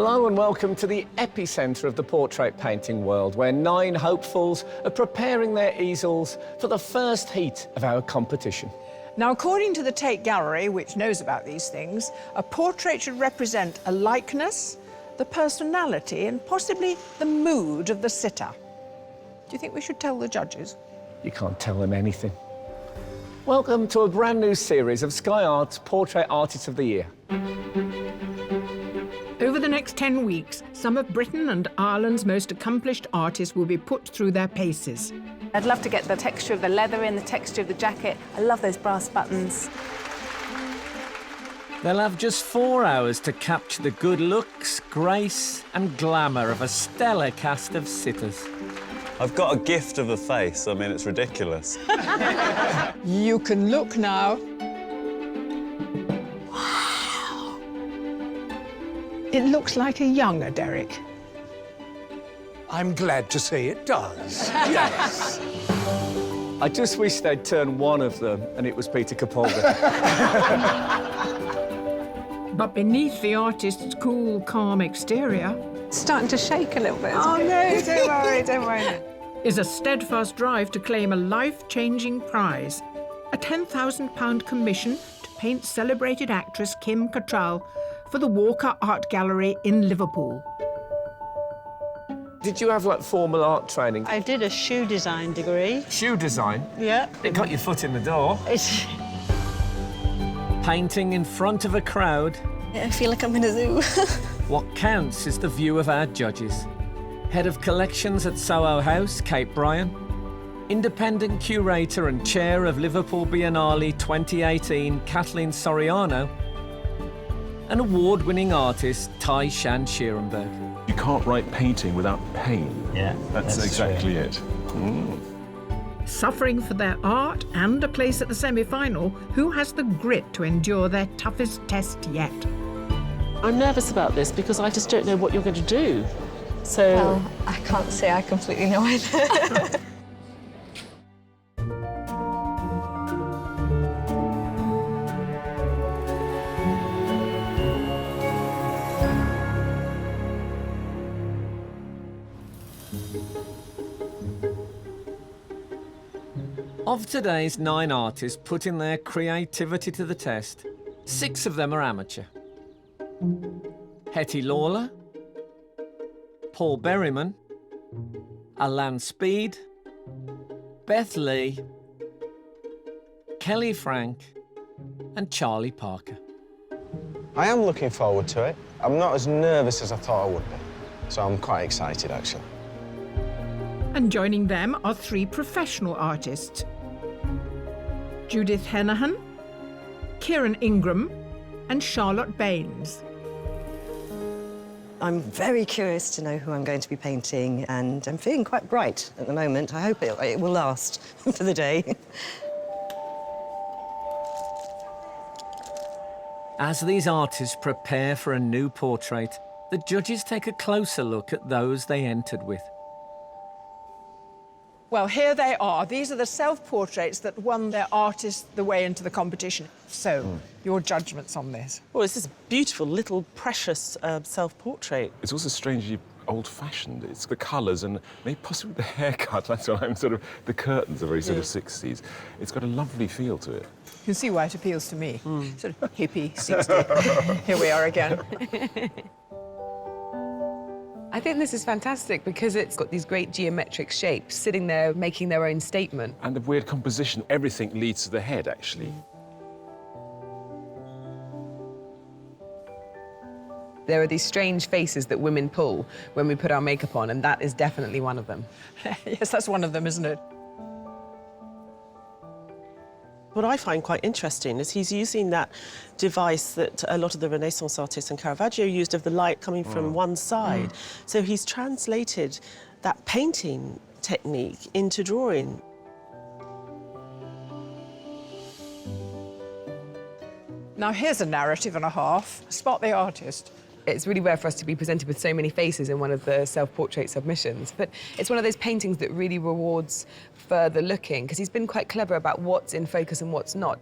Hello and welcome to the epicentre of the portrait painting world, where 9 hopefuls are preparing their easels for the first heat of our competition. Now, according to the Tate Gallery, which knows about these things, a portrait should represent a likeness, the personality, and possibly the mood of the sitter. Do you think we should tell the judges? You can't tell them anything. Welcome to a brand new series of Sky Art's Portrait Artist of the Year. Over the next 10 weeks, some of Britain and Ireland's most accomplished artists will be put through their paces. I'd love to get the texture of the leather in, the texture of the jacket. I love those brass buttons. They'll have just 4 hours to capture the good looks, grace and glamour of a stellar cast of sitters. I've got a gift of a face. I mean, it's ridiculous. You can look now. It looks like a younger Derek. I'm glad to say it does, yes. I just wish they'd turn one of them and it was Peter Capaldi. But beneath the artist's cool, calm exterior It's starting to shake a little bit. Oh, no, don't worry, don't worry. is a steadfast drive to claim a life-changing prize, a £10,000 commission to paint celebrated actress Kim Cattrall for the Walker Art Gallery in Liverpool. Did you have, like, formal art training? I did a shoe design degree. Shoe design? Yeah. It got your foot in the door. It's... Painting in front of a crowd. I feel like I'm in a zoo. What counts is the view of our judges. Head of collections at Soho House, Kate Bryan. Independent curator and chair of Liverpool Biennale 2018, Kathleen Soriano. And award-winning artist, Shan Shierenberg. You can't write painting without pain. Yeah, that's exactly true. it. Mm. Suffering for their art and a place at the semi-final, who has the grit to endure their toughest test yet? I'm nervous about this because I just don't know what you're going to do. So... Well, I can't say I completely know either. Of today's 9 artists putting their creativity to the test, 6 of them are amateur. Hetty Lawler, Paul Berryman, Alan Speed, Beth Lee, Kelly Frank and Charlie Parker. I am looking forward to it. I'm not as nervous as I thought I would be, so I'm quite excited, actually. And joining them are 3 professional artists. Judith Henahan, Kieran Ingram and Charlotte Baines. I'm very curious to know who I'm going to be painting, and I'm feeling quite bright at the moment. I hope it will last for the day. As these artists prepare for a new portrait, the judges take a closer look at those they entered with. Well, here they are. These are the self-portraits that won their artists the way into the competition. So, your judgments on this? Well, it's this beautiful, little, precious self-portrait. It's also strangely old-fashioned. It's the colours and maybe possibly the haircut. That's what I'm sort of... The curtains are very sort of 60s. It's got a lovely feel to it. You can see why it appeals to me. Sort of hippie, 60. Here we are again. I think this is fantastic because it's got these great geometric shapes sitting there making their own statement. And the weird composition. Everything leads to the head, actually. There are these strange faces that women pull when we put our makeup on, and that is definitely one of them. Yes, that's one of them, isn't it? What I find quite interesting is he's using that device that a lot of the Renaissance artists and Caravaggio used of the light coming from one side. So he's translated that painting technique into drawing. Now, here's a narrative and a half. Spot the artist. It's really rare for us to be presented with so many faces in one of the self-portrait submissions, but it's one of those paintings that really rewards further looking, because he's been quite clever about what's in focus and what's not.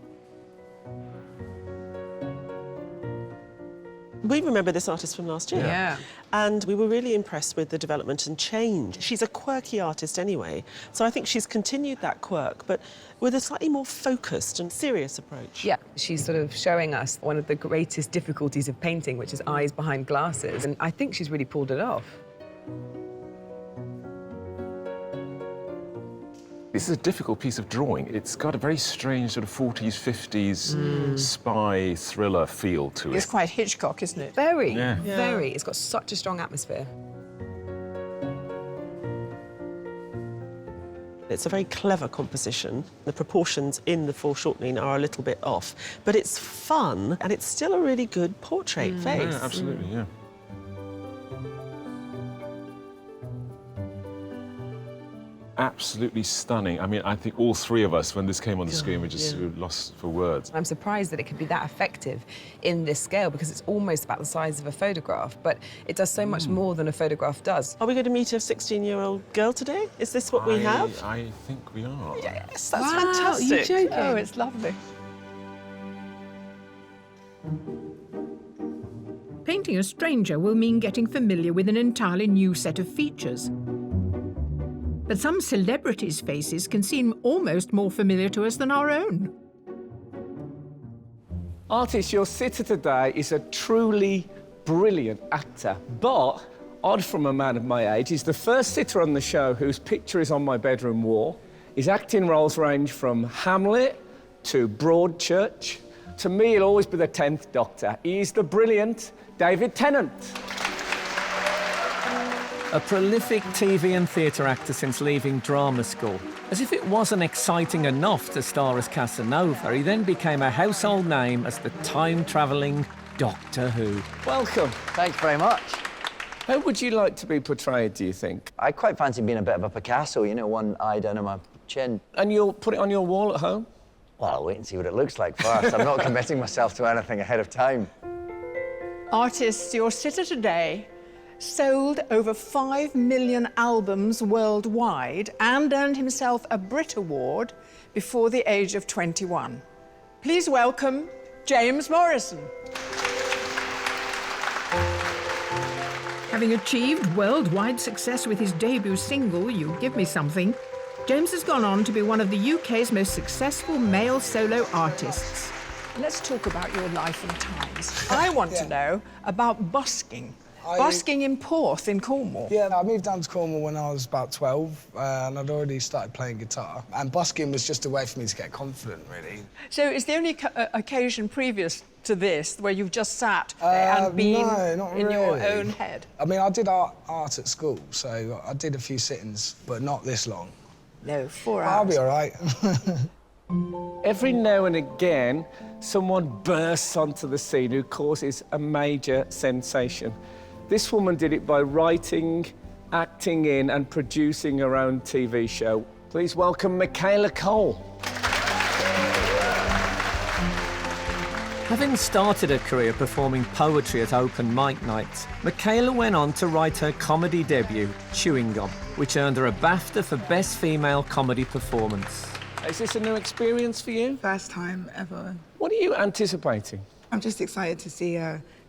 We remember this artist from last year. Yeah. And we were really impressed with the development and change. She's a quirky artist anyway, so I think she's continued that quirk, but with a slightly more focused and serious approach. Yeah, she's sort of showing us one of the greatest difficulties of painting, which is eyes behind glasses, and I think she's really pulled it off. This is a difficult piece of drawing. It's got a very strange sort of 40s, 50s spy thriller feel to it. It's quite Hitchcock, isn't it? Very, Yeah. very. It's got such a strong atmosphere. It's a very clever composition. The proportions in the foreshortening are a little bit off, but it's fun and it's still a really good portrait face. Yeah, absolutely, yeah. Absolutely stunning. I mean, I think all three of us, when this came on the screen, were just lost for words. I'm surprised that it could be that effective in this scale because it's almost about the size of a photograph, but it does so much more than a photograph does. Are we going to meet a 16-year-old girl today? Is this what we have? I think we are. Yes, that's Wow, fantastic. are you joking? Oh, it's lovely. Painting a stranger will mean getting familiar with an entirely new set of features. But some celebrities' faces can seem almost more familiar to us than our own. Artist, your sitter today is a truly brilliant actor, but odd from a man of my age. He's the first sitter on the show whose picture is on my bedroom wall. His acting roles range from Hamlet to Broadchurch. To me, he'll always be the 10th Doctor. He's the brilliant David Tennant. A prolific TV and theatre actor since leaving drama school. As if it wasn't exciting enough to star as Casanova, he then became a household name as the time-travelling Doctor Who. Welcome. Thanks very much. How would you like to be portrayed, do you think? I quite fancy being a bit of a Picasso, you know, one eye down on my chin. And you'll put it on your wall at home? Well, I'll wait and see what it looks like first. I'm not committing myself to anything ahead of time. Artists, your sitter today sold over 5 million albums worldwide and earned himself a Brit Award before the age of 21. Please welcome James Morrison. Having achieved worldwide success with his debut single, You Give Me Something, James has gone on to be one of the UK's most successful male solo artists. Let's talk about your life and times. I want to know about busking. Busking in Porth in Cornwall. Yeah, I moved down to Cornwall when I was about 12 and I'd already started playing guitar. And busking was just a way for me to get confident, really. So it's the only occasion previous to this where you've just sat and been in your own head? I mean, I did art at school, so I did a few sittings, but not this long. No, 4 hours. I'll be all right. Every now and again, someone bursts onto the scene who causes a major sensation. This woman did it by writing, acting in and producing her own TV show. Please welcome Michaela Coel. Having started her career performing poetry at open mic nights, Michaela went on to write her comedy debut, Chewing Gum, which earned her a BAFTA for Best Female Comedy Performance. Is this a new experience for you? First time ever. What are you anticipating? I'm just excited to see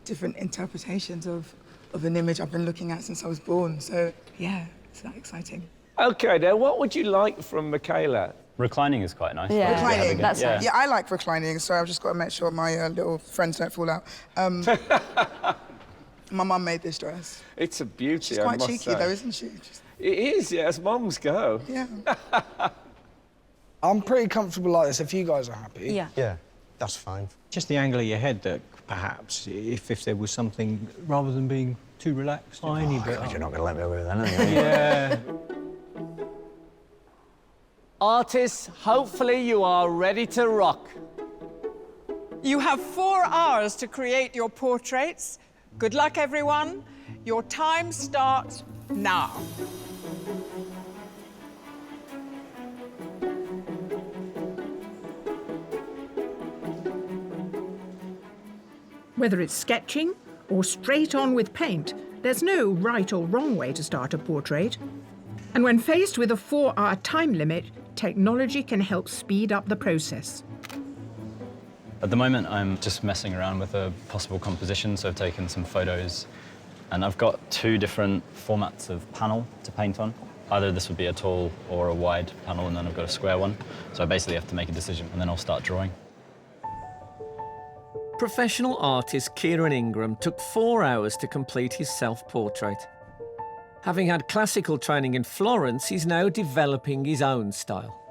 different interpretations of an image I've been looking at since I was born. So, yeah, it's that exciting. OK, now, what would you like from Michaela? Reclining is quite nice. Yeah, reclining. That's nice. Yeah, I like reclining, so I've just got to make sure my little friends don't fall out. My mum made this dress. It's a beauty, She's quite cheeky, though, isn't she? It is, yes. Mums go. Yeah. I'm pretty comfortable like this, if you guys are happy. Yeah, that's fine. Just the angle of your head that perhaps, if there was something, rather than being too relaxed, tiny bit. God, you're not going to let me away with that, are you? Yeah. Artists, hopefully you are ready to rock. You have 4 hours to create your portraits. Good luck, everyone. Your time starts now. Whether it's sketching or straight on with paint, there's no right or wrong way to start a portrait. And when faced with a 4-hour time limit, technology can help speed up the process. At the moment, I'm just messing around with a possible composition, so I've taken some photos, and I've got 2 different formats of panel to paint on. Either this would be a tall or a wide panel, and then I've got a square one. So I basically have to make a decision, and then I'll start drawing. Professional artist Kieran Ingram took 4 hours to complete his self-portrait. Having had classical training in Florence, he's now developing his own style.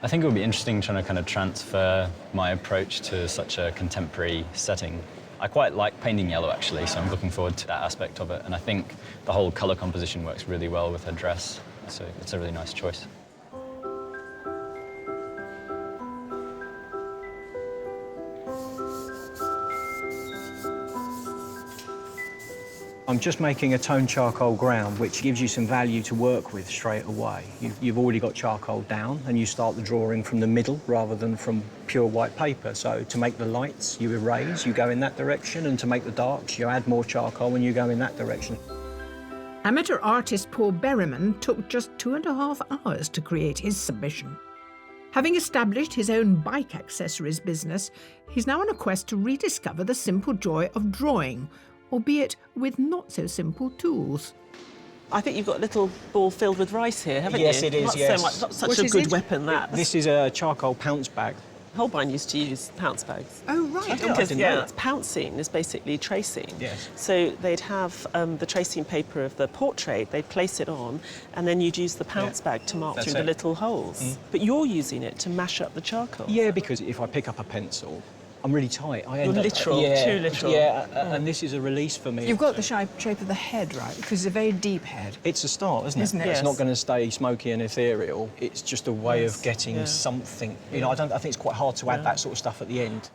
I think it would be interesting trying to kind of transfer my approach to such a contemporary setting. I quite like painting yellow, actually, so I'm looking forward to that aspect of it. And I think the whole colour composition works really well with her dress, so it's a really nice choice. I'm just making a toned charcoal ground, which gives you some value to work with straight away. You've already got charcoal down, and you start the drawing from the middle rather than from pure white paper. So to make the lights, you erase, you go in that direction, and to make the darks, you add more charcoal and you go in that direction. Amateur artist Paul Berryman took just 2.5 hours to create his submission. Having established his own bike accessories business, he's now on a quest to rediscover the simple joy of drawing, albeit with not-so-simple tools. I think you've got a little ball filled with rice here, haven't you? Yes, it is, Not yes. so much, not such a good weapon, that. This is a charcoal pounce bag. Holbein used to use pounce bags. Oh, right. Because, yeah, pouncing is basically tracing. Yes. So they'd have the tracing paper of the portrait, they'd place it on, and then you'd use the pounce bag to mark through the little holes. But you're using it to mash up the charcoal. Yeah, because if I pick up a pencil, I'm really tight. I end You're up, literal, too literal. Yeah, and this is a release for me. You've got the shape of the head, right? Because it's a very deep head. It's a start, isn't it? Isn't it? It's Yes. not going to stay smoky and ethereal. It's just a way of getting something. You know, I think it's quite hard to add that sort of stuff at the end.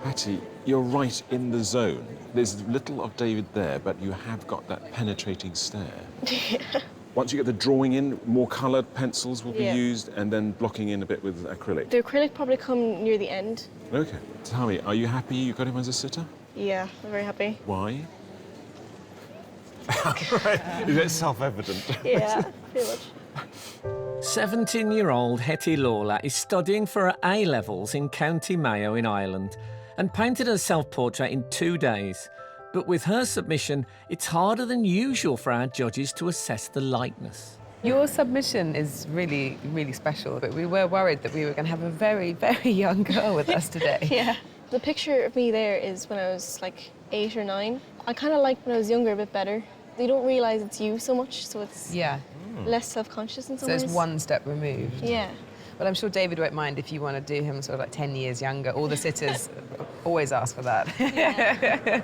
Hattie, you're right in the zone. There's little of David there, but you have got that penetrating stare. Once you get the drawing in, more coloured pencils will be used, and then blocking in a bit with acrylic. The acrylic probably come near the end. OK. Tell me, are you happy you got him as a sitter? Yeah, I'm very happy. Why? Is it self-evident? Yeah, pretty much. 17-year-old Hetty Lawler is studying for her A-levels in County Mayo in Ireland and painted her self-portrait in 2 days. But with her submission, it's harder than usual for our judges to assess the likeness. Your submission is really, really special, but we were worried that we were going to have a very, very young girl with us today. Yeah. The picture of me there is when I was like 8 or 9. I kind of liked when I was younger a bit better. You don't realise it's you so much, so it's less self-conscious in some ways. So it's one step removed. Yeah. But I'm sure David won't mind if you want to do him sort of like 10 years younger. All the sitters always ask for that. Yeah.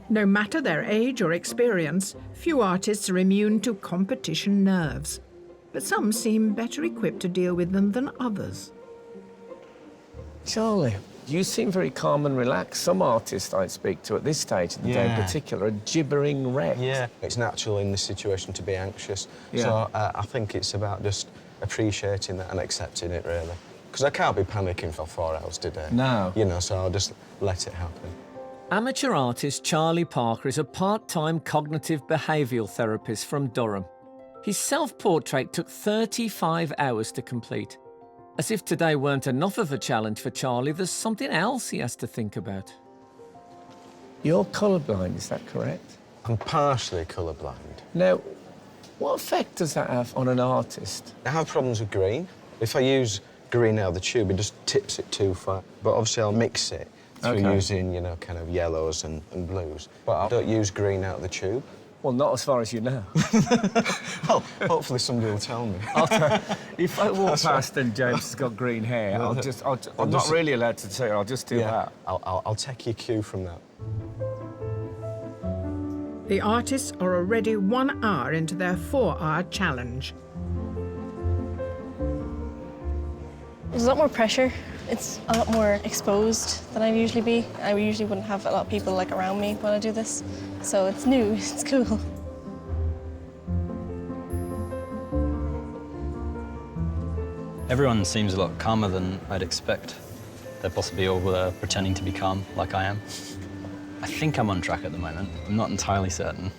No matter their age or experience, few artists are immune to competition nerves. But some seem better equipped to deal with them than others. Charlie, you seem very calm and relaxed. Some artists I speak to at this stage of the day in particular are gibbering wrecks. Yeah, it's natural in this situation to be anxious. Yeah. So I think it's about just appreciating that and accepting it, really. Because I can't be panicking for 4 hours today. No. You know, so I'll just let it happen. Amateur artist Charlie Parker is a part-time cognitive behavioural therapist from Durham. His self-portrait took 35 hours to complete. As if today weren't enough of a challenge for Charlie, there's something else he has to think about. You're colourblind, is that correct? I'm partially colourblind. Now, what effect does that have on an artist? I have problems with green. If I use green out of the tube, it just tips it too far. But obviously I'll mix it through using, you know, kind of yellows and blues. But I don't use green out of the tube. Well, not as far as you know. Well, hopefully somebody will tell me. If I walk past and James has got green hair, I'm not really allowed to say, I'll just do that. I'll take your cue from that. The artists are already 1 hour into their 4-hour challenge. There's a lot more pressure. It's a lot more exposed than I'd usually be. I usually wouldn't have a lot of people like around me when I do this. So it's new, it's cool. Everyone seems a lot calmer than I'd expect. They're possibly all pretending to be calm, like I am. I think I'm on track at the moment. I'm not entirely certain.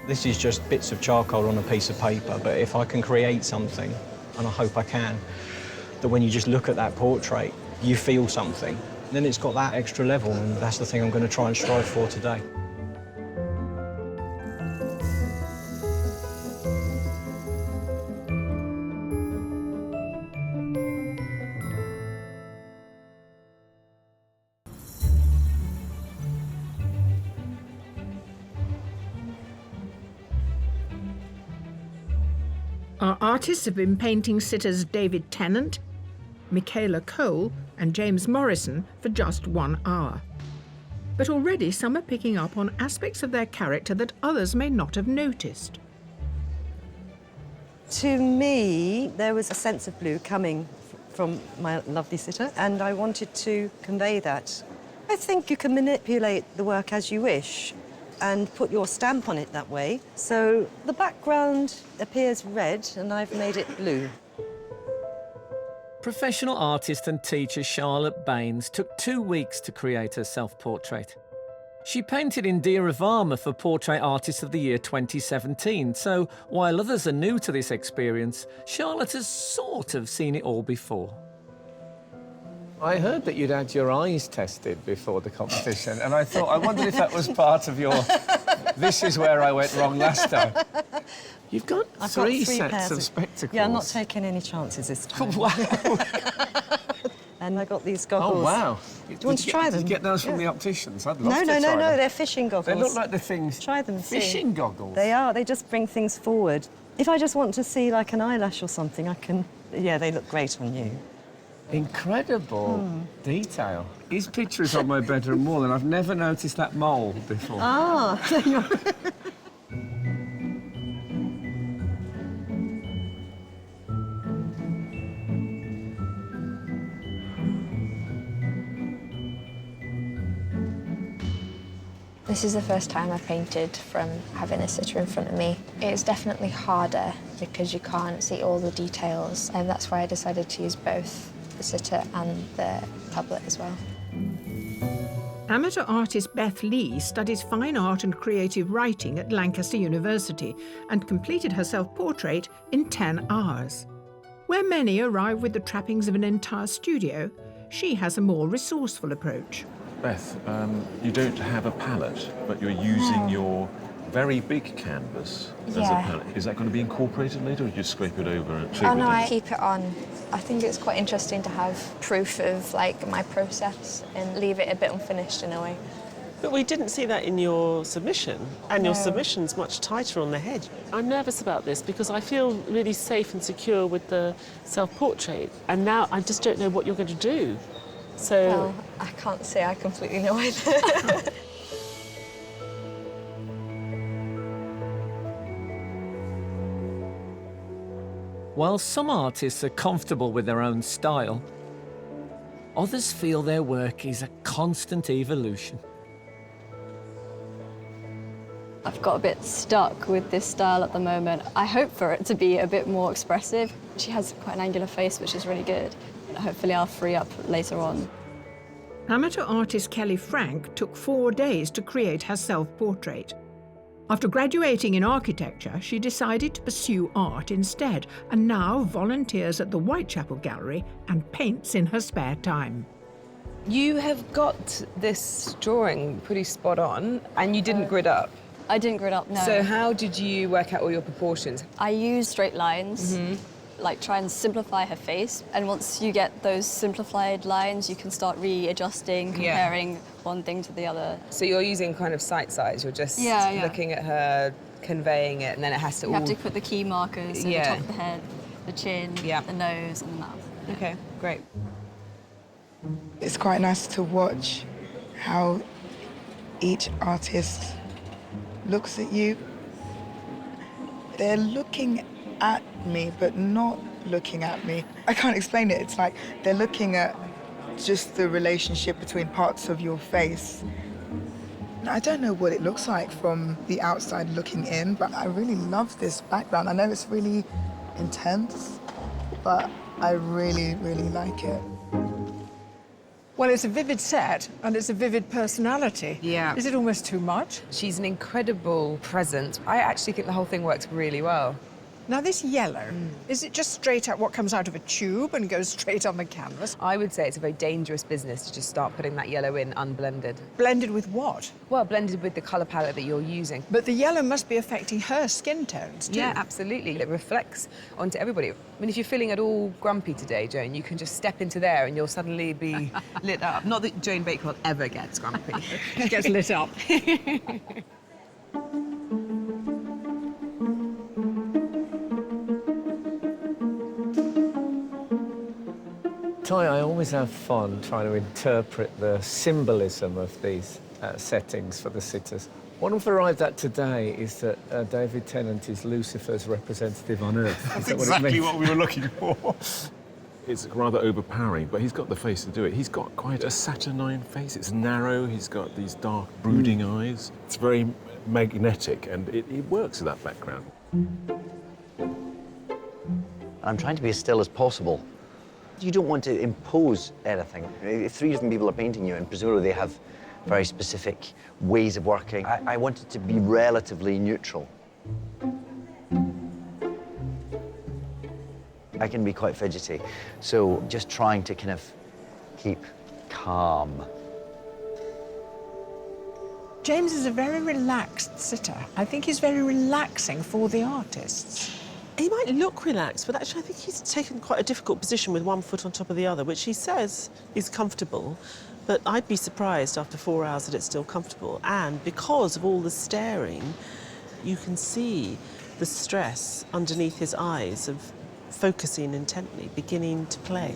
This is just bits of charcoal on a piece of paper, but if I can create something, and I hope I can, that when you just look at that portrait, you feel something, then it's got that extra level, and that's the thing I'm going to try and strive for today. Our artists have been painting sitters David Tennant, Michaela Coel and James Morrison for just 1 hour. But already some are picking up on aspects of their character that others may not have noticed. To me, there was a sense of blue coming from my lovely sitter, and I wanted to convey that. I think you can manipulate the work as you wish and put your stamp on it that way. So the background appears red, and I've made it blue. Professional artist and teacher Charlotte Baines took 2 weeks to create her self-portrait. She painted Indira Varma for Portrait Artist of the Year 2017, so while others are new to this experience, Charlotte has sort of seen it all before. I heard that you'd had your eyes tested before the competition, and I thought, I wondered if that was part of your, this is where I went wrong last time. You've got three sets of spectacles. Yeah, I'm not taking any chances this time. Wow. And I got these goggles. Oh, wow. Do you want to try them? Did you get those from the opticians? I'd love to No, try them. they're fishing goggles. They look like the things... Try them, see. Fishing goggles? They are. They just bring things forward. If I just want to see, like, an eyelash or something, I can... Yeah, they look great on you. Incredible detail. His picture is on my bedroom wall, and I've never noticed that mole before. Ah, This is the first time I've painted from having a sitter in front of me. It's definitely harder because you can't see all the details, and that's why I decided to use both the sitter and the tablet as well. Amateur artist Beth Lee studies fine art and creative writing at Lancaster University and completed her self-portrait in 10 hours. Where many arrive with the trappings of an entire studio, she has a more resourceful approach. Beth, you don't have a palette, but you're using your very big canvas as a palette. Is that going to be incorporated later, or you just scrape it over and shape Oh it no, in? I keep it on. I think it's quite interesting to have proof of like my process and leave it a bit unfinished in a way. But we didn't see that in your submission, and your No. submission's much tighter on the head. I'm nervous about this because I feel really safe and secure with the self-portrait, and now I just don't know what you're going to do. So Well, I can't say I completely know either. While some artists are comfortable with their own style, others feel their work is a constant evolution. I've got a bit stuck with this style at the moment. I hope for it to be a bit more expressive. She has quite an angular face, which is really good. Hopefully I'll free up later on. Amateur artist Kelly Frank took 4 days to create her self-portrait. After graduating in architecture, she decided to pursue art instead, and now volunteers at the Whitechapel Gallery and paints in her spare time. You have got this drawing pretty spot on, and you didn't grid up. I didn't grid up, no. So how did you work out all your proportions? I use straight lines, like try and simplify her face. And once you get those simplified lines, you can start readjusting, comparing one thing to the other. So you're using kind of sight size, you're just Yeah. looking at her, conveying it, and then it has to You all... have to put the key markers, so the top of the head, the chin, the nose, and the mouth. Okay, great. It's quite nice to watch how each artist looks at you. They're looking at me, but not looking at me. I can't explain it. It's like they're looking at just the relationship between parts of your face. I don't know what it looks like from the outside looking in, but I really love this background. I know it's really intense, but I really, really like it. Well, it's a vivid set and it's a vivid personality. Yeah. Is it almost too much? She's an incredible presence. I actually think the whole thing works really well. Now, this yellow, is it just straight out what comes out of a tube and goes straight on the canvas? I would say it's a very dangerous business to just start putting that yellow in unblended. Blended with what? Well, blended with the colour palette that you're using. But the yellow must be affecting her skin tones, too. Yeah, absolutely. It reflects onto everybody. I mean, if you're feeling at all grumpy today, Joan, you can just step into there and you'll suddenly be lit up. Not that Joan Bakewell ever gets grumpy. She gets lit up. Ty, I always have fun trying to interpret the symbolism of these settings for the sitters. What I've arrived at today is that David Tennant is Lucifer's representative on Earth. That's exactly what we were looking for. It's rather overpowering, but he's got the face to do it. He's got quite a saturnine face. It's narrow. He's got these dark, brooding eyes. It's very magnetic, and it works with that background. I'm trying to be as still as possible. You don't want to impose anything. If 3 different people are painting you, and presumably they have very specific ways of working, I want it to be relatively neutral. I can be quite fidgety, so just trying to kind of keep calm. James is a very relaxed sitter. I think he's very relaxing for the artists. He might look relaxed, but actually I think he's taken quite a difficult position with one foot on top of the other, which he says is comfortable, but I'd be surprised after 4 hours that it's still comfortable. And because of all the staring, you can see the stress underneath his eyes of focusing intently, beginning to play.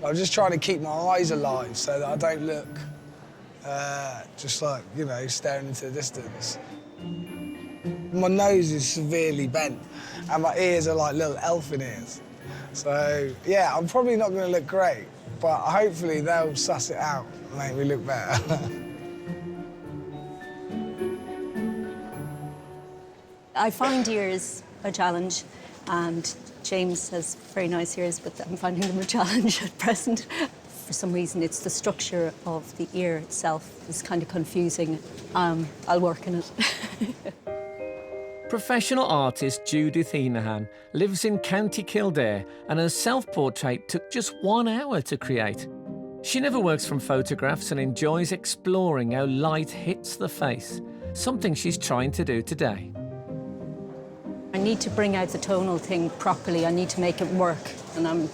I'm just trying to keep my eyes alive so that I don't look just like, you know, staring into the distance. My nose is severely bent and my ears are like little elfin ears. So, yeah, I'm probably not going to look great, but hopefully they'll suss it out and make me look better. I find ears a challenge, and James has very nice ears, but I'm finding them a challenge at present. For some reason, it's the structure of the ear itself is kind of confusing. I'll work on it. Professional artist Judith Heenahan lives in County Kildare, and her self-portrait took just 1 hour to create. She never works from photographs and enjoys exploring how light hits the face, something she's trying to do today. I need to bring out the tonal thing properly. I need to make it work, and I'm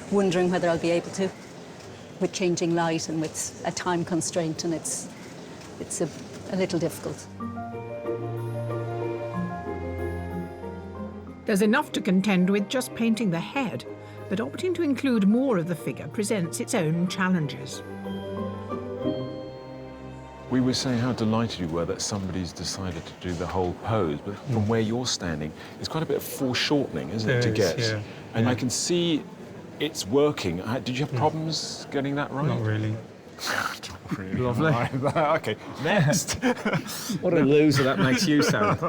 wondering whether I'll be able to, with changing light and with a time constraint, and it's a little difficult. There's enough to contend with just painting the head, but opting to include more of the figure presents its own challenges. We were saying how delighted you were that somebody's decided to do the whole pose, but from where you're standing, it's quite a bit of foreshortening, isn't it, to get? Yeah. And I can see it's working. Did you have problems getting that right? Not really. Not really. Lovely. OK, next. What a loser that makes you sound.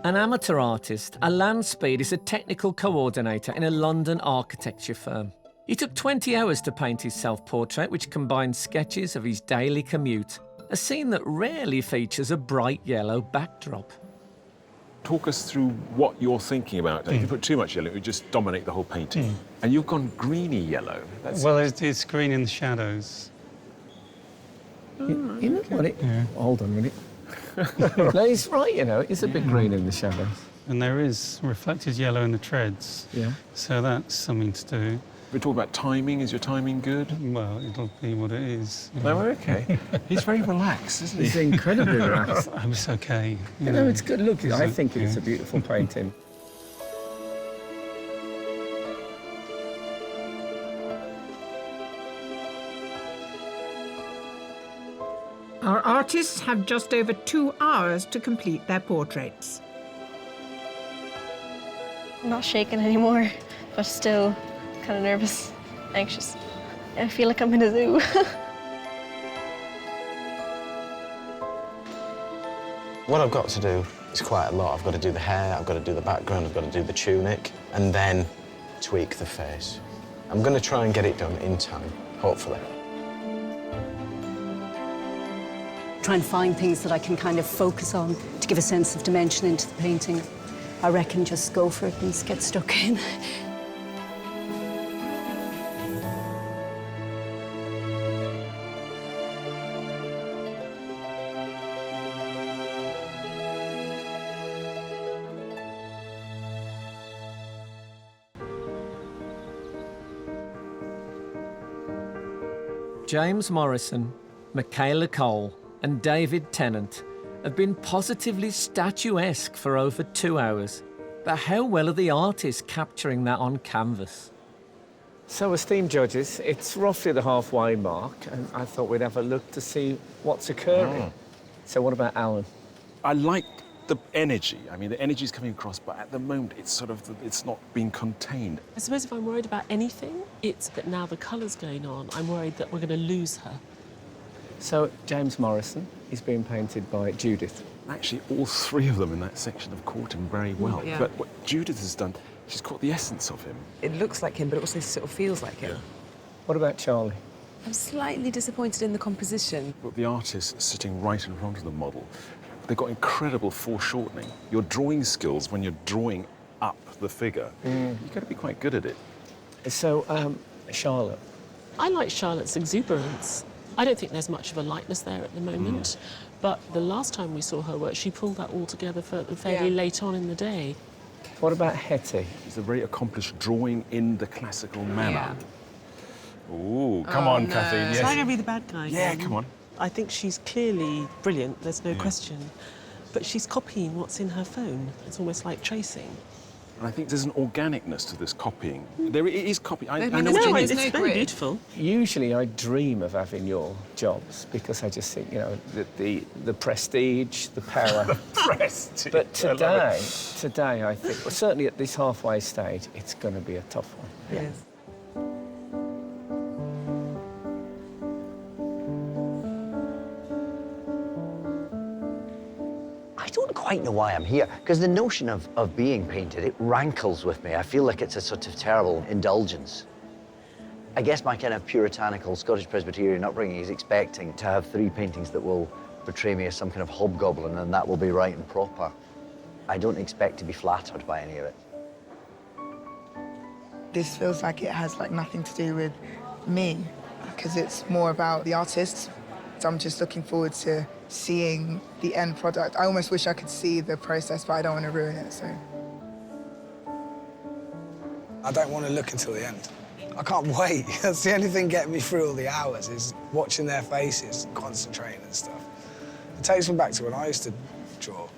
An amateur artist, Alan Speed is a technical coordinator in a London architecture firm. He took 20 hours to paint his self-portrait, which combined sketches of his daily commute, a scene that rarely features a bright yellow backdrop. Talk us through what you're thinking about. If you put too much yellow, it would just dominate the whole painting. And you've gone greeny yellow. Well, it's green in the shadows. You know what? Hold on a minute. No, he's right, you know. It's a bit green in the shadows. And there is reflected yellow in the treads. Yeah. So that's something to do. We talk about timing. Is your timing good? Well, it'll be what it is. No, OK. He's very relaxed, isn't he? He's incredibly relaxed. It's OK. You know, it's good. Look, I think it's a beautiful painting. Our artists have just over 2 hours to complete their portraits. I'm not shaking anymore, but still kind of nervous, anxious. I feel like I'm in a zoo. What I've got to do is quite a lot. I've got to do the hair, I've got to do the background, I've got to do the tunic, and then tweak the face. I'm going to try and get it done in time, hopefully. Try and find things that I can kind of focus on to give a sense of dimension into the painting. I reckon just go for it and get stuck in. James Morrison, Michaela Coel and David Tennant have been positively statuesque for over 2 hours. But how well are the artists capturing that on canvas? So, esteemed judges, it's roughly the halfway mark, and I thought we'd have a look to see what's occurring. So what about Alan? I like the energy. I mean, the energy's coming across, but at the moment, it's sort of, it's not being contained. I suppose if I'm worried about anything, it's that now the colour's going on, I'm worried that we're going to lose her. So, James Morrison is being painted by Judith. Actually, all three of them in that section have caught him very well. Yeah. But what Judith has done, she's caught the essence of him. It looks like him, but it also sort of feels like him. What about Charlie? I'm slightly disappointed in the composition. But the artist sitting right in front of the model, they've got incredible foreshortening. Your drawing skills, when you're drawing up the figure, you've got to be quite good at it. So, Charlotte? I like Charlotte's exuberance. I don't think there's much of a likeness there at the moment, but the last time we saw her work, she pulled that all together fairly late on in the day. What about Hetty? She's a very accomplished drawing in the classical manner. Yeah. Ooh, come on, Kathleen. Yes. Am I going to be the bad guy? Yeah, again? come on. I think she's clearly brilliant, there's no question. But she's copying what's in her phone. It's almost like tracing. And I think there's an organicness to this copying. There is copying. I know no, what you it's mean. very beautiful. Usually I dream of having your jobs because I just think, you know, the prestige, the power. The prestige. But today I think, well, certainly at this halfway stage, it's going to be a tough one. Yes. I don't quite know why I'm here, because the notion of being painted, it rankles with me. I feel like it's a sort of terrible indulgence. I guess my kind of puritanical Scottish Presbyterian upbringing is expecting to have 3 paintings that will portray me as some kind of hobgoblin, and that will be right and proper. I don't expect to be flattered by any of it. This feels like it has like nothing to do with me, because it's more about the artists. So I'm just looking forward to seeing the end product. I almost wish I could see the process, but I don't want to ruin it, so. I don't want to look until the end. I can't wait. That's the only thing getting me through all the hours is watching their faces, concentrating and stuff. It takes me back to when I used to draw.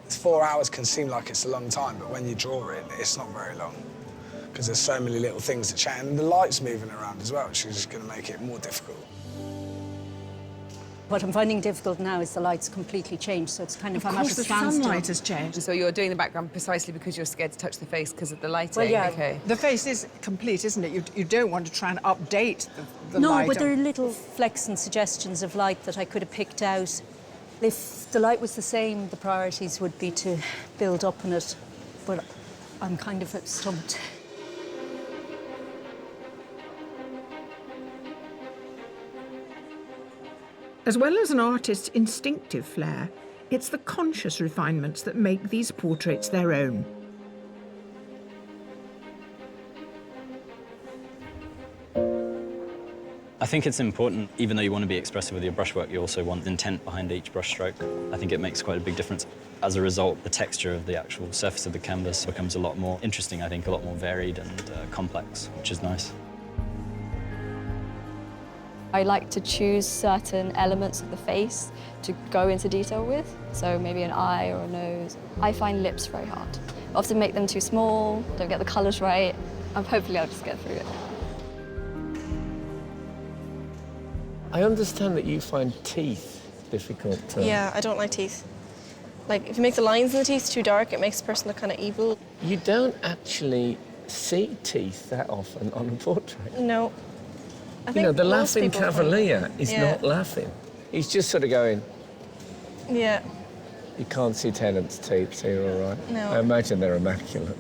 4 hours can seem like it's a long time, but when you draw it, it's not very long because there's so many little things to change. And the light's moving around as well, which is just going to make it more difficult. What I'm finding difficult now is the light's completely changed, so it's kind of, I'm at a course, the standstill. sunlight has changed. So you're doing the background precisely because you're scared to touch the face because of the lighting? Well, yeah. Okay. The face is complete, isn't it? You don't want to try and update the No, light. but there are little flecks and suggestions of light that I could have picked out. If the light was the same, the priorities would be to build up on it, but I'm kind of stumped. As well as an artist's instinctive flair, it's the conscious refinements that make these portraits their own. I think it's important, even though you want to be expressive with your brushwork, you also want intent behind each brushstroke. I think it makes quite a big difference. As a result, the texture of the actual surface of the canvas becomes a lot more interesting, I think, a lot more varied and complex, which is nice. I like to choose certain elements of the face to go into detail with, so maybe an eye or a nose. I find lips very hard. I often make them too small, don't get the colours right. Hopefully I'll just get through it. I understand that you find teeth difficult to... Yeah, I don't like teeth. Like, if you make the lines in the teeth too dark, it makes the person look kind of evil. You don't actually see teeth that often on a portrait. No. You know, the laughing cavalier is not laughing. He's just sort of going... Yeah. You can't see Tennant's teeth, so you're all right. No. I imagine they're immaculate.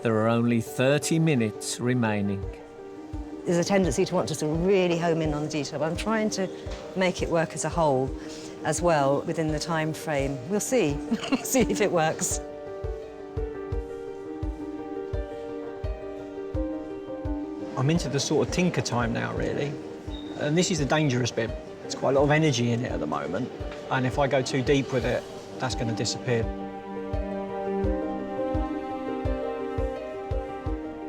There are only 30 minutes remaining. There's a tendency to want to sort of really home in on the detail, but I'm trying to make it work as a whole as well within the time frame. We'll see. See if it works. I'm into the sort of tinker time now, really. And this is the dangerous bit. There's quite a lot of energy in it at the moment. And if I go too deep with it, that's going to disappear.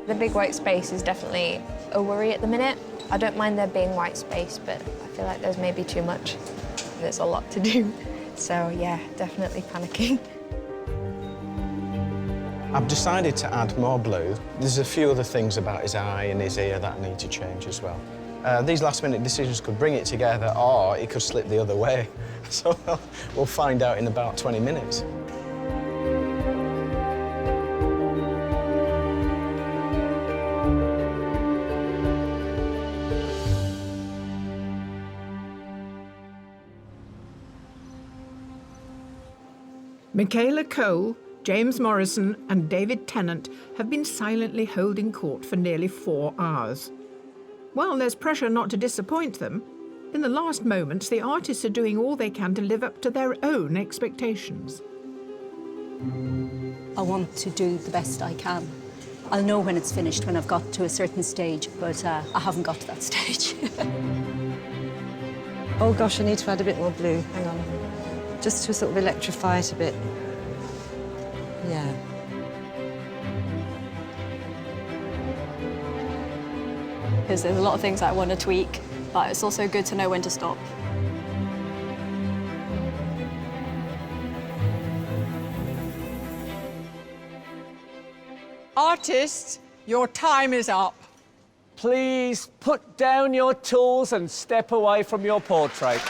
The big white space is definitely a worry at the minute. I don't mind there being white space, but I feel like there's maybe too much. There's a lot to do. So yeah, definitely panicking. I've decided to add more blue. There's a few other things about his eye and his ear that I need to change as well. These last-minute decisions could bring it together, or it could slip the other way. So we'll find out in about 20 minutes. Michaela Coel, James Morrison and David Tennant have been silently holding court for nearly 4 hours. While there's pressure not to disappoint them, in the last moments the artists are doing all they can to live up to their own expectations. I want to do the best I can. I'll know when it's finished, when I've got to a certain stage, but I haven't got to that stage. Oh gosh, I need to add a bit more blue. Hang on. Just to sort of electrify it a bit. Yeah. Because there's a lot of things I want to tweak, but it's also good to know when to stop. Artists, your time is up. Please put down your tools and step away from your portrait.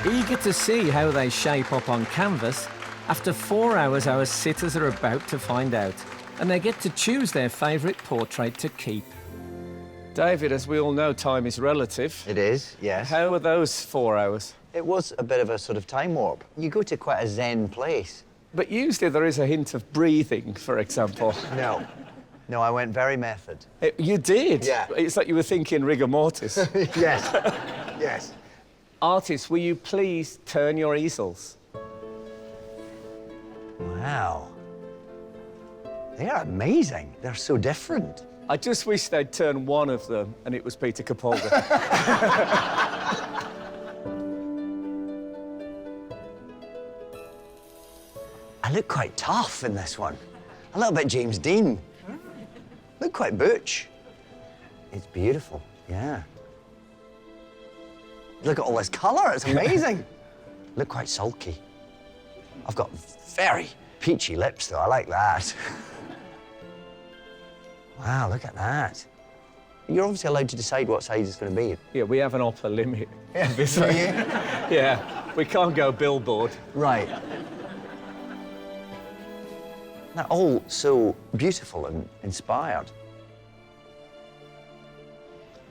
Eager to see how they shape up on canvas, after 4 hours our sitters are about to find out, and they get to choose their favourite portrait to keep. David, as we all know, time is relative. It is, yes. How were those 4 hours? It was a bit of a sort of time warp. You go to quite a zen place. But usually there is a hint of breathing, for example. No. No, I went very method. You did? Yeah. It's like you were thinking rigor mortis. Yes, yes. Artists, will you please turn your easels? Wow. They are amazing. They're so different. I just wish they'd turn one of them and it was Peter Capaldi. I look quite tough in this one. A little bit James Dean. Look quite butch. It's beautiful, yeah. Look at all this colour, it's amazing. Look quite sulky. I've got very peachy lips, though. I like that. Wow, look at that. You're obviously allowed to decide what size it's going to be. Yeah, we have an upper limit. Yeah. Yeah, we can't go billboard. Right. They're all so beautiful and inspired.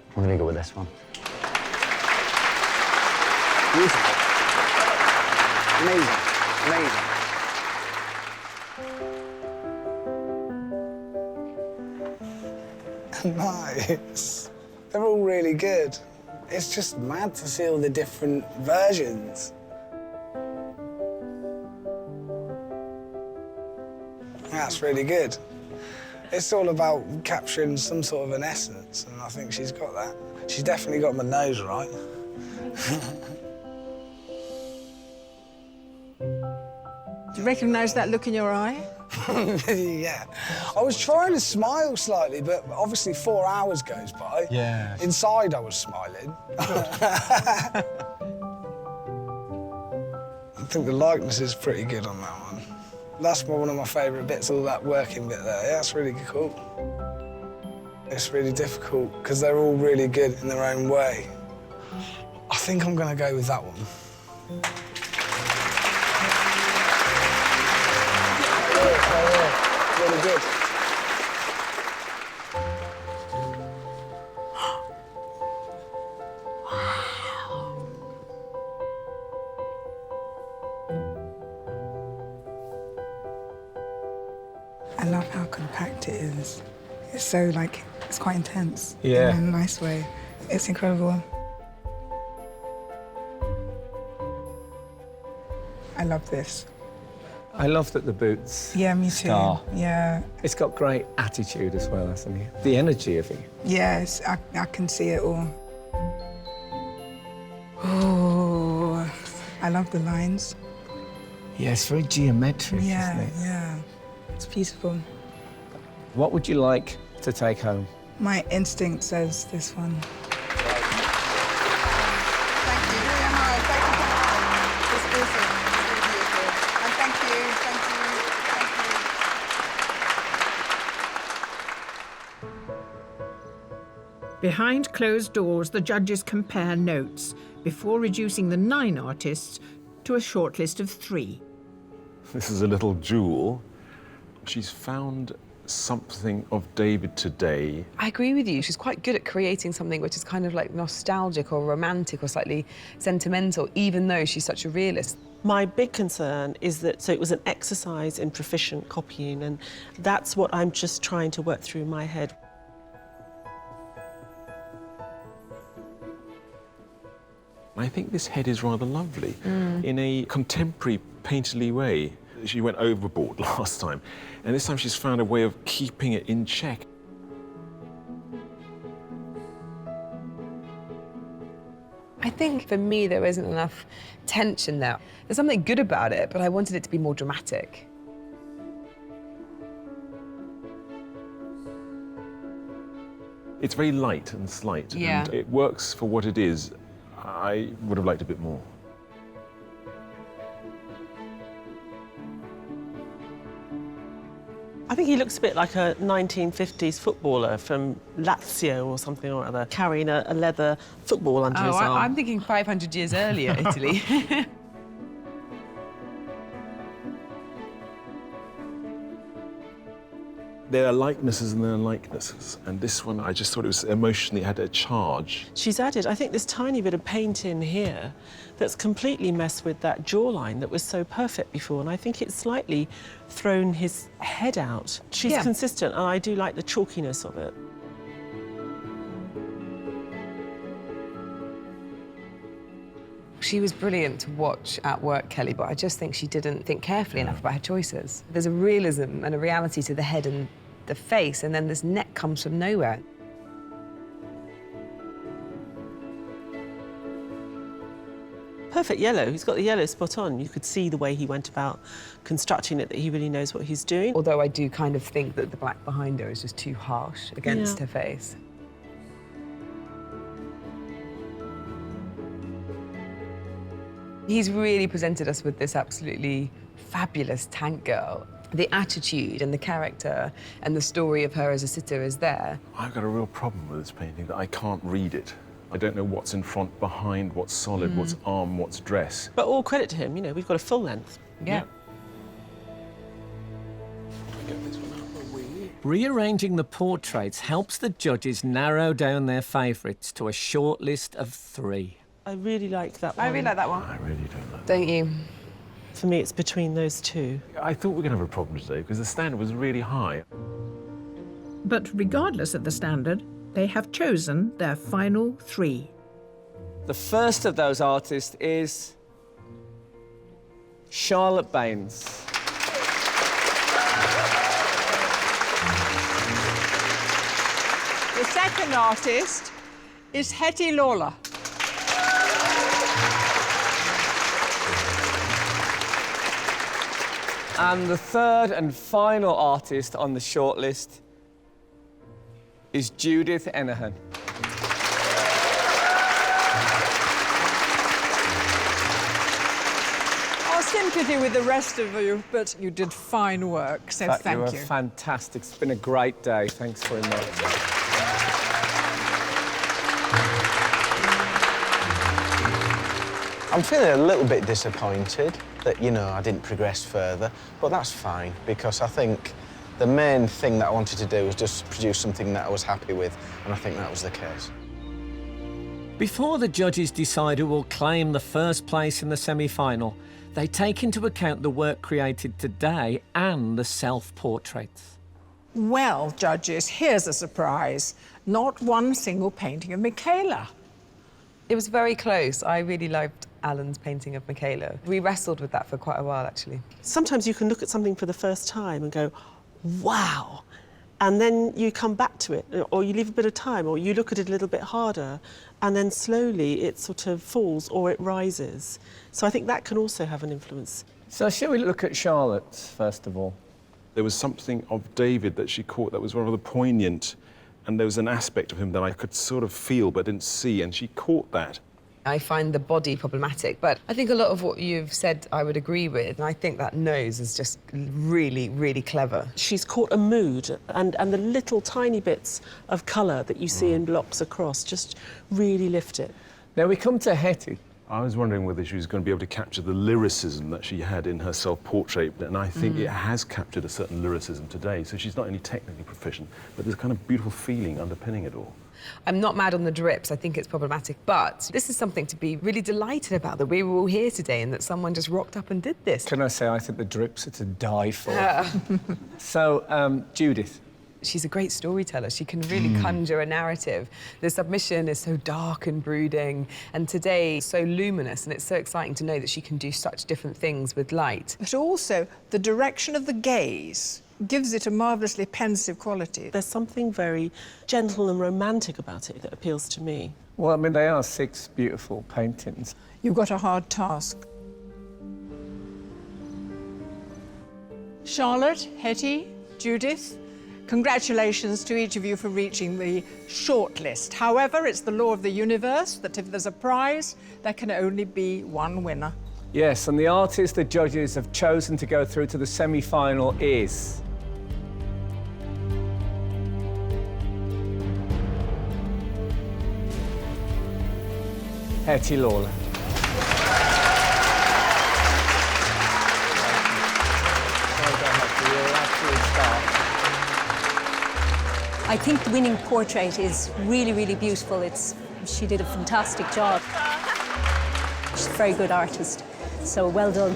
I'm going to go with this one. Beautiful. Amazing. Amazing. Nice. They're all really good. It's just mad to see all the different versions. That's really good. It's all about capturing some sort of an essence, and I think she's got that. She's definitely got my nose right. Do you recognise that look in your eye? Yeah. I was trying to smile slightly, but obviously 4 hours goes by. Yeah. Inside, I was smiling. I think the likeness is pretty good on that one. That's one of my favourite bits, all that working bit there. Yeah, that's really cool. It's really difficult, because they're all really good in their own way. I think I'm going to go with that one. Really good. I love how compact it is. It's so, like, it's quite intense. Yeah. In a nice way. It's incredible. I love this. I love that the boots. Yeah, me too. Star. Yeah. It's got great attitude as well, hasn't it? The energy of it. Yes, I can see it all. Oh, I love the lines. Yeah, it's very geometric, Yeah, isn't it? yeah. It's beautiful. What would you like to take home? My instinct says this one. Behind closed doors, the judges compare notes before reducing the 9 artists to a shortlist of 3. This is a little jewel. She's found something of David today. I agree with you. She's quite good at creating something which is kind of like nostalgic or romantic or slightly sentimental, even though she's such a realist. My big concern is that, so it was an exercise in proficient copying, and that's what I'm just trying to work through in my head. I think this head is rather lovely in a contemporary, painterly way. She went overboard last time, and this time she's found a way of keeping it in check. I think for me there isn't enough tension there. There's something good about it, but I wanted it to be more dramatic. It's very light and slight, Yeah. and it works for what it is. I would have liked a bit more. I think he looks a bit like a 1950s footballer from Lazio or something or other, carrying a leather football under his arm. I'm thinking 500 years earlier, Italy. There are likenesses and there are likenesses, and this one I just thought it was emotionally had a charge. She's added, I think, this tiny bit of paint in here that's completely messed with that jawline that was so perfect before, and I think it's slightly thrown his head out. She's consistent, and I do like the chalkiness of it. She was brilliant to watch at work, Kelly, but I just think she didn't think carefully enough about her choices. There's a realism and a reality to the head and the face, and then this neck comes from nowhere. Perfect yellow. He's got the yellow spot on. You could see the way he went about constructing it, that he really knows what he's doing. Although I do kind of think that the black behind her is just too harsh against her face. He's really presented us with this absolutely fabulous tank girl. The attitude and the character and the story of her as a sitter is there. I've got a real problem with this painting, that I can't read it. I don't know what's in front, behind, what's solid, what's arm, what's dress. But all credit to him, you know, we've got a full length. Yeah. Rearranging the portraits helps the judges narrow down their favourites to a short list of 3. I really like that one. I really like that one. I really don't like that. Don't you? For me, it's between those two. I thought we were going to have a problem today because the standard was really high. But regardless of the standard, they have chosen their final 3. The first of those artists is Charlotte Baines. The second artist is Hetty Lawler. And the third and final artist on the shortlist is Judith Enahan. Our sympathy with the rest of you, but you did fine work, so You thank were you. fantastic. It's been a great day. Thanks very much. I'm feeling a little bit disappointed that, you know, I didn't progress further, but that's fine, because I think the main thing that I wanted to do was just produce something that I was happy with, and I think that was the case. Before the judges decide who will claim the first place in the semi-final, they take into account the work created today and the self-portraits. Well, judges, here's a surprise. Not one single painting of Michaela. It was very close. I really liked Alan's painting of Michaela. We wrestled with that for quite a while, actually. Sometimes you can look at something for the first time and go, wow, and then you come back to it, or you leave a bit of time, or you look at it a little bit harder, and then slowly it sort of falls or it rises. So I think that can also have an influence. So shall we look at Charlotte's, first of all? There was something of David that she caught that was rather poignant, and there was an aspect of him that I could sort of feel but didn't see, and she caught that. I find the body problematic, but I think a lot of what you've said I would agree with, and I think that nose is just really, really clever. She's caught a mood, and the little tiny bits of colour that you see in blocks across just really lift it. Now we come to Hetty. I was wondering whether she was going to be able to capture the lyricism that she had in her self-portrait, and I think it has captured a certain lyricism today. So she's not only technically proficient, but there's a kind of beautiful feeling underpinning it all. I'm not mad on the drips. I think it's problematic, but this is something to be really delighted about, that we were all here today and that someone just rocked up and did this. Can I say I think the drips are to die for? So, Judith. She's a great storyteller. She can really conjure a narrative. The submission is so dark and brooding, and today so luminous, and it's so exciting to know that she can do such different things with light. But also, the direction of the gaze gives it a marvellously pensive quality. There's something very gentle and romantic about it that appeals to me. Well, I mean, they are 6 beautiful paintings. You've got a hard task. Charlotte, Hetty, Judith, congratulations to each of you for reaching the shortlist. However, it's the law of the universe that if there's a prize, there can only be one winner. Yes, and the artist the judges have chosen to go through to the semi-final is... Hetty Lawler. I think the winning portrait is really, really beautiful. She did a fantastic job. She's a very good artist, so well done.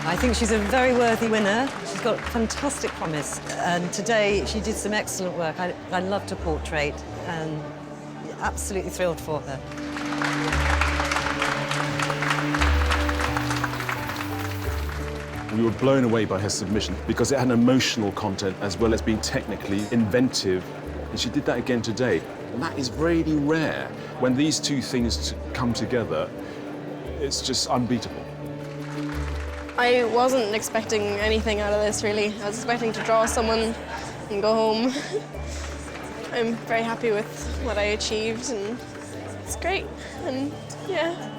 I think she's a very worthy winner. She's got fantastic promise, and today she did some excellent work. I loved her portrait, and absolutely thrilled for her. We were blown away by her submission because it had an emotional content as well as being technically inventive. And she did that again today. And that is really rare. When these two things come together, it's just unbeatable. I wasn't expecting anything out of this, really. I was expecting to draw someone and go home. I'm very happy with what I achieved, and it's great. And yeah.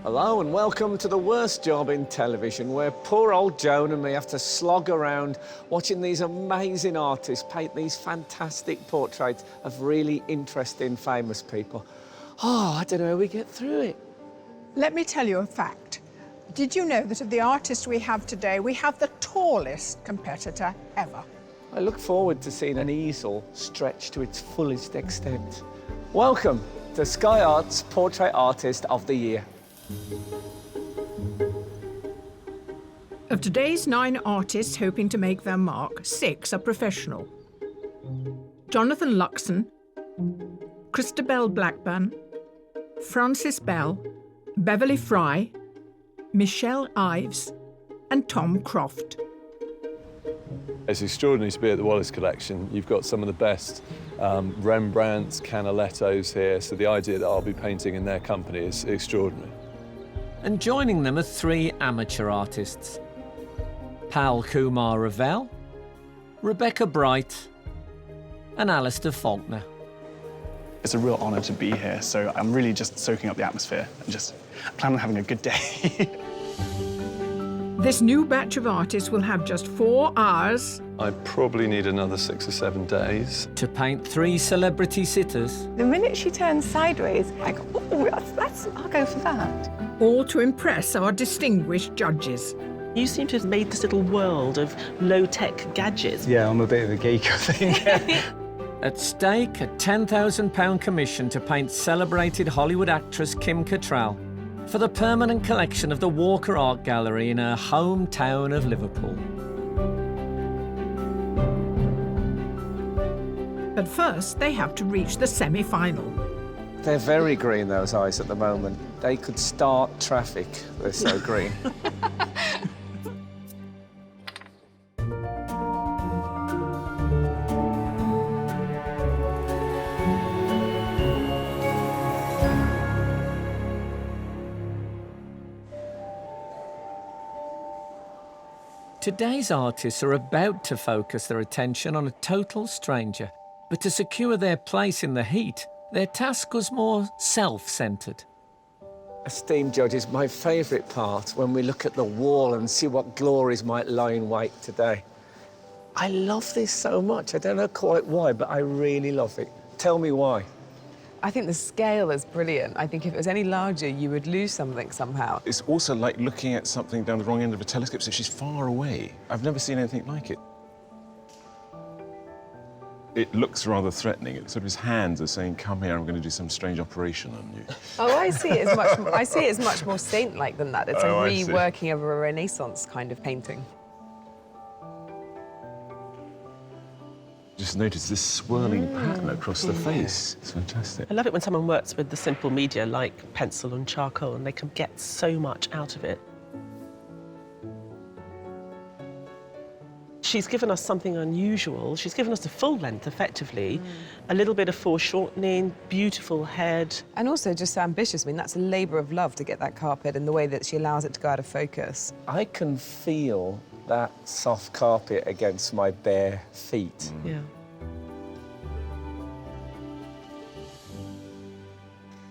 Hello and welcome to the worst job in television, where poor old Joan and me have to slog around watching these amazing artists paint these fantastic portraits of really interesting, famous people. Oh, I don't know how we get through it. Let me tell you a fact. Did you know that of the artists we have today, we have the tallest competitor ever? I look forward to seeing an easel stretched to its fullest extent. Welcome to Sky Arts Portrait Artist of the Year. Of today's 9 artists hoping to make their mark, 6 are professional. Jonathan Luxon, Christabel Blackburn, Frances Bell, Beverly Fry, Michelle Ives, and Tom Croft. It's extraordinary to be at the Wallace collection. You've got some of the best Rembrandts, Canalettos here, so the idea that I'll be painting in their company is extraordinary. And joining them are 3 amateur artists. Pal Kumar Ravel, Rebecca Bright, and Alistair Faulkner. It's a real honour to be here, so I'm really just soaking up the atmosphere and just plan on having a good day. This new batch of artists will have just 4 hours. I probably need another 6 or 7 days. To paint 3 celebrity sitters. The minute she turns sideways, I go, oh, I'll go for that. All to impress our distinguished judges. You seem to have made this little world of low-tech gadgets. Yeah, I'm a bit of a geek, I think. At stake, a £10,000 commission to paint celebrated Hollywood actress Kim Cattrall for the permanent collection of the Walker Art Gallery in her hometown of Liverpool. But first, they have to reach the semi-final. They're very green, those eyes, at the moment. They could start traffic. They're so green. Today's artists are about to focus their attention on a total stranger, but to secure their place in the heat, their task was more self-centred. Esteemed judges, my favourite part when we look at the wall and see what glories might lie in wait today. I love this so much. I don't know quite why, but I really love it. Tell me why. I think the scale is brilliant. I think if it was any larger, you would lose something somehow. It's also like looking at something down the wrong end of a telescope, so she's far away. I've never seen anything like it. It looks rather threatening. It's sort of his hands are saying, come here, I'm going to do some strange operation on you. Oh, I see it as much more saint-like than that. It's a reworking of a Renaissance kind of painting. Just notice this swirling pattern across the face. It's fantastic. I love it when someone works with the simple media like pencil and charcoal and they can get so much out of it. She's given us something unusual. She's given us a full length, effectively. A little bit of foreshortening, beautiful head. And also just so ambitious. I mean, that's a labour of love to get that carpet and the way that she allows it to go out of focus. I can feel that soft carpet against my bare feet. Yeah.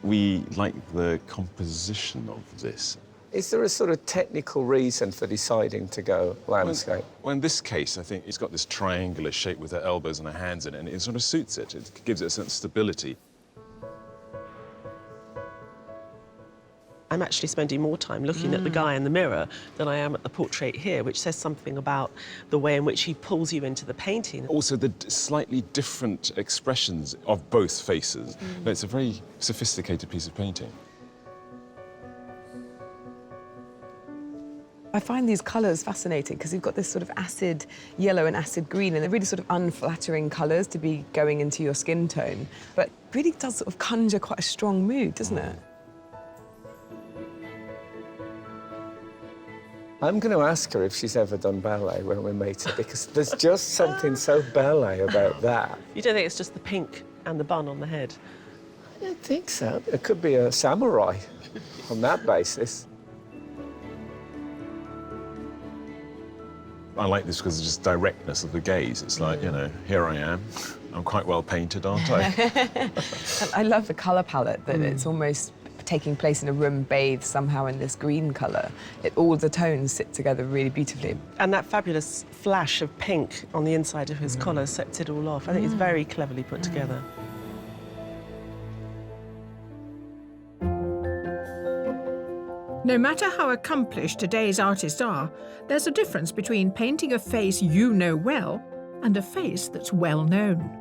We like the composition of this. Is there a sort of technical reason for deciding to go landscape? Well, in this case, I think it's got this triangular shape with her elbows and her hands in it, and it sort of suits it. It gives it a sense of stability. I'm actually spending more time looking at the guy in the mirror than I am at the portrait here, which says something about the way in which he pulls you into the painting. Also, the slightly different expressions of both faces. No, it's a very sophisticated piece of painting. I find these colours fascinating because you've got this sort of acid yellow and acid green, and they're really sort of unflattering colours to be going into your skin tone, but really does sort of conjure quite a strong mood, doesn't it? I'm going to ask her if she's ever done ballet when we're meeting, because there's just something so ballet about that. You don't think it's just the pink and the bun on the head? I don't think so. It could be a samurai on that basis. I like this because of just directness of the gaze. It's like, you know, here I am. I'm quite well painted, aren't I? And I love the colour palette, that it's almost taking place in a room bathed somehow in this green colour. All the tones sit together really beautifully. And that fabulous flash of pink on the inside of his collar sets it all off. I think it's very cleverly put together. No matter how accomplished today's artists are, there's a difference between painting a face you know well and a face that's well known.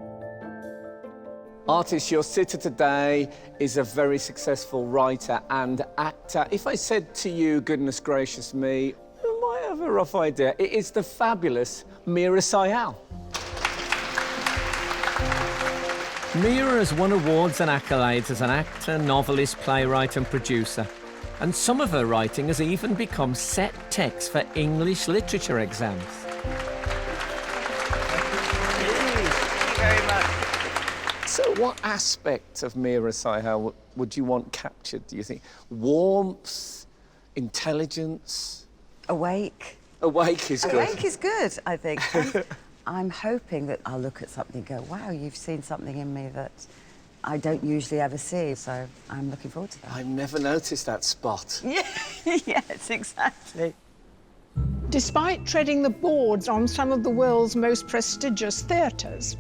Artist, your sitter today is a very successful writer and actor. If I said to you, goodness gracious me, you might have a rough idea. It is the fabulous Meera Syal. Mia has won awards and accolades as an actor, novelist, playwright and producer. And some of her writing has even become set text for English literature exams. So what aspect of Mia Asayha would you want captured, do you think? Warmth, intelligence? Awake. Awake is good. Awake is good, I think. And I'm hoping that I'll look at something and go, wow, you've seen something in me that I don't usually ever see, so I'm looking forward to that. I've never noticed that spot. Yeah, yes, exactly. Despite treading the boards on some of the world's most prestigious theatres,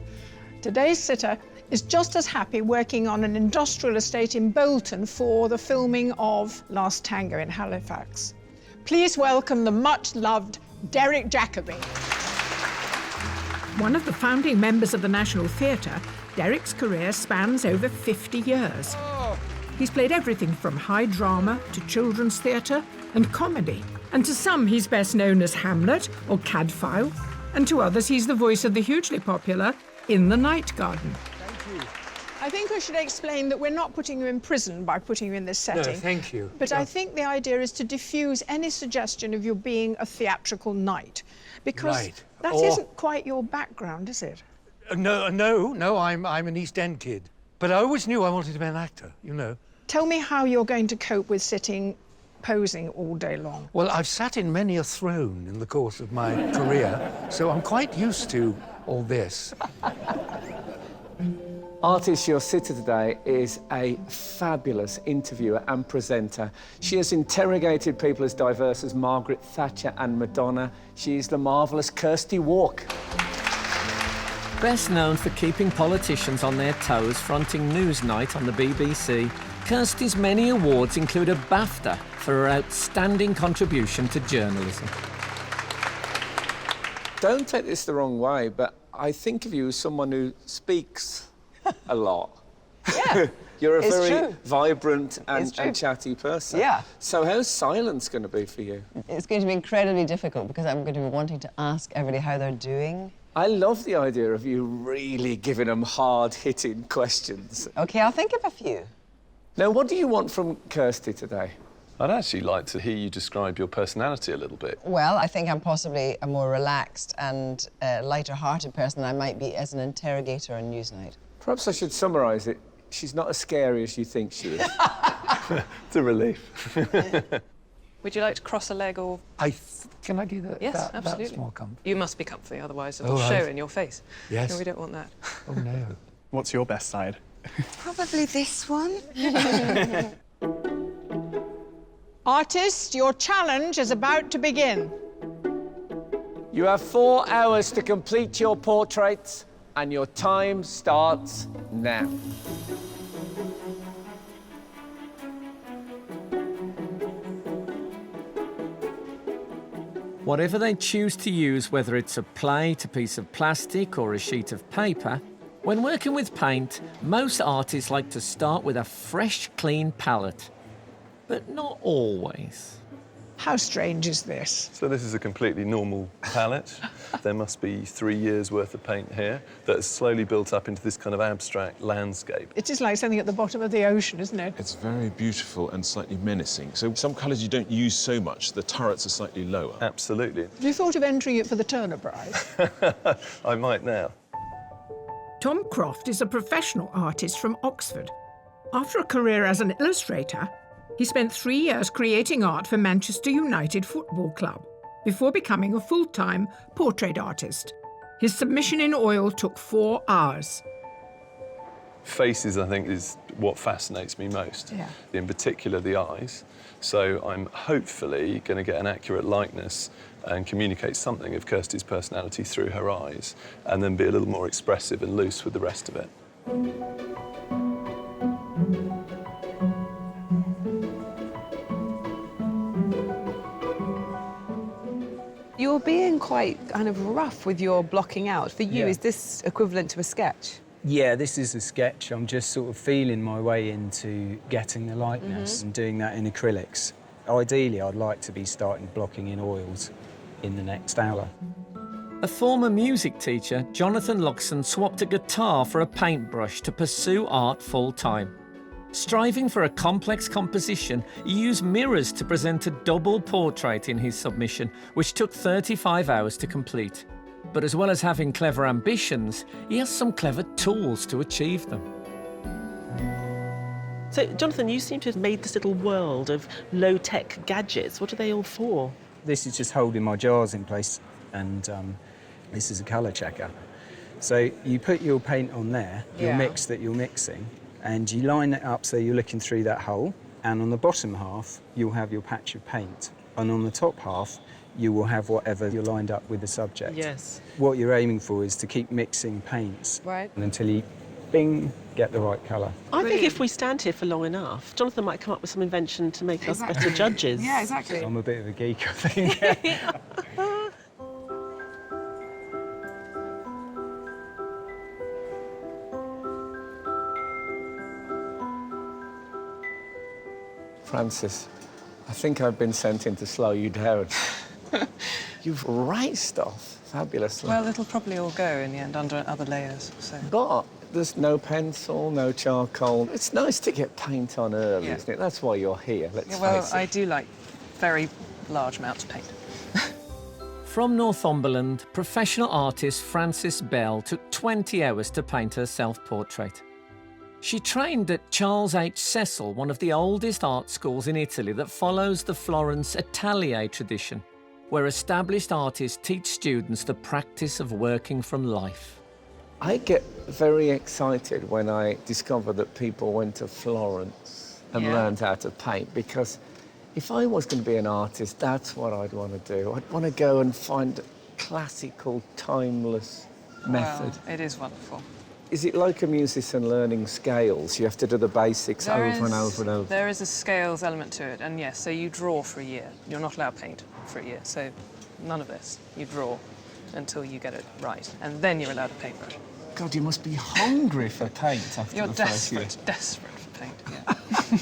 today's sitter is just as happy working on an industrial estate in Bolton for the filming of Last Tango in Halifax. Please welcome the much-loved Derek Jacobi. One of the founding members of the National Theatre, Derek's career spans over 50 years. He's played everything from high drama to children's theatre and comedy. And to some, he's best known as Hamlet or Cadfael, and to others, he's the voice of the hugely popular In the Night Garden. I think we should explain that we're not putting you in prison by putting you in this setting. No, thank you. But I think the idea is to diffuse any suggestion of you being a theatrical knight. Because that isn't quite your background, is it? No, I'm an East End kid. But I always knew I wanted to be an actor, you know. Tell me how you're going to cope with sitting posing all day long. Well, I've sat in many a throne in the course of my career, so I'm quite used to all this. Artist, your sitter today is a fabulous interviewer and presenter. She has interrogated people as diverse as Margaret Thatcher and Madonna. She is the marvellous Kirsty Walk. Best known for keeping politicians on their toes fronting Newsnight on the BBC, Kirsty's many awards include a BAFTA for her outstanding contribution to journalism. Don't take this the wrong way, but I think of you as someone who speaks a lot. Yeah, You're a it's very true. vibrant and chatty person. Yeah. So how's silence going to be for you? It's going to be incredibly difficult because I'm going to be wanting to ask everybody how they're doing. I love the idea of you really giving them hard-hitting questions. OK, I'll think of a few. Now, what do you want from Kirsty today? I'd actually like to hear you describe your personality a little bit. Well, I think I'm possibly a more relaxed and lighter-hearted person than I might be as an interrogator on Newsnight. Perhaps I should summarise it. She's not as scary as you think she is. It's a relief. Would you like to cross a leg or...? Can I do that? Yes, absolutely. That's more comfy. You must be comfy, otherwise it'll Oh, show in your face. Yes. No, we don't want that. Oh, no. What's your best side? Probably this one. Artist, your challenge is about to begin. You have 4 hours to complete your portraits, and your time starts now. Whatever they choose to use, whether it's a plate, a piece of plastic or a sheet of paper, when working with paint, most artists like to start with a fresh, clean palette. But not always. How strange is this? So this is a completely normal palette. There must be 3 years' worth of paint here that has slowly built up into this kind of abstract landscape. It is like something at the bottom of the ocean, isn't it? It's very beautiful and slightly menacing. So some colours you don't use so much. The turrets are slightly lower. Absolutely. Have you thought of entering it for the Turner Prize? I might now. Tom Croft is a professional artist from Oxford. After a career as an illustrator, he spent 3 years creating art for Manchester United Football Club before becoming a full-time portrait artist. His submission in oil took 4 hours. Faces, I think, is what fascinates me most. Yeah. In particular, the eyes. So I'm hopefully going to get an accurate likeness and communicate something of Kirsty's personality through her eyes, and then be a little more expressive and loose with the rest of it. You're being quite kind of rough with your blocking out. For you, Yeah. is this equivalent to a sketch? Yeah, this is a sketch. I'm just sort of feeling my way into getting the likeness and doing that in acrylics. Ideally, I'd like to be starting blocking in oils in the next hour. A former music teacher, Jonathan Luxon swapped a guitar for a paintbrush to pursue art full-time. Striving for a complex composition, he used mirrors to present a double portrait in his submission, which took 35 hours to complete. But as well as having clever ambitions, he has some clever tools to achieve them. So, Jonathan, you seem to have made this little world of low-tech gadgets. What are they all for? This is just holding my jars in place, and this is a colour checker. So you put your paint on there, your mix that you're mixing, and you line it up so you're looking through that hole. And on the bottom half, you'll have your patch of paint. And on the top half, you will have whatever you're lined up with the subject. Yes. What you're aiming for is to keep mixing paints until you, bing, get the right colour. I think if we stand here for long enough, Jonathan might come up with some invention to make us better judges. Yeah, exactly. I'm a bit of a geek, I think. Francis, I think I've been sent in to slow you down. You've raced off fabulously. Well, it'll probably all go in the end under other layers, so... But there's no pencil, no charcoal. It's nice to get paint on early, isn't it? That's why you're here, let's face it. I do like very large amounts of paint. From Northumberland, professional artist Frances Bell took 20 hours to paint her self-portrait. She trained at Charles H. Cecil, one of the oldest art schools in Italy that follows the Florence Atelier tradition, where established artists teach students the practice of working from life. I get very excited when I discover that people went to Florence and learned how to paint, because if I was going to be an artist, that's what I'd want to do. I'd want to go and find a classical, timeless method. Well, it is wonderful. Is it like a musician learning scales? You have to do the basics over and over and over? There is a scales element to it, and yes, so you draw for a year. You're not allowed paint for a year, so none of this. You draw until you get it right, and then you're allowed a paintbrush. God, you must be hungry for paint after You're the first year. desperate for paint, yeah.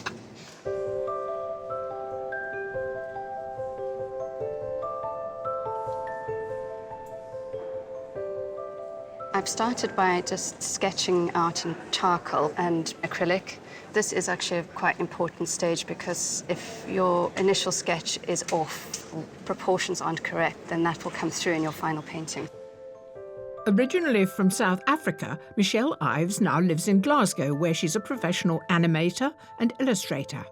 I've started by just sketching out in charcoal and acrylic. This is actually a quite important stage, because if your initial sketch is off, or proportions aren't correct, then that will come through in your final painting. Originally from South Africa, Michelle Ives now lives in Glasgow, where she's a professional animator and illustrator.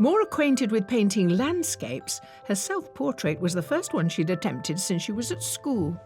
More acquainted with painting landscapes, her self-portrait was the first one she'd attempted since she was at school.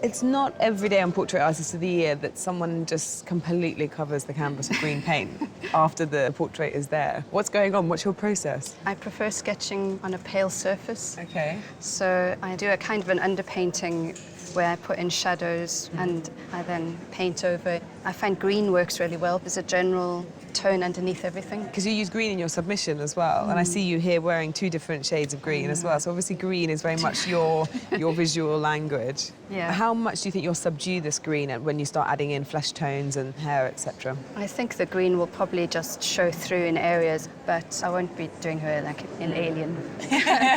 It's not every day on Portrait Artist of the Year that someone just completely covers the canvas with green paint after the portrait is there. What's going on? What's your process? I prefer sketching on a pale surface. Okay. So I do a kind of an underpainting where I put in shadows and I then paint over. I find green works really well. There's a general tone underneath everything. Because you use green in your submission as well, and I see you here wearing 2 different shades of green as well, so obviously green is very much your visual language. Yeah. How much do you think you'll subdue this green when you start adding in flesh tones and hair, etc.? I think the green will probably just show through in areas, but I won't be doing her like in alien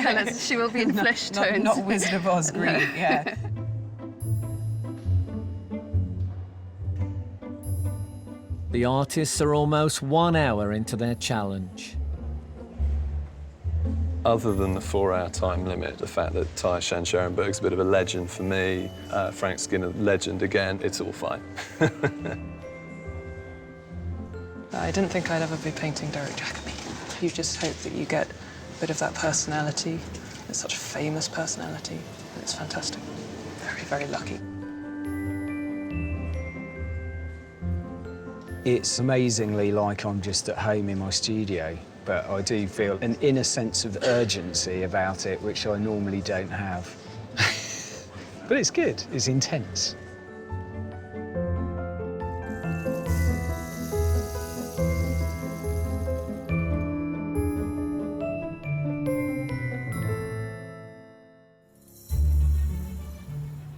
colours. She will be in flesh tones. Not Wizard of Oz green, yeah. The artists are almost 1 hour into their challenge. Other than the 4-hour time limit, the fact that Shan Shierenberg's a bit of a legend for me, Frank Skinner, legend again, it's all fine. I didn't think I'd ever be painting Derek Jacobi. You just hope that you get a bit of that personality. It's such a famous personality. It's fantastic. Very, very lucky. It's amazingly like I'm just at home in my studio, but I do feel an inner sense of urgency about it, which I normally don't have. But it's good, it's intense.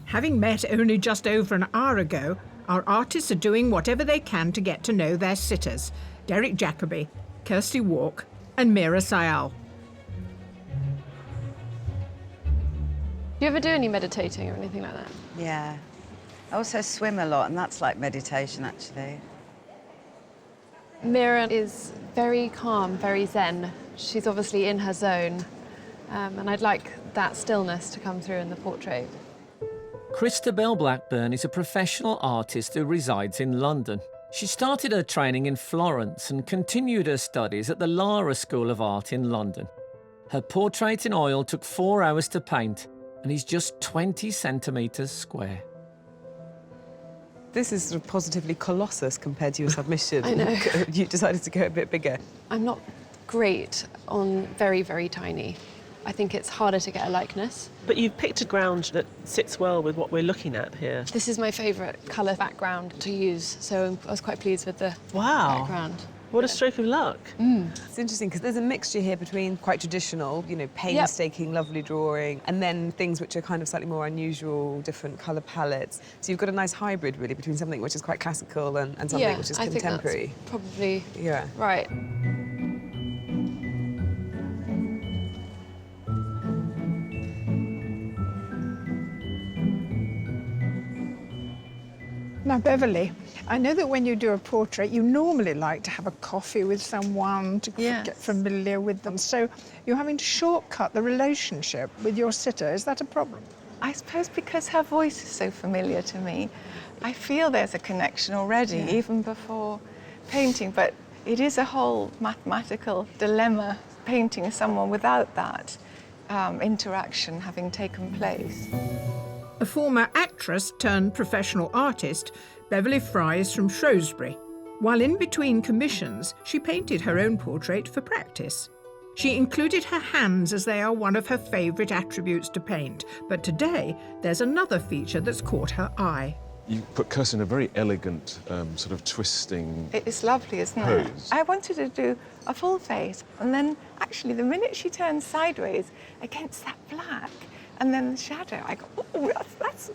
Having met only just over an hour ago, our artists are doing whatever they can to get to know their sitters, Derek Jacobi, Kirsty Walk, and Mira Sayal. you ever do any meditating or anything like that? Yeah. I also swim a lot, and that's like meditation, actually. Mira is very calm, very zen. She's obviously in her zone, and I'd like that stillness to come through in the portrait. Christabel Blackburn is a professional artist who resides in London. She started her training in Florence and continued her studies at the Lara School of Art in London. Her portrait in oil took 4 hours to paint and is just 20 centimetres square. This is sort of positively colossus compared to your submission. I know. You decided to go a bit bigger. I'm not great on very, very tiny. I think it's harder to get a likeness. But you've picked a ground that sits well with what we're looking at here. This is my favourite colour background to use, so I was quite pleased with the background. What a stroke of luck. It's interesting because there's a mixture here between quite traditional, you know, painstaking, lovely drawing, and then things which are kind of slightly more unusual, different colour palettes. So you've got a nice hybrid, really, between something which is quite classical and something which is contemporary. I think that's probably right. Now, Beverly, I know that when you do a portrait, you normally like to have a coffee with someone to get familiar with them. So you're having to shortcut the relationship with your sitter. Is that a problem? I suppose because her voice is so familiar to me, I feel there's a connection already, even before painting. But it is a whole mathematical dilemma, painting someone without that interaction having taken place. A former actress turned professional artist, Beverly Fry is from Shrewsbury. While in between commissions, she painted her own portrait for practice. She included her hands as they are one of her favourite attributes to paint, but today there's another feature that's caught her eye. You put Kirsty in a very elegant, sort of twisting It's lovely, isn't it? I wanted to do a full face, and then actually the minute she turns sideways against that black, and then the shadow, I go, oh,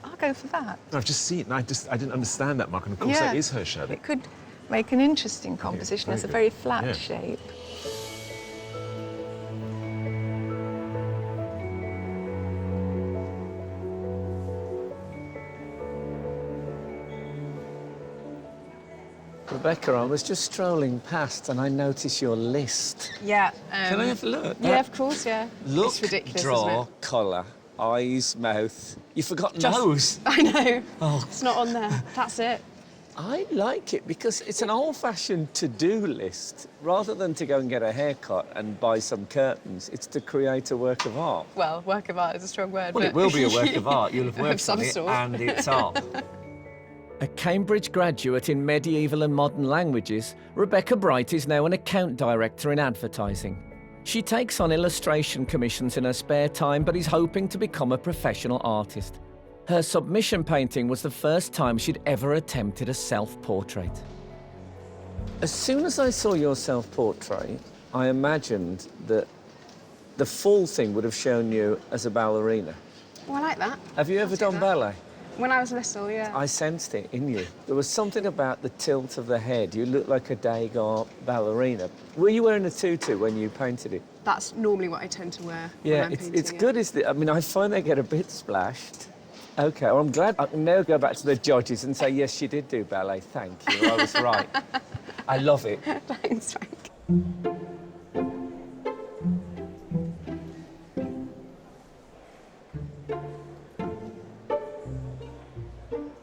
I'll go for that. I've just seen it, and I didn't understand that, Mark, and of course that is her shadow. It could make an interesting composition as a very flat shape. Rebecca, I was just strolling past and I noticed your list. Yeah. Can I have a look? Yeah, of course, yeah. Look, it's ridiculous, draw, isn't it? colour, eyes, mouth. You forgot nose. I know. Oh. It's not on there. That's it. I like it because it's an old-fashioned to-do list. Rather than to go and get a haircut and buy some curtains, it's to create a work of art. Well, work of art is a strong word. Well, but... it will be a work of art. You'll have Of worked some on it sort. and it's art. A Cambridge graduate in medieval and modern languages, Rebecca Bright is now an account director in advertising. She takes on illustration commissions in her spare time, but is hoping to become a professional artist. Her submission painting was the first time she'd ever attempted a self-portrait. As soon as I saw your self-portrait, I imagined that the full thing would have shown you as a ballerina. Oh, I like that. Have you ever done ballet? When I was little, yeah. I sensed it in you. There was something about the tilt of the head. You looked like a Degas ballerina. Were you wearing a tutu when you painted it? That's normally what I tend to wear when Yeah, I'm painting, it's good, isn't it? I mean, I find they get a bit splashed. OK, well, I'm glad I can now go back to the judges and say, yes, she did do ballet. Thank you, I was right. I love it. Thanks, Frank.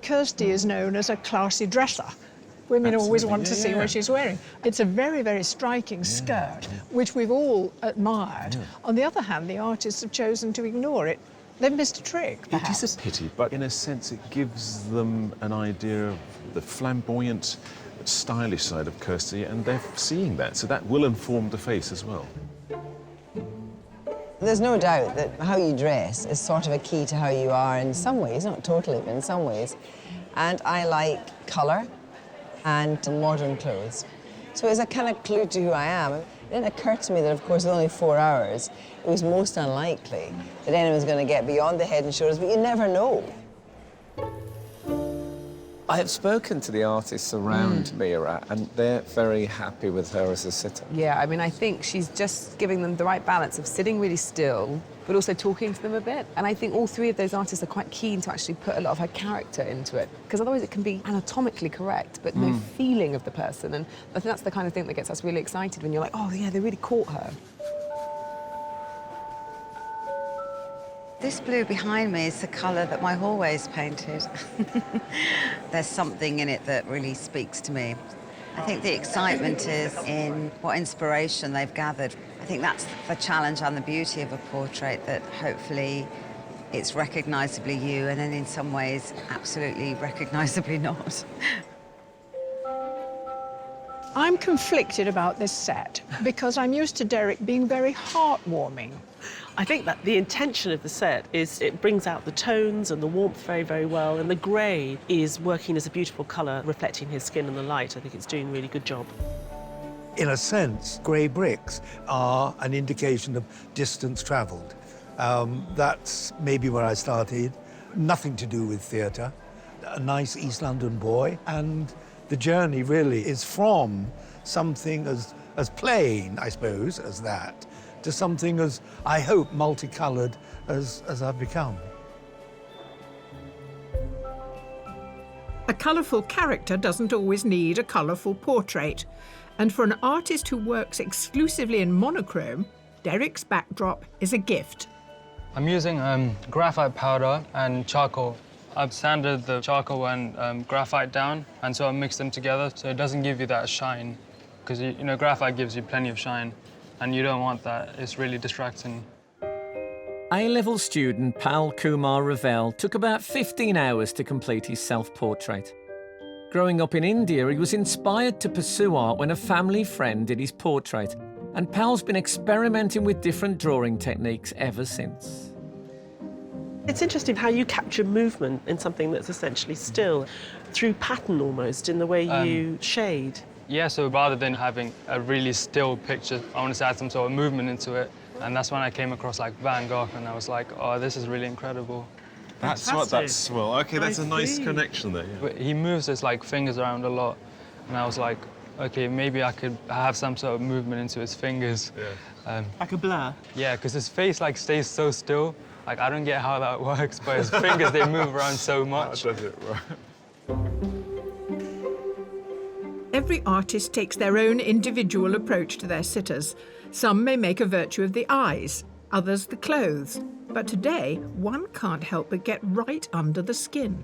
Kirsty is known as a classy dresser. Women always want to see what she's wearing. It's a very, very striking skirt, which we've all admired. On the other hand, the artists have chosen to ignore it. They've missed a trick, perhaps. It is a pity, but in a sense it gives them an idea of the flamboyant, stylish side of Kirsty, and they're seeing that, so that will inform the face as well. There's no doubt that how you dress is sort of a key to how you are in some ways, not totally, but in some ways. And I like colour and modern clothes. So it's a kind of clue to who I am. It didn't occur to me that, of course, with only 4 hours, it was most unlikely that anyone's going to get beyond the head and shoulders, but you never know. I have spoken to the artists around Mira, and they're very happy with her as a sitter. Yeah, I mean, I think she's just giving them the right balance of sitting really still but also talking to them a bit. And I think all three of those artists are quite keen to actually put a lot of her character into it, because otherwise it can be anatomically correct, but no feeling of the person. And I think that's the kind of thing that gets us really excited when you're like, oh yeah, they really caught her. This blue behind me is the colour that my hallway's painted. There's something in it that really speaks to me. I think the excitement is in what inspiration they've gathered. I think that's the challenge and the beauty of a portrait, that hopefully it's recognisably you, and then in some ways absolutely recognisably not. I'm conflicted about this set because I'm used to Derek being very heartwarming. I think that the intention of the set is it brings out the tones and the warmth very, very well, and the grey is working as a beautiful colour, reflecting his skin in the light. I think it's doing a really good job. In a sense, grey bricks are an indication of distance travelled. That's maybe where I started. Nothing to do with theatre. A nice East London boy, and the journey really is from something as plain, I suppose, as that, to something as, I hope, multicoloured as I've become. A colourful character doesn't always need a colourful portrait. And for an artist who works exclusively in monochrome, Derek's backdrop is a gift. I'm using graphite powder and charcoal. I've sanded the charcoal and graphite down, and so I mixed them together so it doesn't give you that shine. Because, you know, graphite gives you plenty of shine, and you don't want that. It's really distracting. A-level student Pal Kumar Ravel took about 15 hours to complete his self-portrait. Growing up in India, he was inspired to pursue art when a family friend did his portrait, and Pal's been experimenting with different drawing techniques ever since. It's interesting how you capture movement in something that's essentially still, through pattern almost, in the way you shade. Yeah, so rather than having a really still picture, I wanted to add some sort of movement into it. And that's when I came across like Van Gogh, and I was like, oh, this is really incredible. Well, okay, that's a nice connection there. Yeah. But he moves his like fingers around a lot, and I was like, okay, maybe I could have some sort of movement into his fingers. Yeah. Like a blur? Yeah, because his face like stays so still. Like, I don't get how that works, but his fingers, they move around so much. That does it, right. Every artist takes their own individual approach to their sitters. Some may make a virtue of the eyes, others the clothes. But today, one can't help but get right under the skin.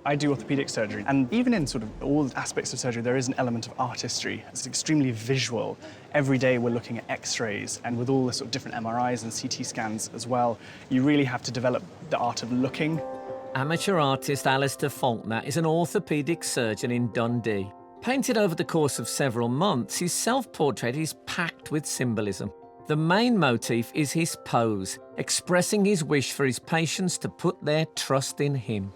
I do orthopaedic surgery, and even in sort of all aspects of surgery, there is an element of artistry. It's extremely visual. Every day we're looking at X-rays, and with all the sort of different MRIs and CT scans as well, you really have to develop the art of looking. Amateur artist Alistair Faulkner is an orthopaedic surgeon in Dundee. Painted over the course of several months, his self-portrait is packed with symbolism. The main motif is his pose, expressing his wish for his patients to put their trust in him.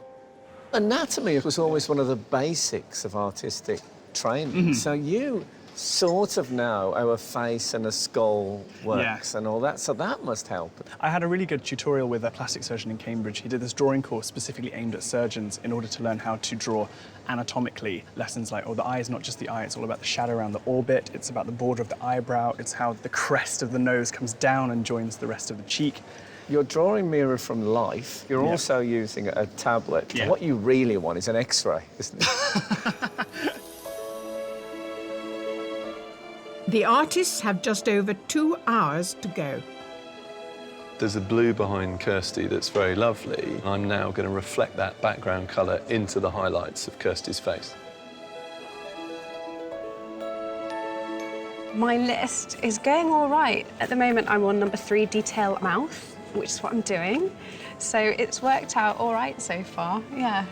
Anatomy was always one of the basics of artistic training. So you sort of know how a face and a skull works and all that, so that must help. I had a really good tutorial with a plastic surgeon in Cambridge. He did this drawing course specifically aimed at surgeons in order to learn how to draw anatomically. Lessons like, oh, the eye is not just the eye, it's all about the shadow around the orbit, it's about the border of the eyebrow, it's how the crest of the nose comes down and joins the rest of the cheek. You're drawing mirror from life. You're also using a tablet. Yeah. What you really want is an X-ray, isn't it? The artists have just over 2 hours to go. There's a blue behind Kirsty that's very lovely. I'm now going to reflect that background colour into the highlights of Kirsty's face. My list is going all right. At the moment, I'm on number 3, detail mouth, which is what I'm doing. So it's worked out all right so far, yeah.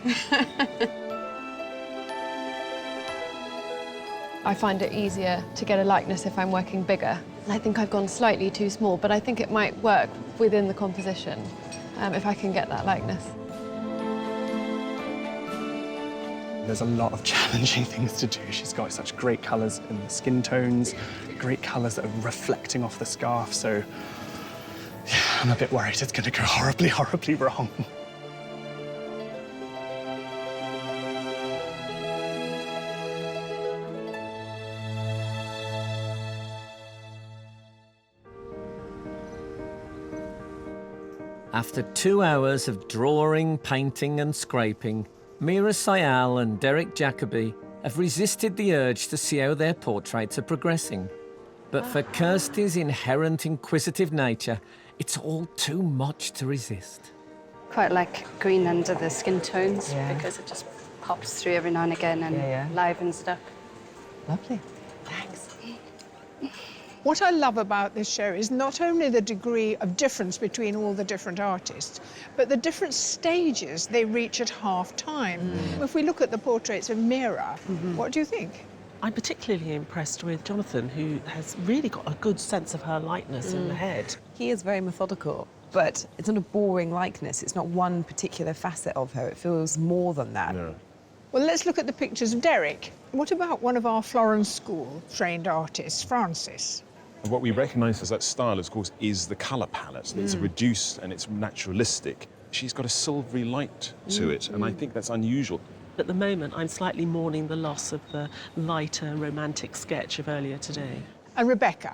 I find it easier to get a likeness if I'm working bigger. I think I've gone slightly too small, but I think it might work within the composition if I can get that likeness. There's a lot of challenging things to do. She's got such great colours in the skin tones, great colours that are reflecting off the scarf, so yeah, I'm a bit worried it's going to go horribly, horribly wrong. After 2 hours of drawing, painting and scraping, Mira Sayal and Derek Jacobi have resisted the urge to see how their portraits are progressing. But for Kirsty's inherent inquisitive nature, it's all too much to resist. Quite like green under the skin tones because it just pops through every now and again and livens it up. Lovely. What I love about this show is not only the degree of difference between all the different artists, but the different stages they reach at half-time. If we look at the portraits of Mira, what do you think? I'm particularly impressed with Jonathan, who has really got a good sense of her likeness in the head. He is very methodical, but it's not a boring likeness. It's not one particular facet of her. It feels more than that. No. Well, let's look at the pictures of Derek. What about one of our Florence School trained artists, Francis? And what we recognise as that style, of course, is the colour palette. It's reduced and it's naturalistic. She's got a silvery light to it, and I think that's unusual. At the moment, I'm slightly mourning the loss of the lighter, romantic sketch of earlier today. And Rebecca?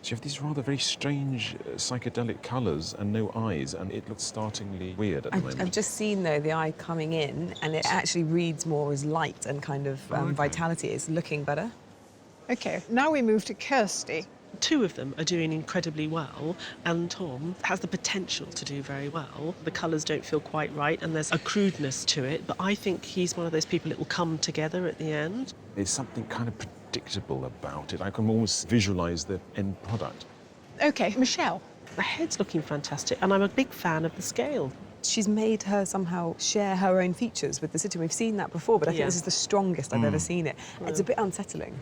So you have these rather very strange psychedelic colours and no eyes, and it looks startlingly weird at the moment. I've just seen, though, the eye coming in, and it actually reads more as light and kind of vitality. It's looking better. OK, now we move to Kirsty. Two of them are doing incredibly well, and Tom has the potential to do very well. The colours don't feel quite right, and there's a crudeness to it, but I think he's one of those people that will come together at the end. There's something kind of predictable about it. I can almost visualise the end product. OK, Michelle. The head's looking fantastic, and I'm a big fan of the scale. She's made her somehow share her own features with the city. We've seen that before, but I think this is the strongest I've ever seen it. It's a bit unsettling.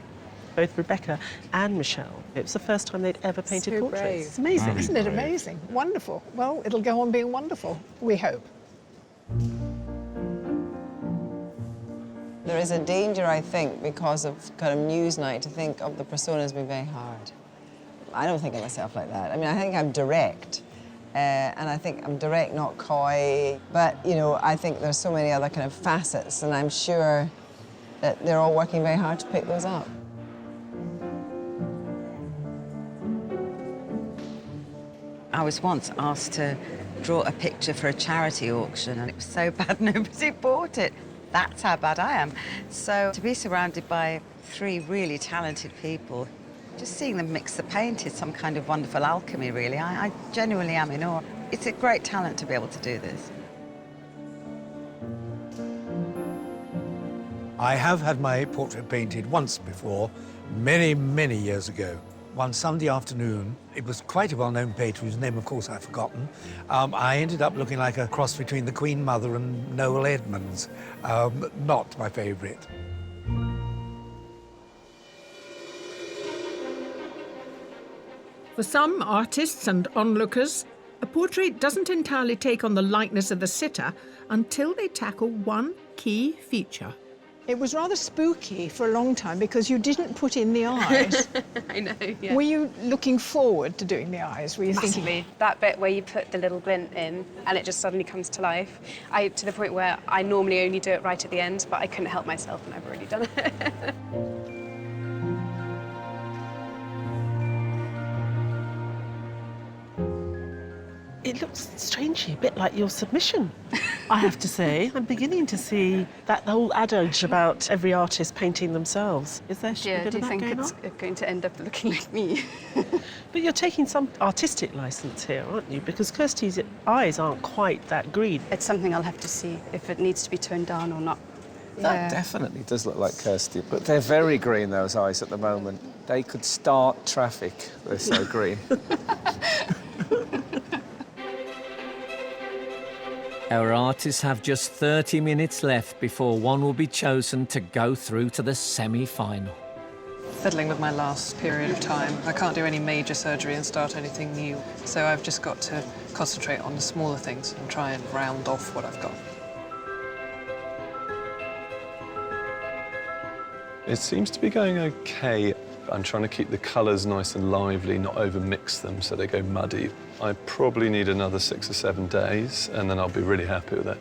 Both Rebecca and Michelle, it was the first time they'd ever painted portraits. Brave. It's amazing. Isn't it amazing? Wonderful. Well, it'll go on being wonderful, we hope. There is a danger, I think, because of kind of Newsnight, to think of the personas being very hard. I don't think of myself like that. I mean, I think I'm direct, and I think I'm direct, not coy. But, you know, I think there's so many other kind of facets, and I'm sure that they're all working very hard to pick those up. I was once asked to draw a picture for a charity auction, and it was so bad nobody bought it. That's how bad I am. So to be surrounded by three really talented people, just seeing them mix the paint is some kind of wonderful alchemy, really. I genuinely am in awe. It's a great talent to be able to do this. I have had my portrait painted once before, many, many years ago. One Sunday afternoon, it was quite a well-known painter whose name, of course, I've forgotten. I ended up looking like a cross between the Queen Mother and Noel Edmonds. Not my favourite. For some artists and onlookers, a portrait doesn't entirely take on the likeness of the sitter until they tackle one key feature. It was rather spooky for a long time because you didn't put in the eyes. I know, yeah. Were you looking forward to doing the eyes? Were you Massively. thinking? That bit where you put the little glint in and it just suddenly comes to life. To the point where I normally only do it right at the end, but I couldn't help myself and I've already done it. It looks strangely a bit like your submission, I have to say. I'm beginning to see that whole adage about every artist painting themselves. Is there Yeah, do you think it's going to end up looking like me? But you're taking some artistic license here, aren't you? Because Kirsty's eyes aren't quite that green. It's something I'll have to see if it needs to be toned down or not. That definitely does look like Kirsty, but they're very green, those eyes, at the moment. They could start traffic, they're so green. Our artists have just 30 minutes left before one will be chosen to go through to the semi-final. Fiddling with my last period of time. I can't do any major surgery and start anything new, so I've just got to concentrate on the smaller things and try and round off what I've got. It seems to be going okay. I'm trying to keep the colours nice and lively, not over-mix them so they go muddy. I probably need another 6 or 7 days, and then I'll be really happy with it.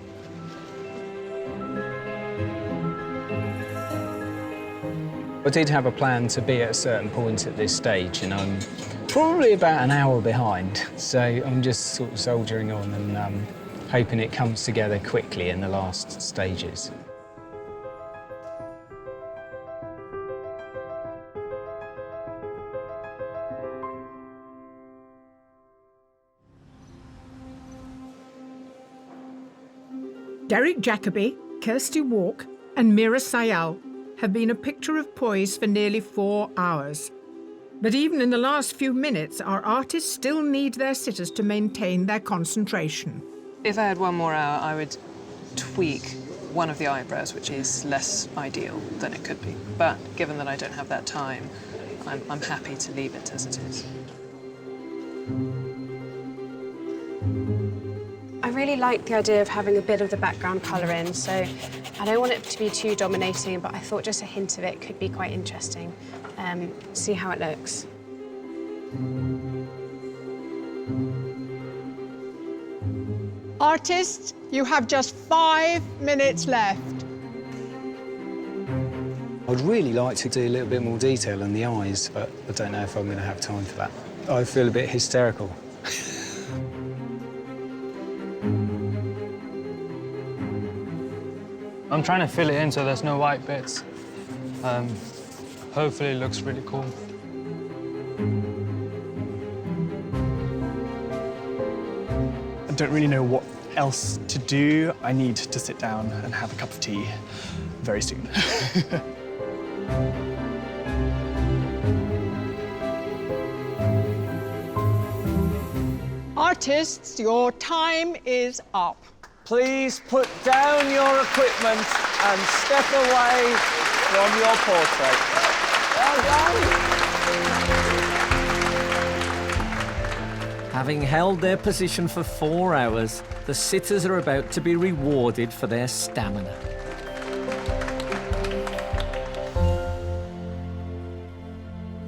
I did have a plan to be at a certain point at this stage, and I'm probably about an hour behind. So I'm just sort of soldiering on and hoping it comes together quickly in the last stages. Derek Jacobi, Kirsty Walk and Mira Sayal have been a picture of poise for nearly 4 hours. But even in the last few minutes, our artists still need their sitters to maintain their concentration. If I had 1 more hour, I would tweak one of the eyebrows, which is less ideal than it could be. But given that I don't have that time, I'm happy to leave it as it is. I really like the idea of having a bit of the background colour in, so I don't want it to be too dominating, but I thought just a hint of it could be quite interesting. See how it looks. Artists, you have just 5 minutes left. I'd really like to do a little bit more detail in the eyes, but I don't know if I'm going to have time for that. I feel a bit hysterical. I'm trying to fill it in so there's no white bits. Hopefully it looks really cool. I don't really know what else to do. I need to sit down and have a cup of tea very soon. Artists, your time is up. Please put down your equipment and step away from your portrait. Well done. Having held their position for 4 hours, the sitters are about to be rewarded for their stamina.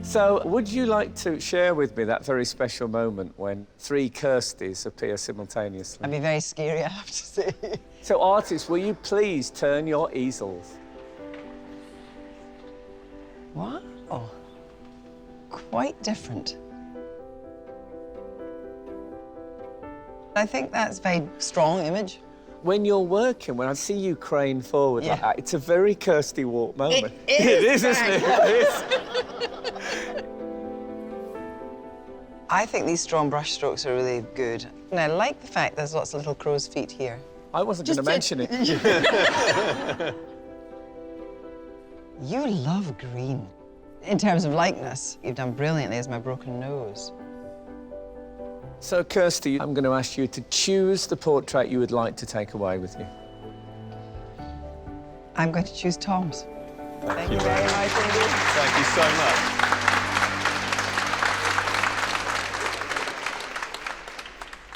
So, would you like to share with me that very special moment when 3 Kirstys appear simultaneously? That'd be very scary, I have to say. So, artists, will you please turn your easels? Wow. Quite different. I think that's a very strong image. When you're working, when I see you crane forward like that, it's a very Kirsty Walk moment. It is, isn't it? It is. I think these strong brush strokes are really good. And I like the fact there's lots of little crow's feet here. I wasn't going to mention it. You love green. In terms of likeness, you've done brilliantly as my broken nose. So, Kirsty, I'm going to ask you to choose the portrait you would like to take away with you. I'm going to choose Tom's. Thank you very much. Thank you so much.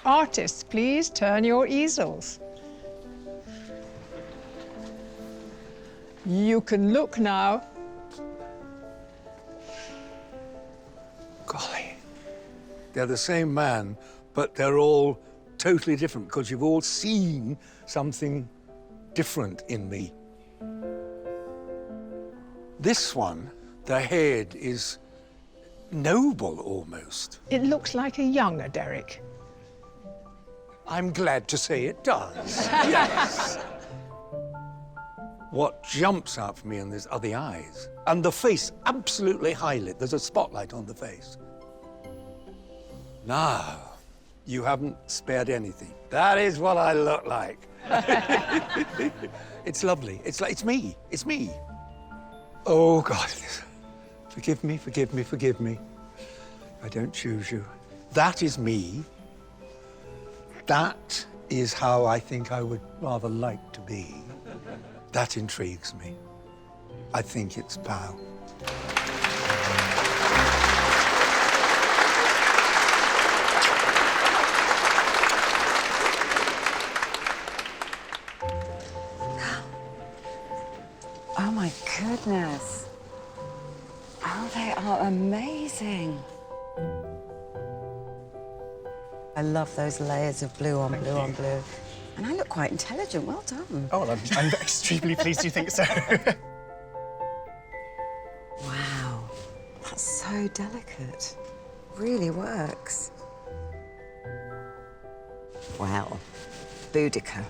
Artists, please turn your easels. You can look now. Golly. They're the same man, but they're all totally different because you've all seen something different in me. This one, the head is noble almost. It looks like a younger Derek. I'm glad to say it does, yes. What jumps out for me in this are the eyes. And the face, absolutely highlit. There's a spotlight on the face. Now, you haven't spared anything. That is what I look like. It's lovely. It's me. It's me. Oh, God. Forgive me, forgive me, forgive me. I don't choose you. That is me. That is how I think I would rather like to be. That intrigues me. I think it's Pal. Oh my goodness. Oh, they are amazing. I love those layers of blue on blue on blue. And I look quite intelligent. Well done. Oh, well, I'm extremely pleased you think so. delicate. Really works. Wow. Boudica.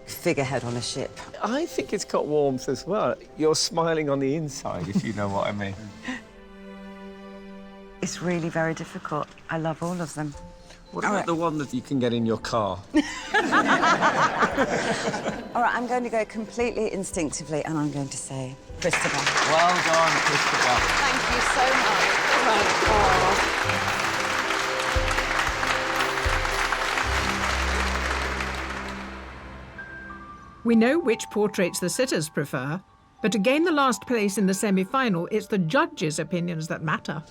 Figurehead on a ship. I think it's got warmth as well. You're smiling on the inside, if you know what I mean. It's really very difficult. I love all of them. What about the one that you can get in your car? All right, I'm going to go completely instinctively and I'm going to say Christopher. Well done, Christopher. Thank you so much. We know which portraits the sitters prefer, but to gain the last place in the semi-final, it's the judges' opinions that matter.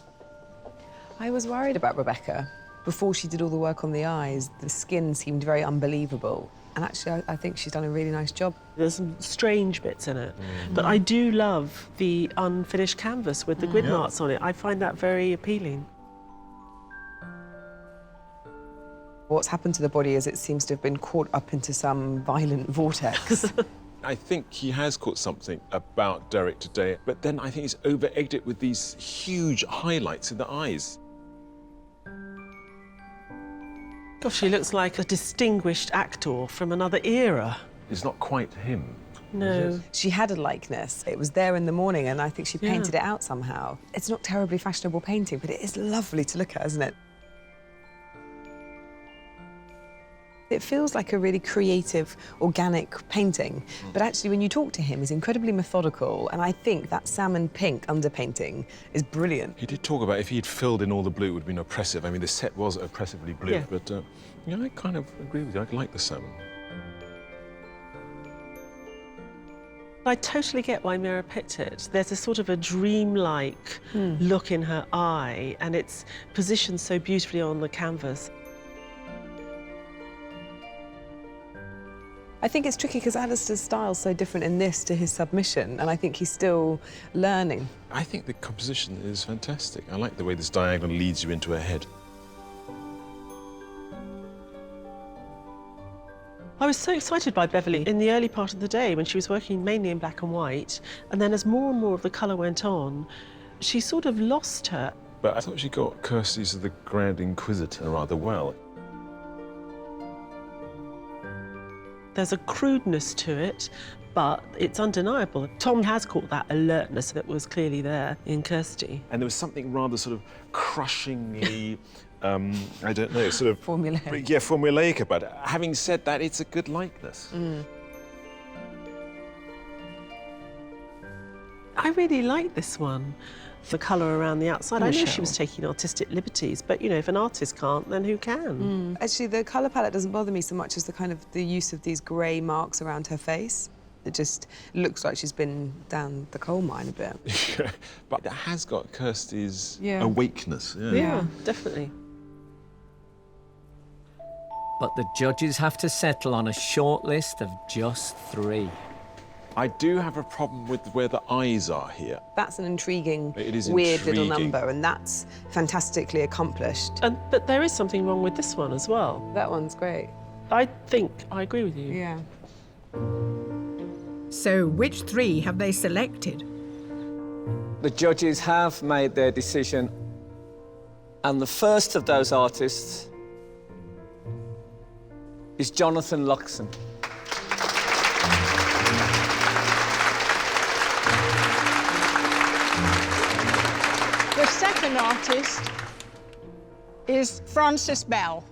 I was worried about Rebecca. Before she did all the work on the eyes, the skin seemed very unbelievable. And actually, I think she's done a really nice job. There's some strange bits in it, but I do love the unfinished canvas with the grid marks on it. I find that very appealing. What's happened to the body is it seems to have been caught up into some violent vortex. I think he has caught something about Derek today, but then I think he's over-egged it with these huge highlights in the eyes. Gosh, he looks like a distinguished actor from another era. It's not quite him. No. She had a likeness. It was there in the morning, and I think she painted it out somehow. It's not terribly fashionable painting, but it is lovely to look at, isn't it? It feels like a really creative, organic painting, but actually when you talk to him, he's incredibly methodical, and I think that salmon pink underpainting is brilliant. He did talk about if he'd filled in all the blue, it would have been oppressive. I mean, the set was oppressively blue, but yeah, I kind of agree with you. I like the salmon. I totally get why Mira picked it. There's a sort of a dreamlike look in her eye, and it's positioned so beautifully on the canvas. I think it's tricky because Alistair's style's so different in this to his submission, and I think he's still learning. I think the composition is fantastic. I like the way this diagonal leads you into her head. I was so excited by Beverly in the early part of the day when she was working mainly in black and white, and then as more and more of the colour went on, she sort of lost her. But I thought she got Kirsty's The Grand Inquisitor rather well. There's a crudeness to it, but it's undeniable. Tom has caught that alertness that was clearly there in Kirsty. And there was something rather sort of crushingly, I don't know, sort of... Formulaic. Yeah, formulaic about it. Having said that, it's a good likeness. I really like this one. The colour around the outside. I know she was taking artistic liberties, but, you know, if an artist can't, then who can? Actually, the colour palette doesn't bother me so much as the use of these grey marks around her face. It just looks like she's been down the coal mine a bit. But it has got Kirsty's Yeah. awakeness. Yeah, definitely. But the judges have to settle on a short list of just 3. I do have a problem with where the eyes are here. That's an intriguing, It is weird little intriguing. number, and that's fantastically accomplished. But there is something wrong with this one as well. That one's great. I think I agree with you. Yeah. So which 3 have they selected? The judges have made their decision, and the first of those artists is Jonathan Luxon. The second artist is Francis Bell.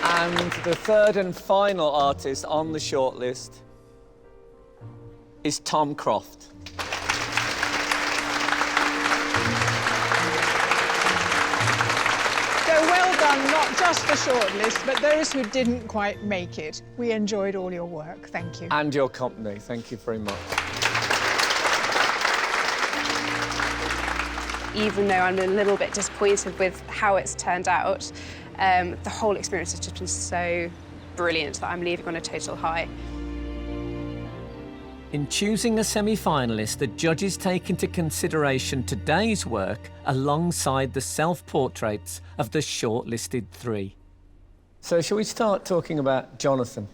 And the third and final artist on the shortlist is Tom Croft. So well done, not just the shortlist, but those who didn't quite make it. We enjoyed all your work. Thank you. And your company. Thank you very much. Even though I'm a little bit disappointed with how it's turned out, the whole experience has just been so brilliant that I'm leaving on a total high. In choosing a semi-finalist, the judges take into consideration today's work alongside the self-portraits of the shortlisted 3. So shall we start talking about Jonathan?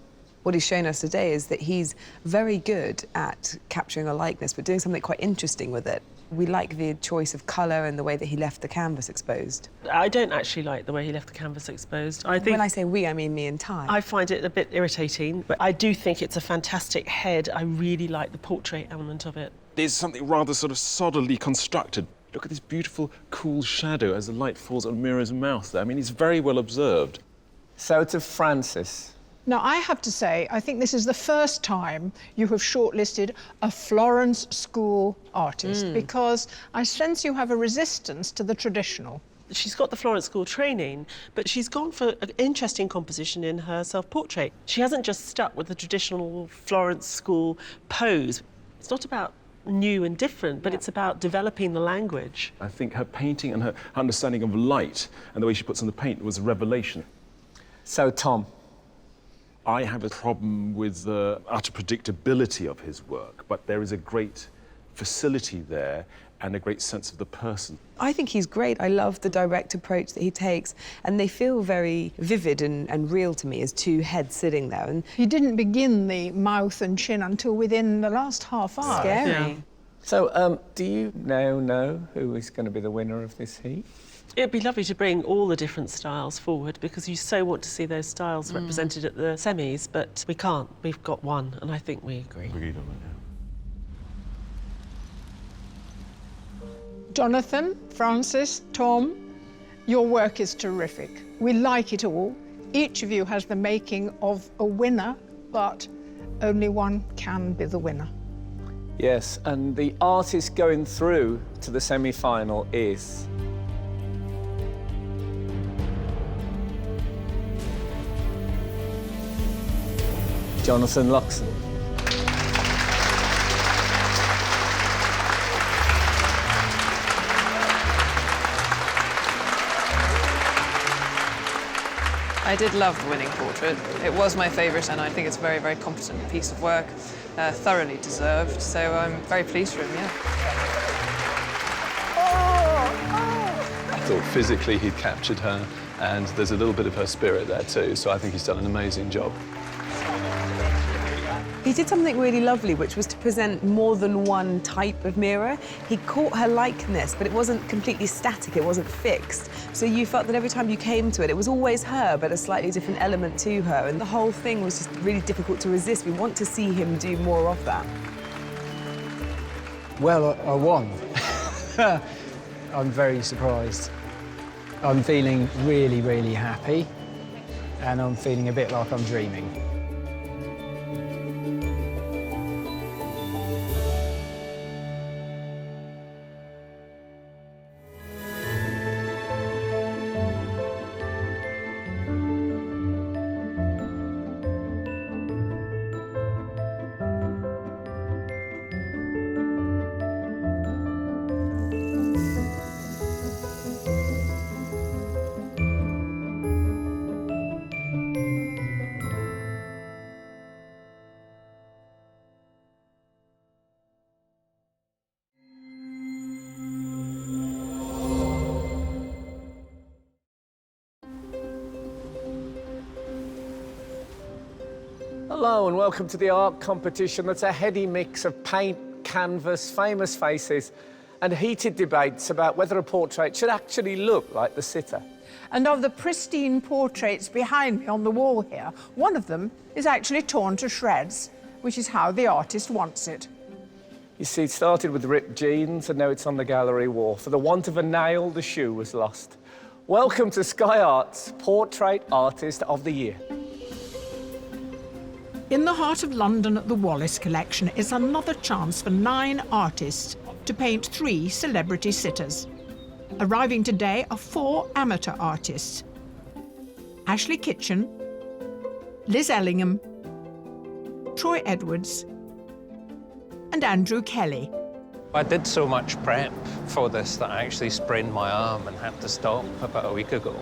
What he's shown us today is that he's very good at capturing a likeness, but doing something quite interesting with it. We like the choice of colour and the way that he left the canvas exposed. I don't actually like the way he left the canvas exposed. I think, when I say we, I mean me and Ty. I find it a bit irritating, but I do think it's a fantastic head. I really like the portrait element of it. There's something rather sort of solidly constructed. Look at this beautiful, cool shadow as the light falls on Mira's mouth there. I mean, it's very well observed. So to Francis. Now, I have to say, I think this is the first time you have shortlisted a Florence School artist, because I sense you have a resistance to the traditional. She's got the Florence School training, but she's gone for an interesting composition in her self-portrait. She hasn't just stuck with the traditional Florence School pose. It's not about new and different, but it's about developing the language. I think her painting and her understanding of light and the way she puts on the paint was a revelation. So, Tom. I have a problem with the utter predictability of his work, but there is a great facility there and a great sense of the person. I think he's great. I love the direct approach that he takes, and they feel very vivid and real to me as two heads sitting there. And he didn't begin the mouth and chin until within the last half hour. Scary. Yeah. So, do you now know who is going to be the winner of this heat? It'd be lovely to bring all the different styles forward, because you so want to see those styles represented at the semis, but we can't. We've got one, and I think we agree. Jonathan, Francis, Tom, your work is terrific. We like it all. Each of you has the making of a winner, but only one can be the winner. Yes, and the artist going through to the semi-final is... Jonathan Luxon. I did love the winning portrait. It was my favourite, and I think it's a very, very competent piece of work, thoroughly deserved, so I'm very pleased for him, yeah. I thought physically he'd captured her, and there's a little bit of her spirit there too, so I think he's done an amazing job. he did something really lovely, which was to present more than one type of Mira. He caught her likeness, but it wasn't completely static, it wasn't fixed. So you felt that every time you came to it, it was always her, but a slightly different element to her. And the whole thing was just really difficult to resist. We want to see him do more of that. Well, I won. I'm very surprised. I'm feeling really, really happy, and I'm feeling a bit like I'm dreaming. Hello and welcome to the art competition that's a heady mix of paint, canvas, famous faces and heated debates about whether a portrait should actually look like the sitter. And of the pristine portraits behind me on the wall here, one of them is actually torn to shreds, which is how the artist wants it. You see, it started with ripped jeans and now it's on the gallery wall. For the want of a nail, the shoe was lost. Welcome to Sky Art's Portrait Artist of the Year. In the heart of London at the Wallace Collection is another chance for 9 artists to paint 3 celebrity sitters. Arriving today are 4 amateur artists: Ashley Kitchen, Liz Ellingham, Troy Edwards, and Andrew Kelly. I did so much prep for this that I actually sprained my arm and had to stop about a week ago.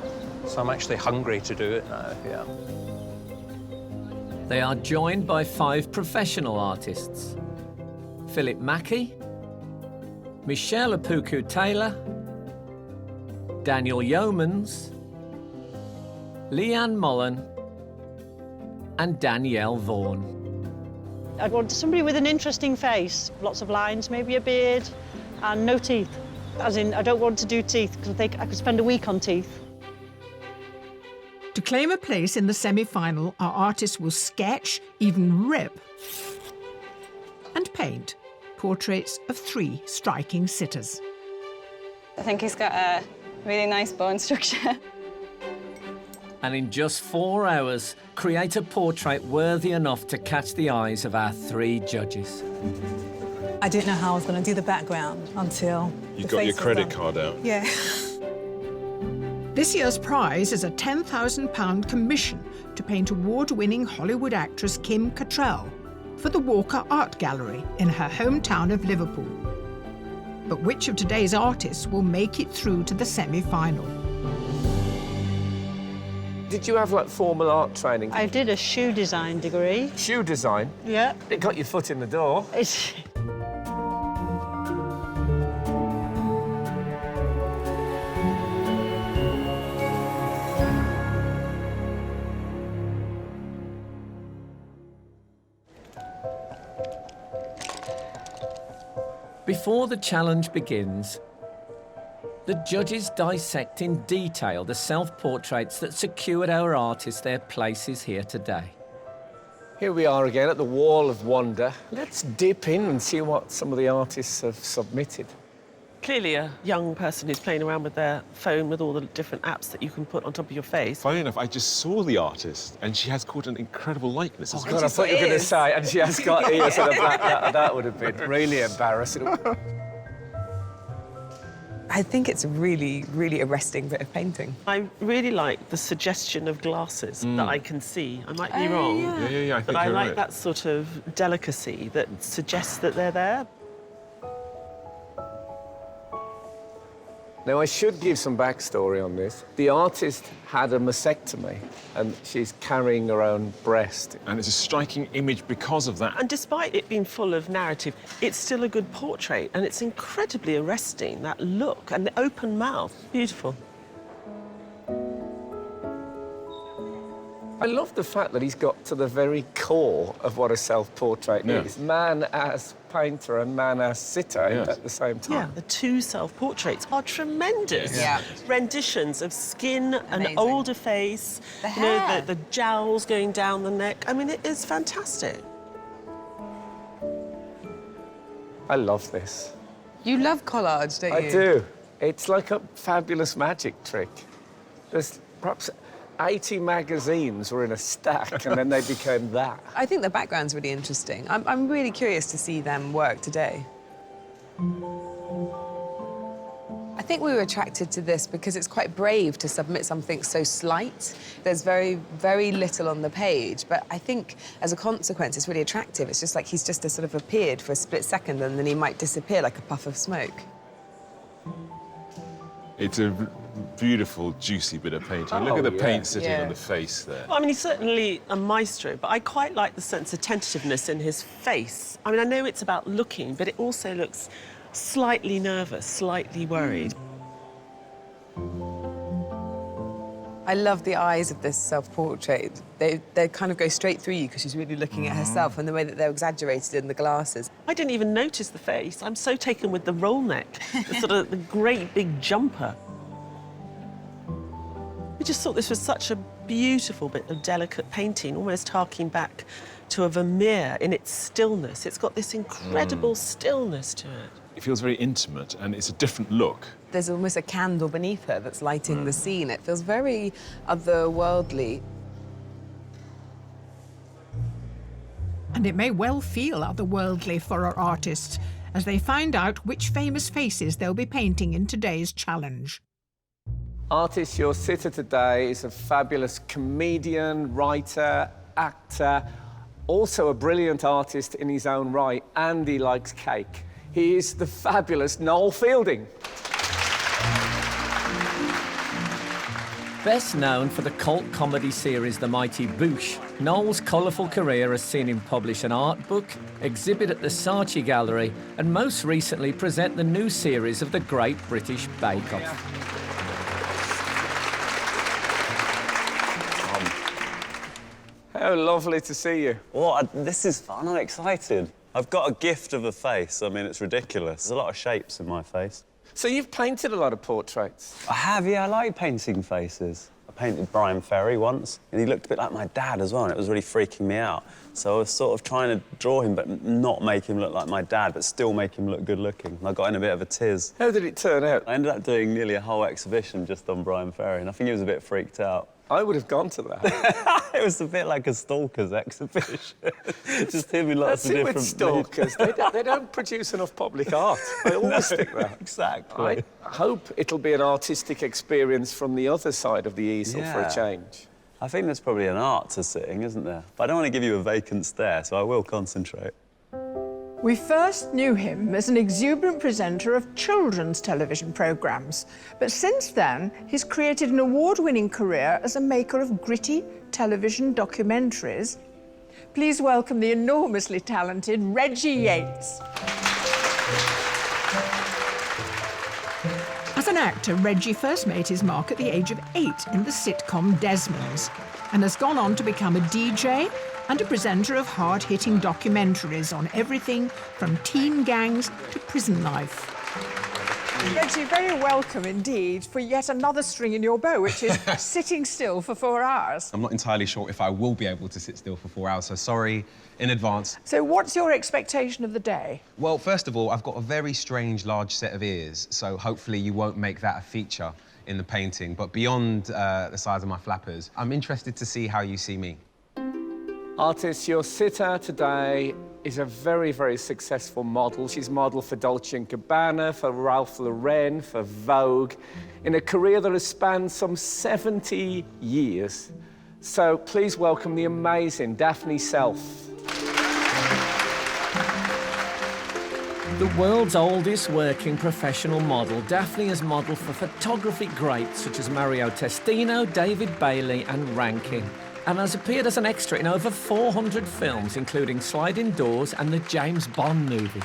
So I'm actually hungry to do it now, yeah. They are joined by 5 professional artists: Philip Mackey, Michelle Apuku-Taylor, Daniel Yeomans, Leanne Mullen, and Danielle Vaughan. I want somebody with an interesting face, lots of lines, maybe a beard, and no teeth. As in, I don't want to do teeth, because I think I could spend a week on teeth. To claim a place in the semi-final, our artists will sketch, even rip, and paint portraits of 3 striking sitters. I think he's got a really nice bone structure. And in just 4 hours, create a portrait worthy enough to catch the eyes of our 3 judges. I didn't know how I was going to do the background until You got your credit card out. Yeah. This year's prize is a £10,000 commission to paint award-winning Hollywood actress Kim Cattrall for the Walker Art Gallery in her hometown of Liverpool. But which of today's artists will make it through to the semi-final? Did you have, like, formal art training? I did a shoe design degree. Shoe design? Yeah. It got your foot in the door. Before the challenge begins, the judges dissect in detail the self-portraits that secured our artists their places here today. Here we are again at the Wall of Wonder. Let's dip in and see what some of the artists have submitted. Clearly a young person who's playing around with their phone with all the different apps that you can put on top of your face. Funny enough, I just saw the artist, and she has caught an incredible likeness as well. God, I thought you were going to say, and she has got ears and a black... That would have been really embarrassing. I think it's a really, really arresting bit of painting. I really like the suggestion of glasses that I can see. I might be wrong. Yeah, I think but I you're like right. that sort of delicacy that suggests that they're there. Now, I should give some backstory on this. The artist had a mastectomy, and she's carrying her own breast. And it's a striking image because of that. And despite it being full of narrative, it's still a good portrait, and it's incredibly arresting, that look and the open mouth. Beautiful. I love the fact that he's got to the very core of what a self-portrait is. Man as painter and man as sitter at the same time. Yeah, the 2 self-portraits are tremendous. Yeah. Renditions of skin, an older face, The you know, hair. the jowls going down the neck. I mean, it is fantastic. I love this. You love collage, don't you? I do. It's like a fabulous magic trick. There's perhaps 80 magazines were in a stack, and then they became that. I think the background's really interesting. I'm really curious to see them work today. I think we were attracted to this because it's quite brave to submit something so slight. There's very, very little on the page, but I think as a consequence, it's really attractive. It's just like he's just sort of appeared for a split second and then he might disappear like a puff of smoke. It's a beautiful, juicy bit of painting. Look at the paint sitting on the face there. Well, I mean, he's certainly a maestro, but I quite like the sense of tentativeness in his face. I mean, I know it's about looking, but it also looks slightly nervous, slightly worried. I love the eyes of this self-portrait. They kind of go straight through you because she's really looking at herself, and the way that they're exaggerated in the glasses. I didn't even notice the face. I'm so taken with the roll neck, the sort of the great big jumper. We just thought this was such a beautiful bit of delicate painting, almost harking back to a Vermeer in its stillness. It's got this incredible stillness to it. It feels very intimate, and it's a different look. There's almost a candle beneath her that's lighting the scene. It feels very otherworldly. And it may well feel otherworldly for our artists as they find out which famous faces they'll be painting in today's challenge. Artist, your sitter today is a fabulous comedian, writer, actor, also a brilliant artist in his own right, and he likes cake. He is the fabulous Noel Fielding. Best known for the cult comedy series The Mighty Boosh, Noel's colourful career has seen him publish an art book, exhibit at the Saatchi Gallery, and most recently present the new series of the Great British Bake Off. How lovely to see you. Well, this is fun. I'm excited. I've got a gift of a face. I mean, it's ridiculous. There's a lot of shapes in my face. So you've painted a lot of portraits? I have, yeah. I like painting faces. I painted Brian Ferry once, and he looked a bit like my dad as well, and it was really freaking me out. So I was sort of trying to draw him, but not make him look like my dad, but still make him look good-looking. I got in a bit of a tiz. How did it turn out? I ended up doing nearly a whole exhibition just on Brian Ferry, and I think he was a bit freaked out. I would have gone to that. It was a bit like a stalker's exhibition. Just him in lots That's of it different... with stalkers. they don't produce enough public art. I always think that. Exactly. I hope it'll be an artistic experience from the other side of the easel for a change. I think there's probably an art to sitting, isn't there? But I don't want to give you a vacant stare, so I will concentrate. We first knew him as an exuberant presenter of children's television programmes, but since then, he's created an award-winning career as a maker of gritty television documentaries. Please welcome the enormously talented Reggie Yates. As an actor, Reggie first made his mark at the age of 8 in the sitcom Desmond's, and has gone on to become a DJ and a presenter of hard-hitting documentaries on everything from teen gangs to prison life. Reggie, very welcome indeed for yet another string in your bow, which is sitting still for 4 hours. I'm not entirely sure if I will be able to sit still for 4 hours, so sorry in advance. So what's your expectation of the day? Well, first of all, I've got a very strange large set of ears, so hopefully you won't make that a feature in the painting. But beyond the size of my flappers, I'm interested to see how you see me. Artist, your sitter today is a very, very successful model. She's modelled for Dolce & Gabbana, for Ralph Lauren, for Vogue, in a career that has spanned some 70 years. So please welcome the amazing Daphne Self. The world's oldest working professional model, Daphne has modelled for photography greats such as Mario Testino, David Bailey and Rankin, and has appeared as an extra in over 400 films, including Sliding Doors and the James Bond movies.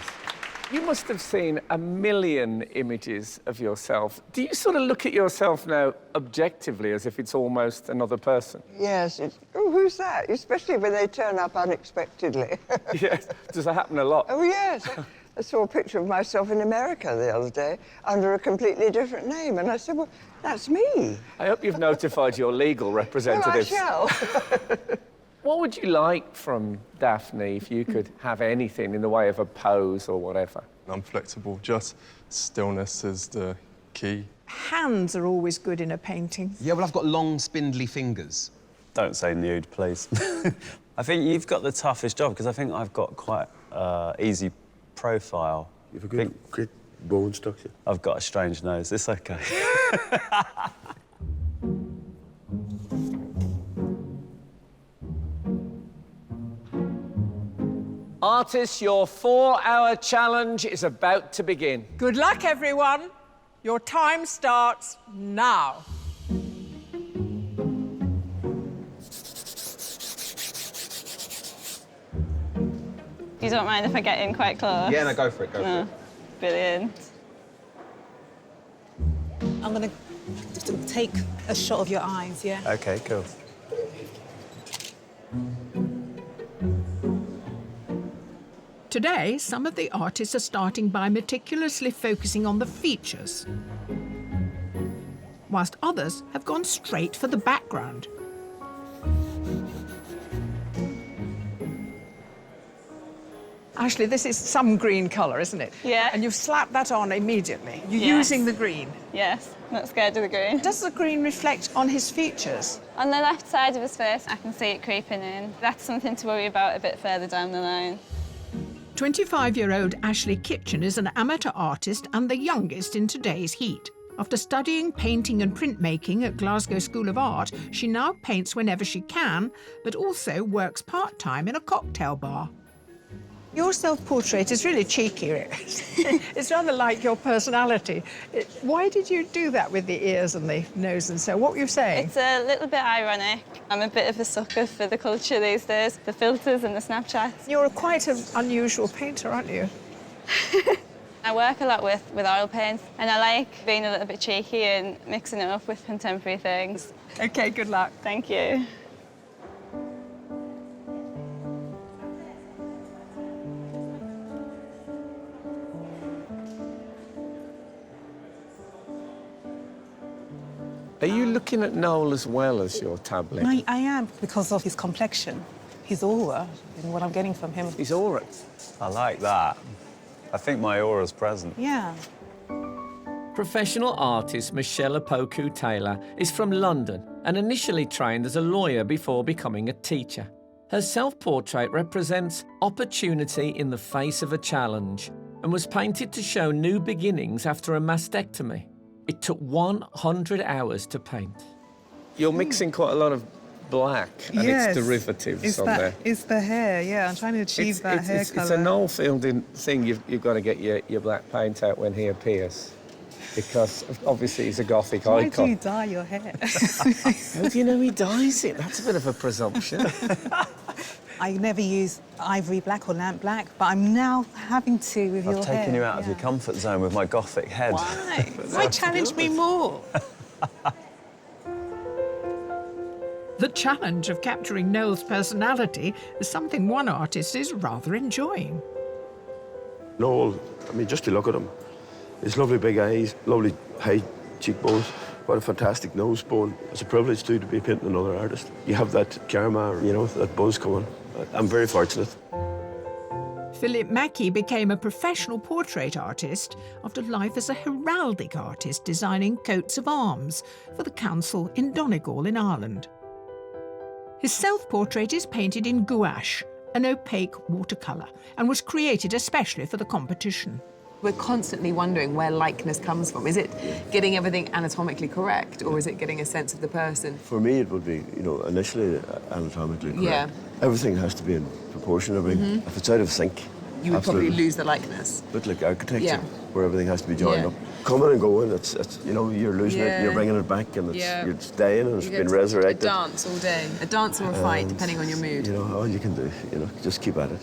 You must have seen a million images of yourself. Do you sort of look at yourself now objectively as if it's almost another person? Yes, it's, oh, who's that? Especially when they turn up unexpectedly. Yes, does that happen a lot? Oh, yes. I saw a picture of myself in America the other day under a completely different name, and I said, well, that's me. I hope you've notified your legal representatives. Well, I shall. What would you like from Daphne if you could have anything in the way of a pose or whatever? I'm flexible, just stillness is the key. Hands are always good in a painting. Yeah, well, I've got long, spindly fingers. Don't say nude, please. I think you've got the toughest job, because I think I've got quite easy profile. You've a good bone structure. I've got a strange nose. It's OK. Artists, your 4-hour challenge is about to begin. Good luck, everyone. Your time starts now. You don't mind if I get in quite close? Yeah, no, go for it, go for it. Brilliant. I'm going to take a shot of your eyes, yeah? OK, cool. Today, some of the artists are starting by meticulously focusing on the features, whilst others have gone straight for the background. Ashley, this is some green colour, isn't it? Yeah. And you've slapped that on immediately. You're Yes. using the green. Yes, not scared of the green. Does the green reflect on his features? On the left side of his face, I can see it creeping in. That's something to worry about a bit further down the line. 25-year-old Ashley Kitchen is an amateur artist and the youngest in today's heat. After studying painting and printmaking at Glasgow School of Art, she now paints whenever she can, but also works part-time in a cocktail bar. Your self-portrait is really cheeky. It's rather like your personality. Why did you do that with the ears and the nose and so? What were you saying? It's a little bit ironic. I'm a bit of a sucker for the culture these days, the filters and the Snapchats. You're quite an unusual painter, aren't you? I work a lot with oil paints, and I like being a little bit cheeky and mixing it up with contemporary things. OK, good luck. Thank you. Are you looking at Noel as well as your tablet? I am, because of his complexion, his aura, and what I'm getting from him. His aura? I like that. I think my aura's present. Yeah. Professional artist Michaela Coel Taylor is from London and initially trained as a lawyer before becoming a teacher. Her self-portrait represents opportunity in the face of a challenge and was painted to show new beginnings after a mastectomy. It took 100 hours to paint. You're mixing quite a lot of black and its derivatives on there. It's the hair, yeah. I'm trying to achieve that hair colour. It's a Noel Fielding thing. You've got to get your black paint out when he appears, because obviously he's a Gothic icon. Why do you dye your hair? How do you know he dyes it? That's a bit of a presumption. I never use ivory black or lamp black, but I'm now having to with your hair. I've taken you out of your comfort zone with my Gothic head. Why? Why challenge me more? The challenge of capturing Noel's personality is something one artist is rather enjoying. Noel, I mean, just to look at him, his lovely big eyes, lovely high cheekbones, what a fantastic nose bone. It's a privilege, too, to be painting another artist. You have that karma, you know, that buzz coming. I'm very fortunate. Philip Mackey became a professional portrait artist after life as a heraldic artist designing coats of arms for the council in Donegal in Ireland. His self-portrait is painted in gouache, an opaque watercolour, and was created especially for the competition. We're constantly wondering where likeness comes from. Is it getting everything anatomically correct, or is it getting a sense of the person? For me, it would be, you know, initially anatomically correct. Yeah. Everything has to be in proportion. Everything. If it's out of sync, You would absolutely probably lose the likeness. But like architecture, Yeah. where everything has to be joined Yeah. up. Coming and going, it's you know, you're losing it, you're bringing it back, and you're staying, and it's been resurrected. A dance all day. A dance or a fight, And, depending on your mood. You know, all you can do, you know, just keep at it.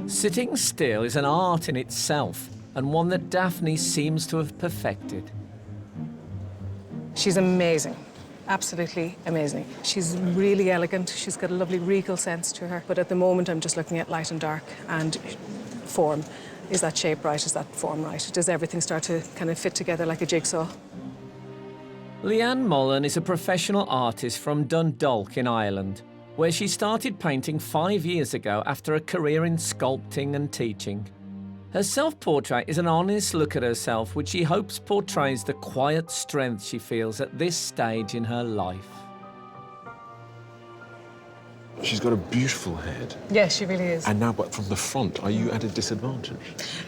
Sitting still is an art in itself, and one that Daphne seems to have perfected. She's amazing. Absolutely amazing. She's really elegant. She's got a lovely regal sense to her. But at the moment, I'm just looking at light and dark and form. Is that shape right? Is that form right? Does everything start to kind of fit together like a jigsaw? Leanne Mullen is a professional artist from Dundalk in Ireland, where she started painting 5 years ago after a career in sculpting and teaching. Her self-portrait is an honest look at herself, which she hopes portrays the quiet strength she feels at this stage in her life. She's got a beautiful head. Yes, she really is. And now, but from the front, are you at a disadvantage?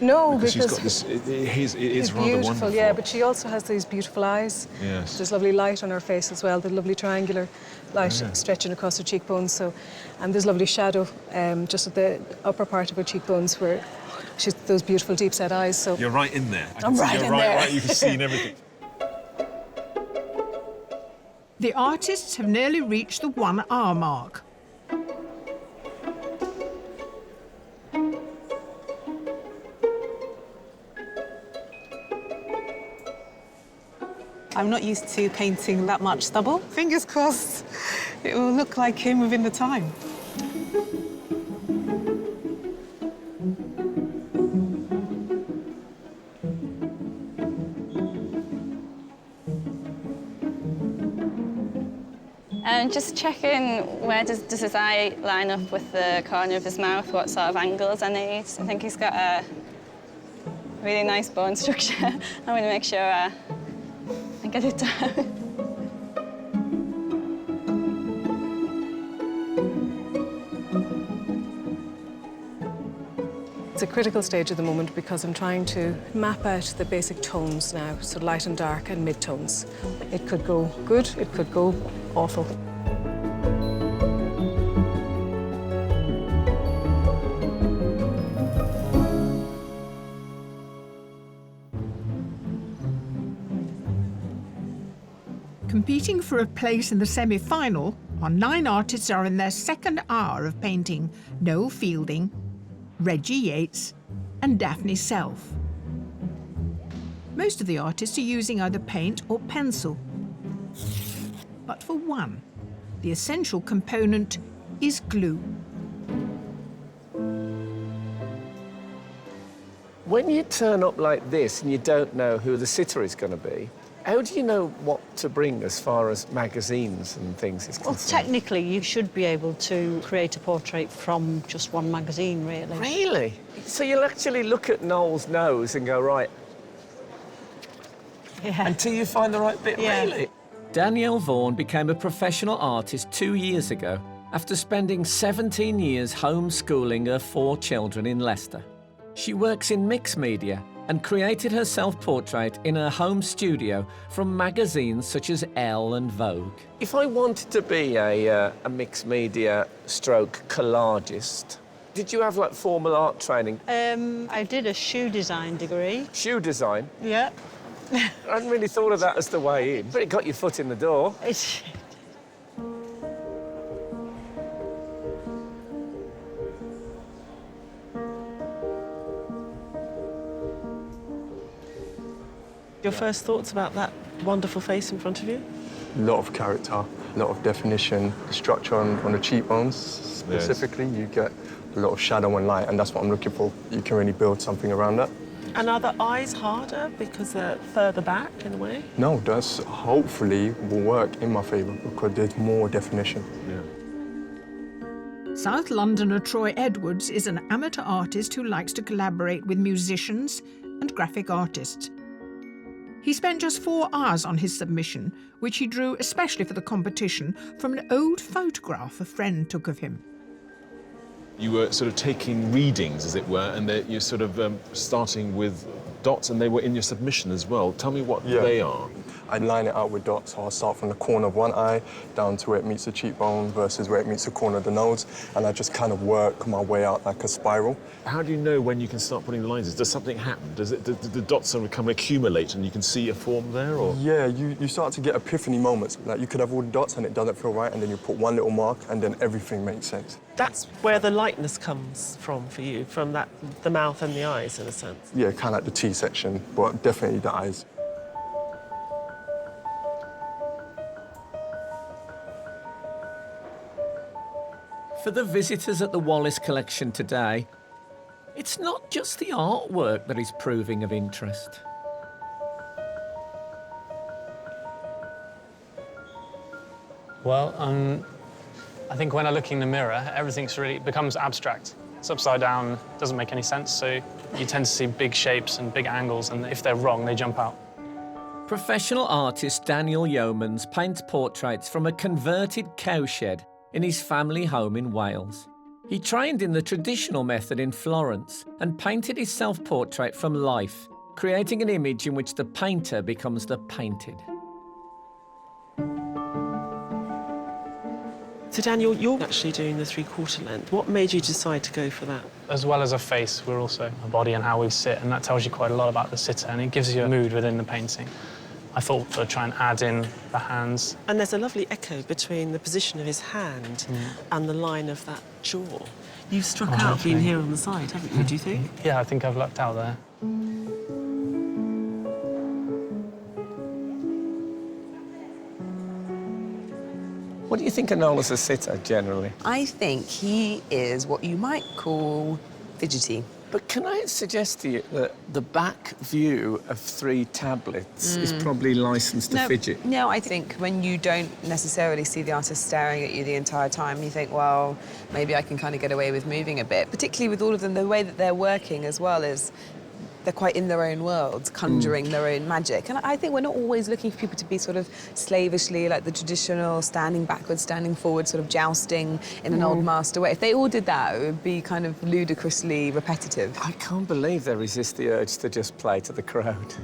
No, Because she's because got this, it's it's rather beautiful, wonderful. yeah, but she also has these beautiful eyes. Yes. There's lovely light on her face as well, the lovely triangular light stretching across her cheekbones. So, and there's lovely shadow just at the upper part of her cheekbones where she's those beautiful deep set eyes. So You're right in there. I'm right in there. Right, you can see in everything. The artists have nearly reached the 1 hour mark. I'm not used to painting that much stubble. Fingers crossed it will look like him within the time. Just checking where does his eye line up with the corner of his mouth, what sort of angles I need. I think he's got a really nice bone structure. I'm going to make sure I get it down. it's a critical stage at the moment because I'm trying to map out the basic tones now, so light and dark and mid-tones. It could go good, it could go awful. Competing for a place in the semi-final, our 9 artists are in their 2nd hour of painting Noel Fielding, Reggie Yates and Daphne Self. Most of the artists are using either paint or pencil. But for one, the essential component is glue. When you turn up like this and you don't know who the sitter is going to be, how do you know what to bring as far as magazines and things is concerned? Well, technically, you should be able to create a portrait from just one magazine, really. Really? So you'll actually look at Noel's nose and go, right, until you find the right bit, really? Danielle Vaughan became a professional artist 2 years ago after spending 17 years homeschooling her 4 children in Leicester. She works in mixed media and created her self-portrait in her home studio from magazines such as Elle and Vogue. If I wanted to be a mixed media stroke collagist, did you have, like, formal art training? I did a shoe design degree. Shoe design? Yeah. I hadn't really thought of that as the way in, but it got your foot in the door. Your first thoughts about that wonderful face in front of you? A lot of character, a lot of definition, the structure on the cheekbones specifically. You get a lot of shadow and light, and that's what I'm looking for. You can really build something around that. And are the eyes harder because they're further back in a way? No, that's hopefully will work in my favour because there's more definition. South Londoner Troy Edwards is an amateur artist who likes to collaborate with musicians and graphic artists. He spent just 4 hours on his submission, which he drew especially for the competition from an old photograph a friend took of him. You were sort of taking readings, as it were, and you're sort of starting with dots, and they were in your submission as well. Tell me what they are. I'd line it out with dots, so I'll start from the corner of one eye down to where it meets the cheekbone versus where it meets the corner of the nose, and I just kind of work my way out like a spiral. How do you know when you can start putting the lines in? Does something happen? Do the dots sort of come accumulate and you can see a form there, or? Yeah, you start to get epiphany moments. Like, you could have all the dots and it doesn't feel right, and then you put one little mark and then everything makes sense. That's where the lightness comes from for you, from the mouth and the eyes, in a sense. Yeah, kind of like the T section, but definitely the eyes. For the visitors at the Wallace collection today, it's not just the artwork that is proving of interest. Well, I think when I look in the mirror, everything's really becomes abstract. It's upside down, doesn't make any sense, so you tend to see big shapes and big angles, and if they're wrong, they jump out. Professional artist Daniel Yeomans paints portraits from a converted cowshed in his family home in Wales. He trained in the traditional method in Florence and painted his self-portrait from life, creating an image in which the painter becomes the painted. So, Daniel, you're actually doing the 3/4 length. What made you decide to go for that? As well as a face, we're also a body and how we sit, and that tells you quite a lot about the sitter, and it gives you a mood within the painting. I thought to try and add in the hands. And there's a lovely echo between the position of his hand and the line of that jaw. You've struck out being here on the side, haven't you, do you think? Yeah, I think I've lucked out there. What do you think of Noel as a sitter, generally? I think he is what you might call fidgety. But can I suggest to you that the back view of 3 tablets is probably licensed to fidget? No, I think when you don't necessarily see the artist staring at you the entire time, you think, well, maybe I can kind of get away with moving a bit. Particularly with all of them, the way that they're working as well is they're quite in their own worlds, conjuring their own magic. And I think we're not always looking for people to be sort of slavishly, like the traditional standing backwards, standing forward, sort of jousting in an old master way. If they all did that, it would be kind of ludicrously repetitive. I can't believe they resist the urge to just play to the crowd.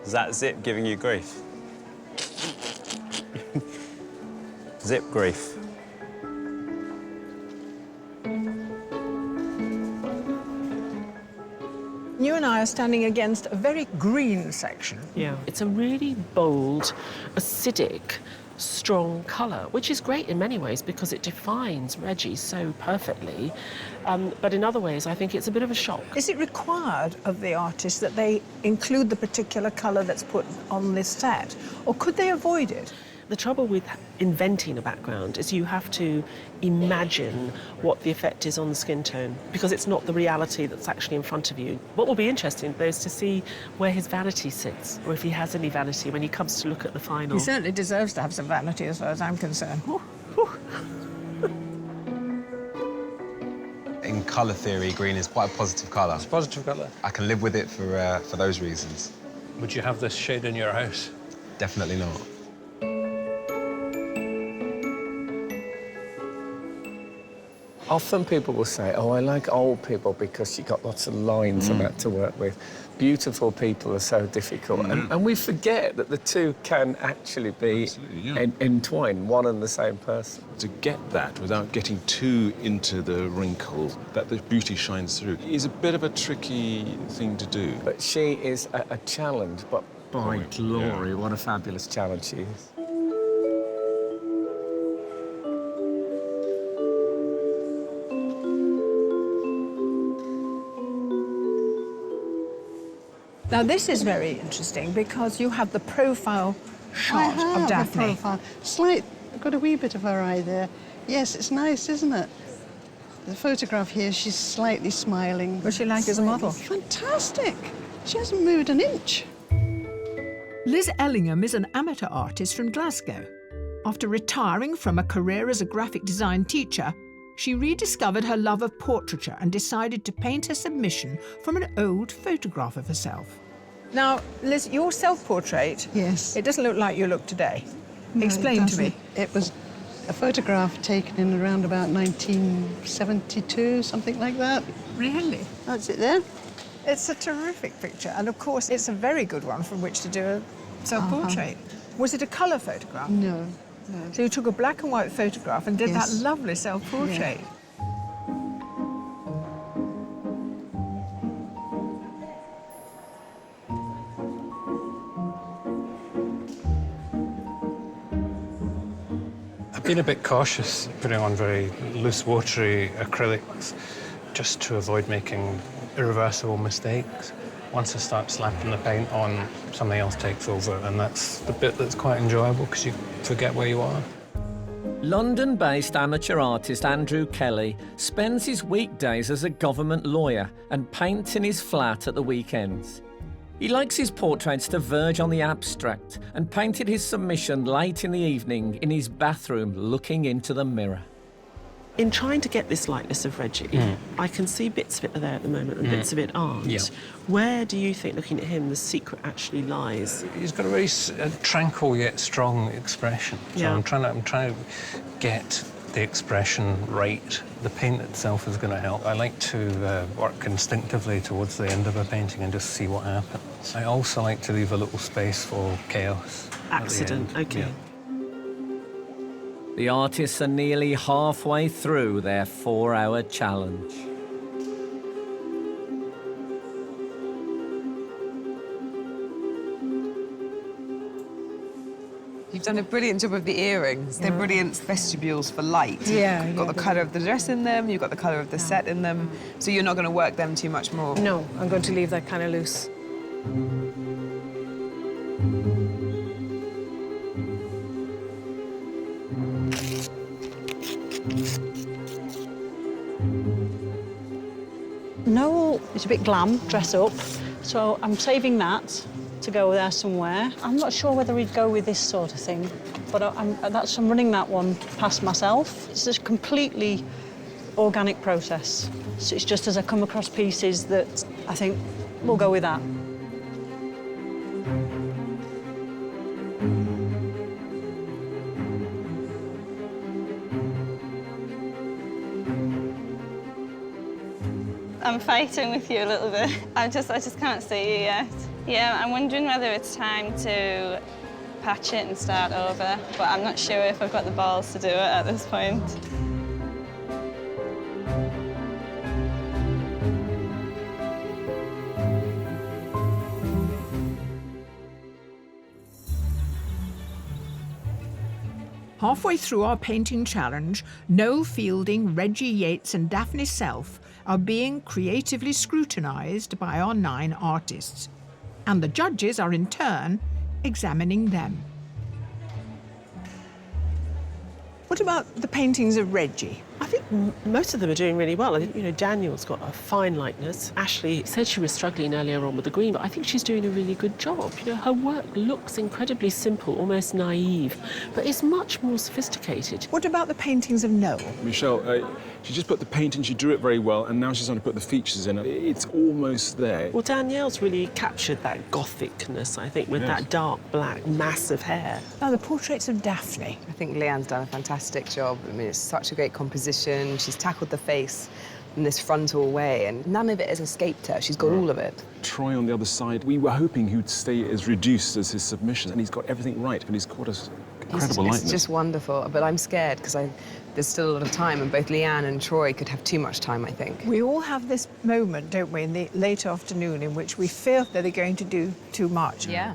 Is that Zip giving you grief? Zip grief. You and I are standing against a very green section. Yeah. It's a really bold, acidic, strong colour, which is great in many ways because it defines Reggie so perfectly. But in other ways, I think it's a bit of a shock. Is it required of the artist that they include the particular colour that's put on this set, or could they avoid it? The trouble with inventing a background is you have to imagine what the effect is on the skin tone, because it's not the reality that's actually in front of you. What will be interesting, though, is to see where his vanity sits, or if he has any vanity when he comes to look at the final. He certainly deserves to have some vanity, as far as I'm concerned. In colour theory, green is quite a positive colour. It's a positive colour. I can live with it for those reasons. Would you have this shade in your house? Definitely not. Often people will say, oh, I like old people because you got lots of lines and that to work with. Beautiful people are so difficult. And we forget that the two can actually be entwined, one and the same person. To get that without getting too into the wrinkles, that the beauty shines through, is a bit of a tricky thing to do. But she is a challenge, but by glory, what a fabulous challenge she is. Now, this is very interesting because you have the profile shot of Daphne. A profile. Got a wee bit of her eye there. Yes, it's nice, isn't it? The photograph here, she's slightly smiling. What's she like as a model? Fantastic. She hasn't moved an inch. Liz Ellingham is an amateur artist from Glasgow. After retiring from a career as a graphic design teacher, she rediscovered her love of portraiture and decided to paint her submission from an old photograph of herself. Now, Liz, your self-portrait, yes, it doesn't look like you look today. No, Explain to me. It was a photograph taken in around about 1972, something like that. Really? That's it there. It's a terrific picture, and of course, it's a very good one from which to do a self-portrait. Was it a colour photograph? No. So you took a black and white photograph and did that lovely self-portrait. Yeah. I've been a bit cautious putting on very loose, watery acrylics just to avoid making irreversible mistakes. Once I start slapping the paint on, something else takes over, and that's the bit that's quite enjoyable because you forget where you are. London-based amateur artist Andrew Kelly spends his weekdays as a government lawyer and paints in his flat at the weekends. He likes his portraits to verge on the abstract and painted his submission late in the evening in his bathroom looking into the mirror. In trying to get this likeness of Reggie, I can see bits of it there at the moment and bits of it aren't. Yeah. Where do you think, looking at him, the secret actually lies? He's got a very tranquil yet strong expression. So I'm trying to get the expression right. The paint itself is going to help. I like to work instinctively towards the end of a painting and just see what happens. I also like to leave a little space for chaos. Accident, okay. Yeah. The artists are nearly halfway through their 4-hour challenge. You've done a brilliant job of the earrings. They're brilliant vestibules for light. Yeah, You've got the colour of the dress in them, you've got the colour of the set in them, so you're not going to work them too much more. No, I'm going to leave that kind of loose. Noel is a bit glam, dress up, so I'm saving that to go there somewhere. I'm not sure whether he'd go with this sort of thing, but I'm running that one past myself. It's a completely organic process. So it's just as I come across pieces that I think we'll go with that. I'm fighting with you a little bit. I just can't see you yet. Yeah, I'm wondering whether it's time to patch it and start over, but I'm not sure if I've got the balls to do it at this point. Halfway through our painting challenge, Noel Fielding, Reggie Yates and Daphne Self are being creatively scrutinised by our 9 artists, and the judges are in turn examining them. What about the paintings of Reggie? I think most of them are doing really well. I think, you know, Daniel's got a fine likeness. Ashley said she was struggling earlier on with the green, but I think she's doing a really good job. You know, her work looks incredibly simple, almost naive, but it's much more sophisticated. What about the paintings of Noel? Michelle, she just put the paint in, she drew it very well, and now she's trying to put the features in. It's almost there. Well, Danielle's really captured that gothicness, I think, with that dark black mass of hair. Now, the portraits of Daphne. I think Leanne's done a fantastic job. I mean, it's such a great composition. She's tackled the face in this frontal way, and none of it has escaped her. She's got all of it. Troy on the other side, we were hoping he would stay as reduced as his submissions, and he's got everything right, but he's got us incredible likeness. It's just wonderful, but I'm scared because there's still a lot of time, and both Leanne and Troy could have too much time, I think. We all have this moment, don't we, in the late afternoon in which we feel that they're going to do too much. Yeah.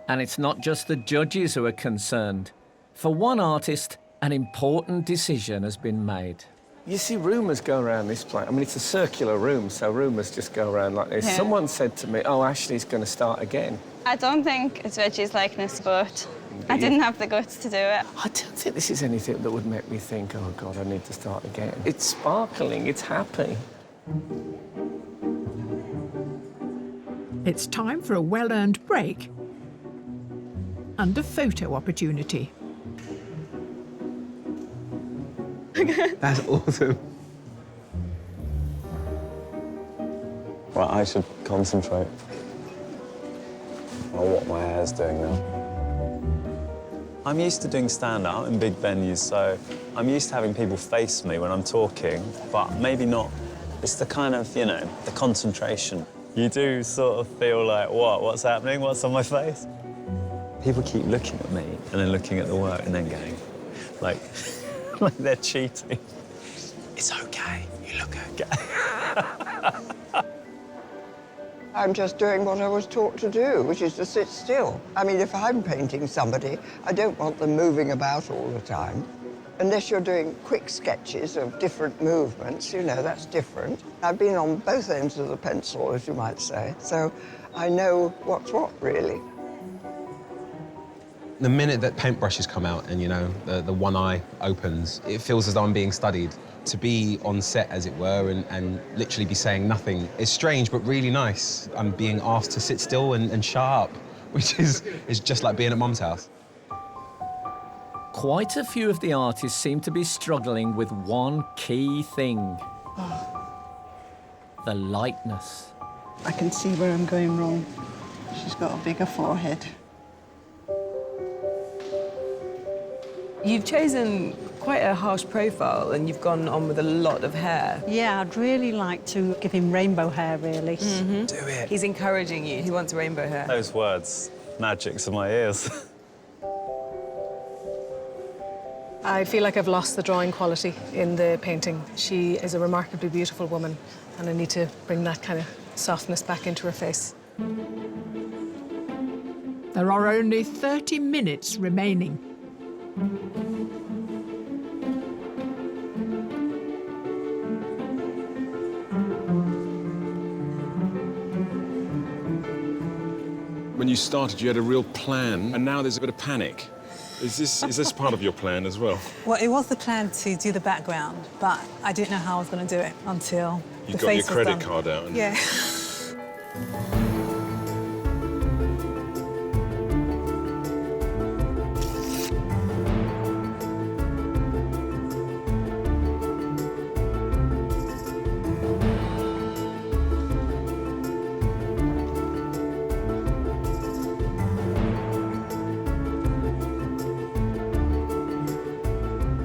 And it's not just the judges who are concerned. For one artist, an important decision has been made. You see rumours go around this place. I mean, it's a circular room, so rumours just go around like this. Yeah. Someone said to me, oh, Ashley's going to start again. I don't think it's Reggie's likeness, but I didn't have the guts to do it. I don't think this is anything that would make me think, oh, God, I need to start again. It's sparkling, it's happy. It's time for a well-earned break and a photo opportunity. That's awesome. Right, I should concentrate on what my hair's doing now. I'm used to doing stand-up in big venues, so I'm used to having people face me when I'm talking, but maybe not. It's the kind of, you know, the concentration. You do sort of feel like, what's happening? What's on my face? People keep looking at me and then looking at the work and then going, like, like they're cheating. It's okay, you look okay. I'm just doing what I was taught to do, which is to sit still. I mean, if I'm painting somebody, I don't want them moving about all the time. Unless you're doing quick sketches of different movements, you know, that's different. I've been on both ends of the pencil, as you might say, so I know what's what, really. The minute that paintbrushes come out and, you know, the one eye opens, it feels as though I'm being studied. To be on set, as it were, and literally be saying nothing is strange, but really nice. I'm being asked to sit still and shut up, which is just like being at Mum's house. Quite a few of the artists seem to be struggling with one key thing. The likeness. I can see where I'm going wrong. She's got a bigger forehead. You've chosen quite a harsh profile and you've gone on with a lot of hair. Yeah, I'd really like to give him rainbow hair, really. Mm-hmm. Do it. He's encouraging you. He wants rainbow hair. Those words, magic to my ears. I feel like I've lost the drawing quality in the painting. She is a remarkably beautiful woman, and I need to bring that kind of softness back into her face. There are only 30 minutes remaining. When you started, you had a real plan, and now there's a bit of panic. Is this part of your plan as well? Well, it was the plan to do the background, but I didn't know how I was going to do it until You the got your face was credit done. card out. And... Yeah.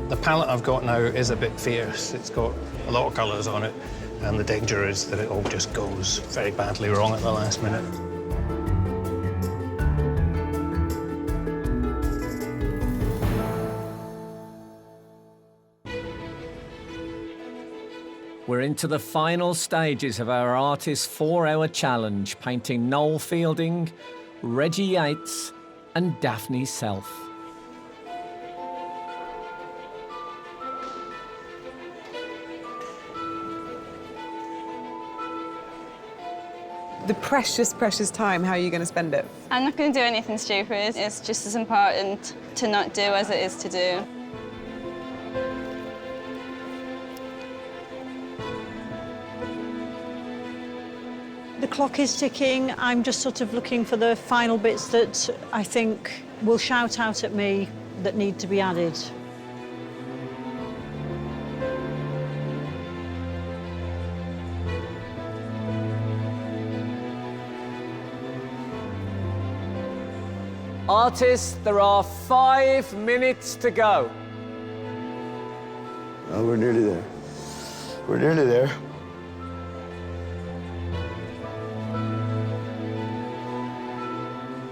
The palette I've got now is a bit fierce. It's got a lot of colours on it, and the danger is that it all just goes very badly wrong at the last minute. We're into the final stages of our artist's 4-hour challenge, painting Noel Fielding, Reggie Yates and Daphne Self. The precious, precious time, how are you going to spend it? I'm not going to do anything stupid. It's just as important to not do as it is to do. The clock is ticking. I'm just sort of looking for the final bits that I think will shout out at me that need to be added. Artists, there are 5 minutes to go. Oh, we're nearly there. We're nearly there.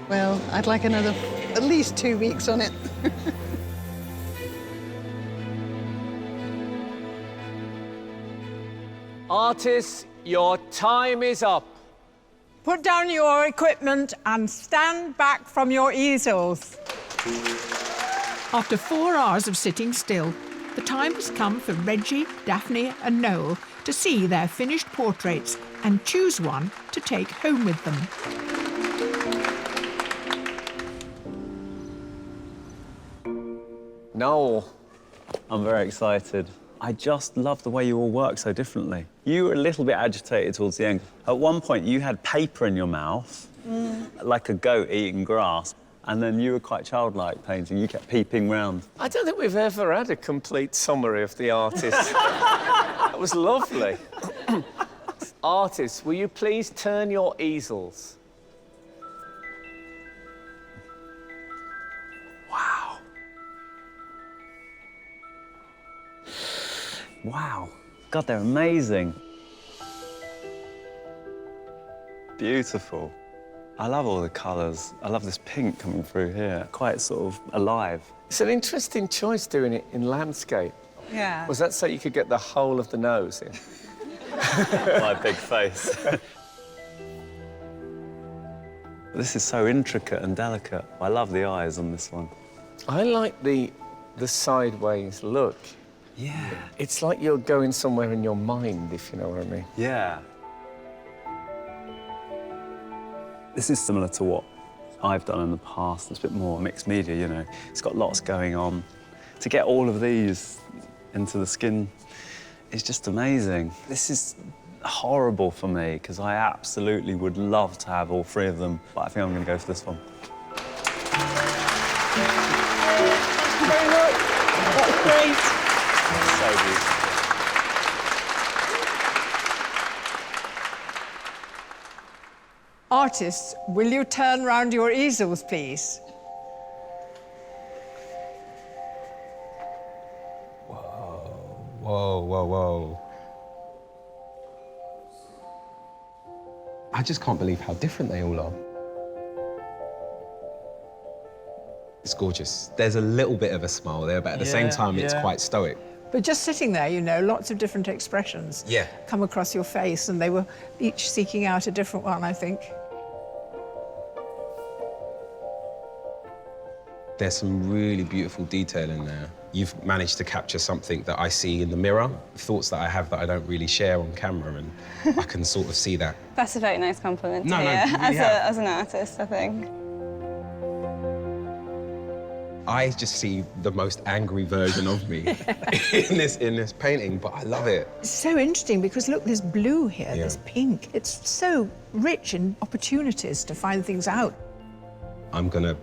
Well, I'd like another at least 2 weeks on it. Artists, your time is up. Put down your equipment and stand back from your easels. After 4 hours of sitting still, the time has come for Reggie, Daphne and Noel to see their finished portraits and choose one to take home with them. Noel. I'm very excited. I just love the way you all work so differently. You were a little bit agitated towards the end. At one point, you had paper in your mouth, like a goat eating grass, and then you were quite childlike painting. You kept peeping round. I don't think we've ever had a complete summary of the artist. That was lovely. Artists, will you please turn your easels? Wow. Wow. God, they're amazing. Beautiful. I love all the colours. I love this pink coming through here. Quite sort of alive. It's an interesting choice doing it in landscape. Yeah. Was that so you could get the whole of the nose in? My big face. This is so intricate and delicate. I love the eyes on this one. I like the sideways look. Yeah. It's like you're going somewhere in your mind, if you know what I mean. Yeah. This is similar to what I've done in the past. It's a bit more mixed media, you know. It's got lots going on. To get all of these into the skin is just amazing. This is horrible for me, because I absolutely would love to have all 3 of them, but I think I'm going to go for this one. Thank you very much. That's great. So beautiful. Artists, will you turn round your easels, please? Whoa, whoa, whoa. I just can't believe how different they all are. It's gorgeous. There's a little bit of a smile there, but at the same time, it's quite stoic. But just sitting there, you know, lots of different expressions come across your face, and they were each seeking out a different one, I think. There's some really beautiful detail in there. You've managed to capture something that I see in the mirror, thoughts that I have that I don't really share on camera, and I can sort of see that. That's a very nice compliment to No, hear you really have. as an artist, I think. I just see the most angry version of me in this painting, but I love it. It's so interesting because, look, there's blue here, there's pink. It's so rich in opportunities to find things out. I'm gonna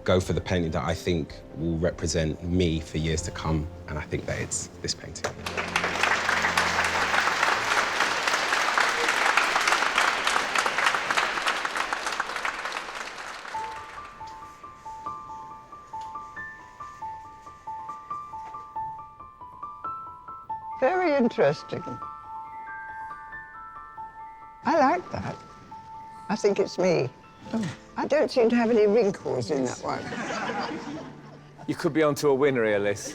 go for the painting that I think will represent me for years to come, and I think that it's this painting. Very interesting. I like that. I think it's me. I don't seem to have any wrinkles in that one. You could be onto a winner here, Liz.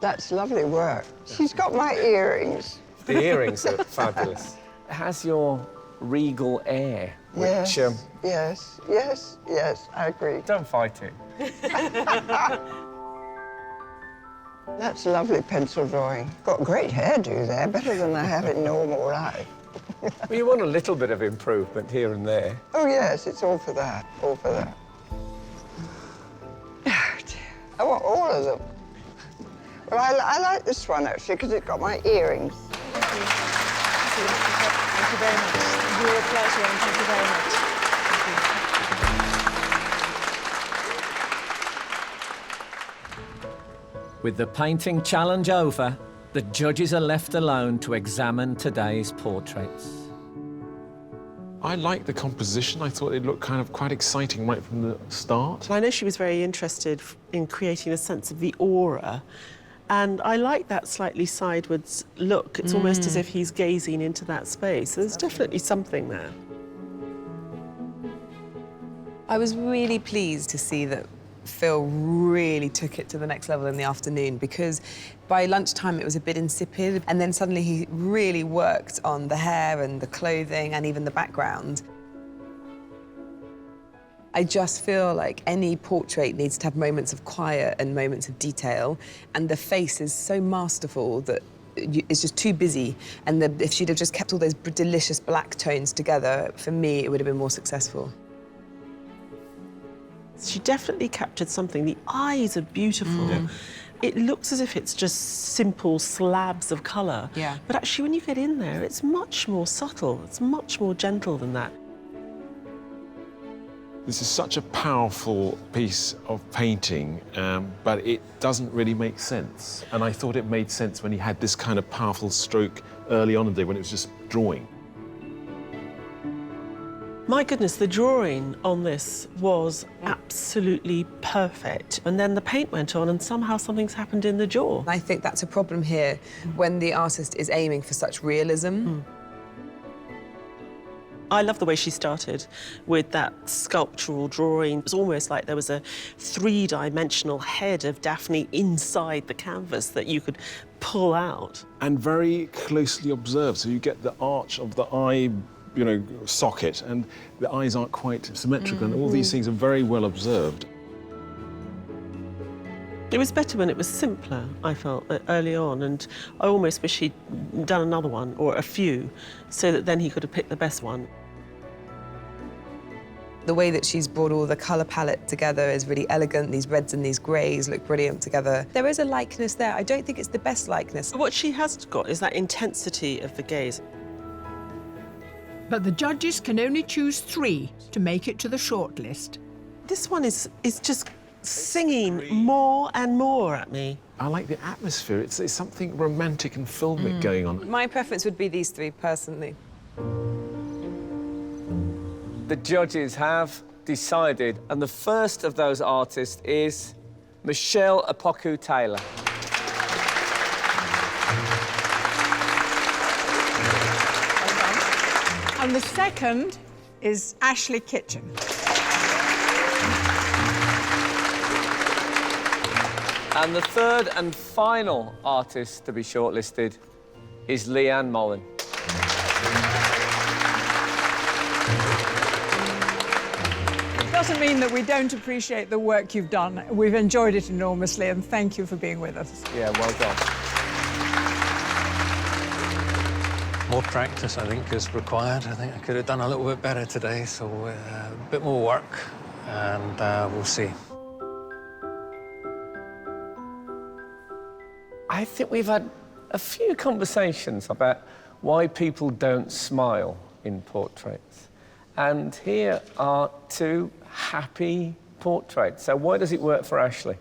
That's lovely work. She's got my earrings. The earrings are fabulous. It has your regal air, which... Yes, I agree. Don't fight it. That's lovely pencil drawing. Got great hairdo there, better than I have in normal life. Well, you want a little bit of improvement here and there. Oh, yes, it's all for that, all for that. I want all of them. Well, I like this one, actually, because it's got my earrings. Thank you. Thank you very much. You were a pleasure, and thank you very much. With the painting challenge over, the judges are left alone to examine today's portraits. I liked the composition. I thought it looked kind of quite exciting right from the start. I know she was very interested in creating a sense of the aura, and I like that slightly sidewards look. It's almost as if he's gazing into that space. There's definitely something there. I was really pleased to see that Phil really took it to the next level in the afternoon, because by lunchtime it was a bit insipid, and then suddenly he really worked on the hair and the clothing and even the background. I just feel like any portrait needs to have moments of quiet and moments of detail, and the face is so masterful that it's just too busy, and if she'd have just kept all those delicious black tones together, for me it would have been more successful. She definitely captured something. The eyes are beautiful. Yeah. It looks as if it's just simple slabs of colour. Yeah. But actually, when you get in there, it's much more subtle. It's much more gentle than that. This is such a powerful piece of painting, but it doesn't really make sense. And I thought it made sense when he had this kind of powerful stroke early on in the day when it was just drawing. My goodness, the drawing on this was absolutely perfect. And then the paint went on and somehow something's happened in the jaw. I think that's a problem here when the artist is aiming for such realism. I love the way she started with that sculptural drawing. It was almost like there was a three-dimensional head of Daphne inside the canvas that you could pull out. And very closely observed, so you get the arch of the eye, you know, socket, and the eyes aren't quite symmetrical, and all these things are very well observed. It was better when it was simpler, I felt, early on, and I almost wish he'd done another one, or a few, so that then he could have picked the best one. The way that she's brought all the colour palette together is really elegant. These reds and these greys look brilliant together. There is a likeness there. I don't think it's the best likeness. What she has got is that intensity of the gaze. But the judges can only choose 3 to make it to the shortlist. This one is just singing more and more at me. I like the atmosphere. It's something romantic and filmic going on. My preference would be these 3, personally. The judges have decided, and the first of those artists is Michelle Apoku-Taylor. And the second is Ashley Kitchen. And the third and final artist to be shortlisted is Leanne Mullen. It doesn't mean that we don't appreciate the work you've done. We've enjoyed it enormously, and thank you for being with us. Yeah, well done. More practice, I think, is required. I think I could have done a little bit better today, so a bit more work, and we'll see. I think we've had a few conversations about why people don't smile in portraits. And here are 2 happy portraits. So why does it work for Ashley?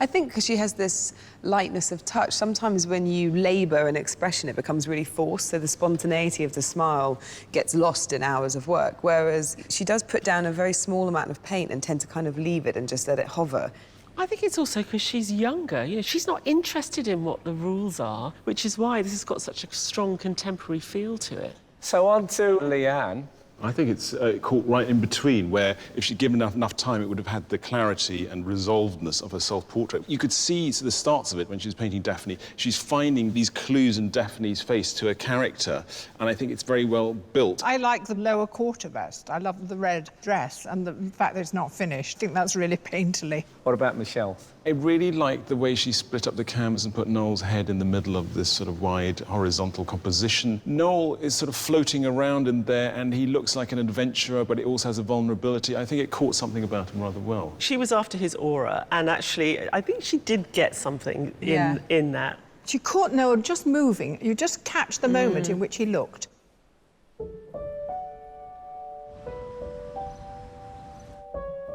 I think because she has this lightness of touch. Sometimes when you labour an expression, it becomes really forced, so the spontaneity of the smile gets lost in hours of work, whereas she does put down a very small amount of paint and tend to kind of leave it and just let it hover. I think it's also because she's younger. You know, she's not interested in what the rules are, which is why this has got such a strong contemporary feel to it. So on to Leanne. I think it's caught right in between, where if she'd given enough time, it would have had the clarity and resolvedness of her self-portrait. You could see the starts of it when she was painting Daphne. She's finding these clues in Daphne's face to her character, and I think it's very well built. I like the lower quarter best. I love the red dress and the fact that it's not finished. I think that's really painterly. What about Michelle? I really liked the way she split up the canvas and put Noel's head in the middle of this sort of wide horizontal composition. Noel is sort of floating around in there, and he looks like an adventurer, but it also has a vulnerability. I think it caught something about him rather well. She was after his aura, and actually, I think she did get something in that. She caught Noel just moving. You just catch the moment in which he looked.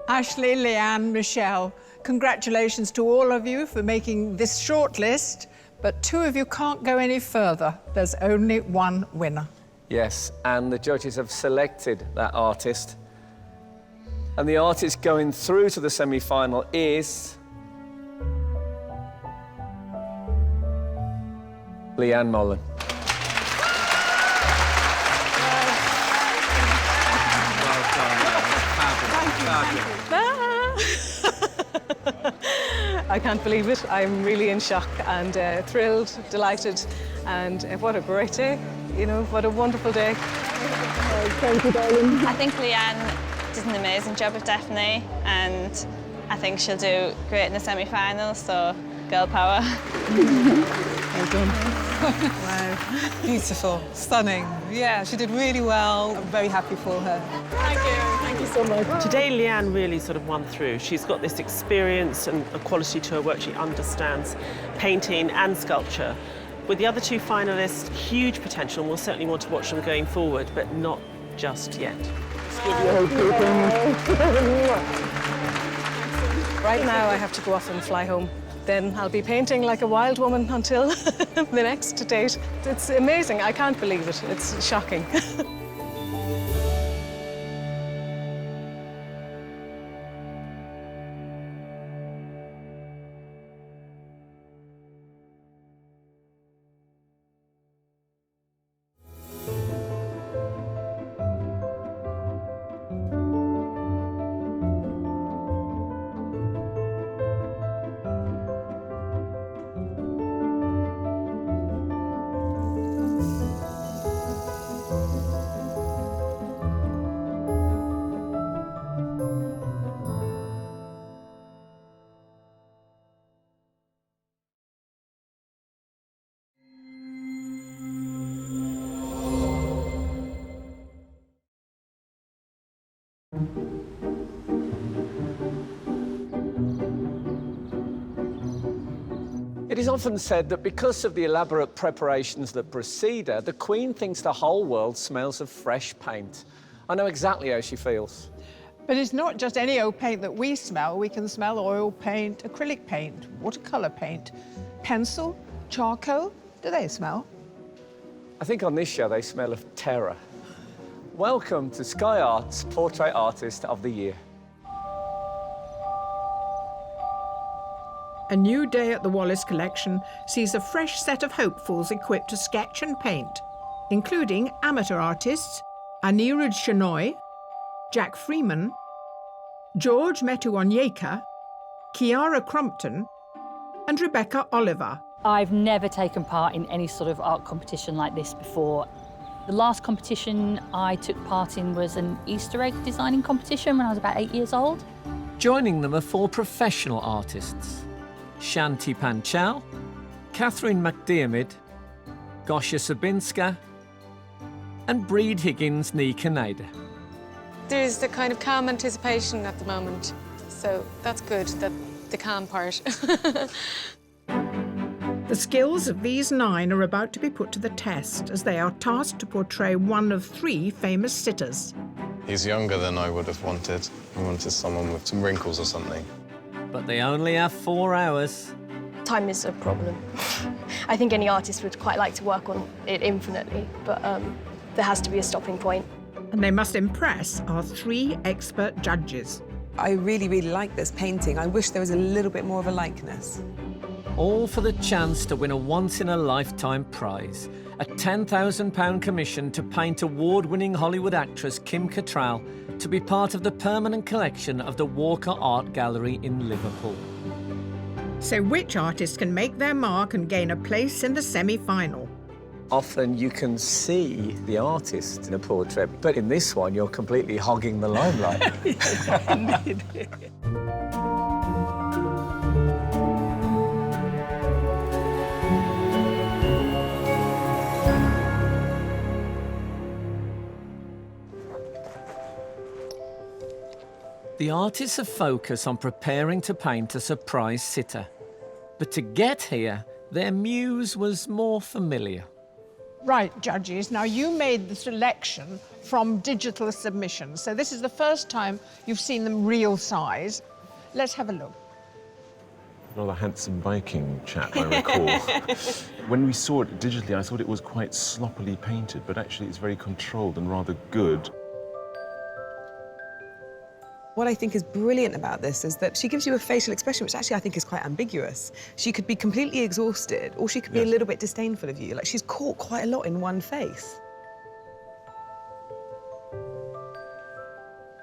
Ashley, Leanne, Michelle, congratulations to all of you for making this short list, but 2 of you can't go any further. There's only one winner. Yes, and the judges have selected that artist. And the artist going through to the semi-final is Leanne Mullen. I can't believe it. I'm really in shock and thrilled, delighted, and what a great day. You know, what a wonderful day. Thank you, darling. I think Leanne did an amazing job of Daphne, and I think she'll do great in the semi-final, so girl power. Well done. Wow. Beautiful. Stunning. Yeah, she did really well. I'm very happy for her. Thank you. Thank you so much. Today, Leanne really sort of won through. She's got this experience and a quality to her work. She understands painting and sculpture. With the other 2 finalists, huge potential, and we'll certainly want to watch them going forward, but not just yet. Right now, I have to go off and fly home. Then I'll be painting like a wild woman until the next date. It's amazing. I can't believe it. It's shocking. It is often said that because of the elaborate preparations that precede her, the Queen thinks the whole world smells of fresh paint. I know exactly how she feels. But it's not just any old paint that we smell. We can smell oil paint, acrylic paint, watercolour paint, pencil, charcoal. Do they smell? I think on this show they smell of terror. Welcome to Sky Art's Portrait Artist of the Year. A new day at the Wallace Collection sees a fresh set of hopefuls equipped to sketch and paint, including amateur artists Anirudh Shenoy, Jack Freeman, George Metuonyeka, Kiara Crompton, and Rebecca Oliver. I've never taken part in any sort of art competition like this before. The last competition I took part in was an Easter egg designing competition when I was about 8 years old. Joining them are 4 professional artists: Shanti Panchal, Catherine McDiarmid, Gosha Sabinska, and Breed Higgins ní Canada. There's the kind of calm anticipation at the moment, so that's good, the calm part. The skills of these 9 are about to be put to the test as they are tasked to portray one of 3 famous sitters. He's younger than I would have wanted. I wanted someone with some wrinkles or something. But they only have 4 hours. Time is a problem. I think any artist would quite like to work on it infinitely, but there has to be a stopping point. And they must impress our 3 expert judges. I really, really like this painting. I wish there was a little bit more of a likeness. All for the chance to win a once-in-a-lifetime prize, a £10,000 commission to paint award-winning Hollywood actress Kim Cattrall to be part of the permanent collection of the Walker Art Gallery in Liverpool. So which artists can make their mark and gain a place in the semi-final? Often you can see the artist in a portrait, but in this one you're completely hogging the limelight. The artists have focused on preparing to paint a surprise sitter. But to get here, their muse was more familiar. Right, judges, now you made the selection from digital submissions, so this is the first time you've seen them real size. Let's have a look. Rather handsome Viking chap, I recall. When we saw it digitally, I thought it was quite sloppily painted, but actually it's very controlled and rather good. What I think is brilliant about this is that she gives you a facial expression which actually I think is quite ambiguous. She could be completely exhausted or she could be a little bit disdainful of you. Like, she's caught quite a lot in one face.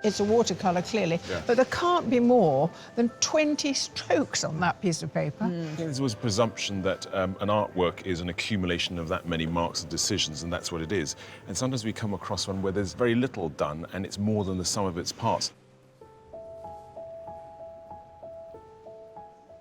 It's a watercolour, clearly, but there can't be more than 20 strokes on that piece of paper. There was a presumption that an artwork is an accumulation of that many marks and decisions, and that's what it is. And sometimes we come across one where there's very little done, and it's more than the sum of its parts.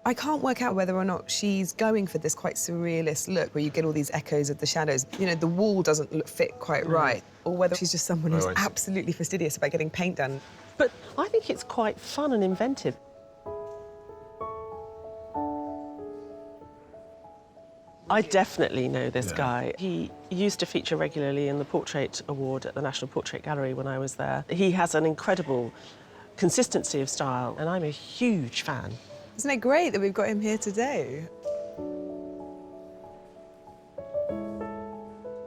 I can't work out whether or not she's going for this quite surrealist look where you get all these echoes of the shadows. You know, the wall doesn't fit quite right, or whether she's just someone who's absolutely fastidious about getting paint done. But I think it's quite fun and inventive. I definitely know this guy. He used to feature regularly in the Portrait Award at the National Portrait Gallery when I was there. He has an incredible consistency of style, and I'm a huge fan. Isn't it great that we've got him here today?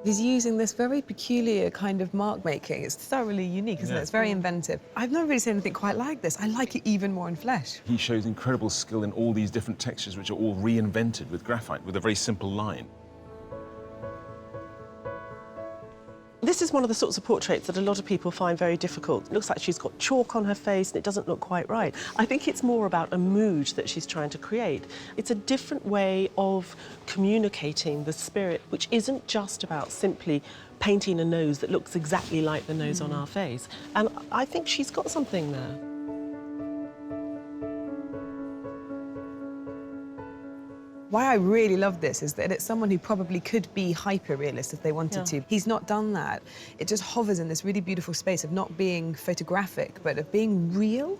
He's using this very peculiar kind of mark making. It's thoroughly unique, isn't it? It's very inventive. I've never really seen anything quite like this. I like it even more in flesh. He shows incredible skill in all these different textures, which are all reinvented with graphite, with a very simple line. This is one of the sorts of portraits that a lot of people find very difficult. It looks like she's got chalk on her face and it doesn't look quite right. I think it's more about a mood that she's trying to create. It's a different way of communicating the spirit, which isn't just about simply painting a nose that looks exactly like the nose on our face. And I think she's got something there. Why I really love this is that it's someone who probably could be hyper-realist if they wanted to. He's not done that. It just hovers in this really beautiful space of not being photographic, but of being real.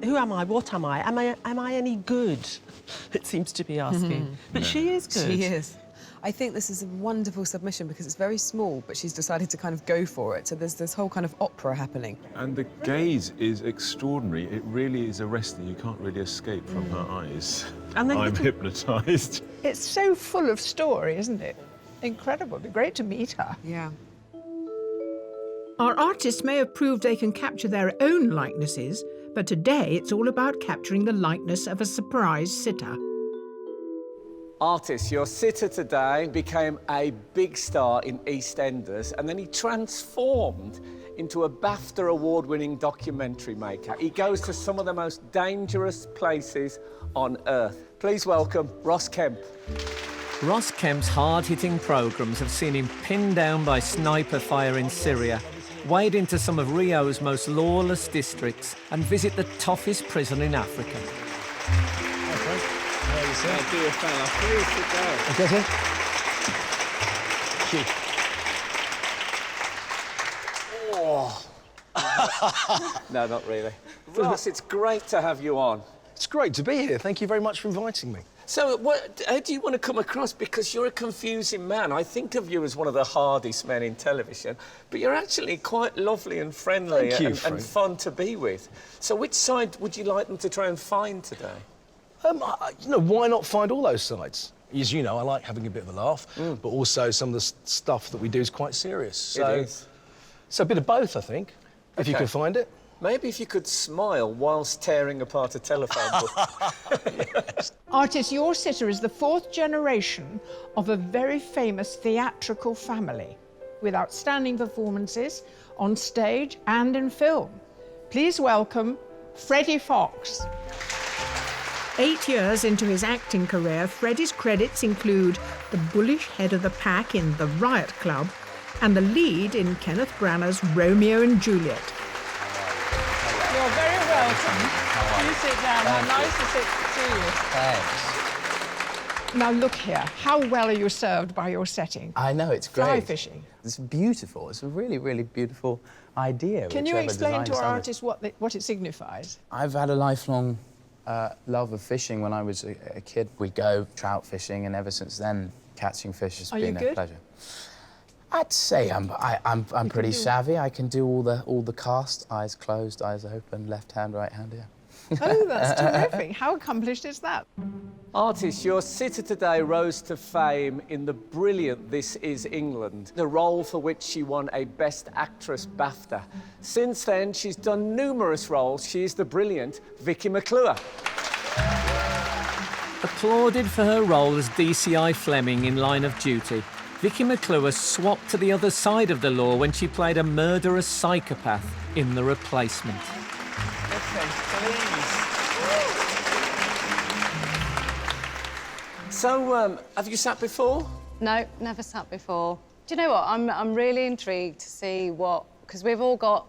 Who am I? What am I? Am I any good? It seems to be asking. But she is good. She is. I think this is a wonderful submission because it's very small, but she's decided to kind of go for it. So there's this whole kind of opera happening. And the gaze is extraordinary. It really is arresting. You can't really escape from her eyes. And I'm hypnotised. It's so full of story, isn't it? Incredible. It'd be great to meet her. Yeah. Our artists may have proved they can capture their own likenesses, but today it's all about capturing the likeness of a surprise sitter. Artist, your sitter today became a big star in EastEnders, and then he transformed into a BAFTA award-winning documentary maker. He goes to some of the most dangerous places on Earth. Please welcome Ross Kemp. Ross Kemp's hard-hitting programmes have seen him pinned down by sniper fire in Syria, wade into some of Rio's most lawless districts, and visit the toughest prison in Africa. Dear fella, please sit down. Okay, sir. Oh. No, not really. Ross, it's great to have you on. It's great to be here. Thank you very much for inviting me. So, how do you want to come across? Because you're a confusing man. I think of you as one of the hardest men in television, but you're actually quite lovely and friendly and fun to be with. So which side would you like them to try and find today? You know, why not find all those sides? As you know, I like having a bit of a laugh, but also some of the stuff that we do is quite serious. So, it is. So a bit of both, I think, if you can find it. Maybe if you could smile whilst tearing apart a telephone book. Yes. Artist, your sitter is the 4th generation of a very famous theatrical family with outstanding performances on stage and in film. Please welcome Freddie Fox. 8 years into his acting career, Freddie's credits include the bullish head of the pack in The Riot Club and the lead in Kenneth Branagh's Romeo and Juliet. You're very welcome. Please sit down. How nice to see you. Now look here, how well are you served by your setting? I know, it's great. Fly fishing. It's beautiful. It's a really, really beautiful idea. Can you whichever explain to designer's our done it. artist what it signifies? I've had a lifelong love of fishing. When I was a kid, we'd go trout fishing, and ever since then, catching fish has been a pleasure. I'd say I'm pretty savvy. I can do all the cast, eyes closed, eyes open, left hand, right hand, yeah. Oh, that's terrific. How accomplished is that? Artist, your sitter today rose to fame in the brilliant This Is England, the role for which she won a Best Actress BAFTA. Since then, she's done numerous roles. She is the brilliant Vicky McClure. Applauded for her role as DCI Fleming in Line of Duty, Vicky McClure swapped to the other side of the law when she played a murderous psychopath in The Replacement. So, have you sat before? No, never sat before. Do you know what? I'm really intrigued to see what... Because we've all got,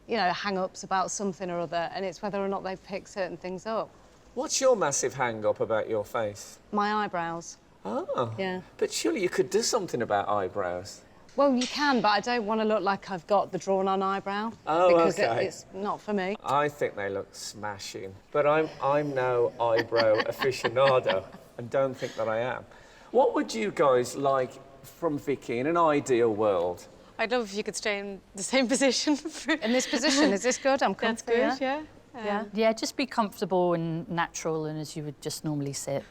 you know, hang-ups about something or other, and it's whether or not they've picked certain things up. What's your massive hang-up about your face? My eyebrows. Oh. Yeah. But surely you could do something about eyebrows. Well, you can, but I don't want to look like I've got the drawn-on eyebrow. Oh, because OK. it's not for me. I think they look smashing, but I'm no eyebrow aficionado and don't think that I am. What would you guys like from Vicky in an ideal world? I'd love if you could stay in the same position. In this position, is this good? I'm comfortable. That's good, yeah. Yeah, just be comfortable and natural and as you would just normally sit.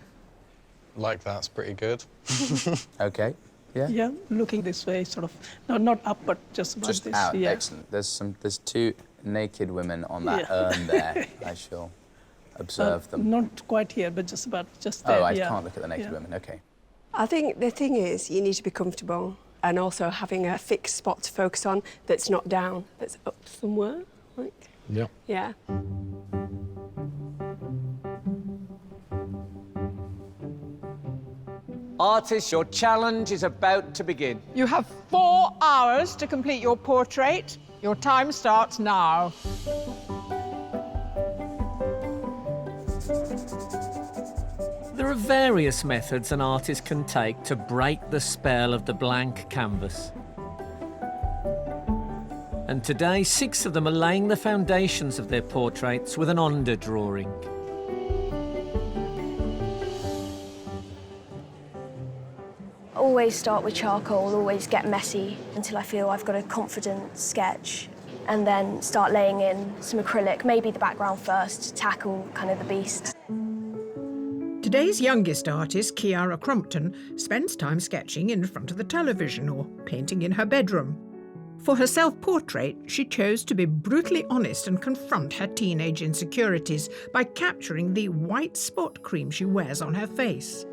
Like that's pretty good. OK, yeah. Yeah, looking this way, sort of, not up, but just about Just this. out, yeah. excellent. There's two naked women on that urn there. I shall observe them. Not quite here, but just about, just there. Oh, I can't look at the naked women, OK. I think the thing is, you need to be comfortable and also having a fixed spot to focus on that's not down, that's up somewhere, like... Yeah. Yeah. Artist, your challenge is about to begin. You have 4 hours to complete your portrait. Your time starts now. There are various methods an artist can take to break the spell of the blank canvas. And today, 6 of them are laying the foundations of their portraits with an underdrawing. Always start with charcoal, always get messy until I feel I've got a confident sketch, and then start laying in some acrylic, maybe the background first, to tackle kind of the beast. Today's youngest artist, Kiara Crompton, spends time sketching in front of the television or painting in her bedroom. For her self-portrait, she chose to be brutally honest and confront her teenage insecurities by capturing the white spot cream she wears on her face.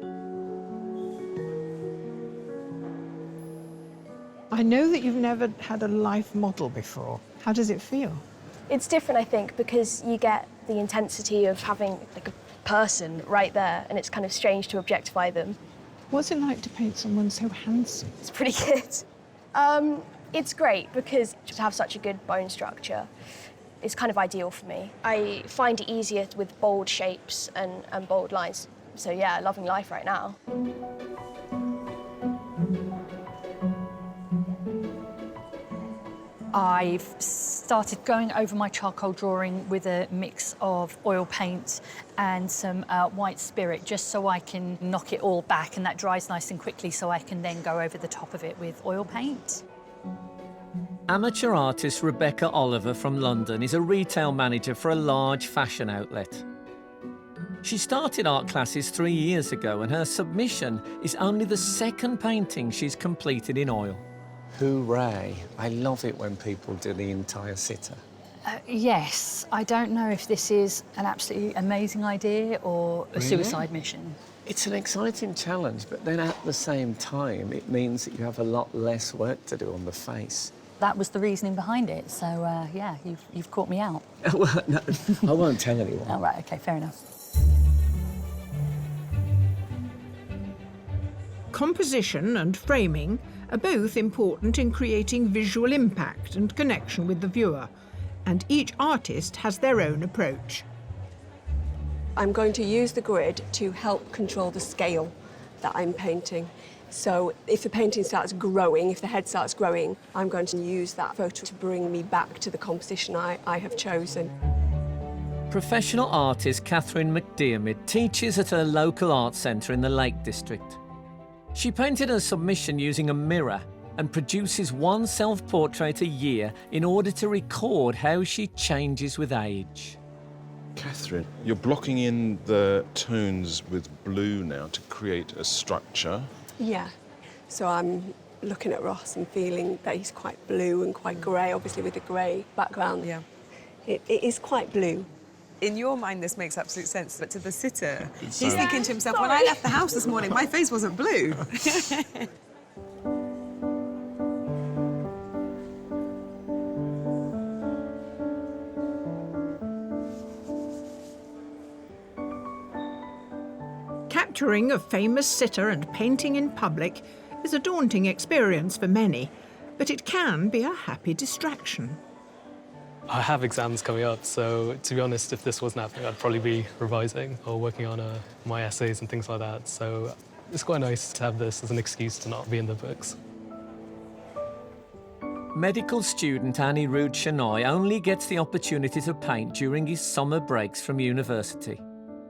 I know that you've never had a life model before. How does it feel? It's different, I think, because you get the intensity of having like a person right there, and it's kind of strange to objectify them. What's it like to paint someone so handsome? It's pretty good. It's great because to have such a good bone structure is kind of ideal for me. I find it easier with bold shapes and bold lines. So yeah, loving life right now. I've started going over my charcoal drawing with a mix of oil paint and some white spirit, just so I can knock it all back and that dries nice and quickly, so I can then go over the top of it with oil paint. Amateur artist Rebecca Oliver from London is a retail manager for a large fashion outlet. She started art classes 3 years ago, and her submission is only the 2nd painting she's completed in oil. Hooray. I love it when people do the entire sitter. Yes, I don't know if this is an absolutely amazing idea or a Really? suicide mission. It's an exciting challenge, but then at the same time, it means that you have a lot less work to do on the face. That was the reasoning behind it, so yeah, you've caught me out. Well, no, I won't tell anyone. Oh, right, OK, fair enough. Composition and framing are both important in creating visual impact and connection with the viewer, and each artist has their own approach. I'm going to use the grid to help control the scale that I'm painting. So if the painting starts growing, if the head starts growing, I'm going to use that photo to bring me back to the composition I have chosen. Professional artist Catherine McDiarmid teaches at her local art centre in the Lake District. She painted her submission using a mirror and produces one self-portrait a year in order to record how she changes with age. Catherine, you're blocking in the tones with blue now to create a structure. Yeah. So I'm looking at Ross and feeling that he's quite blue and quite grey, obviously with a grey background. Yeah. It is quite blue. In your mind, this makes absolute sense, but to the sitter, It's he's so- thinking to himself, when I left the house this morning, my face wasn't blue. Capturing a famous sitter and painting in public is a daunting experience for many, but it can be a happy distraction. I have exams coming up, so to be honest, if this wasn't happening, I'd probably be revising or working on my essays and things like that. So it's quite nice to have this as an excuse to not be in the books. Medical student Annie Rood Shenoy only gets the opportunity to paint during his summer breaks from university.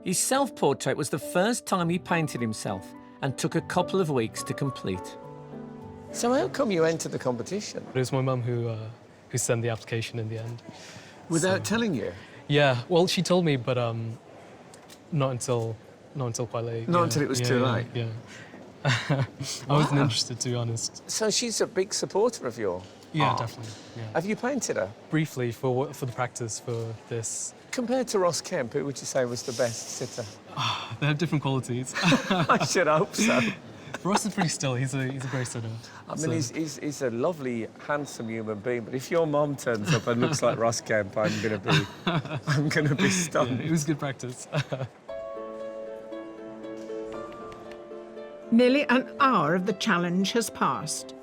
His self-portrait was the first time he painted himself and took a couple of weeks to complete. So how come you entered the competition? It was my mum who sent the application in the end. Without telling you? Yeah, well, she told me, but not until quite late. Not yeah. until it was Yeah, too yeah, late? Yeah. I wasn't interested, to be honest. So she's a big supporter of your Yeah, art. definitely. Yeah. Have you painted her? Briefly for the practice for this. Compared to Ross Kemp, who would you say was the best sitter? They have different qualities. I should hope so. Ross is pretty still. He's a great sitter. I mean, he's a lovely, handsome human being. But if your mum turns up and looks like Ross Kemp, I'm gonna be stunned. Yeah, it was good practice. Nearly an hour of the challenge has passed.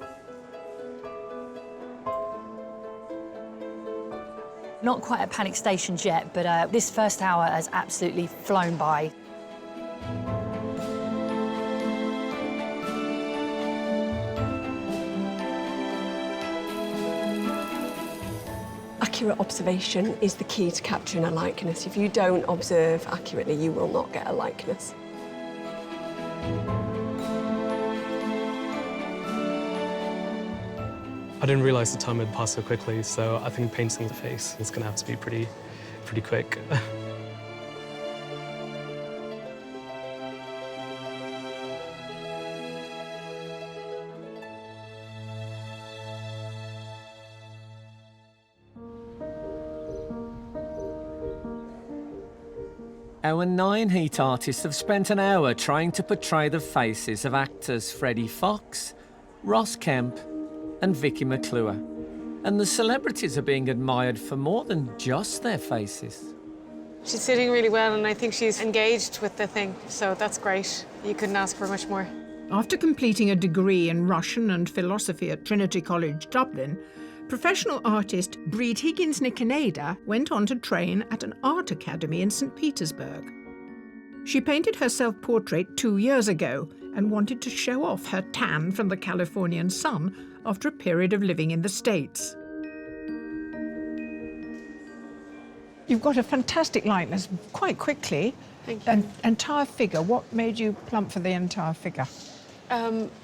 Not quite at panic stations yet, but this first hour has absolutely flown by. Accurate observation is the key to capturing a likeness. If you don't observe accurately, you will not get a likeness. I didn't realise the time had passed so quickly, so I think painting the face is going to have to be pretty quick. Our 9 heat artists have spent an hour trying to portray the faces of actors Freddie Fox, Ross Kemp and Vicky McClure. And the celebrities are being admired for more than just their faces. She's sitting really well, and I think she's engaged with the thing, so that's great. You couldn't ask for much more. After completing a degree in Russian and philosophy at Trinity College, Dublin, professional artist Breed Higgins-Nicaneda went on to train at an art academy in St. Petersburg. She painted her self-portrait 2 years ago and wanted to show off her tan from the Californian sun after a period of living in the States. You've got a fantastic likeness quite quickly. Thank you. An entire figure. What made you plump for the entire figure?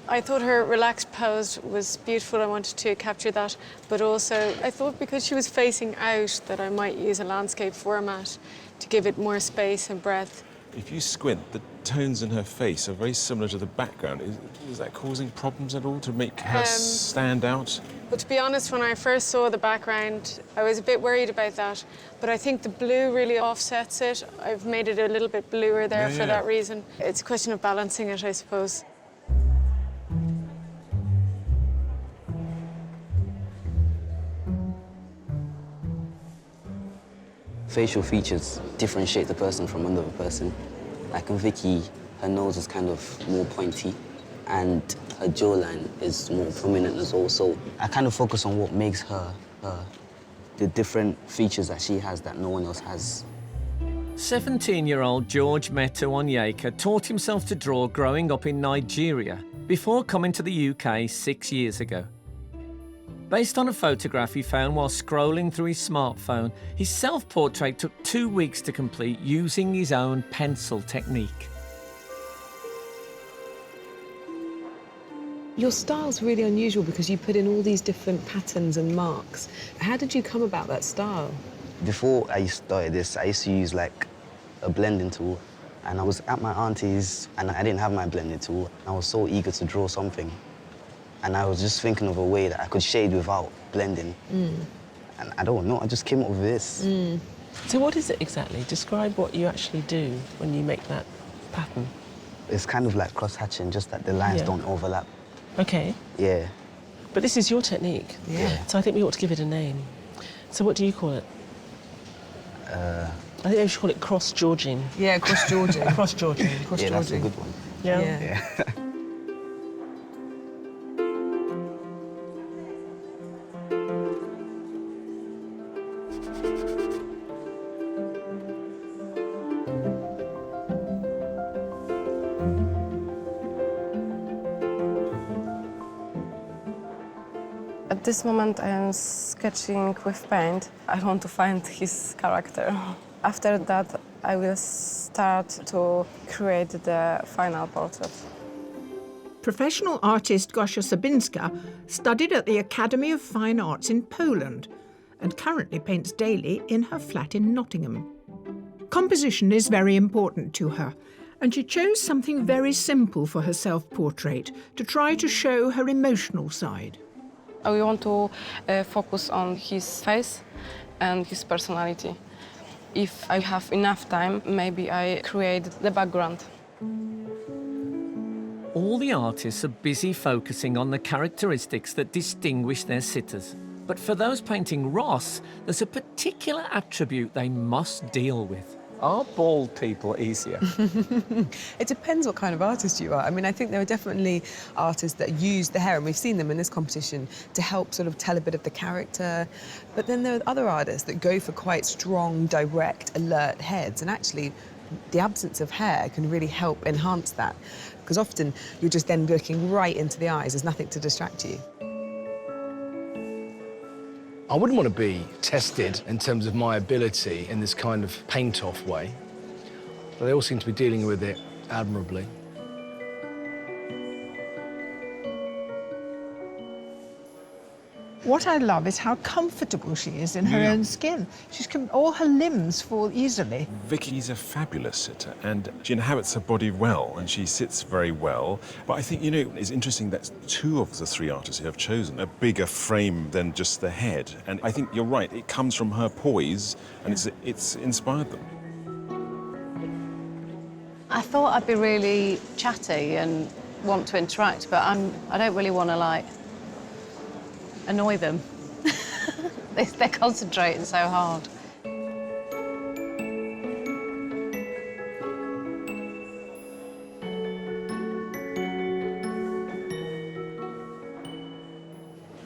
I thought her relaxed pose was beautiful. I wanted to capture that, but also I thought because she was facing out that I might use a landscape format to give it more space and breadth. If you squint, the tones in her face are very similar to the background. Is that causing problems at all to make her stand out? But to be honest, when I first saw the background, I was a bit worried about that. But I think the blue really offsets it. I've made it a little bit bluer there for that reason. It's a question of balancing it, I suppose. Facial features differentiate the person from another person. Like in Vicky, her nose is kind of more pointy and her jawline is more prominent as well. So I kind of focus on what makes her, the different features that she has that no one else has. 17-year-old George Metu Onyeka taught himself to draw growing up in Nigeria before coming to the UK 6 years ago. Based on a photograph he found while scrolling through his smartphone, his self-portrait took 2 weeks to complete using his own pencil technique. Your style's really unusual because you put in all these different patterns and marks. How did you come about that style? Before I started this, I used to use like a blending tool, and I was at my auntie's and I didn't have my blending tool. I was so eager to draw something, and I was just thinking of a way that I could shade without blending. And I don't know, I just came up with this. So what is it exactly? Describe what you actually do when you make that pattern. It's kind of like cross-hatching, just that the lines don't overlap. Okay. Yeah. But this is your technique. Yeah. So I think we ought to give it a name. So what do you call it? I think we should call it cross-Georging. Yeah, cross-Georging. Cross-Georging. Yeah, that's a good one. Yeah. At this moment, I am sketching with paint. I want to find his character. After that, I will start to create the final portrait. Professional artist Gosia Sabinska studied at the Academy of Fine Arts in Poland and currently paints daily in her flat in Nottingham. Composition is very important to her, and she chose something very simple for her self-portrait to try to show her emotional side. I want to focus on his face and his personality. If I have enough time, maybe I create the background. All the artists are busy focusing on the characteristics that distinguish their sitters. But for those painting Ross, there's a particular attribute they must deal with. Are bald people easier? It depends what kind of artist you are. I mean, I think there are definitely artists that use the hair, and we've seen them in this competition, to help sort of tell a bit of the character. But then there are other artists that go for quite strong, direct, alert heads, and actually the absence of hair can really help enhance that, because often you're just then looking right into the eyes. There's nothing to distract you. I wouldn't want to be tested in terms of my ability in this kind of paint-off way, but they all seem to be dealing with it admirably. What I love is how comfortable she is in her own skin. All her limbs fall easily. Vicky's a fabulous sitter, and she inhabits her body well, and she sits very well. But I think, you know, it's interesting that 2 of the 3 artists who have chosen a bigger frame than just the head. And I think you're right, it comes from her poise, and it's inspired them. I thought I'd be really chatty and want to interact, but I don't really want to, like, annoy them. They're concentrating so hard.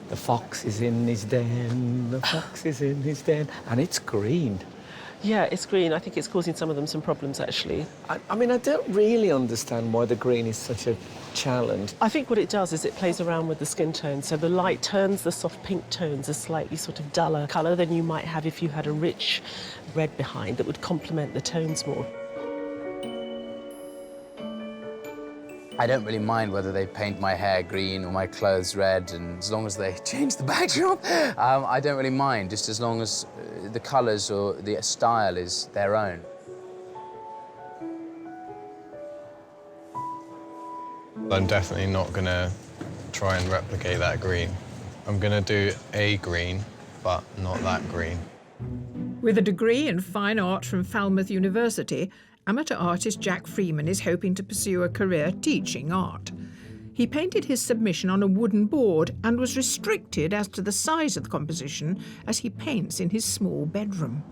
The fox is in his den, the fox is in his den, and it's green. Yeah, it's green. I think it's causing some of them some problems, actually. I mean, I don't really understand why the green is such a challenge. I think what it does is it plays around with the skin tone, so the light turns the soft pink tones a slightly sort of duller colour than you might have if you had a rich red behind that would complement the tones more. I don't really mind whether they paint my hair green or my clothes red, and as long as they change the backdrop, I don't really mind, just as long as the colours or the style is their own. I'm definitely not going to try and replicate that green. I'm going to do a green, but not that green. With a degree in fine art from Falmouth University, amateur artist Jack Freeman is hoping to pursue a career teaching art. He painted his submission on a wooden board and was restricted as to the size of the composition as he paints in his small bedroom.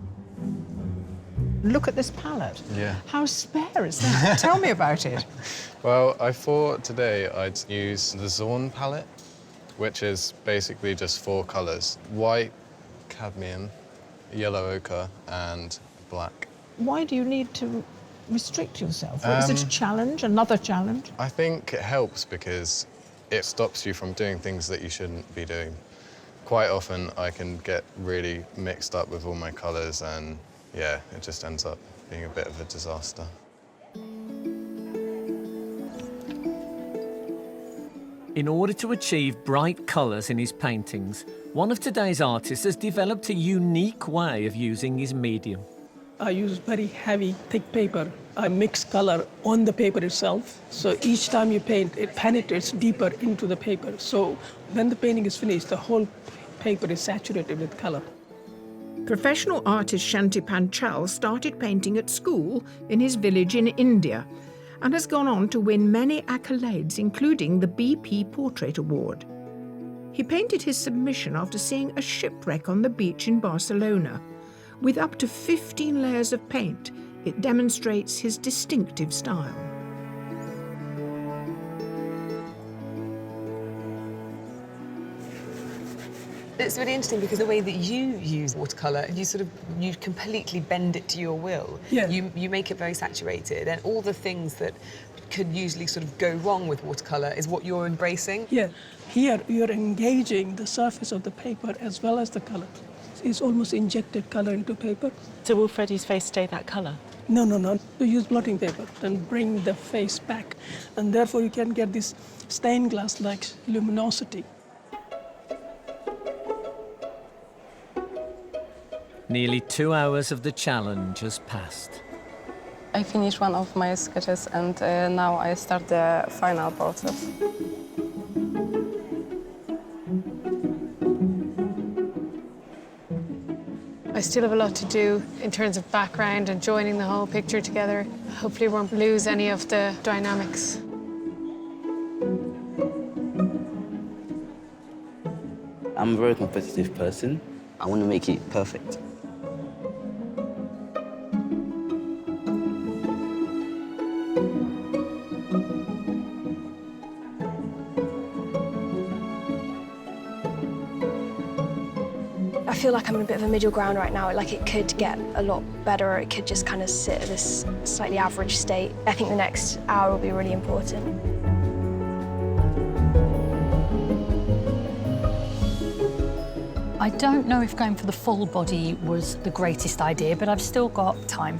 Look at this palette. Yeah. How spare is that? Tell me about it. Well, I thought today I'd use the Zorn palette, which is basically just 4 colours: white, cadmium, yellow ochre, and black. Why do you need to restrict yourself? Is it a challenge, another challenge? I think it helps because it stops you from doing things that you shouldn't be doing. Quite often I can get really mixed up with all my colours and, yeah, it just ends up being a bit of a disaster. In order to achieve bright colours in his paintings, one of today's artists has developed a unique way of using his medium. I use very heavy, thick paper. I mix color on the paper itself. So each time you paint, it penetrates deeper into the paper. So when the painting is finished, the whole paper is saturated with color. Professional artist Shanti Panchal started painting at school in his village in India and has gone on to win many accolades, including the BP Portrait Award. He painted his submission after seeing a shipwreck on the beach in Barcelona. With up to 15 layers of paint, it demonstrates his distinctive style. It's really interesting because the way that you use watercolour, you completely bend it to your will. Yeah. You make it very saturated, and all the things that could usually sort of go wrong with watercolour is what you're embracing. Yeah. Here, you're engaging the surface of the paper as well as the color. It's almost injected color into paper. So will Freddie's face stay that color? No, no, no. You use blotting paper and bring the face back. And therefore, you can get this stained glass-like luminosity. Nearly 2 hours of the challenge has passed. I finished one of my sketches and now I start the final portrait. I still have a lot to do in terms of background and joining the whole picture together. Hopefully won't lose any of the dynamics. I'm a very competitive person. I want to make it perfect. I feel like I'm in a bit of a middle ground right now. Like, it could get a lot better, or it could just kind of sit at this slightly average state. I think the next hour will be really important. I don't know if going for the full body was the greatest idea, but I've still got time.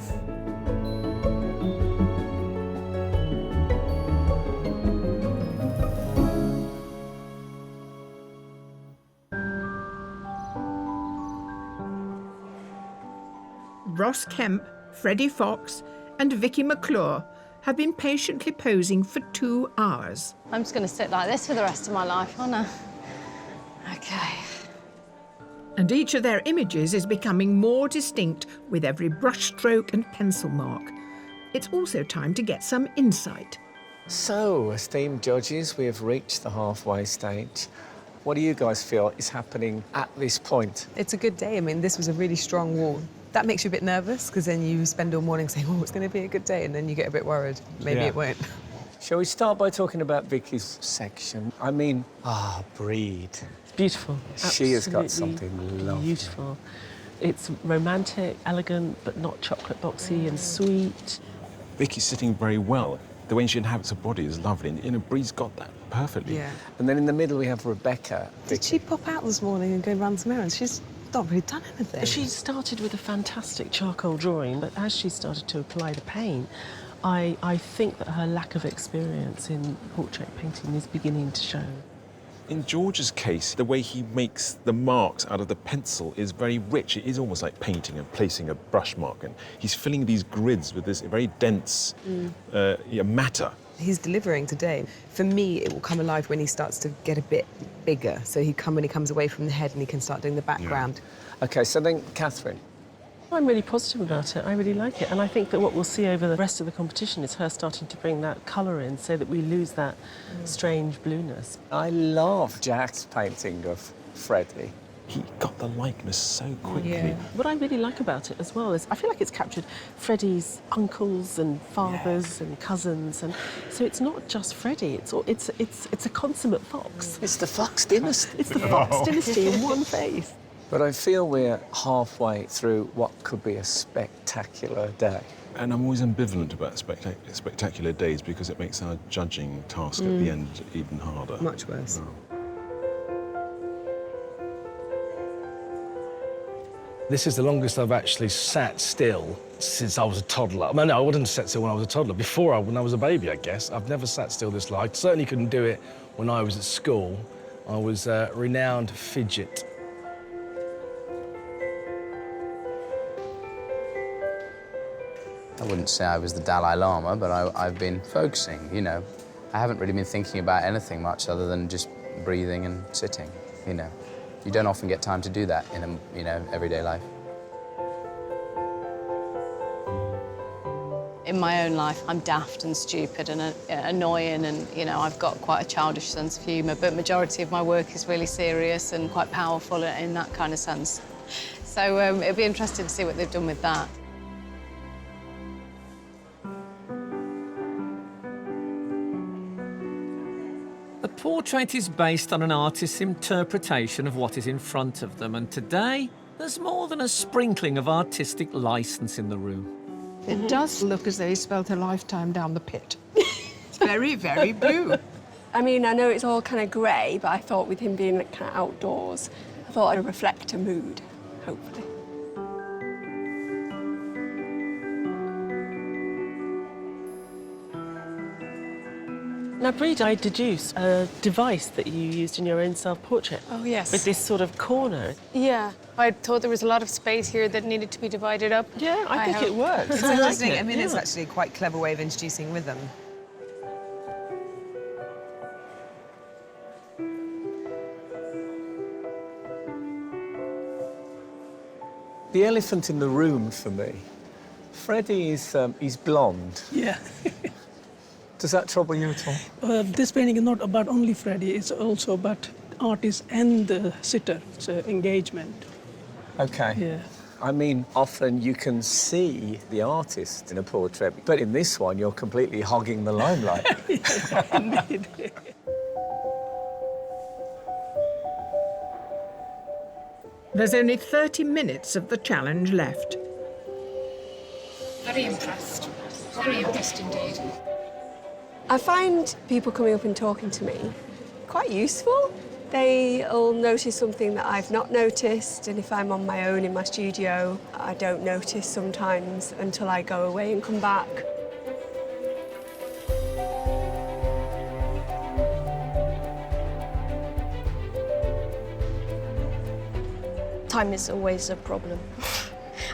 Ross Kemp, Freddie Fox and Vicky McClure have been patiently posing for 2 hours. I'm just going to sit like this for the rest of my life, aren't I? Okay. And each of their images is becoming more distinct with every brushstroke and pencil mark. It's also time to get some insight. So, esteemed judges, we have reached the halfway stage. What do you guys feel is happening at this point? It's a good day. I mean, this was a really strong wall. That makes you a bit nervous because then you spend all morning saying, oh, it's going to be a good day, and then you get a bit worried. Maybe it won't. Shall we start by talking about Vicky's section? I mean, breed. It's beautiful. She has got something lovely. Beautiful. It's romantic, elegant, but not chocolate boxy and sweet. Vicky's sitting very well. The way she inhabits her body is lovely, and Bree's got that perfectly. Yeah. And then in the middle we have Rebecca. Did she pop out this morning and go run some errands? She's not really done anything. She started with a fantastic charcoal drawing, but as she started to apply the paint, I think that her lack of experience in portrait painting is beginning to show. In George's case, the way he makes the marks out of the pencil is very rich. It is almost like painting and placing a brush mark, and he's filling these grids with this very dense matter. He's delivering today. For me, it will come alive when he starts to get a bit bigger. So when he comes away from the head and he can start doing the background. Yeah. OK, so then, Catherine. I'm really positive about it. I really like it. And I think that what we'll see over the rest of the competition is her starting to bring that colour in so that we lose that strange blueness. I love Jack's painting of Freddie. He got the likeness so quickly. Yeah. What I really like about it as well is I feel like it's captured Freddie's uncles and fathers and cousins, and so it's not just Freddie. It's a consummate fox. It's the Fox dynasty. It's the Fox dynasty in one face. But I feel we're halfway through what could be a spectacular day. And I'm always ambivalent about spectacular days because it makes our judging task at the end even harder. Much worse. This is the longest I've actually sat still since I was a toddler. No, I wouldn't sat still when I was a toddler. Before, when I was a baby, I guess. I've never sat still this long. I certainly couldn't do it when I was at school. I was a renowned fidget. I wouldn't say I was the Dalai Lama, but I've been focusing, you know. I haven't really been thinking about anything much other than just breathing and sitting, you know. You don't often get time to do that in everyday life. In my own life, I'm daft and stupid and annoying and, you know, I've got quite a childish sense of humour, but majority of my work is really serious and quite powerful in that kind of sense. So it'll be interesting to see what they've done with that. The portrait is based on an artist's interpretation of what is in front of them, and today there's more than a sprinkling of artistic licence in the room. It does look as though he spelt a lifetime down the pit. It's very, very blue. I mean, I know it's all kind of grey, but I thought with him being kind of outdoors, I thought I'd reflect a mood, hopefully. Now, Breed, I deduce a device that you used in your own self-portrait. Oh, yes. With this sort of corner. Yeah, I thought there was a lot of space here that needed to be divided up. Yeah, I think it works. It's interesting. I mean, it's actually a quite clever way of introducing rhythm. The elephant in the room for me, Freddie is he's blonde. Yeah. Does that trouble you at all? This painting is not about only Freddie, it's also about artist and the sitter, it's an engagement. Okay. Yeah. I mean, often you can see the artist in a portrait, but in this one, you're completely hogging the limelight. Indeed. There's only 30 minutes of the challenge left. Very impressed. Very impressed indeed. I find people coming up and talking to me quite useful. They'll notice something that I've not noticed, and if I'm on my own in my studio, I don't notice sometimes until I go away and come back. Time is always a problem.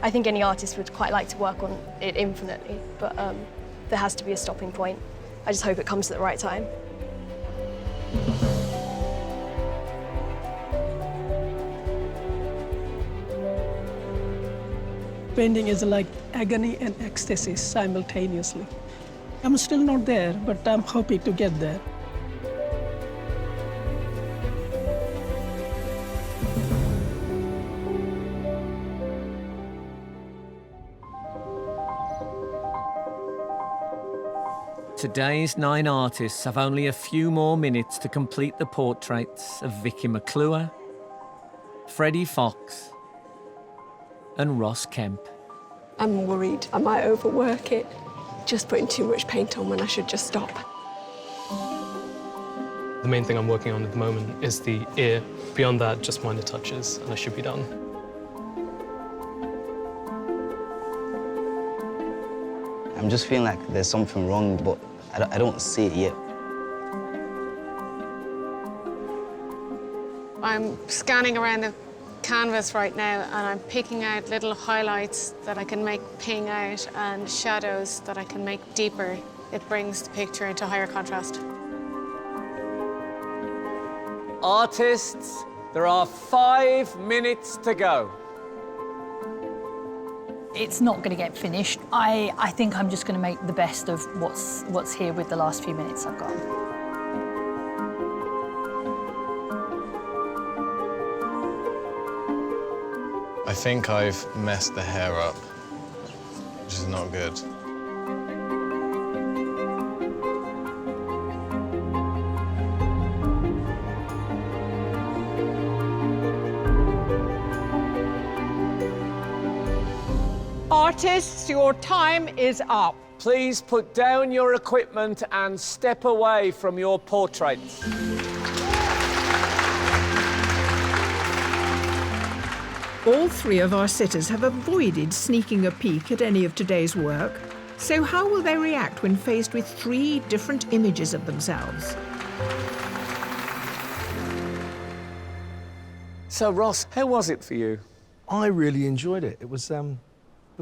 I think any artist would quite like to work on it infinitely, but there has to be a stopping point. I just hope it comes at the right time. Painting is like agony and ecstasy simultaneously. I'm still not there, but I'm hoping to get there. Today's 9 artists have only a few more minutes to complete the portraits of Vicky McClure, Freddie Fox and Ross Kemp. I'm worried I might overwork it, just putting too much paint on when I should just stop. The main thing I'm working on at the moment is the ear. Beyond that, just minor touches, and I should be done. I'm just feeling like there's something wrong, but I don't see it yet. I'm scanning around the canvas right now and I'm picking out little highlights that I can make ping out and shadows that I can make deeper. It brings the picture into higher contrast. Artists, there are 5 minutes to go. It's not going to get finished. I think I'm just going to make the best of what's here with the last few minutes I've got. I think I've messed the hair up, which is not good. Artists, your time is up. Please put down your equipment and step away from your portraits. All three of our sitters have avoided sneaking a peek at any of today's work. So how will they react when faced with 3 different images of themselves? So, Ross, how was it for you? I really enjoyed it. It was a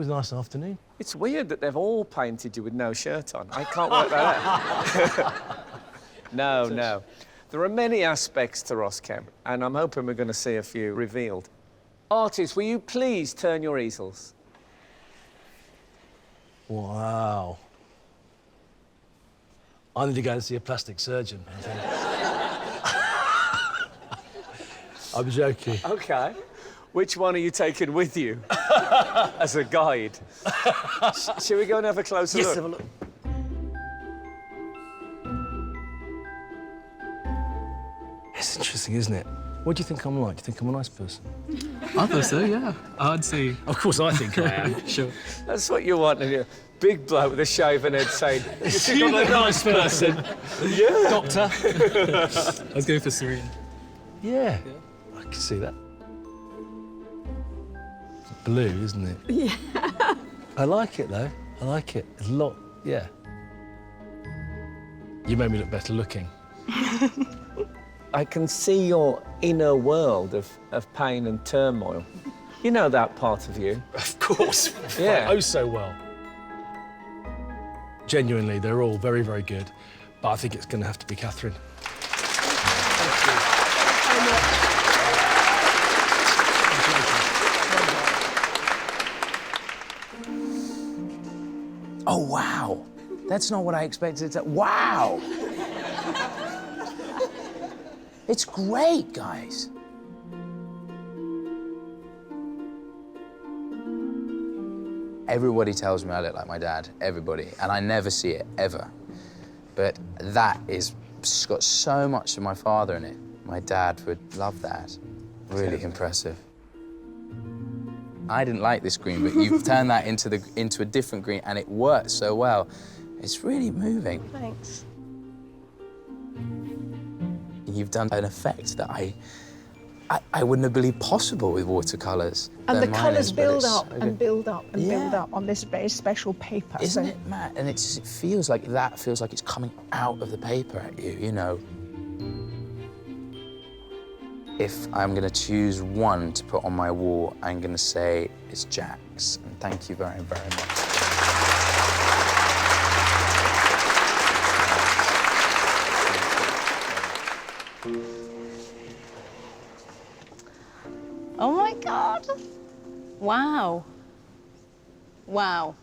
nice afternoon. It's weird that they've all painted you with no shirt on. I can't work that out. No. There are many aspects to Ross Kemp, and I'm hoping we're going to see a few revealed. Artists, will you please turn your easels? Wow. I need to go and see a plastic surgeon, I think. I'm joking. OK. Which one are you taking with you as a guide? Shall we go and have a closer look? Yes, have a look. It's interesting, isn't it? What do you think I'm like? Do you think I'm a nice person? I thought so, yeah. I'd say... Of course I think I am. Sure. That's what you want to hear. Big bloke with a shaven head saying, you think I'm a nice person? Yeah. Doctor. I was going for Soriano. Yeah. I can see that. It's blue, isn't it? Yeah. I like it, though. I like it. It's a lot, yeah. You made me look better looking. I can see your inner world of pain and turmoil. You know that part of you. Of course. Yeah. Oh, so well. Genuinely, they're all very, very good. But I think it's going to have to be Catherine. Oh, wow. That's not what I expected to... Wow! It's great, guys. Everybody tells me I look like my dad, everybody, and I never see it, ever. But that is got so much of my father in it. My dad would love that. Really impressive. I didn't like this green, but you've turned that into a different green, and it works so well. It's really moving. Thanks. You've done an effect that I wouldn't have believed possible with watercolours. And the colours build so up and build up and Yeah. build up on this very special paper. Isn't it mad? And it feels like that feels like it's coming out of the paper at you, you know. If I'm going to choose one to put on my wall, I'm going to say it's Jack's. And thank you very, very much. Oh my God. Wow. Wow.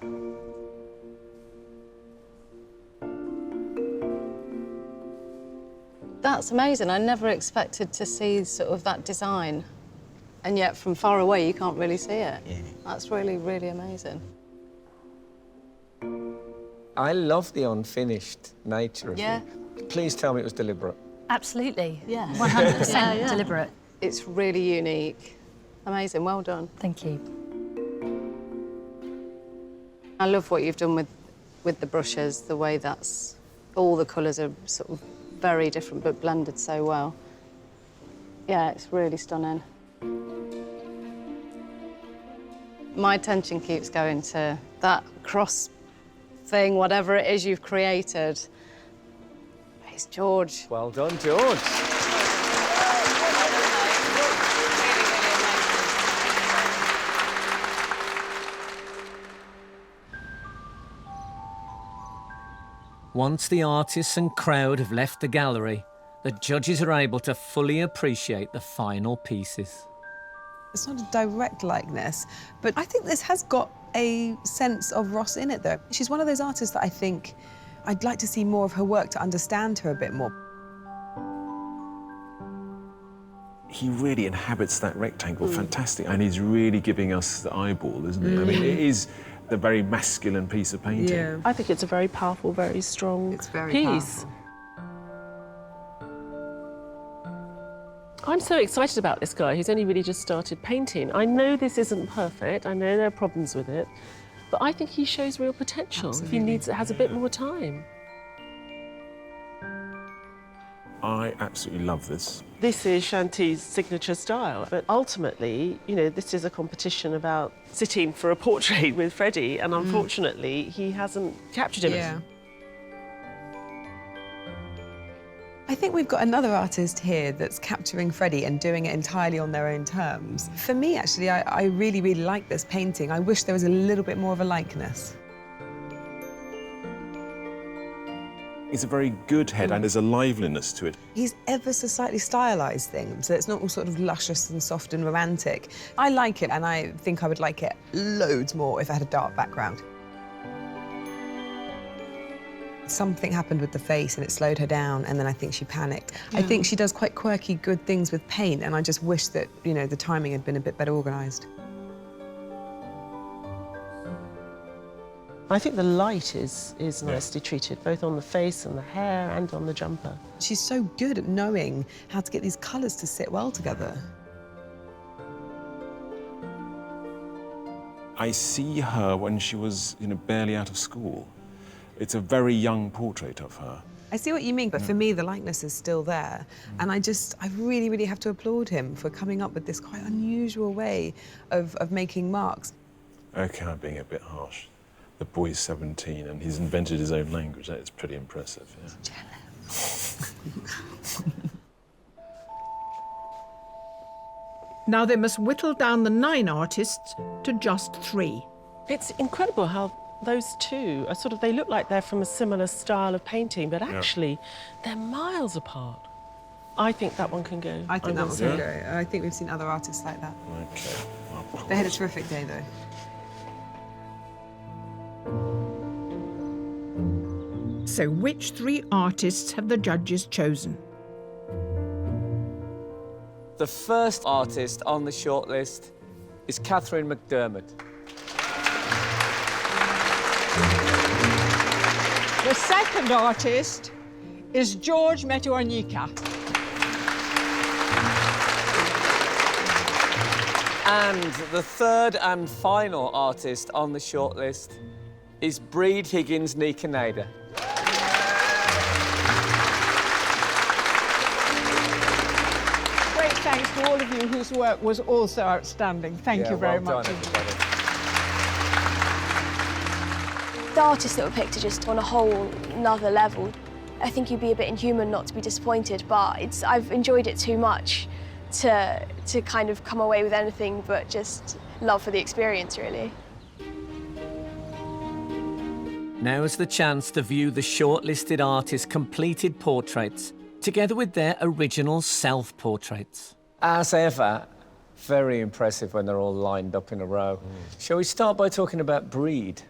That's amazing. I never expected to see sort of that design. And yet from far away, you can't really see it. Yeah. That's really, really amazing. I love the unfinished nature of Yeah. it. Please tell me it was deliberate. Absolutely. Yeah. 100% deliberate. It's really unique. Amazing, well done. Thank you. I love what you've done with the brushes, the way that's... all the colours are sort of very different but blended so well. Yeah, it's really stunning. My attention keeps going to that cross thing, whatever it is you've created. It's George. Well done, George. Once the artists and crowd have left the gallery, the judges are able to fully appreciate the final pieces. It's not a direct likeness, but I think this has got a sense of Ross in it, though. She's one of those artists that I think I'd like to see more of her work to understand her a bit more. He really inhabits that rectangle, fantastic, and he's really giving us the eyeball, isn't it? I mean, it is a very masculine piece of painting. Yeah. I think it's a very powerful, very strong piece. I'm so excited about this guy who's only really just started painting. I know this isn't perfect, I know there are problems with it, But I think he shows real potential if he has a bit more time. I absolutely love this. This is Shanti's signature style, but ultimately, you know, this is a competition about sitting for a portrait with Freddie, and unfortunately, he hasn't captured him. Yeah. I think we've got another artist here that's capturing Freddie and doing it entirely on their own terms. For me, actually, I really, really like this painting. I wish there was a little bit more of a likeness. It's a very good head and there's a liveliness to it. He's ever so slightly stylised things, so it's not all sort of luscious and soft and romantic. I like it, and I think I would like it loads more if I had a dark background. Something happened with the face and it slowed her down, and then I think she panicked. I think she does quite quirky, good things with paint, and I just wish that, you know, the timing had been a bit better organised. I think the light is nicely treated, both on the face and the hair and on the jumper. She's so good at knowing how to get these colours to sit well together. I see her when she was, you know, barely out of school. It's a very young portrait of her. I see what you mean, but for me, the likeness is still there. And I really, really have to applaud him for coming up with this quite unusual way of making marks. Okay, I'm being a bit harsh. The boy's 17 and he's invented his own language. That is pretty impressive, yeah. Now they must whittle down the 9 artists to just 3. It's incredible how those two are they look like they're from a similar style of painting, but actually they're miles apart. I think that one can go. I think that one can go. I think we've seen other artists like that. Okay. They had a terrific day, though. So which 3 artists have the judges chosen? The first artist on the shortlist is Catherine McDermott. The second artist is George Metuanyika. And the third and final artist on the shortlist is Breed Higgins Nikaneda. Great thanks to all of you whose work was also outstanding. Thank you very much. The artists that were picked are just on a whole nother level. I think you'd be a bit inhuman not to be disappointed, but I've enjoyed it too much to kind of come away with anything but just love for the experience, really. Now's the chance to view the shortlisted artists' completed portraits, together with their original self-portraits. As ever, very impressive when they're all lined up in a row. Shall we start by talking about Breed?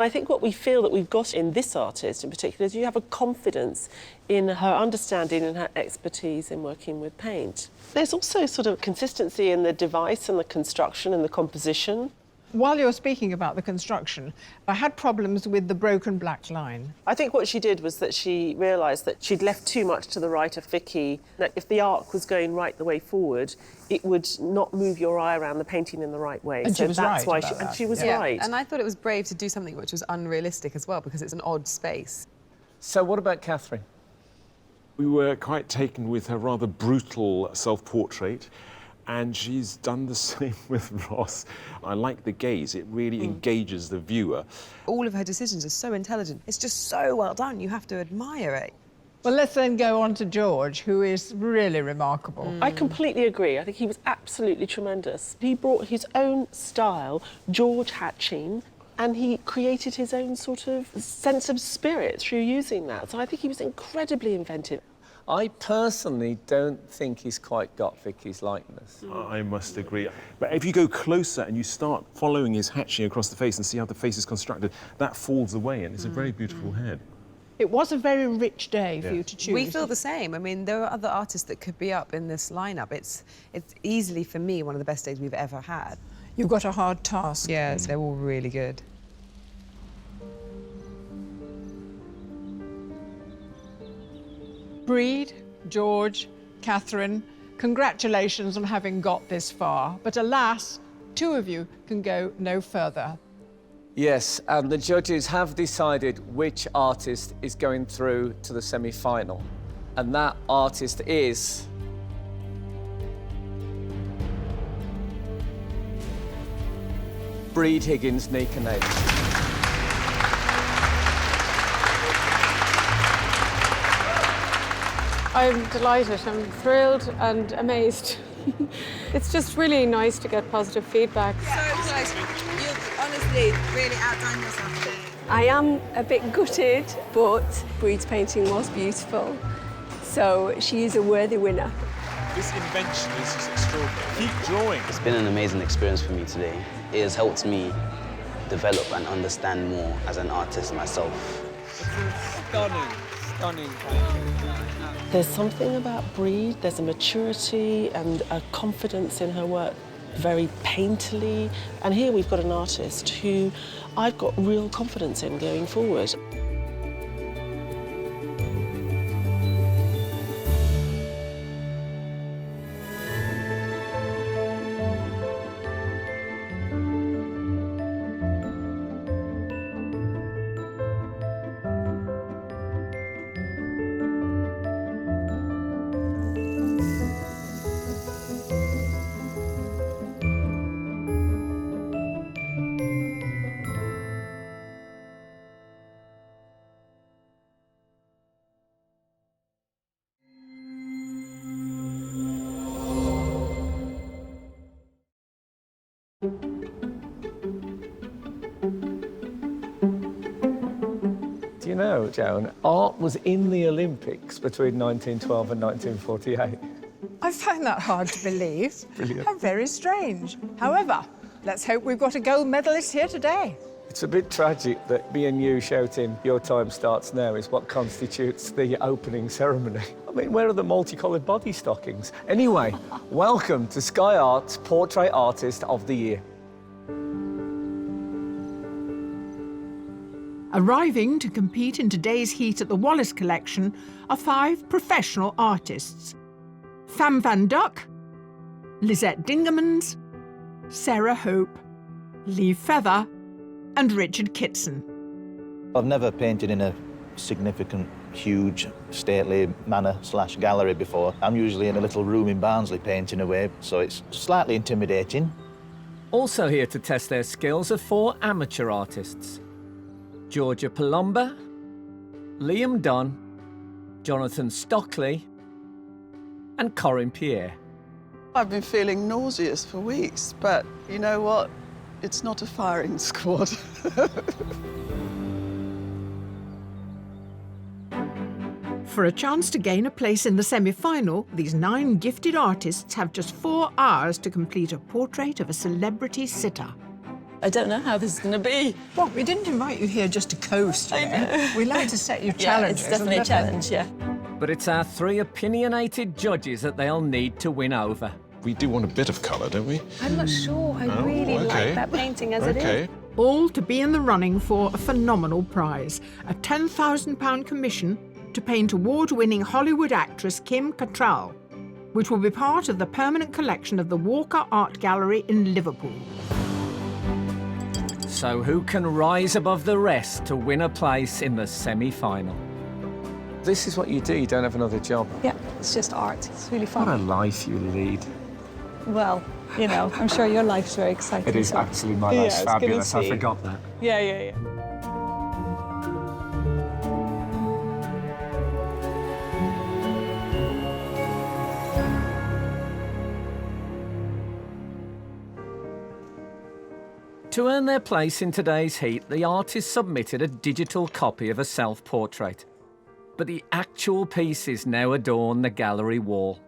I think what we feel that we've got in this artist in particular is you have a confidence in her understanding and her expertise in working with paint. There's also sort of consistency in the device and the construction and the composition. While you're speaking about the construction, I had problems with the broken black line. I think what she did was that she realised that she'd left too much to the right of Vicky, that if the arc was going right the way forward, it would not move your eye around the painting in the right way. And so she was that's right why about that. and she was Yeah. right. And I thought it was brave to do something which was unrealistic as well, because it's an odd space. So what about Catherine? We were quite taken with her rather brutal self-portrait, and she's done the same with Ross. I like the gaze. It really engages the viewer. All of her decisions are so intelligent. It's just so well done. You have to admire it. Well, let's then go on to George, who is really remarkable. I completely agree. I think he was absolutely tremendous. He brought his own style, George Hatching, and he created his own sort of sense of spirit through using that. So I think he was incredibly inventive. I personally don't think he's quite got Vicky's likeness. I must agree. But if you go closer and you start following his hatching across the face and see how the face is constructed, that falls away, and it's a very beautiful head. It was a very rich day for you to choose. We feel the same. I mean, there are other artists that could be up in this lineup. It's easily, for me, one of the best days we've ever had. You've got a hard task. Yeah, they're all really good. Breed, George, Catherine, congratulations on having got this far. But alas, 2 of you can go no further. Yes, and the judges have decided which artist is going through to the semi-final. And that artist is... Breed Higgins Nikanate. I'm delighted, I'm thrilled and amazed. It's just really nice to get positive feedback. So close. You've honestly really outdone yourself today. I am a bit gutted, but Breed's painting was beautiful. So she is a worthy winner. This invention is just extraordinary. Keep drawing. It's been an amazing experience for me today. It has helped me develop and understand more as an artist myself. Stunning. There's something about Breed, there's a maturity and a confidence in her work, very painterly. And here we've got an artist who I've got real confidence in going forward. Do you know, Joan, art was in the Olympics between 1912 and 1948. I find that hard to believe. Brilliant. How very strange. However, let's hope we've got a gold medalist here today. It's a bit tragic that me and you shouting, "Your time starts now," is what constitutes the opening ceremony. I mean, where are the multicoloured body stockings? Anyway, welcome to Sky Art's Portrait Artist of the Year. Arriving to compete in today's heat at the Wallace Collection are 5 professional artists. Tham Van Duck, Lisette Dingemans, Sarah Hope, Lee Feather and Richard Kitson. I've never painted in a significant, huge, stately manor/gallery before. I'm usually in a little room in Barnsley painting away, so it's slightly intimidating. Also here to test their skills are 4 amateur artists. Georgia Palomba, Liam Dunn, Jonathan Stockley and Corinne Pierre. I've been feeling nauseous for weeks, but you know what? It's not a firing squad. For a chance to gain a place in the semi-final, these 9 gifted artists have just 4 hours to complete a portrait of a celebrity sitter. I don't know how this is going to be. Well, we didn't invite you here just to coast. I know. We like to set you Yeah, challenges. it's definitely a challenge, yeah. But it's our 3 opinionated judges that they'll need to win over. We do want a bit of colour, don't we? I'm not sure. I really like that painting as it is. All to be in the running for a phenomenal prize, a £10,000 commission to paint award-winning Hollywood actress Kim Cattrall, which will be part of the permanent collection of the Walker Art Gallery in Liverpool. So who can rise above the rest to win a place in the semi-final? This is what you do, you don't have another job. Yeah, it's just art. It's really What a fun. life you lead. Well, you know, I'm sure your life's very exciting. It is so- actually my Yeah, life's it's good to fabulous, I see. forgot that. Yeah. To earn their place in today's heat, the artists submitted a digital copy of a self-portrait. But the actual pieces now adorn the gallery wall.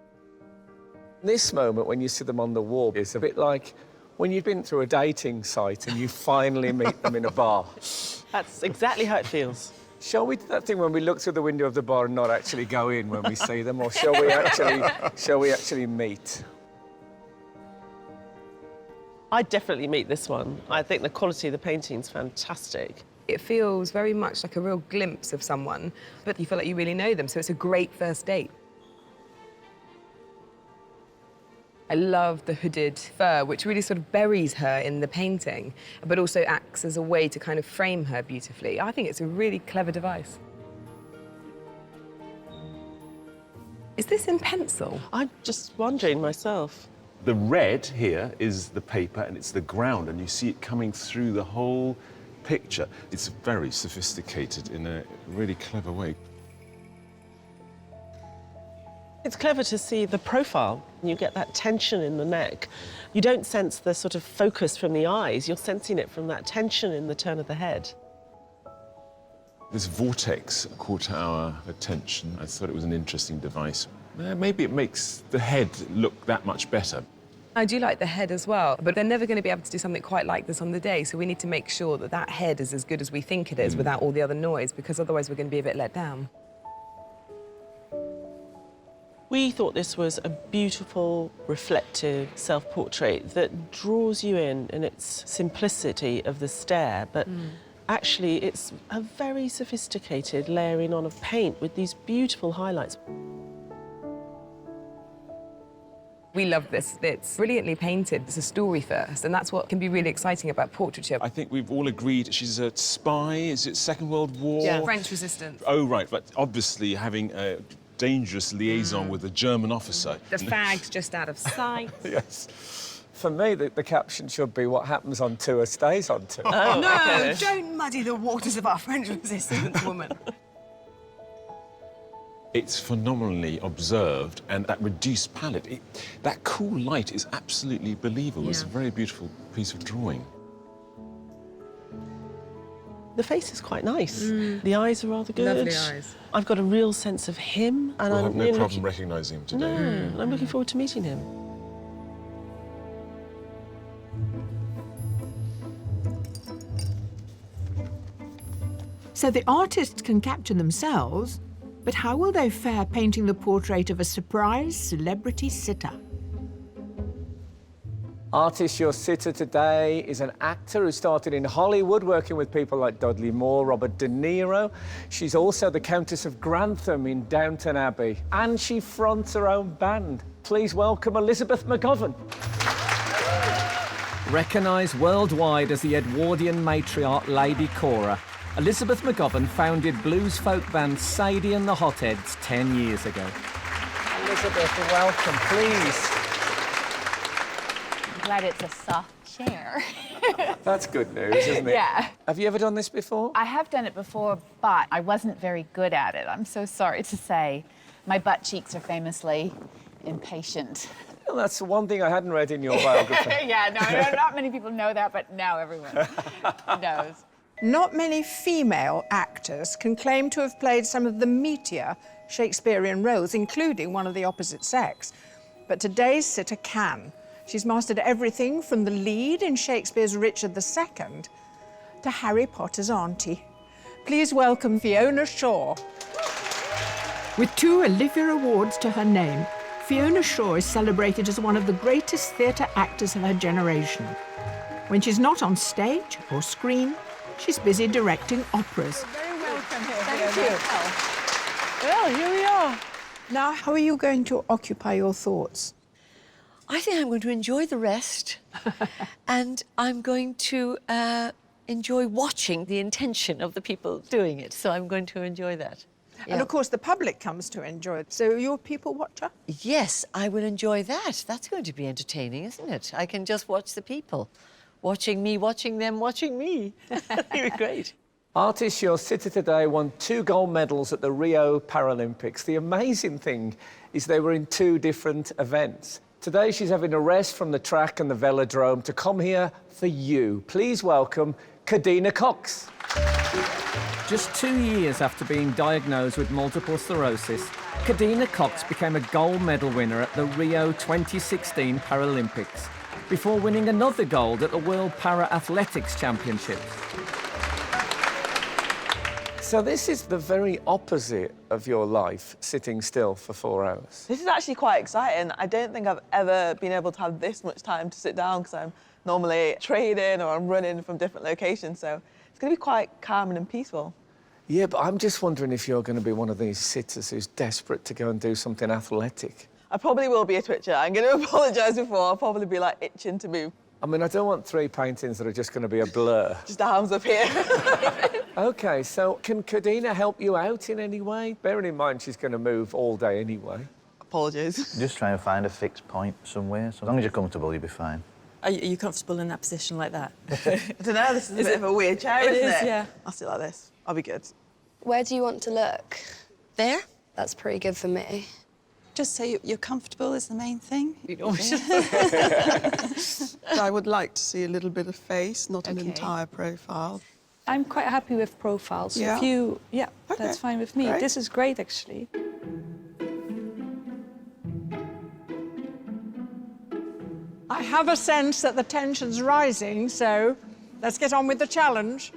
This moment when you see them on the wall is a bit like when you've been through a dating site and you finally meet them in a bar. That's exactly how it feels. Shall we do that thing when we look through the window of the bar and not actually go in when we see them, or shall we actually meet? I'd definitely meet this one. I think the quality of the painting's fantastic. It feels very much like a real glimpse of someone, but you feel like you really know them, so it's a great first date. I love the hooded fur, which really sort of buries her in the painting, but also acts as a way to kind of frame her beautifully. I think it's a really clever device. Is this in pencil? I'm just wondering myself. The red here is the paper and it's the ground, and you see it coming through the whole picture. It's very sophisticated in a really clever way. It's clever to see the profile. You get that tension in the neck. You don't sense the sort of focus from the eyes. You're sensing it from that tension in the turn of the head. This vortex caught our attention. I thought it was an interesting device. Maybe it makes the head look that much better. I do like the head as well, but they're never going to be able to do something quite like this on the day, so we need to make sure that that head is as good as we think it is without all the other noise, because otherwise we're going to be a bit let down. We thought this was a beautiful, reflective self-portrait that draws you in its simplicity of the stare, but actually it's a very sophisticated layering on of paint with these beautiful highlights. We love this. It's brilliantly painted. It's a story first, and that's what can be really exciting about portraiture. I think we've all agreed she's a spy. Is it Second World War? Yeah, French resistance. Oh, right, but obviously having a dangerous liaison with a German officer. The fag's just out of sight. Yes. For me, the caption should be, what happens on tour stays on tour. Oh, no, don't muddy the waters of our French resistance, woman. It's phenomenally observed, and that reduced palette, that cool light is absolutely believable. It's a very beautiful piece of drawing. The face is quite nice. The eyes are rather good. Lovely eyes. I've got a real sense of him. And We'll I'm have no problem recognising him today. No, I'm looking forward to meeting him. So the artists can capture themselves, but how will they fare painting the portrait of a surprise celebrity sitter? Artist, your sitter today is an actor who started in Hollywood working with people like Dudley Moore, Robert De Niro. She's also the Countess of Grantham in Downton Abbey, and she fronts her own band. Please welcome Elizabeth McGovern. Recognised worldwide as the Edwardian matriarch Lady Cora, Elizabeth McGovern founded blues folk band Sadie and the Hotheads 10 years ago. Elizabeth, welcome, please. I'm glad it's a soft chair. That's good news, isn't it? Yeah. Have you ever done this before? I have done it before, but I wasn't very good at it. I'm so sorry to say. My butt cheeks are famously impatient. Well, that's the one thing I hadn't read in your biography. Yeah, no, not many people know that, but now everyone knows. Not many female actors can claim to have played some of the meatier Shakespearean roles, including one of the opposite sex. But today's sitter can. She's mastered everything from the lead in Shakespeare's Richard II to Harry Potter's auntie. Please welcome Fiona Shaw. With 2 Olivier Awards to her name, Fiona Shaw is celebrated as one of the greatest theatre actors of her generation. When she's not on stage or screen, she's busy directing operas. Very welcome here, Thank Fiona. you. Well, here we are. Now, how are you going to occupy your thoughts? I think I'm going to enjoy the rest and I'm going to enjoy watching the intention of the people doing it. So I'm going to enjoy that. And of course, the public comes to enjoy it. So you're a people watcher? Yes, I will enjoy that. That's going to be entertaining, isn't it? I can just watch the people. Watching me, watching them, watching me. That'd be great. Artist, your sitter today won 2 gold medals at the Rio Paralympics. The amazing thing is they were in 2 different events. Today she's having a rest from the track and the velodrome to come here for you. Please welcome Kadina Cox. Just 2 years after being diagnosed with multiple sclerosis, Kadina Cox became a gold medal winner at the Rio 2016 Paralympics, before winning another gold at the World Para-Athletics Championships. So this is the very opposite of your life, sitting still for 4 hours. This is actually quite exciting. I don't think I've ever been able to have this much time to sit down because I'm normally trading or I'm running from different locations, so it's going to be quite calm and peaceful. Yeah, but I'm just wondering if you're going to be one of these sitters who's desperate to go and do something athletic. I probably will be a twitcher. I'm going to apologise before. I'll probably be like itching to move. I mean, I don't want 3 paintings that are just going to be a blur. Just arms up here. OK, so can Kadina help you out in any way? Bearing in mind she's going to move all day anyway. Apologies. Just try and find a fixed point somewhere. So as long as you're comfortable, you'll be fine. Are you comfortable in that position like that? I don't know, this is a bit of a weird chair, isn't it? Yeah. I'll sit like this. I'll be good. Where do you want to look? There? That's pretty good for me. Just so you're comfortable is the main thing. I would like to see a little bit of face, not an entire profile. I'm quite happy with profiles. Yeah? If you, that's fine with me. Great. This is great, actually. I have a sense that the tension's rising, so let's get on with the challenge.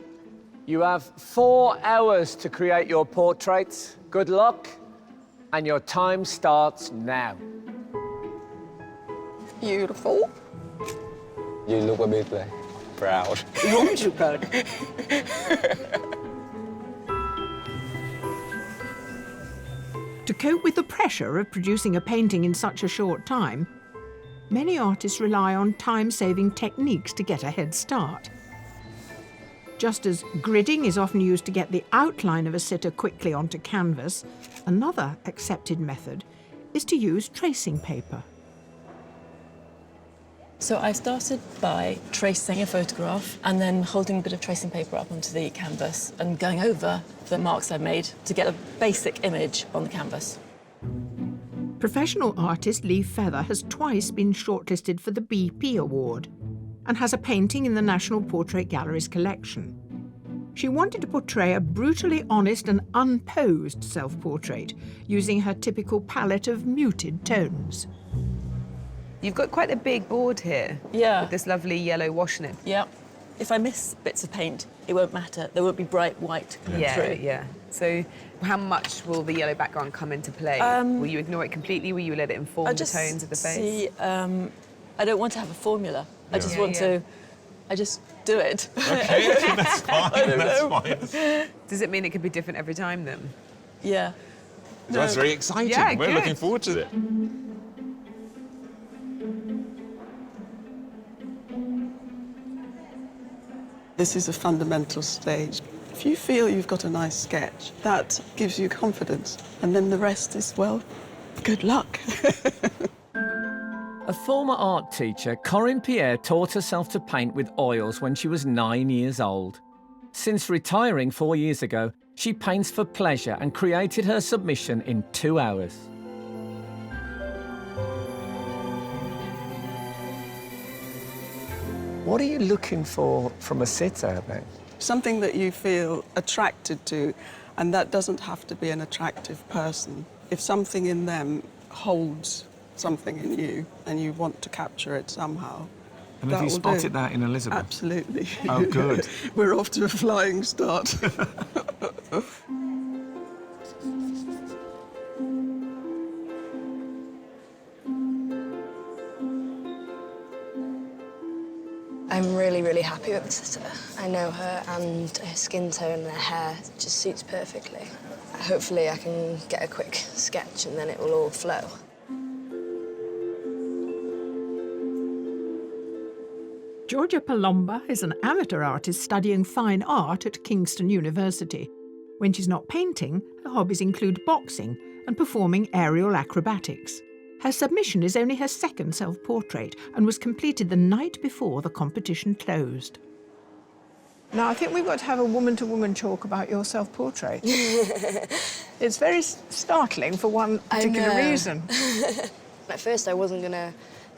You have 4 hours to create your portraits. Good luck. And your time starts now. Beautiful. You look a bit like proud. You want me to be proud? To cope with the pressure of producing a painting in such a short time, many artists rely on time-saving techniques to get a head start. Just as gridding is often used to get the outline of a sitter quickly onto canvas, another accepted method is to use tracing paper. So I started by tracing a photograph and then holding a bit of tracing paper up onto the canvas and going over the marks I made to get a basic image on the canvas. Professional artist Lee Feather has twice been shortlisted for the BP Award and has a painting in the National Portrait Gallery's collection. She wanted to portray a brutally honest and unposed self-portrait using her typical palette of muted tones. You've got quite a big board here. Yeah. With this lovely yellow wash in it. Yeah. If I miss bits of paint, it won't matter. There won't be bright white coming through. Yeah. So how much will the yellow background come into play? Will you ignore it completely? Will you let it inform the tones of the face? I don't want to have a formula. I just want to... I just do it. OK, that's fine, that's fine. Does it mean it could be different every time, then? Yeah. So that's very exciting. Yeah, We're good. looking forward to it. This is a fundamental stage. If you feel you've got a nice sketch, that gives you confidence. And then the rest is, well, good luck. A former art teacher, Corinne Pierre taught herself to paint with oils when she was 9 years old. Since retiring 4 years ago, she paints for pleasure and created her submission in 2 hours. What are you looking for from a sitter, then? Something that you feel attracted to, and that doesn't have to be an attractive person. If something in them holds something in you and you want to capture it somehow. And have you spotted that in Elizabeth? Absolutely. Oh, good. We're off to a flying start. I'm really, really happy with the sitter. I know her, and her skin tone and her hair just suits perfectly. Hopefully I can get a quick sketch and then it will all flow. Georgia Palomba is an amateur artist studying fine art at Kingston University. When she's not painting, her hobbies include boxing and performing aerial acrobatics. Her submission is only her second self-portrait and was completed the night before the competition closed. Now, I think we've got to have a woman-to-woman talk about your self-portrait. It's very startling for one particular reason. At first, I wasn't going to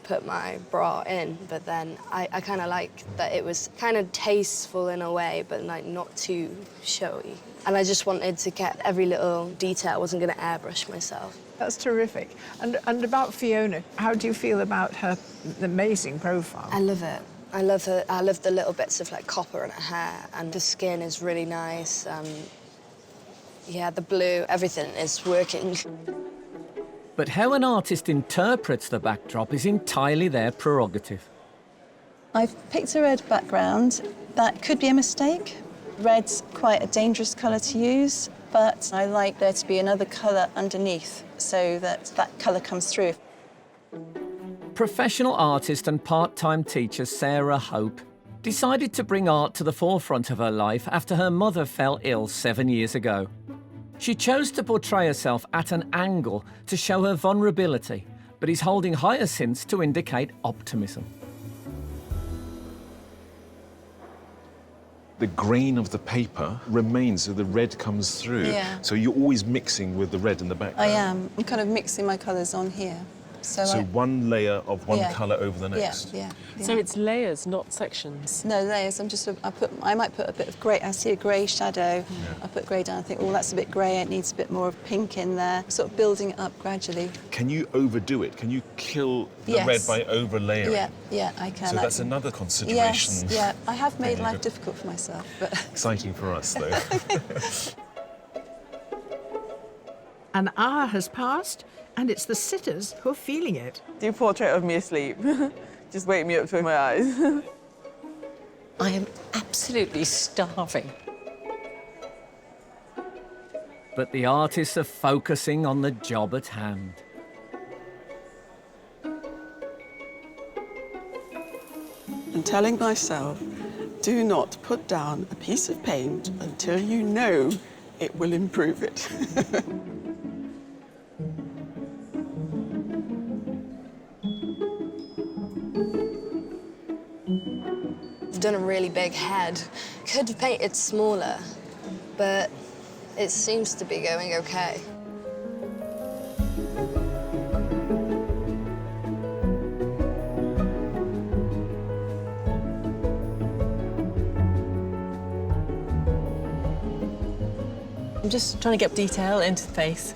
put my bra in, but then I kind of liked that it was kind of tasteful in a way, but like not too showy. And I just wanted to get every little detail. I wasn't going to airbrush myself. That's terrific. And about Fiona, how do you feel about her amazing profile? I love it. I love her. I love the little bits of like copper in her hair, and the skin is really nice. Yeah, the blue, everything is working. But how an artist interprets the backdrop is entirely their prerogative. I've picked a red background. That could be a mistake. Red's quite a dangerous colour to use, but I like there to be another colour underneath so that that colour comes through. Professional artist and part-time teacher Sarah Hope decided to bring art to the forefront of her life after her mother fell ill 7 years ago. She chose to portray herself at an angle to show her vulnerability, but is holding hyacinths to indicate optimism. The grain of the paper remains, so the red comes through. Yeah. So you're always mixing with the red in the background. I am. I'm kind of mixing my colours on here. So one layer of one colour over the next. Yeah. So it's layers, not sections. No layers. I might put a bit of grey. I see a grey shadow. I put grey down. I think, oh, that's a bit grey. It needs a bit more of pink in there. Sort of building it up gradually. Can you overdo it? Can you kill the red by overlayering? Yeah, I can. So that's another consideration. Yes, yeah. I have made life difficult for myself, but exciting for us, though. An hour has passed, and it's the sitters who are feeling it. Do a portrait of me asleep. Just wake me up to my eyes. I am absolutely starving. But the artists are focusing on the job at hand. And telling myself, do not put down a piece of paint until you know it will improve it. I've done a really big head. Could have painted smaller, but it seems to be going okay. I'm just trying to get detail into the face.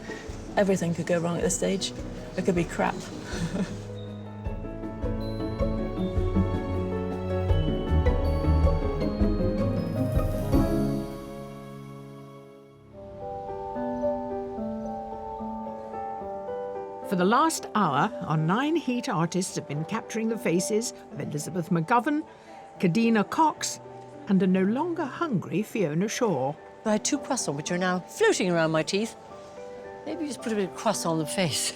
Everything could go wrong at this stage. It could be crap. For the last hour, our 9 heat artists have been capturing the faces of Elizabeth McGovern, Cadena Cox, and a no longer hungry Fiona Shaw. I had 2 croissants, which are now floating around my teeth. Maybe just put a bit of croissant on the face.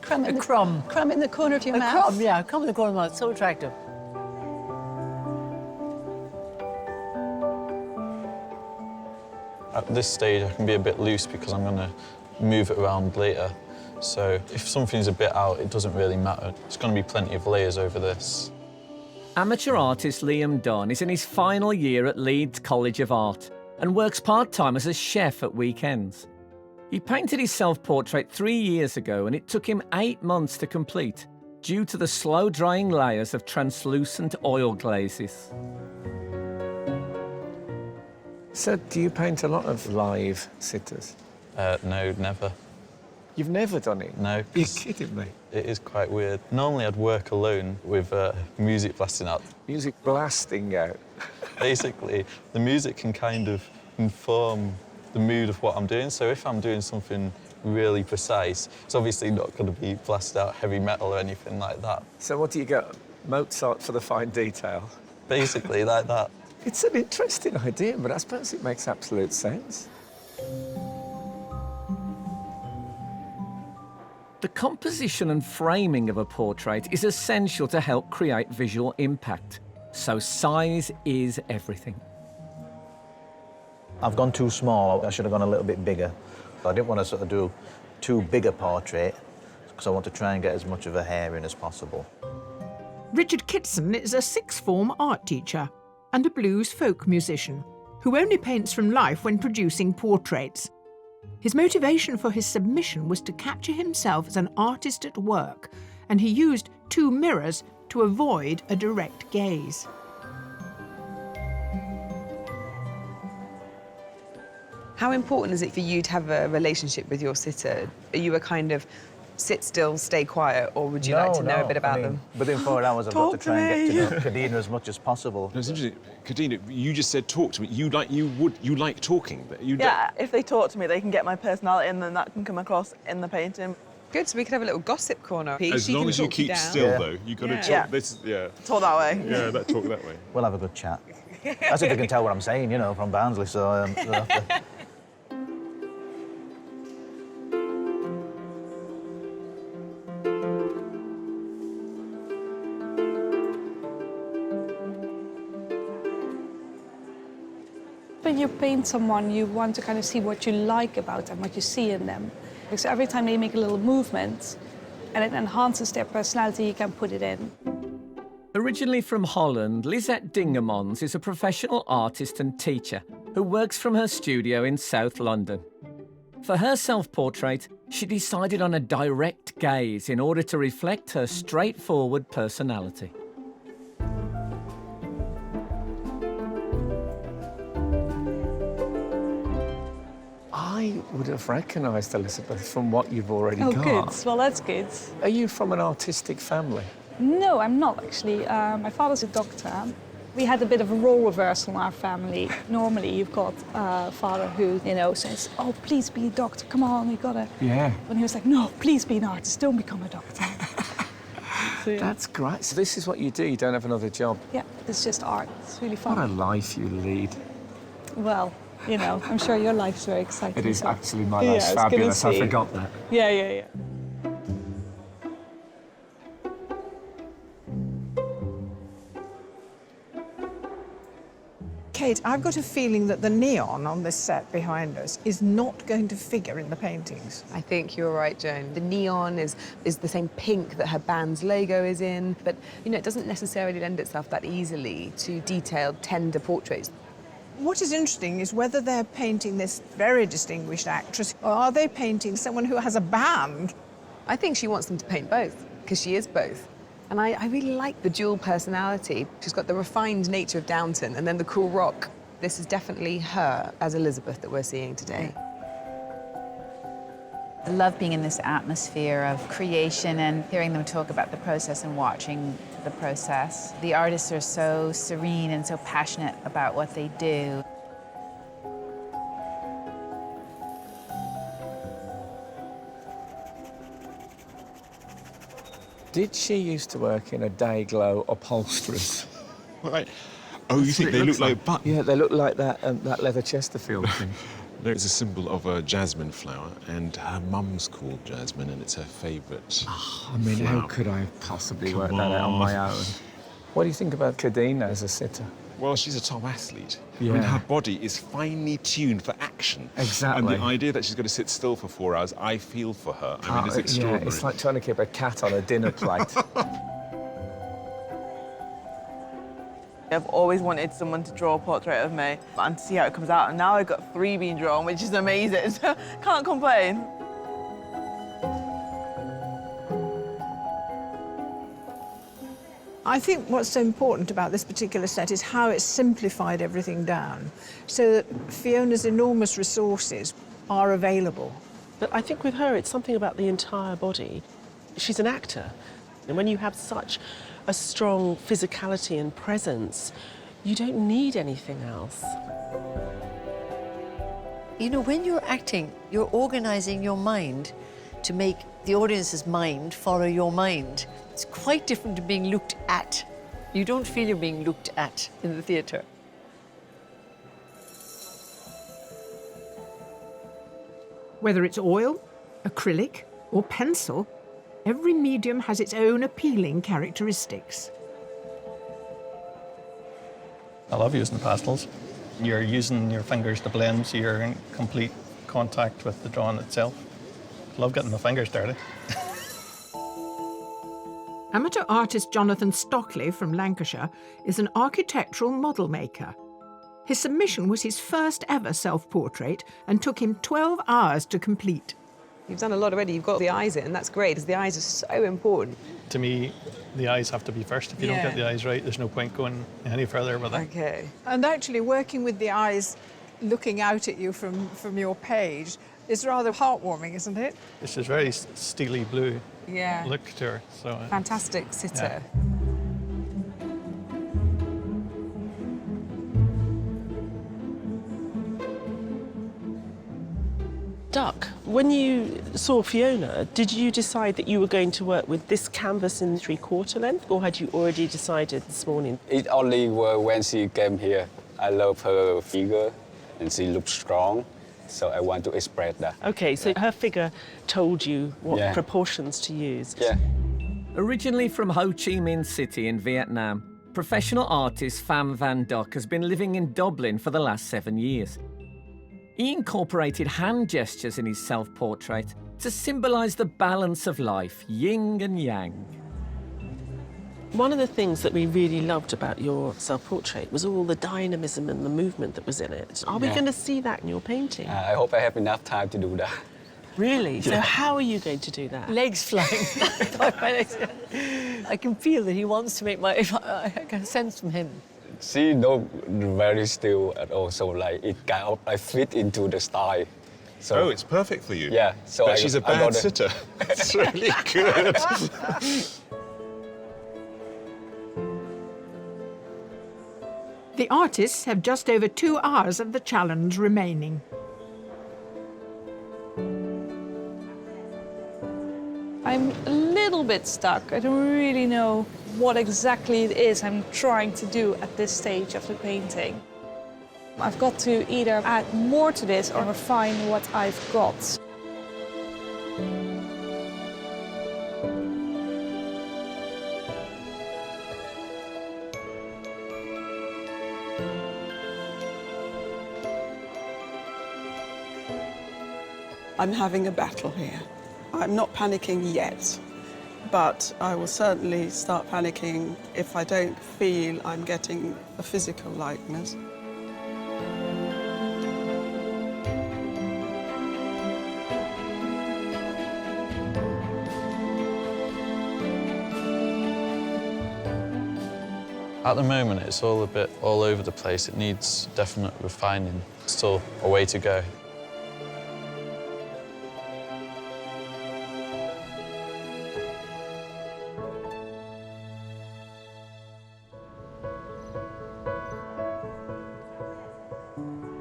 crumb in the corner of your mouth. Crumb, yeah, crumb in the corner of my mouth. So attractive. At this stage, I can be a bit loose because I'm going to move it around later. So if something's a bit out, it doesn't really matter. There's going to be plenty of layers over this. Amateur artist Liam Dunn is in his final year at Leeds College of Art and works part-time as a chef at weekends. He painted his self-portrait 3 years ago and it took him 8 months to complete due to the slow-drying layers of translucent oil glazes. So, do you paint a lot of live sitters? No, never. You've never done it? No. You're kidding me. It is quite weird. Normally I'd work alone with music blasting out. Music blasting out? Basically, the music can kind of inform the mood of what I'm doing. So if I'm doing something really precise, it's obviously not going to be blasted out heavy metal or anything like that. So what do you get? Mozart for the fine detail? Basically, like that. It's an interesting idea, but I suppose it makes absolute sense. The composition and framing of a portrait is essential to help create visual impact. So size is everything. I've gone too small. I should have gone a little bit bigger. I didn't want to sort of do too big a portrait because I want to try and get as much of a hair in as possible. Richard Kitson is a sixth form art teacher and a blues folk musician who only paints from life when producing portraits. His motivation for his submission was to capture himself as an artist at work, and he used 2 mirrors to avoid a direct gaze. How important is it for you to have a relationship with your sitter? Are you a kind of sit still, stay quiet, or would you like to know a bit about them? Within 4 hours, I've got to try and get to know Cadena as much as possible. No, it's interesting. Cadena, you just said talk to me. You like talking, but you Yeah, if they talk to me, they can get my personality and then that can come across in the painting. Good, so we could have a little gossip corner. As long as you keep still, though, you've got to talk. Yeah. This, yeah. Talk that way. Yeah, talk that way. We'll have a good chat. As if they can tell what I'm saying, you know, from Barnsley, so we'll have to... you paint someone, you want to kind of see what you like about them, what you see in them. Because every time they make a little movement and it enhances their personality, you can put it in. Originally from Holland, Lisette Dingemans is a professional artist and teacher who works from her studio in South London. For her self-portrait, she decided on a direct gaze in order to reflect her straightforward personality. I would have recognised Elizabeth from what you've already Oh, got. good. Well, that's good. Are you from an artistic family? No, I'm not actually. My father's a doctor. We had a bit of a role reversal in our family. Normally, you've got a father who, you know, says, "Oh, please be a doctor. Come on, we gotta." Yeah. And he was like, "No, please be an artist. Don't become a doctor." So, yeah. That's great. So this is what you do. You don't have another job. Yeah, it's just art. It's really fun. What a life you lead. Well, you know, I'm sure your life's very exciting. It is so- actually my Yeah, life's I was gonna fabulous. I say. forgot that. Yeah, yeah, yeah. Kate, I've got a feeling that the neon on this set behind us is not going to figure in the paintings. I think you're right, Joan. The neon is the same pink that her band's logo is in, but, you know, it doesn't necessarily lend itself that easily to detailed, tender portraits. What is interesting is whether they're painting this very distinguished actress or are they painting someone who has a band? I think she wants them to paint both, because she is both. And I really like the dual personality. She's got the refined nature of Downton and then the cool rock. This is definitely her as Elizabeth that we're seeing today. I love being in this atmosphere of creation and hearing them talk about the process and watching the process. The artists are so serene and so passionate about what they do. Did she used to work in a Dayglow upholsterers? Right. Oh, you think they look like buttons? Yeah, they look like that leather Chesterfield thing. There's a symbol of a jasmine flower, and her mum's called Jasmine, and it's her favourite. I mean, how could I possibly work that out on my own? What do you think about Cadena as a sitter? Well, she's a top athlete. I Yeah. mean, her body is finely tuned for action. Exactly. And the idea that she's got to sit still for 4 hours, I feel for her. I mean, it's Yeah, extraordinary. it's like trying to keep a cat on a dinner plate. I've always wanted someone to draw a portrait of me and to see how it comes out. And now I've got 3 being drawn, which is amazing. So can't complain. I think what's so important about this particular set is how it's simplified everything down so that Fiona's enormous resources are available. But I think with her, it's something about the entire body. She's an actor. And when you have such a strong physicality and presence, you don't need anything else. You know, when you're acting, you're organising your mind to make the audience's mind follow your mind. It's quite different to being looked at. You don't feel you're being looked at in the theatre. Whether it's oil, acrylic, or pencil, every medium has its own appealing characteristics. I love using the pastels. You're using your fingers to blend, so you're in complete contact with the drawing itself. I love getting my fingers dirty. Amateur artist Jonathan Stockley from Lancashire is an architectural model maker. His submission was his first ever self-portrait and took him 12 hours to complete. You've done a lot already. You've got the eyes in, and that's great, because the eyes are so important. To me, the eyes have to be first. If you don't get the eyes right, there's no point going any further with it. Okay. And actually working with the eyes looking out at you from your page is rather heartwarming, isn't it? It's just very steely blue look to her. So, Fantastic sitter. Yeah. Duck, when you saw Fiona, did you decide that you were going to work with this canvas in 3/4 length, or had you already decided this morning? It only was when she came here. I love her figure, and she looks strong, so I want to express that. Okay, so her figure told you what proportions to use. Yeah. Originally from Ho Chi Minh City in Vietnam, Professional artist Fam Van Duck has been living in Dublin for the last 7 years. He incorporated hand gestures in his self-portrait to symbolise the balance of life, yin and yang. One of the things that we really loved about your self-portrait was all the dynamism and the movement that was in it. Are we Yeah. going to see that in your painting? I hope I have enough time to do that. Really? So Yeah. how are you going to do that? Legs flying. I can feel that he wants to make my... I can sense from him. She not very still at all, so like it kind of like fit into the style. So, Oh, it's perfect for you. Yeah, so But she's a bad gotta- sitter. It's really good. The artists have just over 2 hours of the challenge remaining. I'm a little bit stuck. I don't really know what exactly it is I'm trying to do at this stage of the painting. I've got to either add more to this or refine what I've got. I'm having a battle here. I'm not panicking yet, but I will certainly start panicking if I don't feel I'm getting a physical likeness. At the moment, it's all a bit all over the place. It needs definite refining. Still a way to go.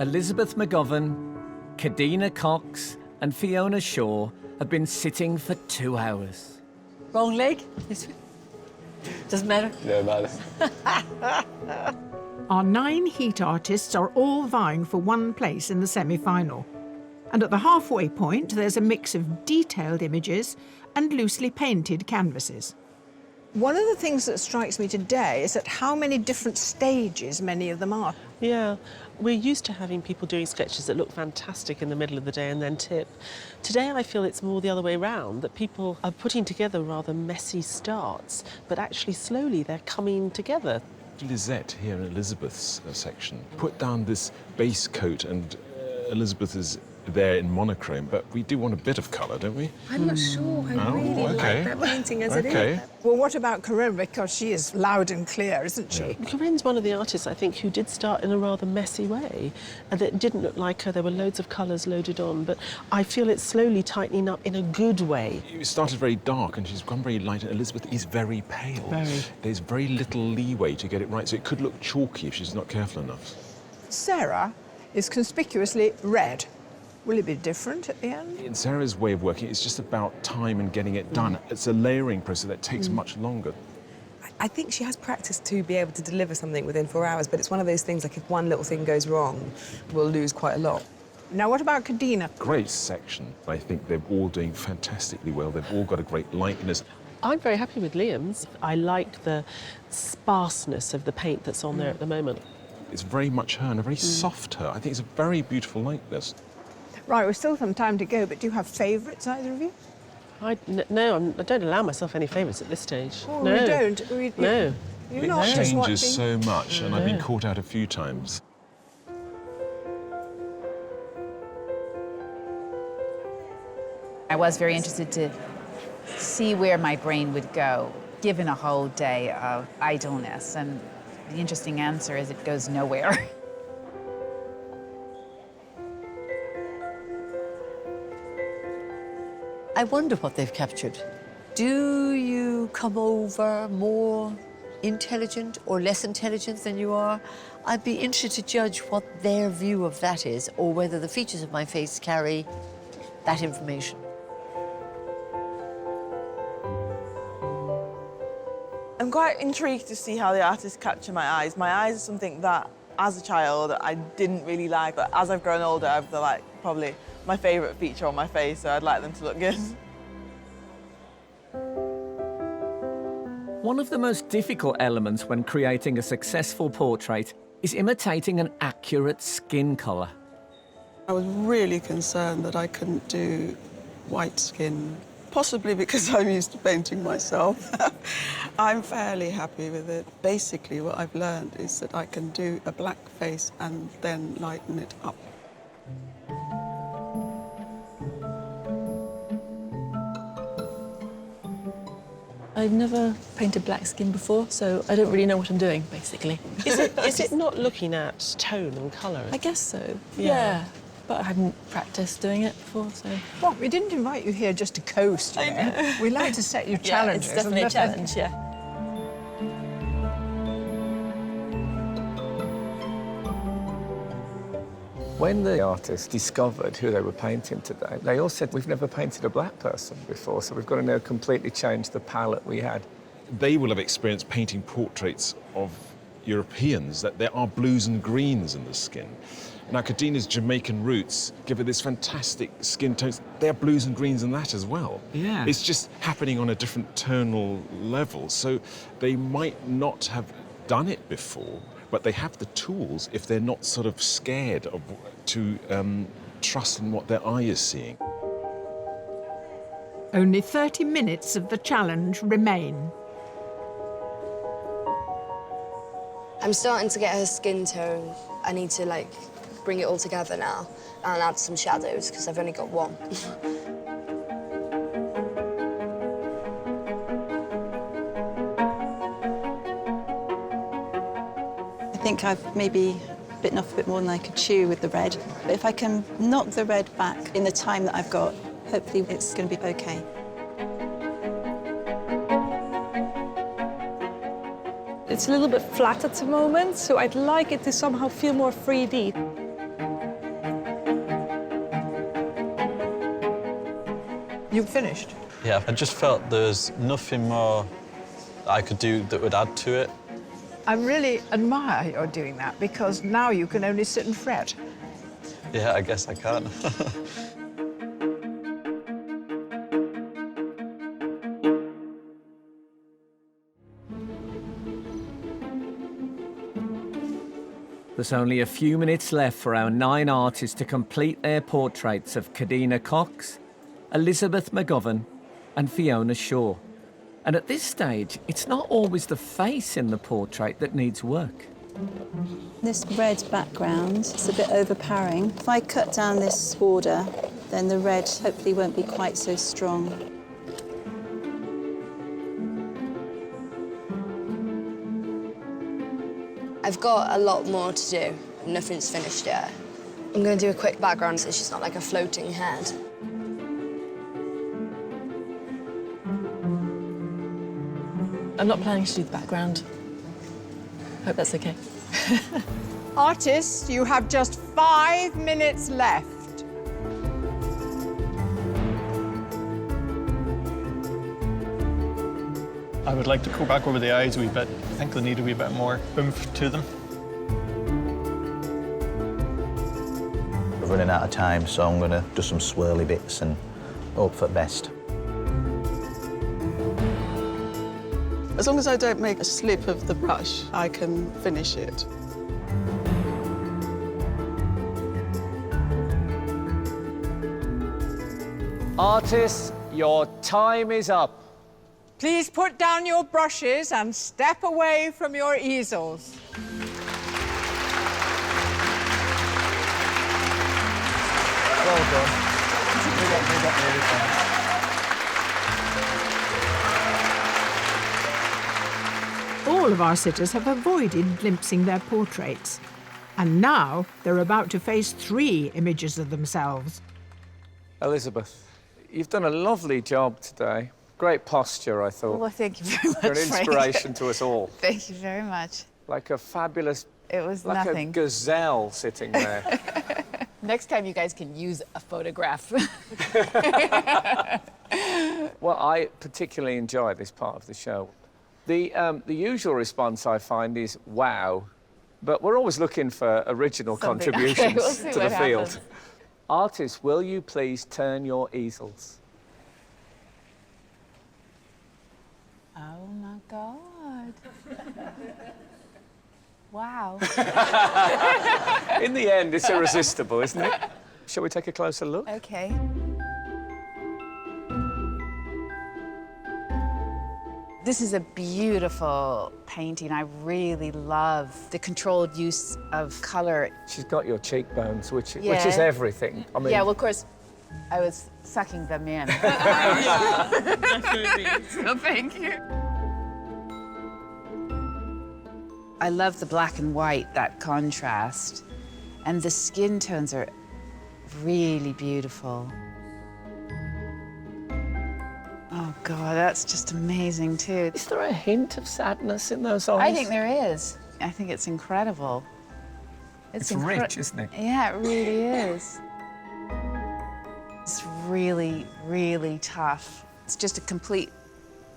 Elizabeth McGovern, Kadina Cox and Fiona Shaw have been sitting for 2 hours. Wrong leg? Doesn't matter. No matter. Our 9 heat artists are all vying for one place in the semi-final. And at the halfway point, there's a mix of detailed images and loosely painted canvases. One of the things that strikes me today is at how many different stages many of them are. Yeah, we're used to having people doing sketches that look fantastic in the middle of the day and then tip. Today I feel it's more the other way round, that people are putting together rather messy starts, but actually slowly they're coming together. Lisette here in Elizabeth's section put down this base coat, and Elizabeth is there in monochrome, but we do want a bit of colour, don't we? I'm not sure I really like that painting as it is. Well, what about Corinne? Because she is loud and clear, isn't she? Corinne's one of the artists, I think, who did start in a rather messy way, and it didn't look like her. There were loads of colours loaded on, but I feel it's slowly tightening up in a good way. It started very dark and she's gone very light. Elizabeth is very pale. Very. There's very little leeway to get it right, so it could look chalky if she's not careful enough. Sarah is conspicuously red. Will it be different at the end? In Sarah's way of working, it's just about time and getting it done. It's a layering process that takes much longer. I think she has practice to be able to deliver something within 4 hours, but it's one of those things, like if one little thing goes wrong, we'll lose quite a lot. Now, what about Kadina? Great section. I think they're all doing fantastically well. They've all got a great likeness. I'm very happy with Liam's. I like the sparseness of the paint that's on there at the moment. It's very much her and a very soft her. I think it's a very beautiful likeness. Right, we've still some time to go, but do you have favourites, either of you? No, I don't allow myself any favourites at this stage. Oh, no. you don't? No. You're It not just watching. changes so much, and I've been caught out a few times. I was very interested to see where my brain would go, given a whole day of idleness. And the interesting answer is it goes nowhere. I wonder what they've captured. Do you come over more intelligent or less intelligent than you are? I'd be interested to judge what their view of that is, or whether the features of my face carry that information. I'm quite intrigued to see how the artists capture my eyes. My eyes are something that, as a child, I didn't really like, but as I've grown older, they're like probably my favourite feature on my face, so I'd like them to look good. One of the most difficult elements when creating a successful portrait is imitating an accurate skin colour. I was really concerned that I couldn't do white skin, possibly because I'm used to painting myself. I'm fairly happy with it. Basically, what I've learned is that I can do a black face and then lighten it up. I've never painted black skin before, so I don't really know what I'm doing, basically. Is it not looking at tone and colour? I guess so, yeah. But I hadn't practiced doing it before, so... Well, we didn't invite you here just to coast, you know. We like to set you challenges. Yeah, it's definitely a challenge, yeah. When the artists discovered who they were painting today, they all said, we've never painted a black person before, so we've got to now completely change the palette we had. They will have experienced painting portraits of Europeans, that there are blues and greens in the skin. Now, Kadina's Jamaican roots give her this fantastic skin tones. There are blues and greens in that as well. Yeah. It's just happening on a different tonal level, so they might not have done it before, but they have the tools if they're not sort of scared of to trust in what their eye is seeing. Only 30 minutes of the challenge remain. I'm starting to get her skin tone. I need to, like, bring it all together now and add some shadows, because I've only got one. I think I've maybe bitten off a bit more than I could chew with the red. But if I can knock the red back in the time that I've got, hopefully it's going to be okay. It's a little bit flat at the moment, so I'd like it to somehow feel more 3D. You've finished? Yeah, I just felt there's nothing more I could do that would add to it. I really admire your doing that, because now you can only sit and fret. Yeah, I guess I can. There's only a few minutes left for our 9 artists to complete their portraits of Kadina Cox, Elizabeth McGovern and Fiona Shaw. And at this stage, it's not always the face in the portrait that needs work. This red background is a bit overpowering. If I cut down this border, then the red hopefully won't be quite so strong. I've got a lot more to do. Nothing's finished yet. I'm going to do a quick background so she's not like a floating head. I'm not planning to do the background. Hope that's okay. Artists, you have just 5 minutes left. I would like to go back over the eyes a wee bit. I think they need a wee bit more oomph to them. We're running out of time, so I'm going to do some swirly bits and hope for the best. As long as I don't make a slip of the brush, I can finish it. Artists, your time is up. Please put down your brushes and step away from your easels. Well done. Really fast. All of our sitters have avoided glimpsing their portraits. And now they're about to face 3 images of themselves. Elizabeth, you've done a lovely job today. Great posture, I thought. Well, thank you very much, You're an inspiration Frank. to us all. Thank you very much. Like a fabulous... It was like nothing. a gazelle sitting there. Next time you guys can use a photograph. Well, I particularly enjoy this part of the show. The usual response I find is, wow, but we're always looking for original Something. contributions Okay, we'll see to the what field. happens. Artists, will you please turn your easels? Oh my God. Wow. In the end, it's irresistible, isn't it? Shall we take a closer look? Okay. This is a beautiful painting. I really love the controlled use of colour. She's got your cheekbones, which is Yeah. everything. I mean, Yeah, well, of course, I was sucking them in. Definitely. So thank you. I love the black and white, that contrast. And the skin tones are really beautiful. Oh, God, that's just amazing, too. Is there a hint of sadness in those eyes? I think there is. I think it's incredible. It's rich, isn't it? Yeah, it really is. It's really, really tough. It's just a complete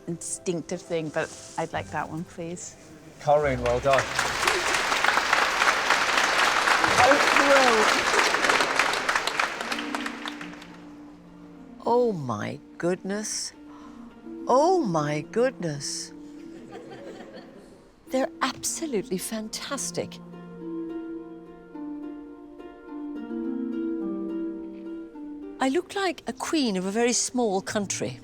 instinctive thing, but I'd like that one, please. Corinne, well done. Oh, my goodness. Oh, my goodness. They're absolutely fantastic. I look like a queen of a very small country.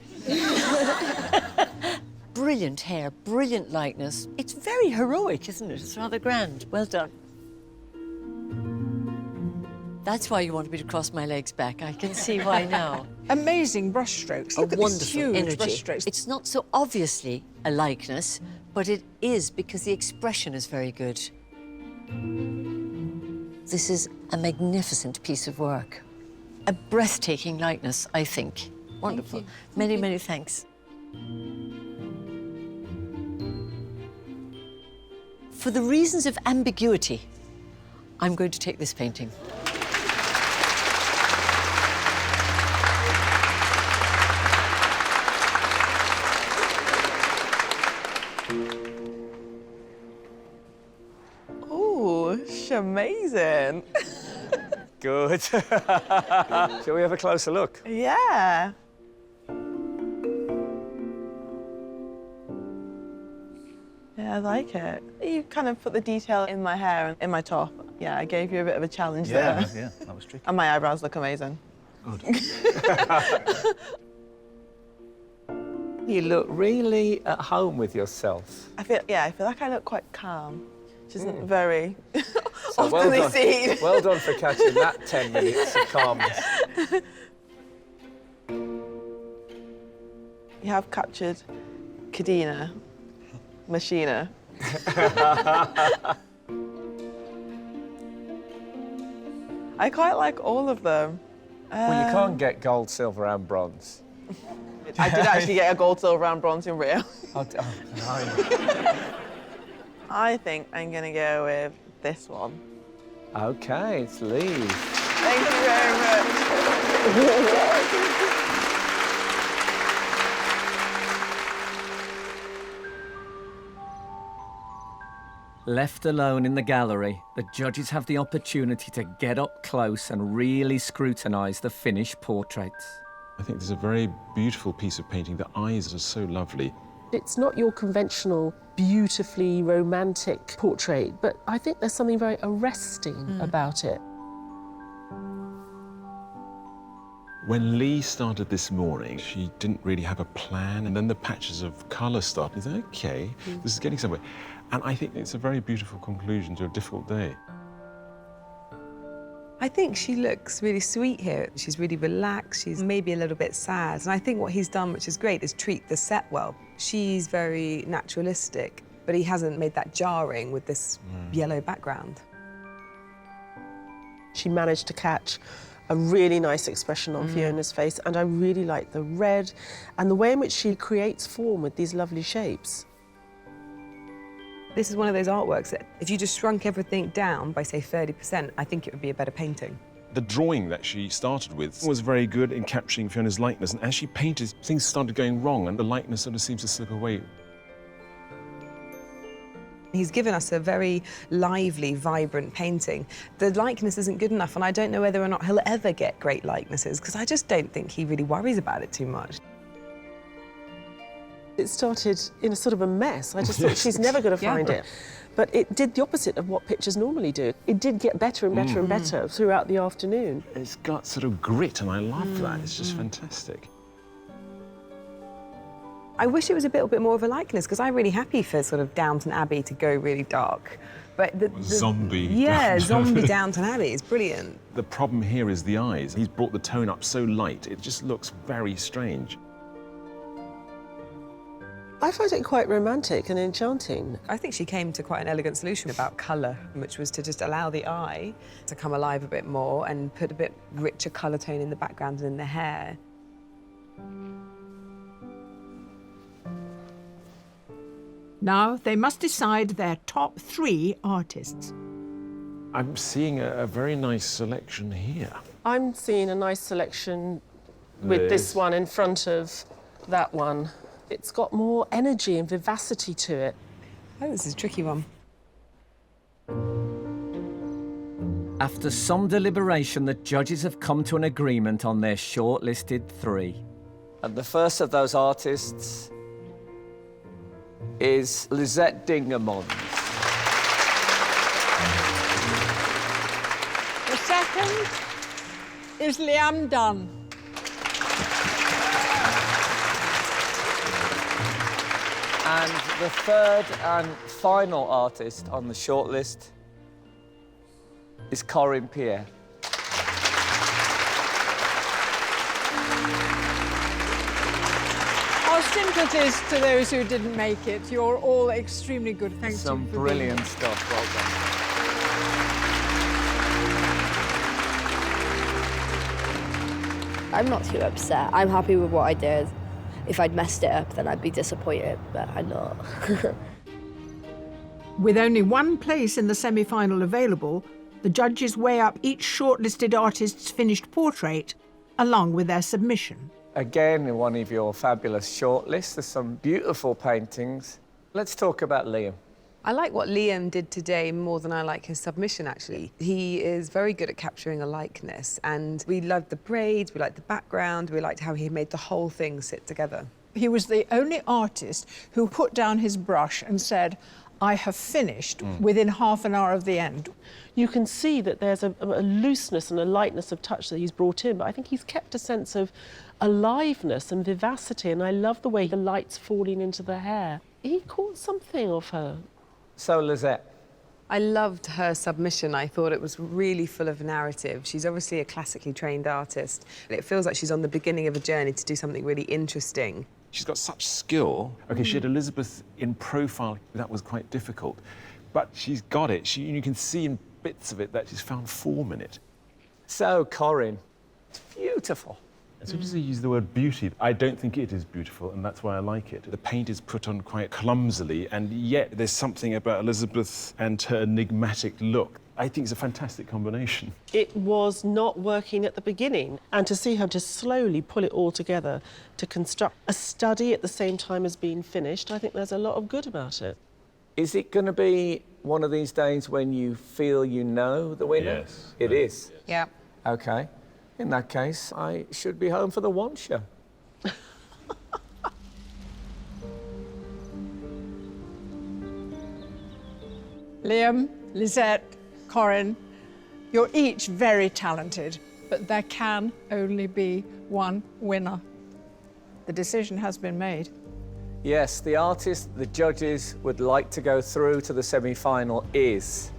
Brilliant hair, brilliant likeness. It's very heroic, isn't it? It's rather grand. Well done. That's why you wanted me to cross my legs back. I can see why now. Amazing brushstrokes. Look at these huge brushstrokes. It's not so obviously a likeness, but it is because the expression is very good. This is a magnificent piece of work. A breathtaking likeness, I think. Wonderful. Many, many thanks. For the reasons of ambiguity, I'm going to take this painting. Ooh, she's amazing. Good. Shall we have a closer look? Yeah. Yeah, I like it. You kind of put the detail in my hair and in my top. Yeah, I gave you a bit of a challenge there. Yeah, that was tricky. And my eyebrows look amazing. Good. You look really at home with yourself. I feel like I look quite calm, which isn't very So often well seen. Well done for catching that 10 minutes of calmness. You have captured Cadena, Machina. I quite like all of them. Well, you can't get gold, silver and bronze. I did actually get a gold, silver and bronze in Rio. No. I think I'm going to go with this one. OK, it's Lee. Thank you very much. Left alone in the gallery, the judges have the opportunity to get up close and really scrutinise the finished portraits. I think this is a very beautiful piece of painting. The eyes are so lovely. It's not your conventional, beautifully romantic portrait, but I think there's something very arresting about it. When Lee started this morning, she didn't really have a plan, and then the patches of colour started. It's like, OK, this is getting somewhere. And I think it's a very beautiful conclusion to a difficult day. I think she looks really sweet here. She's really relaxed, she's maybe a little bit sad. And I think what he's done, which is great, is treat the set well. She's very naturalistic, but he hasn't made that jarring with this yellow background. She managed to catch a really nice expression on Fiona's face, and I really like the red and the way in which she creates form with these lovely shapes. This is one of those artworks that if you just shrunk everything down by, say, 30%, I think it would be a better painting. The drawing that she started with was very good in capturing Fiona's likeness, and as she painted, things started going wrong, and the likeness sort of seems to slip away. He's given us a very lively, vibrant painting. The likeness isn't good enough, and I don't know whether or not he'll ever get great likenesses, because I just don't think he really worries about it too much. It started in a sort of a mess. I just thought she's never going to find it. But it did the opposite of what pictures normally do. It did get better and better and better throughout the afternoon. It's got sort of grit, and I love that. It's just fantastic. I wish it was a little bit more of a likeness, because I'm really happy for sort of Downton Abbey to go really dark. But the zombie. Yeah, zombie Downton Abbey is brilliant. The problem here is the eyes. He's brought the tone up so light, it just looks very strange. I find it quite romantic and enchanting. I think she came to quite an elegant solution about colour, which was to just allow the eye to come alive a bit more and put a bit richer colour tone in the background and in the hair. Now they must decide their top 3 artists. I'm seeing a very nice selection here. I'm seeing a nice selection with this one in front of that one. It's got more energy and vivacity to it. Oh, this is a tricky one. After some deliberation, the judges have come to an agreement on their shortlisted 3. And the first of those artists is Lisette Dingemans. The second is Liam Dunn. And the third and final artist on the shortlist is Corinne Pierre. Our sympathies to those who didn't make it. You're all extremely good. Thank you. Some brilliant stuff. Well done. I'm not too upset. I'm happy with what I did. If I'd messed it up, then I'd be disappointed, but I'm not. With only one place in the semi-final available, the judges weigh up each shortlisted artist's finished portrait along with their submission. Again, in one of your fabulous shortlists, there's some beautiful paintings. Let's talk about Liam. I like what Liam did today more than I like his submission, actually. He is very good at capturing a likeness, and we loved the braids, we liked the background, we liked how he made the whole thing sit together. He was the only artist who put down his brush and said, I have finished within half an hour of the end. You can see that there's a looseness and a lightness of touch that he's brought in, but I think he's kept a sense of aliveness and vivacity, and I love the way the light's falling into the hair. He caught something of her. So, Lisette. I loved her submission. I thought it was really full of narrative. She's obviously a classically trained artist. It feels like she's on the beginning of a journey to do something really interesting. She's got such skill. OK, she had Elizabeth in profile. That was quite difficult. But she's got it. You can see in bits of it that she's found form in it. So, Corinne, it's beautiful. As soon as they use the word beauty, I don't think it is beautiful, and that's why I like it. The paint is put on quite clumsily, and yet there's something about Elizabeth and her enigmatic look. I think it's a fantastic combination. It was not working at the beginning, and to see her just slowly pull it all together to construct a study at the same time as being finished, I think there's a lot of good about it. Is it going to be one of these days when you feel you know the winner? Yes. It is? Yeah. OK. In that case, I should be home for the one show. Liam, Lisette, Corinne, you're each very talented, but there can only be one winner. The decision has been made. Yes, the artist the judges would like to go through to the semi-final is...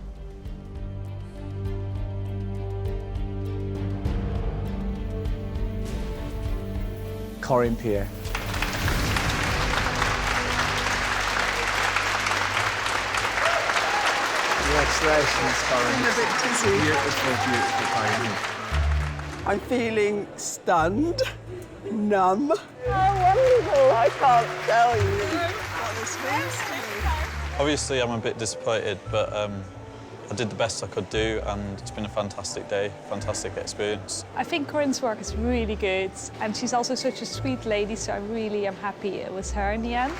Corinne Pierre. Congratulations, Corinne. I'm a bit dizzy. Beautiful, beautiful painting. I'm feeling stunned, numb. How wonderful, I can't tell you. What this means to me. Obviously, I'm a bit disappointed, but I did the best I could do, and it's been a fantastic day, fantastic experience. I think Corinne's work is really good, and she's also such a sweet lady, so I really am happy it was her in the end.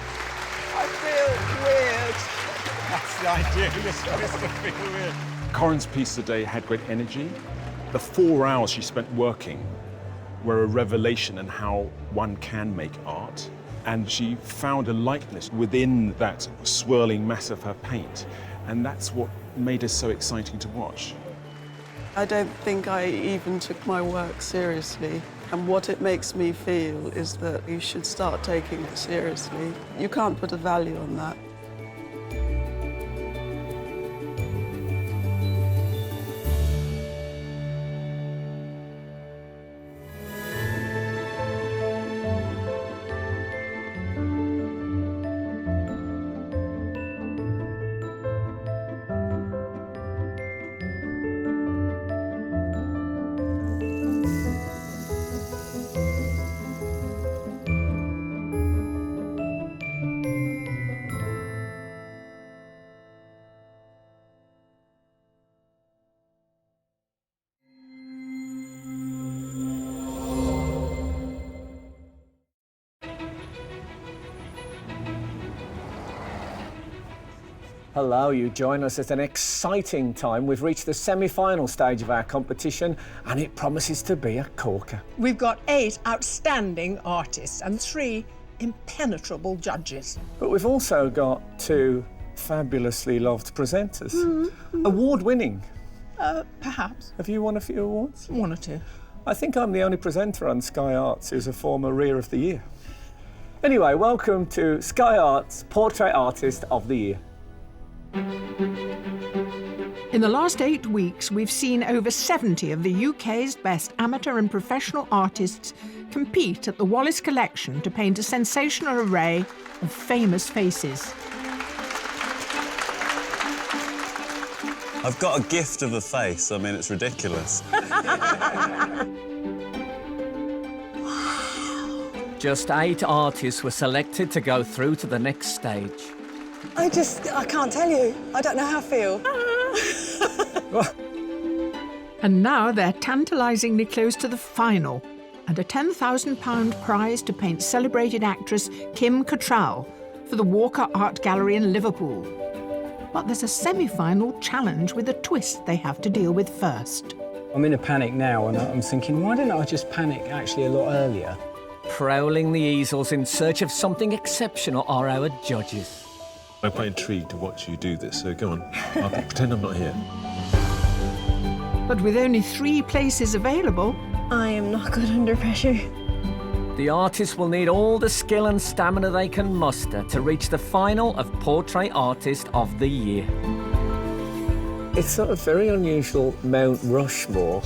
I feel weird. That's the idea, you're supposed to feel weird. Corinne's piece today had great energy. The 4 hours she spent working were a revelation in how one can make art. and she found a likeness within that swirling mass of her paint, and that's what made it so exciting to watch. I don't think I even took my work seriously. And what it makes me feel is that you should start taking it seriously. You can't put a value on that. Hello, you join us at an exciting time. We've reached the semi-final stage of our competition and it promises to be a corker. We've got 8 outstanding artists and 3 impenetrable judges. But we've also got 2 fabulously loved presenters. Award-winning. Perhaps. Have you won a few awards? 1 or 2. I think I'm the only presenter on Sky Arts who's a former Rear of the Year. Anyway, welcome to Sky Arts Portrait Artist of the Year. In the last 8 weeks, we've seen over 70 of the UK's best amateur and professional artists compete at the Wallace Collection to paint a sensational array of famous faces. I've got a gift of a face. I mean, it's ridiculous. Just 8 artists were selected to go through to the next stage. I can't tell you. I don't know how I feel. And now they're tantalisingly close to the final, and a £10,000 prize to paint celebrated actress Kim Cattrall for the Walker Art Gallery in Liverpool. But there's a semi-final challenge with a twist they have to deal with first. I'm in a panic now, and I'm thinking, why didn't I just panic actually a lot earlier? Prowling the easels in search of something exceptional are our judges. I'm quite intrigued to watch you do this, so go on. I'll pretend I'm not here. But with only 3 places available, I am not good under pressure. The artists will need all the skill and stamina they can muster to reach the final of Portrait Artist of the Year. It's sort of very unusual Mount Rushmore.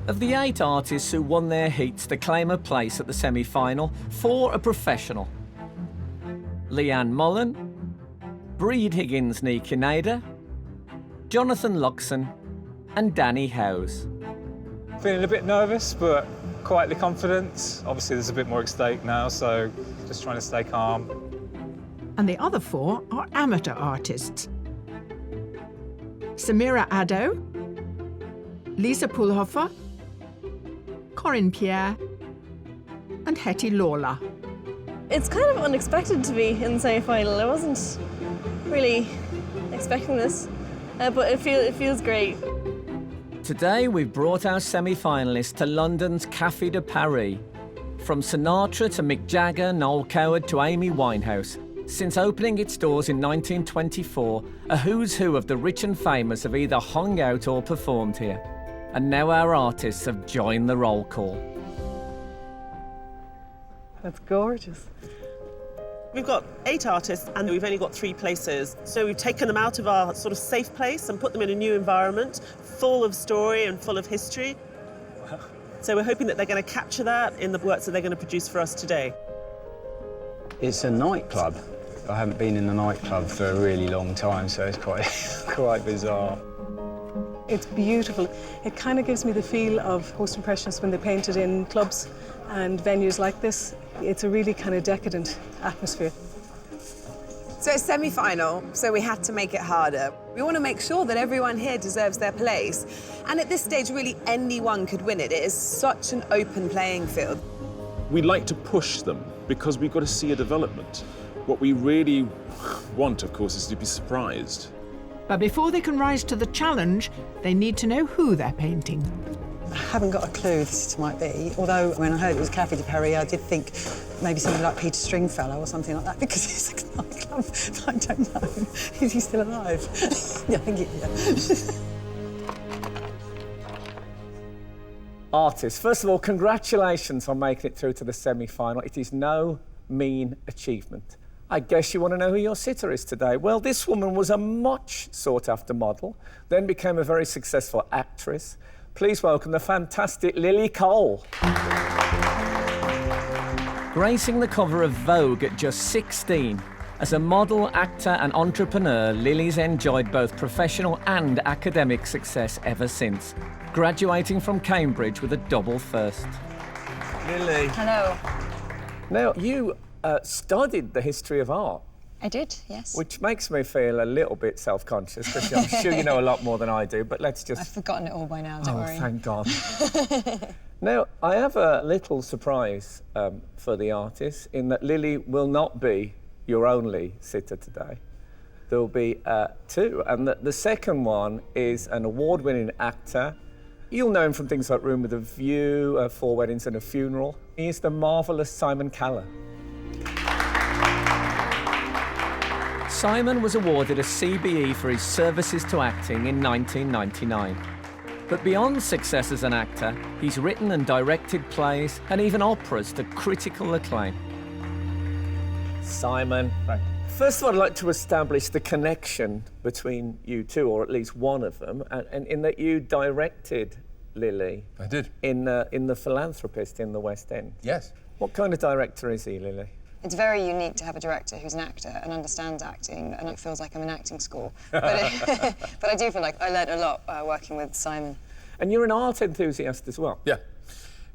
Of the 8 artists who won their heats to claim a place at the semi-final, 4 are professional. Leanne Mullen, Breed Higgins ní Cinnéide, Jonathan Luxon and Danny Howes. Feeling a bit nervous, but quietly confident. Obviously, there's a bit more at stake now, so just trying to stay calm. And the other 4 are amateur artists. Samira Addo, Lisa Pulhofer, Corinne Pierre and Hetty Lawler. It's kind of unexpected to be in the semi-final. I wasn't really expecting this, but it feels great. Today we've brought our semi-finalists to London's Café de Paris. From Sinatra to Mick Jagger, Noel Coward to Amy Winehouse. Since opening its doors in 1924, a who's who of the rich and famous have either hung out or performed here. And now our artists have joined the roll call. That's gorgeous. We've got 8 artists and we've only got 3 places. So we've taken them out of our sort of safe place and put them in a new environment, full of story and full of history. So we're hoping that they're going to capture that in the works that they're going to produce for us today. It's a nightclub. I haven't been in a nightclub for a really long time, so it's quite bizarre. It's beautiful. It kind of gives me the feel of post-impressionists when they painted in clubs and venues like this. It's a really kind of decadent atmosphere. So it's semi-final, so we had to make it harder. We want to make sure that everyone here deserves their place. And at this stage, really anyone could win it. It is such an open playing field. We like to push them because we've got to see a development. What we really want, of course, is to be surprised. But before they can rise to the challenge, they need to know who they're painting. I haven't got a clue who this might be, although when I heard it was Cafe de Paris, I did think maybe somebody like Peter Stringfellow or something like that, because it's a nightclub. I don't know. Is he still alive? Yeah, I think he is. Artists, first of all, congratulations on making it through to the semi-final. It is no mean achievement. I guess you want to know who your sitter is today. Well, this woman was a much sought-after model, then became a very successful actress. Please welcome the fantastic Lily Coel. Gracing the cover of Vogue at just 16, as a model, actor and entrepreneur, Lily's enjoyed both professional and academic success ever since, graduating from Cambridge with a double first. Lily. Hello. Now, you studied the history of art. I did, yes. Which makes me feel a little bit self-conscious, because I'm sure you know a lot more than I do, but let's just... I've forgotten it all by now, don't worry. Oh, thank God. Now, I have a little surprise for the artists, in that Lily will not be your only sitter today. There'll be two, and the second one is an award-winning actor. You'll know him from things like Room with a View, 4 Weddings and a Funeral. He is the marvellous Simon Callow. Simon was awarded a CBE for his services to acting in 1999. But beyond success as an actor, he's written and directed plays and even operas to critical acclaim. Simon, right. First of all, I'd like to establish the connection between you two, or at least one of them, and in that you directed Lily. I did. In The Philanthropist in the West End. Yes. What kind of director is he, Lily? It's very unique to have a director who's an actor and understands acting, and it feels like I'm in acting school. But I do feel like I learned a lot working with Simon. And you're an art enthusiast as well? Yeah.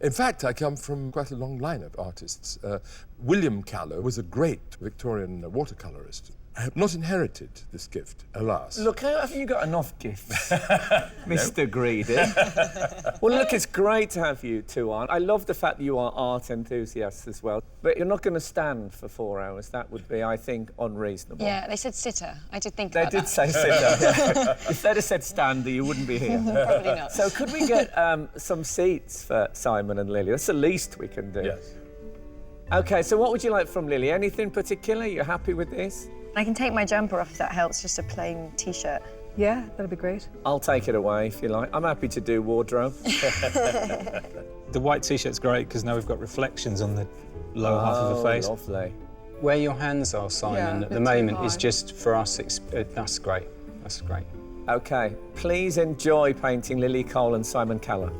In fact, I come from quite a long line of artists. William Callow was a great Victorian watercolourist. I have not inherited this gift, alas. Look, haven't you got enough gifts, Mr. Greedy? Well, look, it's great to have you two on. I love the fact that you are art enthusiasts as well. But you're not going to stand for 4 hours. That would be, I think, unreasonable. Yeah, they said sitter. I did think about that. They did say sitter. Yeah. If they'd have said stander, you wouldn't be here. Probably not. So could we get some seats for Simon and Lily? That's the least we can do. Yes. OK, so what would you like from Lily? Anything particular? You're happy with this? I can take my jumper off if that helps, just a plain T-shirt. Yeah, that'd be great. I'll take it away if you like. I'm happy to do wardrobe. The white T-shirt's great because now we've got reflections on the lower half of the face. Lovely. Where your hands are, Simon, Yeah, at the moment is just for us. That's great. That's great. OK, please enjoy painting Lily Coel and Simon Callow.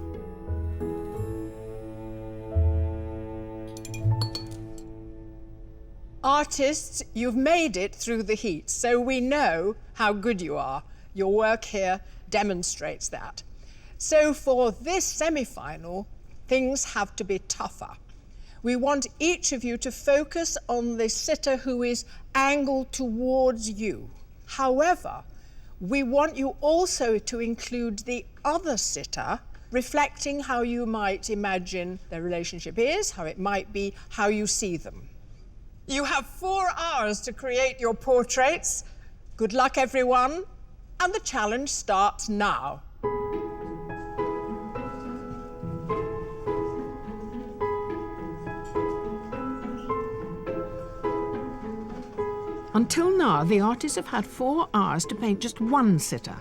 Artists, you've made it through the heat, so we know how good you are. Your work here demonstrates that. So for this semi-final, things have to be tougher. We want each of you to focus on the sitter who is angled towards you. However, we want you also to include the other sitter, reflecting how you might imagine their relationship is, how it might be, how you see them. You have 4 hours to create your portraits. Good luck, everyone. And the challenge starts now. Until now, the artists have had 4 hours to paint just one sitter.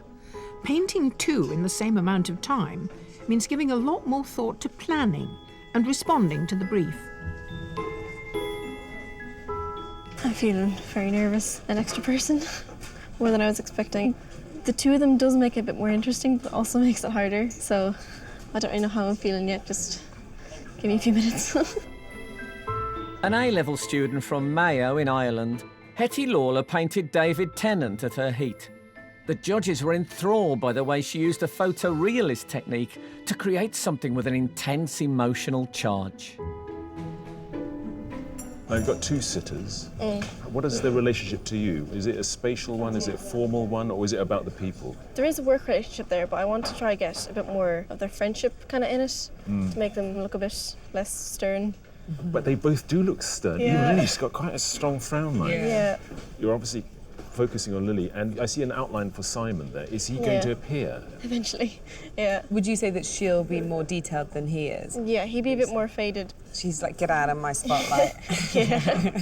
Painting 2 in the same amount of time means giving a lot more thought to planning and responding to the brief. I'm feeling very nervous. An extra person, more than I was expecting. The 2 of them does make it a bit more interesting, but also makes it harder. So I don't really know how I'm feeling yet. Just give me a few minutes. An A-level student from Mayo in Ireland, Hetty Lawler painted David Tennant at her heat. The judges were enthralled by the way she used a photorealist technique to create something with an intense emotional charge. I've got 2 sitters. What is their relationship to you? Is it a spatial one, is it a formal one, or is it about the people? There is a work relationship there, but I want to try get a bit more of their friendship kind of in it, to make them look a bit less stern. but they both do look stern. Yeah. Even Lily's got quite a strong frown line. Yeah. You're obviously focusing on Lily, and I see an outline for Simon there. Is he going to appear? Eventually, yeah. Would you say that she'll be more detailed than he is? Yeah, he'd be a bit more faded. She's like, get out of my spotlight.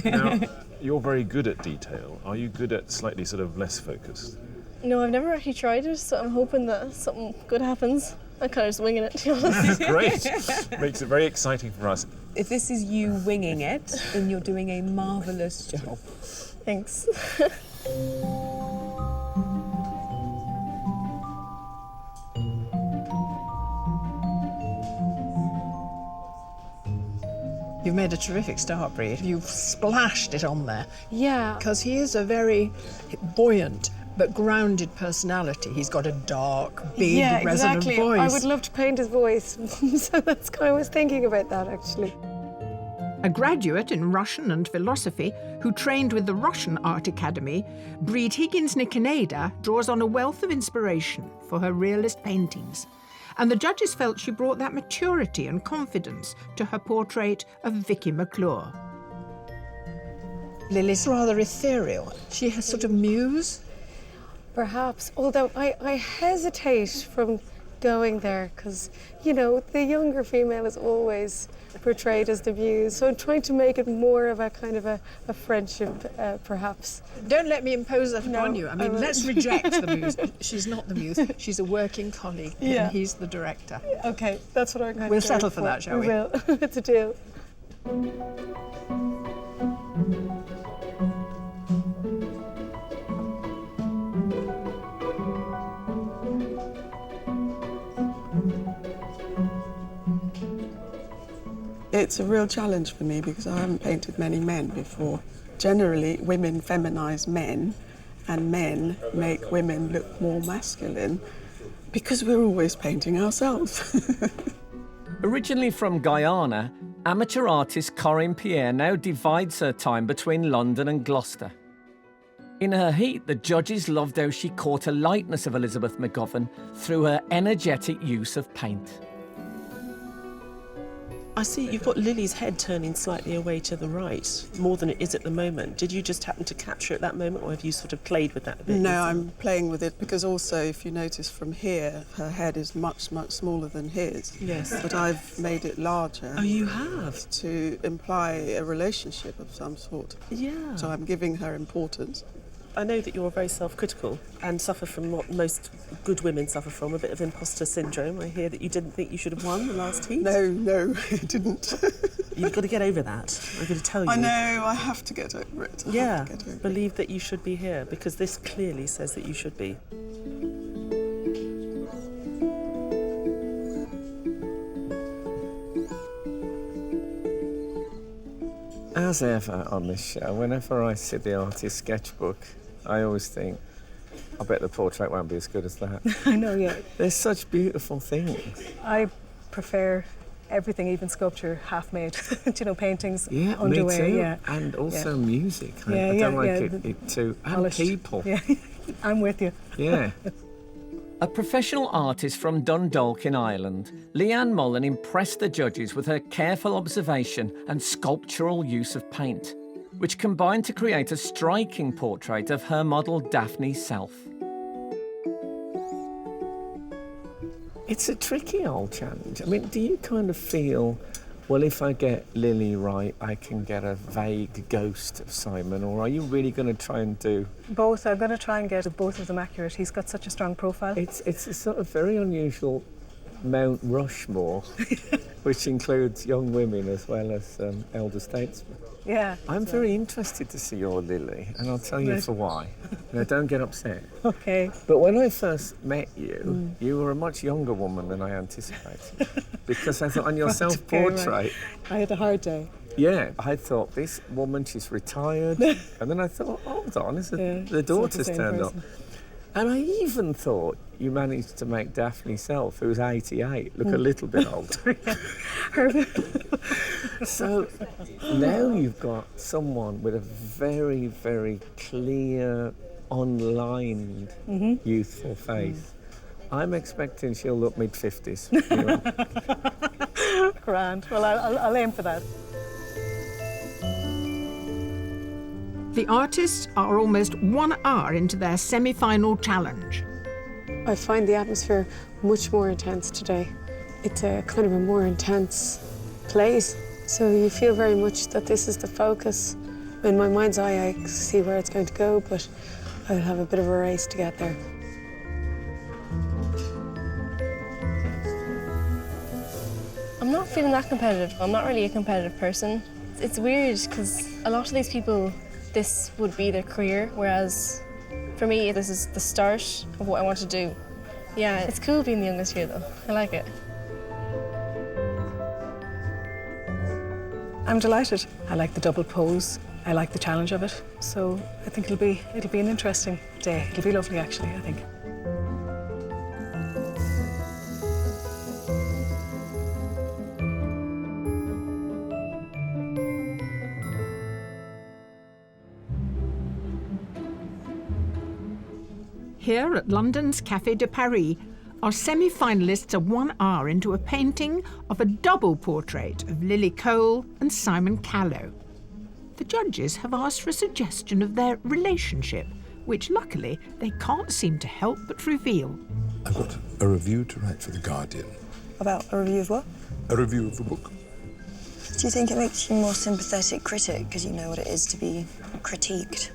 Now, you're very good at detail. Are you good at slightly sort of less focused? No, I've never actually tried it, so I'm hoping that something good happens. I'm kind of just winging it, to be honest. Great. Makes it very exciting for us. If this is you winging it, then you're doing a marvellous job. Thanks. You've made a terrific start, Bree. You've splashed it on there. Yeah. Because he is a very buoyant but grounded personality. He's got a dark, big, yeah, resonant exactly. voice. I would love to paint his voice, so that's kind of, I was thinking about that, actually. A graduate in Russian and philosophy who trained with the Russian Art Academy, Breed Higgins-Nikoneda draws on a wealth of inspiration for her realist paintings. And the judges felt she brought that maturity and confidence to her portrait of Vicky McClure. Lily's rather ethereal. She has sort of muse. Perhaps, although I hesitate from going there because, you know, the younger female is always portrayed as the muse, so I'm trying to make it more of a kind of a friendship, perhaps. Don't let me impose that upon you. I mean, won't. let's reject the muse. She's not the muse. She's a working colleague, Yeah. and he's the director. Okay, that's what I'm kind We'll of settle going for that, shall we? We will. It's a deal. It's a real challenge for me because I haven't painted many men before. Generally, women feminise men and men make women look more masculine because we're always painting ourselves. Originally from Guyana, amateur artist Corinne Pierre now divides her time between London and Gloucester. In her heat, the judges loved how she caught a likeness of Elizabeth McGovern through her energetic use of paint. I see you've got Lily's head turning slightly away to the right, more than it is at the moment. Did you just happen to capture it at that moment, or have you sort of played with that a bit? No, I'm playing with it because also, if you notice from here, her head is much, much smaller than his. Yes. But I've made it larger. Oh, you have? To imply a relationship of some sort. Yeah. So I'm giving her importance. I know that you're very self-critical and suffer from what most good women suffer from, a bit of imposter syndrome. I hear that you didn't think you should have won the last heat. No, I didn't. You've got to get over that. I'm going to tell you. I know, I have to get over it. I Yeah, have to get over it. believe that you should be here, because this clearly says that you should be. As ever on this show, whenever I see the artist's sketchbook, I always think, I bet the portrait won't be as good as that. I know, yeah. There's such beautiful things. I prefer everything, even sculpture, half-made. You know, paintings, Yeah, underwear, me too. yeah. And also Yeah. music. I Yeah, don't yeah, like yeah, it too. And polished. people. Yeah, I'm with you. Yeah. A professional artist from Dundalk in Ireland, Leanne Mullen impressed the judges with her careful observation and sculptural use of paint, which combined to create a striking portrait of her model Daphne's self. It's a tricky old challenge. I mean, do you kind of feel, well, if I get Lily right, I can get a vague ghost of Simon, or are you really going to try and do... Both. I'm going to try and get both of them accurate. He's got such a strong profile. It's a sort of very unusual Mount Rushmore, which includes young women as well as elder statesmen. Yeah. I'm very interested to see your Lily, and I'll tell you Right. for why. Now, don't get upset. Okay. But when I first met you, you were a much younger woman than I anticipated. Because I thought on your Right, self-portrait, okay, right. I had a hard day. yeah, I thought, this woman, she's retired. And then I thought, hold on, the daughter's same turned up. person. And I even thought you managed to make Daphne Self, who's 88, look a little bit older. So now you've got someone with a very, very clear, unlined, youthful face. I'm expecting she'll look mid-50s. Grand. Well, I'll aim for that. The artists are almost 1 hour into their semi-final challenge. I find the atmosphere much more intense today. It's a kind of a more intense place, so you feel very much that this is the focus. In my mind's eye, I see where it's going to go, but I'll have a bit of a race to get there. I'm not feeling that competitive. I'm not really a competitive person. It's weird because a lot of these people, this would be their career, whereas for me, this is the start of what I want to do. Yeah, it's cool being the youngest here though. I like it. I'm delighted. I like the double pose. I like the challenge of it. So I think it'll be an interesting day. It'll be lovely actually, I think. Here at London's Café de Paris, our semi-finalists are 1 hour into a painting of a double portrait of Lily Coel and Simon Callow. The judges have asked for a suggestion of their relationship, which luckily they can't seem to help but reveal. I've got a review to write for The Guardian. About a review of what? A review of a book. Do you think it makes you a more sympathetic critic because you know what it is to be critiqued?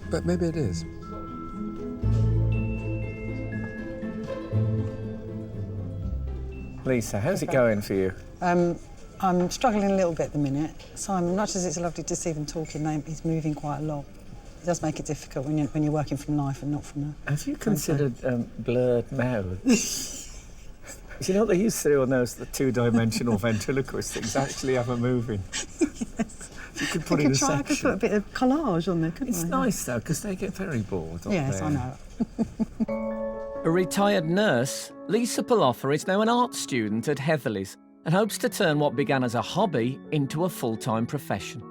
But maybe it is. Lisa, how's it going for you? I'm struggling a little bit at the minute. Simon, much as it's lovely to see them talking, he's moving quite a lot. It does make it difficult when you're working from life and not from the... Have you considered blurred mouths? You know what they used to do on those the two-dimensional ventriloquist things? Actually have a moving. Yes. You could put in a section. I could put a bit of collage on there, couldn't It's I? nice though, because they get very bored. Yes, there. I know. A retired nurse, Lisa Paloffer is now an art student at Heatherley's and hopes to turn what began as a hobby into a full-time profession.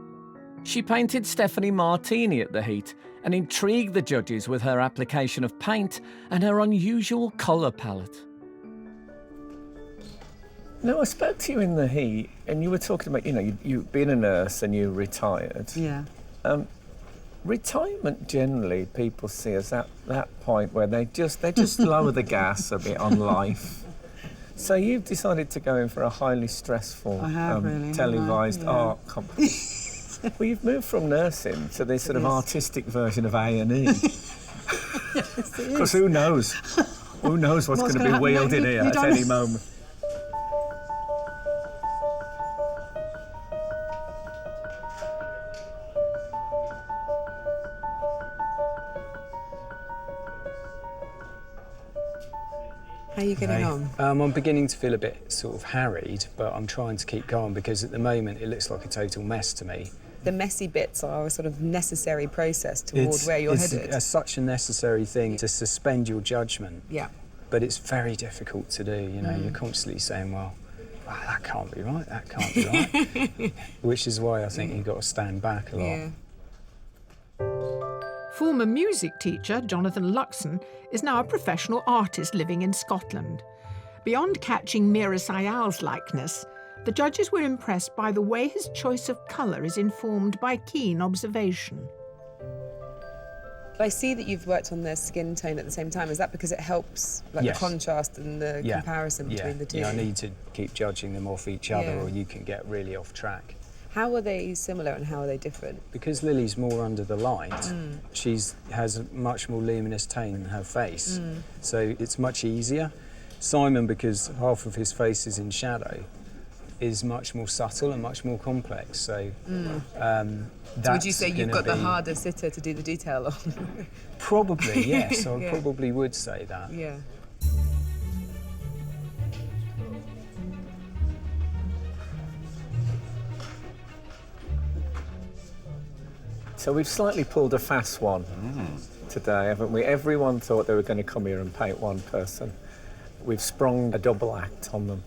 She painted Stephanie Martini at the Heat and intrigued the judges with her application of paint and her unusual colour palette. No, I spoke to you in the Heat, and you were talking about, you being a nurse and you retired. Yeah. Retirement generally people see as that point where they just lower the gas a bit on life. So you've decided to go in for a highly stressful televised art competition. Well, you've moved from nursing to this sort of artistic version of A&E. Because who knows? Who knows what's going to be wielded here at any moment? How are you getting on? I'm beginning to feel a bit sort of harried, but I'm trying to keep calm because at the moment it looks like a total mess to me. The messy bits are a sort of necessary process toward where you're headed. It's such a necessary thing to suspend your judgment. Yeah. But it's very difficult to do, You're constantly saying, well, that can't be right, that can't be right. Which is why I think you've got to stand back a lot. Yeah. Former music teacher Jonathan Luxon is now a professional artist living in Scotland. Beyond catching Mira Sayal's likeness, the judges were impressed by the way his choice of colour is informed by keen observation. But I see that you've worked on their skin tone at the same time. Is that because it helps, like Yes. the contrast and the comparison between the two? Yeah, I need to keep judging them off each other or you can get really off track. How are they similar and how are they different? Because Lily's more under the light, she has a much more luminous tone in her face, so it's much easier. Simon, because half of his face is in shadow, is much more subtle and much more complex. So, So would you say you've got the harder sitter to do the detail on? Probably, yes. I probably would say that. Yeah. So we've slightly pulled a fast one today, haven't we? Everyone thought they were going to come here and paint one person. We've sprung a double act on them.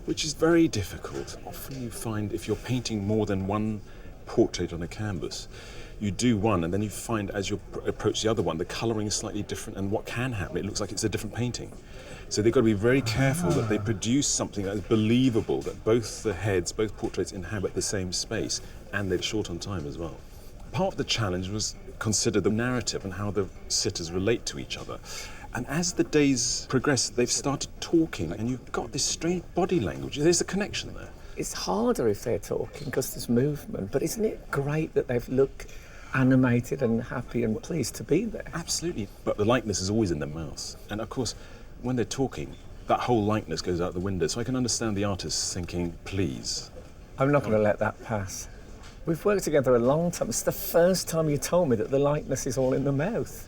Which is very difficult. Often you find if you're painting more than one portrait on a canvas, you do one and then you find as you approach the other one, the colouring is slightly different and what can happen, it looks like it's a different painting. So they've got to be very careful that they produce something that is believable, that both the heads, both portraits inhabit the same space, and they're short on time as well. Part of the challenge was consider the narrative and how the sitters relate to each other. And as the days progress, they've started talking, and you've got this strange body language. There's a connection there. It's harder if they're talking because there's movement, but isn't it great that they've looked animated and happy and pleased to be there? Absolutely. But the likeness is always in their mouths. And of course, when they're talking, that whole likeness goes out the window. So I can understand the artists thinking, please. I'm not going to let that pass. We've worked together a long time. It's the first time you told me that the likeness is all in the mouth.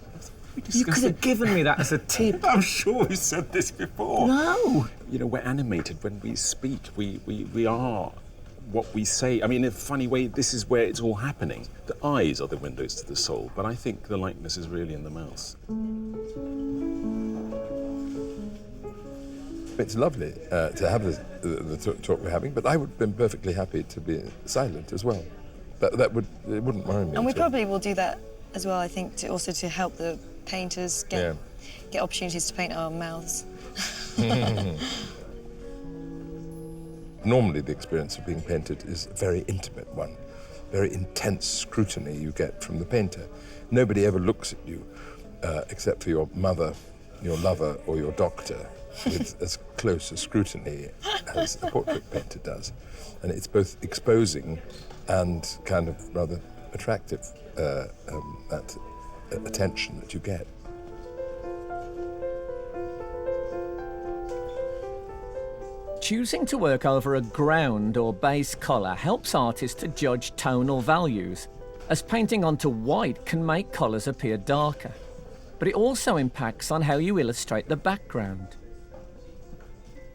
You could have given me that as a tip. I'm sure we said this before. No. You know, we're animated when we speak. We are what we say. I mean, in a funny way, this is where it's all happening. The eyes are the windows to the soul, but I think the likeness is really in the mouth. It's lovely to have the talk we're having, but I would have been perfectly happy to be silent as well. It wouldn't worry me. And we probably will do that as well, I think, to help the painters get opportunities to paint our mouths. Normally, the experience of being painted is a very intimate one, very intense scrutiny you get from the painter. Nobody ever looks at you except for your mother, your lover, or your doctor, with as close a scrutiny as a portrait painter does. And it's both exposing and kind of rather attractive, that attention that you get. Choosing to work over a ground or base colour helps artists to judge tonal values, as painting onto white can make colours appear darker. But it also impacts on how you illustrate the background.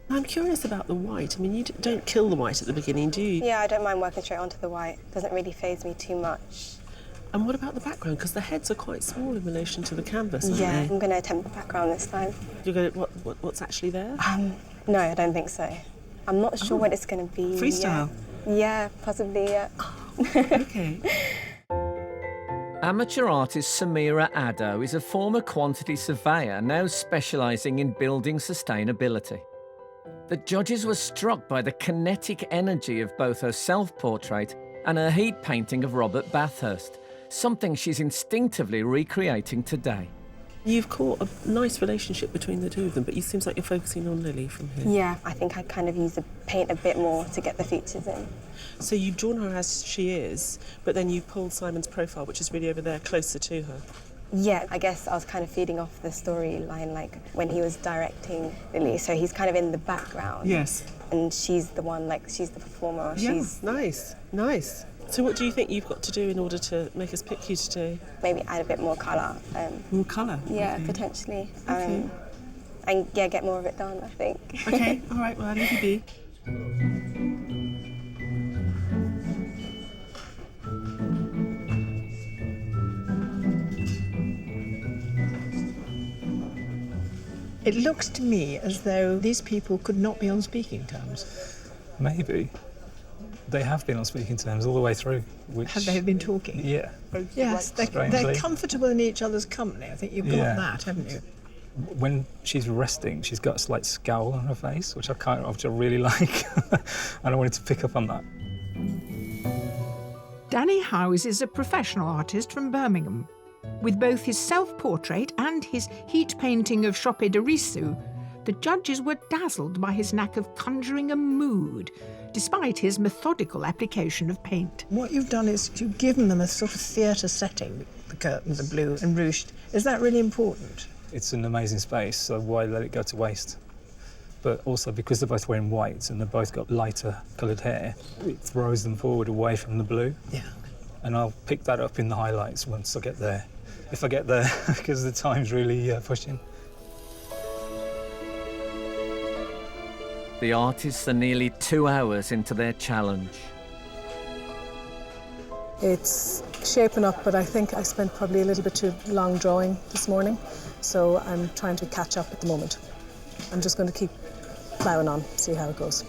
I'm curious about the white. I mean, you don't kill the white at the beginning, do you? Yeah, I don't mind working straight onto the white. It doesn't really faze me too much. And what about the background? Because the heads are quite small in relation to the canvas, aren't Yeah, they? I'm going to attempt the background this time. You're going to, what's actually there? No, I don't think so. I'm not sure what it's going to be. Freestyle? Yeah, possibly, yeah. OK. Amateur artist Samira Addo is a former quantity surveyor now specialising in building sustainability. The judges were struck by the kinetic energy of both her self-portrait and her heat painting of Robert Bathurst, something she's instinctively recreating today. You've caught a nice relationship between the two of them, but it seems like you're focusing on Lily from here. Yeah, I think I kind of use the paint a bit more to get the features in. So you've drawn her as she is, but then you pulled Simon's profile, which is really over there, closer to her. Yeah, I guess I was kind of feeding off the storyline, like when he was directing Lily, so he's kind of in the background. Yes. And she's the one, like, she's the performer. Yeah, she's... nice, nice. So what do you think you've got to do in order to make us pick you today? Maybe add a bit more colour. More colour? Yeah, Okay. potentially. Okay. And yeah, get more of it done, I think. OK, all right, well, I'll leave you be. It looks to me as though these people could not be on speaking terms. Maybe. They have been on speaking terms all the way through. Which... Have they been talking? Yeah. Yes, they're Strangely. comfortable in each other's company. I think you've got that, haven't you? When she's resting, she's got a slight scowl on her face, which I really like. And I wanted to pick up on that. Danny Howes is a professional artist from Birmingham. With both his self-portrait and his heat painting of Shoppe de Risu, the judges were dazzled by his knack of conjuring a mood, despite his methodical application of paint. What you've done is you've given them a sort of theatre setting. The curtains are blue and ruched. Is that really important? It's an amazing space, so why let it go to waste? But also, because they're both wearing white and they've both got lighter coloured hair, it throws them forward away from the blue. Yeah. And I'll pick that up in the highlights once I get there. If I get there, because the time's really pushing. The artists are nearly 2 hours into their challenge. It's shaping up, but I think I spent probably a little bit too long drawing this morning, so I'm trying to catch up at the moment. I'm just going to keep ploughing on, see how it goes.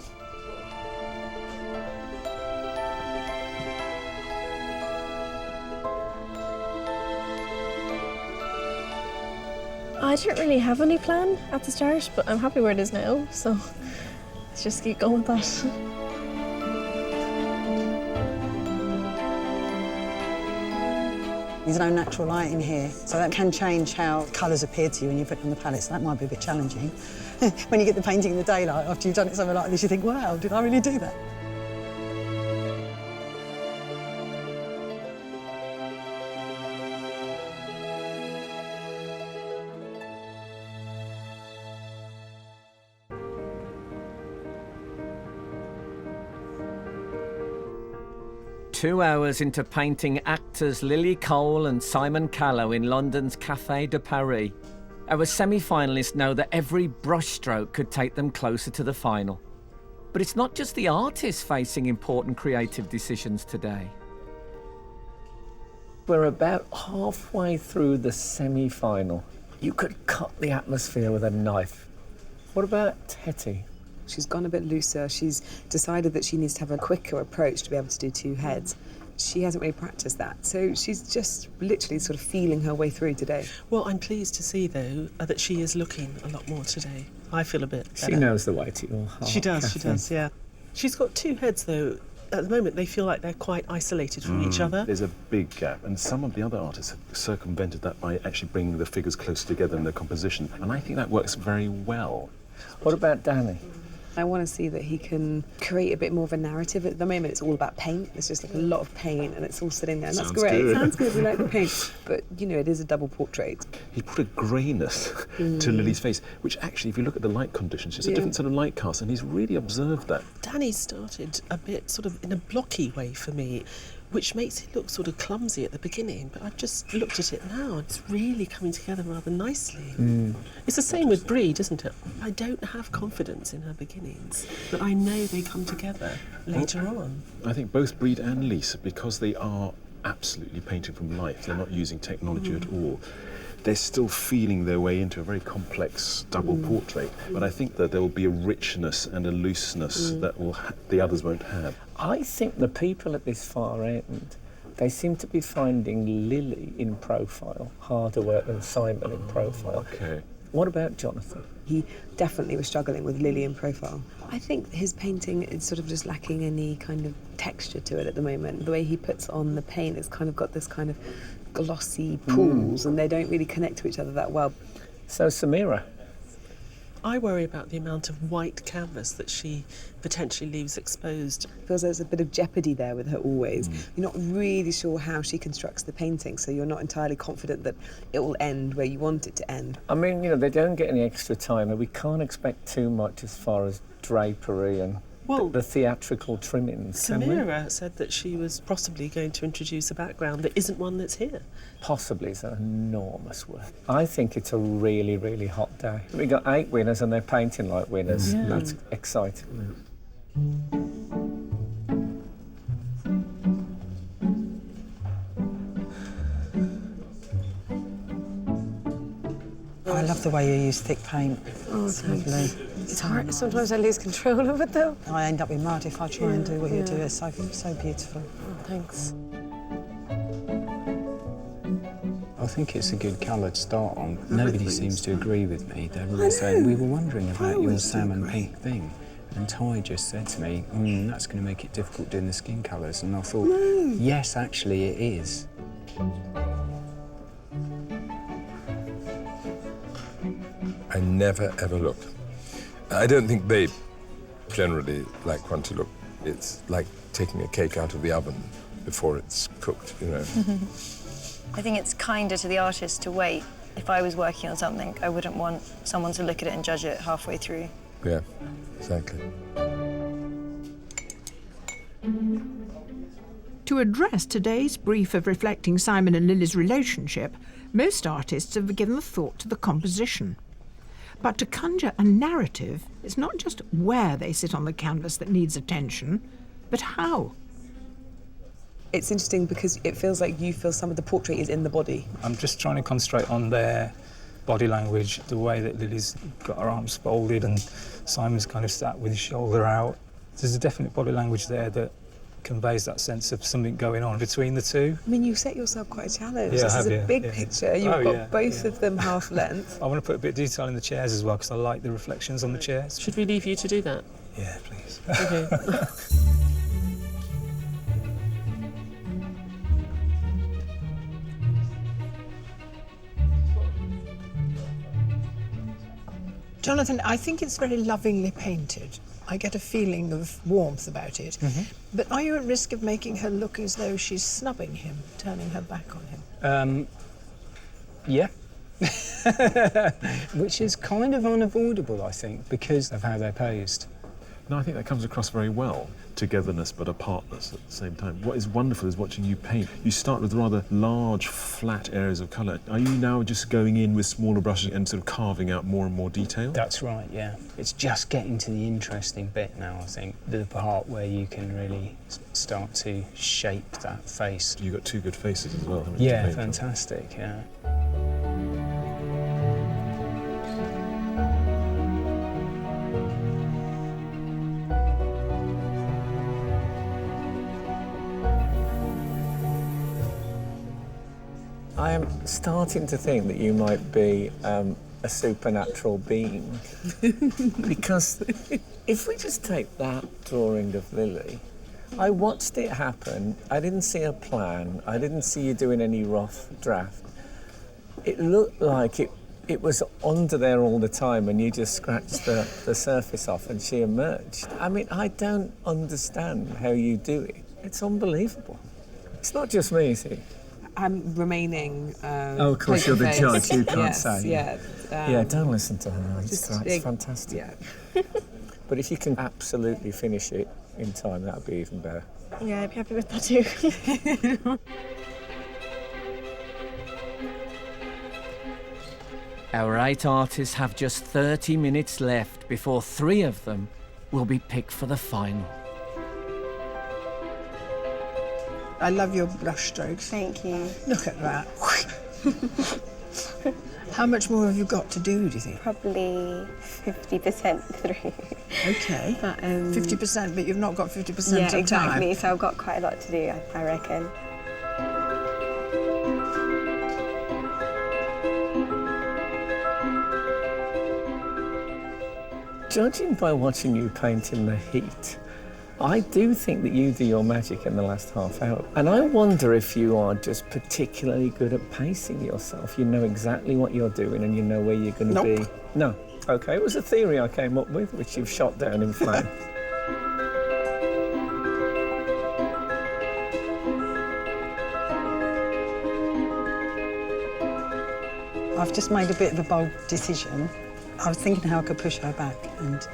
I didn't really have any plan at the start, but I'm happy where it is now, so let's just keep going with that. There's no natural light in here, so that can change how colours appear to you when you put them on the palette, so that might be a bit challenging. When you get the painting in the daylight, after you've done it something like this, you think, wow, did I really do that? Two hours into painting actors Lily Coel and Simon Callow in London's Café de Paris, our semi-finalists know that every brushstroke could take them closer to the final. But it's not just the artists facing important creative decisions today. We're about halfway through the semi-final. You could cut the atmosphere with a knife. What about Hetty? She's gone a bit looser. She's decided that she needs to have a quicker approach to be able to do two heads. She hasn't really practiced that, so she's just literally sort of feeling her way through today. Well, I'm pleased to see, though, that she is looking a lot more today. I feel a bit better. She knows the way to your heart. She does, Kathleen. yeah. She's got two heads, though. At the moment, they feel like they're quite isolated from each other. There's a big gap, and some of the other artists have circumvented that by actually bringing the figures closer together in their composition, and I think that works very well. What about Danny? I want to see that he can create a bit more of a narrative. At the moment, it's all about paint. It's just like a lot of paint, and it's all sitting there, and that's great. Good. Sounds good, we like the paint. But, you know, it is a double portrait. He put a greyness to Lily's face, which actually, if you look at the light conditions, it's a different sort of light cast, and he's really observed that. Danny started a bit sort of in a blocky way for me, which makes it look sort of clumsy at the beginning, but I've just looked at it now, and it's really coming together rather nicely. It's the same with Breed, isn't it? I don't have confidence in her beginnings, but I know they come together later on. I think both Breed and Lisa, because they are absolutely painting from life, they're not using technology at all, they're still feeling their way into a very complex double portrait, but I think that there will be a richness and a looseness that the others won't have. I think the people at this far end, they seem to be finding Lily in profile harder work than Simon in profile. Okay. What about Jonathan? He definitely was struggling with Lily in profile. I think his painting is sort of just lacking any kind of texture to it at the moment. The way he puts on the paint, it's kind of got this kind of glossy pools, and they don't really connect to each other that well. So, Samira? I worry about the amount of white canvas that she potentially leaves exposed. Because there's a bit of jeopardy there with her always. You're not really sure how she constructs the painting, so you're not entirely confident that it will end where you want it to end. I mean, you know, they don't get any extra time, and we can't expect too much as far as drapery and the theatrical trimmings. Samira said that she was possibly going to introduce a background that isn't one that's here. Possibly is an enormous word. I think it's a really, really hot day. We got 8 winners and they're painting like winners. Yeah. That's exciting. I love the way you use thick paint. Oh, It's thanks. lovely. It's hard. Sometimes I lose control of it, though. I end up with mud if I try and do what you do. It's so beautiful. Oh, thanks. I think it's a good colour to start on. Nobody seems to agree with me. They're all saying, we were wondering about your salmon pink thing. And Ty just said to me, that's going to make it difficult doing the skin colours. And I thought, yes, actually it is. I never, ever look. I don't think they generally like one to look. It's like taking a cake out of the oven before it's cooked, you know. I think it's kinder to the artist to wait. If I was working on something, I wouldn't want someone to look at it and judge it halfway through. Yeah, exactly. To address today's brief of reflecting Simon and Lily's relationship, most artists have given a thought to the composition. But to conjure a narrative, it's not just where they sit on the canvas that needs attention, but how. It's interesting because it feels like you feel some of the portrait is in the body. I'm just trying to concentrate on their body language, the way that Lily's got her arms folded and Simon's kind of sat with his shoulder out. There's a definite body language there that conveys that sense of something going on between the two. I mean, you set yourself quite a challenge. Yeah, This is a big yeah. picture. You've got both of them half length. I want to put a bit of detail in the chairs as well, because I like the reflections on the chairs. Should we leave you to do that? Yeah, please. Okay. Jonathan, I think it's very lovingly painted. I get a feeling of warmth about it. But are you at risk of making her look as though she's snubbing him, turning her back on him? Yeah. Which is kind of unavoidable, I think, because of how they're posed. No, I think that comes across very well. Togetherness but apartness at the same time. What is wonderful is watching you paint. You start with rather large, flat areas of colour. Are you now just going in with smaller brushes and sort of carving out more and more detail? That's right, yeah. It's just getting to the interesting bit now, I think. The part where you can really start to shape that face. You've got two good faces as well, haven't you? Yeah, fantastic, yeah. I am starting to think that you might be a supernatural being. Because if we just take that drawing of Lily, I watched it happen. I didn't see a plan. I didn't see you doing any rough draft. It looked like it was under there all the time and you just scratched the surface off and she emerged. I mean, I don't understand how you do it. It's unbelievable. It's not just me, is it? I'm remaining. Oh, of course, you're the judge. You can't say. Yeah. Yeah, don't listen to her. It's big, fantastic. Yeah. But if you can absolutely finish it in time, that would be even better. Yeah, I'd be happy with that too. Our 8 artists have just 30 minutes left before 3 of them will be picked for the final. I love your brush strokes. Thank you. Look at that. How much more have you got to do you think? Probably 50% through. Okay. But, 50%, but you've not got 50% of time. Yeah, exactly. So I've got quite a lot to do, I reckon. Judging by watching you paint in the heat, I do think that you do your magic in the last half hour. And I wonder if you are just particularly good at pacing yourself. You know exactly what you're doing and you know where you're going to be. No. OK, it was a theory I came up with, which you've shot down in flames. I've just made a bit of a bold decision. I was thinking how I could push her back and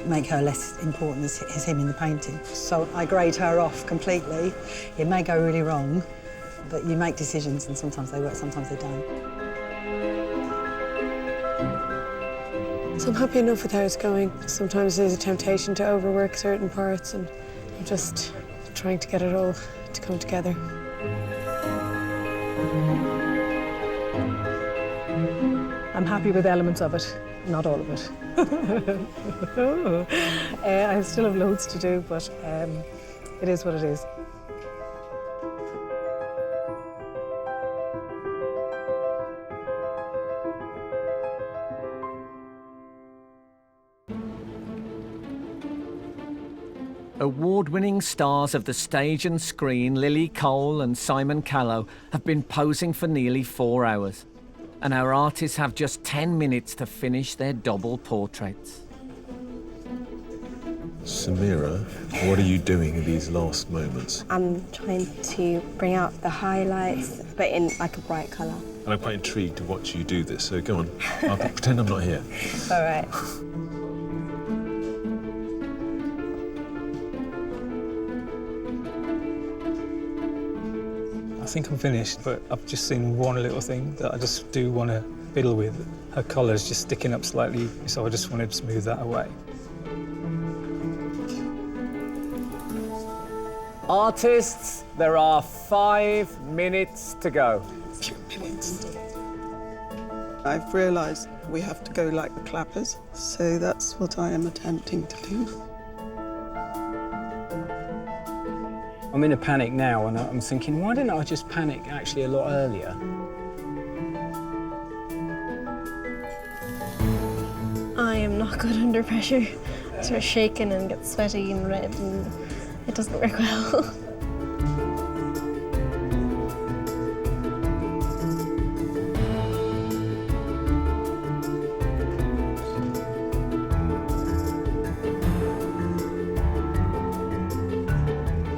make her less important as him in the painting. So I grade her off completely. It may go really wrong, but you make decisions and sometimes they work, sometimes they don't. So I'm happy enough with how it's going. Sometimes there's a temptation to overwork certain parts and I'm just trying to get it all to come together. I'm happy with elements of it, not all of it. I still have loads to do, but it is what it is. Award-winning stars of the stage and screen, Lily Coel and Simon Callow, have been posing for nearly 4 hours. And our artists have just 10 minutes to finish their double portraits. Samira, what are you doing in these last moments? I'm trying to bring out the highlights, but in like a bright colour. And I'm quite intrigued to watch you do this, so go on. I'll pretend I'm not here. All right. I think I'm finished, but I've just seen one little thing that I just do want to fiddle with. Her colour's just sticking up slightly, so I just wanted to smooth that away. Artists, there are 5 minutes to go. I've realised we have to go like the clappers, so that's what I am attempting to do. I'm in a panic now, and I'm thinking, why didn't I just panic actually a lot earlier? I am not good under pressure. I sort of shaking and get sweaty and red, and it doesn't work well.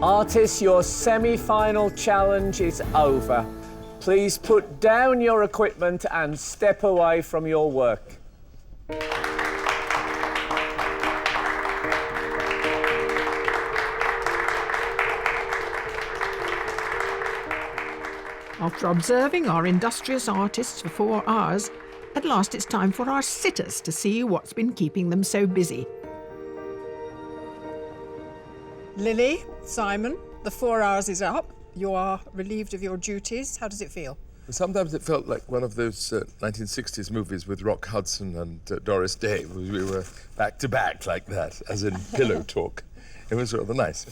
Artists, your semi-final challenge is over. Please put down your equipment and step away from your work. After observing our industrious artists for 4 hours, at last it's time for our sitters to see what's been keeping them so busy. Lily, Simon, the 4 hours is up. You are relieved of your duties. How does it feel? Sometimes it felt like one of those 1960s movies with Rock Hudson and Doris Day. We were back to back like that, as in pillow talk. It was rather nice.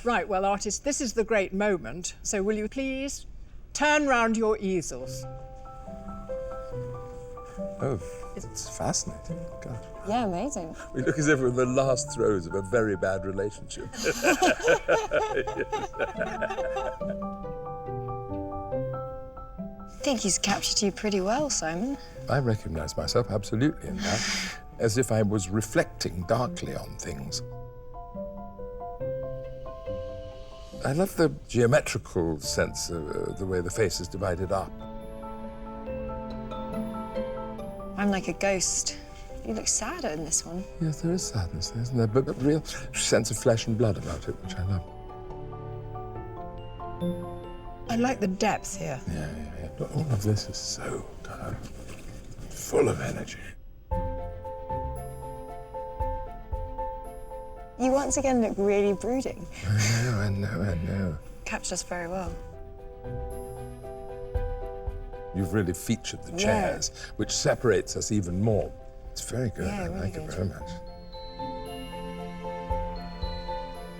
Right, well, artists, this is the great moment. So will you please turn round your easels? Oh, it's fascinating. God. Yeah, amazing. We look as if we're in the last throes of a very bad relationship. I think he's captured you pretty well, Simon. I recognise myself absolutely in that, as if I was reflecting darkly on things. I love the geometrical sense of the way the face is divided up. I'm like a ghost. You look sadder in this one. Yes, there is sadness, isn't there? But a real sense of flesh and blood about it, which I love. I like the depth here. Yeah. But all of this is so kind of full of energy. You once again look really brooding. I know. Captured us very well. You've really featured the chairs, which separates us even more. It's very good. Yeah, I really like good. it very much.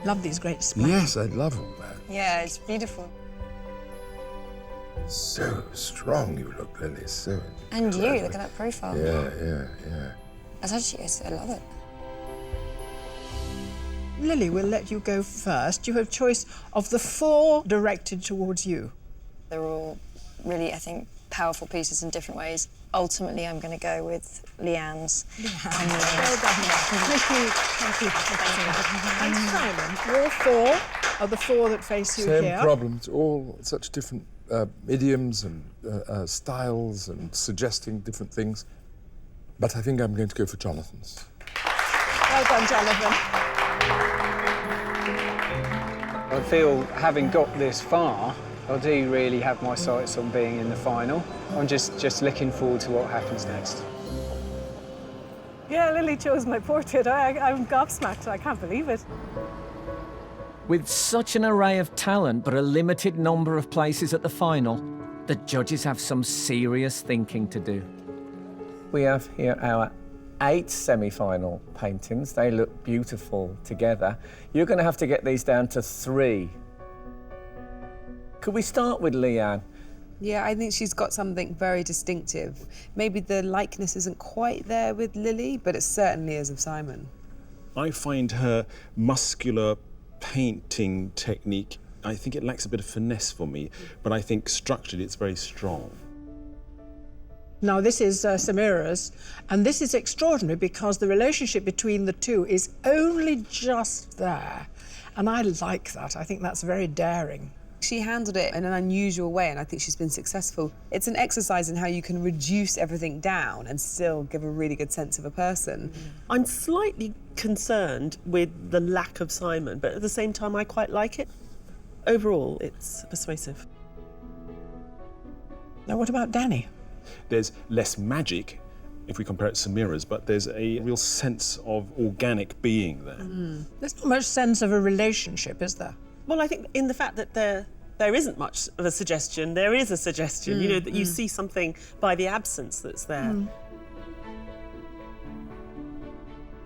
Love these great splashes. Yes, I love all that. Yeah, it's beautiful. So strong you look, Lily. So And you, incredible. look at that profile. Yeah. I love it. Lily, we'll let you go first. You have choice of the 4 directed towards you. They're all really, I think, powerful pieces in different ways. Ultimately, I'm going to go with Leanne's. Well done. Thank you. And Simon, your 4 are the 4 that face you Same here. problems, all such different idioms and styles and suggesting different things. But I think I'm going to go for Jonathan's. Well done, Jonathan. I feel, having got this far, I do really have my sights on being in the final. I'm just looking forward to what happens next. Yeah, Lily chose my portrait. I'm gobsmacked. I can't believe it. With such an array of talent but a limited number of places at the final, the judges have some serious thinking to do. We have here our 8 semi-final paintings. They look beautiful together. You're going to have to get these down to 3. Could we start with Leanne? Yeah, I think she's got something very distinctive. Maybe the likeness isn't quite there with Lily, but it certainly is of Simon. I find her muscular painting technique, I think it lacks a bit of finesse for me, but I think structurally it's very strong. Now, this is Samira's, and this is extraordinary because the relationship between the two is only just there. And I like that. I think that's very daring. She handled it in an unusual way, and I think she's been successful. It's an exercise in how you can reduce everything down and still give a really good sense of a person. I'm slightly concerned with the lack of Simon, but at the same time, I quite like it. Overall, it's persuasive. Now, what about Danny? There's less magic if we compare it to Samira's, but there's a real sense of organic being there. There's not much sense of a relationship, is there? Well, I think in the fact that there isn't much of a suggestion, there is a suggestion, you know, that you see something by the absence that's there.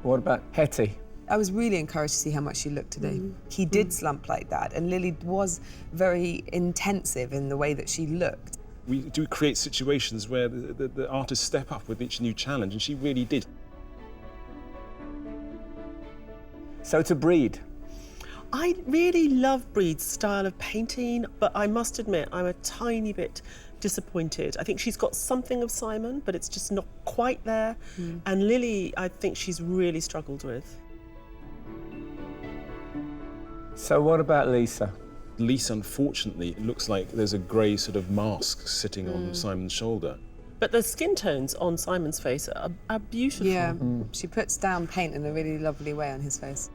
What about Hetty? I was really encouraged to see how much she looked today. He did slump like that, and Lily was very intensive in the way that she looked. We do create situations where the artists step up with each new challenge, and she really did. So to Breed. I really love Breed's style of painting, but I must admit I'm a tiny bit disappointed. I think she's got something of Simon, but it's just not quite there. And Lily, I think she's really struggled with. So what about Lisa? Lisa, unfortunately, it looks like there's a grey sort of mask sitting on Simon's shoulder. But the skin tones on Simon's face are beautiful. Yeah, she puts down paint in a really lovely way on his face.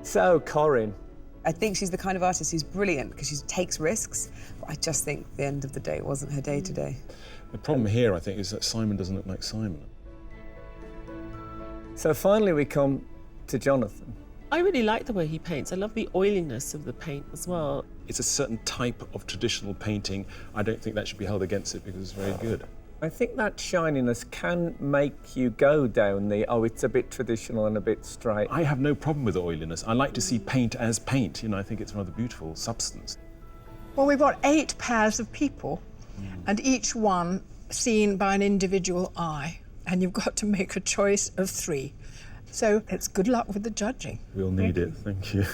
So, Corinne. I think she's the kind of artist who's brilliant because she takes risks, but I just think at the end of the day it wasn't her day today. The problem here, I think, is that Simon doesn't look like Simon. So finally we come to Jonathan. I really like the way he paints. I love the oiliness of the paint as well. It's a certain type of traditional painting. I don't think that should be held against it because it's very good. I think that shininess can make you go down the, oh, it's a bit traditional and a bit straight. I have no problem with the oiliness. I like to see paint as paint. You know, I think it's rather beautiful substance. Well, we've got 8 pairs of people, and each one seen by an individual eye, and you've got to make a choice of 3. So it's good luck with the judging. We'll need it, thank you.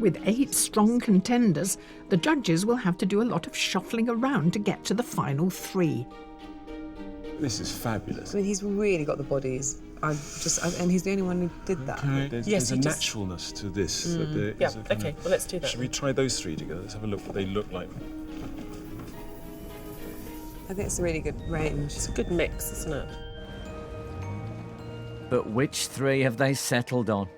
With 8 strong contenders, the judges will have to do a lot of shuffling around to get to the final 3. This is fabulous. I mean, he's really got the bodies. And he's the only one who did that. Okay. There's a naturalness to this. Yeah, okay, well, let's do that. Should we try those 3 together? Let's have a look what they look like. I think it's a really good range. It's a good mix, isn't it? But which 3 have they settled on?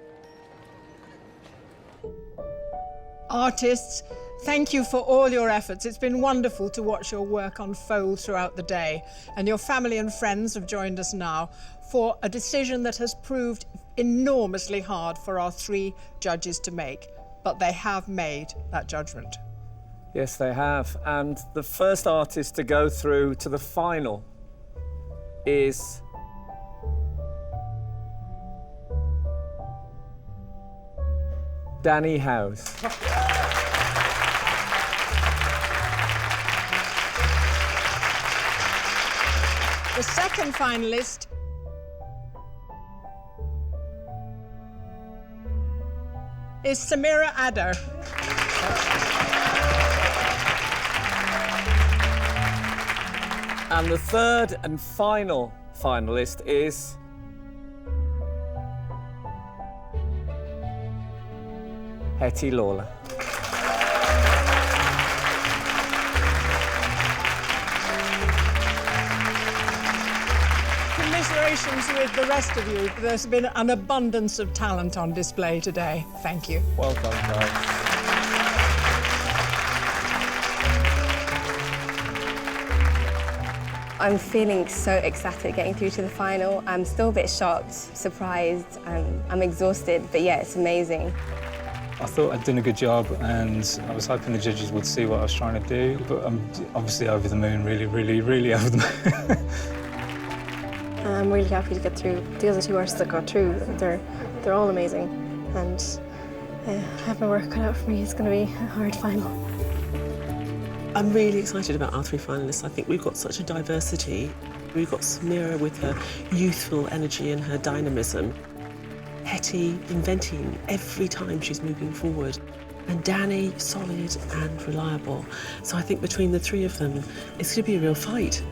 Artists, thank you for all your efforts. It's been wonderful to watch your work unfold throughout the day. And your family and friends have joined us now for a decision that has proved enormously hard for our 3 judges to make. But they have made that judgment. Yes, they have. And the first artist to go through to the final is Danny House. The second finalist is Samira Adder. And the third and final finalist is Hetty Lawler. Commiserations with the rest of you. There's been an abundance of talent on display today. Thank you. Well done, guys. I'm feeling so ecstatic getting through to the final. I'm still a bit shocked, surprised, and I'm exhausted, but yeah, it's amazing. I thought I'd done a good job, and I was hoping the judges would see what I was trying to do, but I'm obviously over the moon, really over the moon. I'm really happy to get through. The other 2 artists that got through, they're all amazing, and I have my work cut out for me. It's going to be a hard final. I'm really excited about our 3 finalists. I think we've got such a diversity. We've got Samira with her youthful energy and her dynamism. Hetty inventing every time she's moving forward. And Danny, solid and reliable. So I think between the 3 of them, it's going to be a real fight.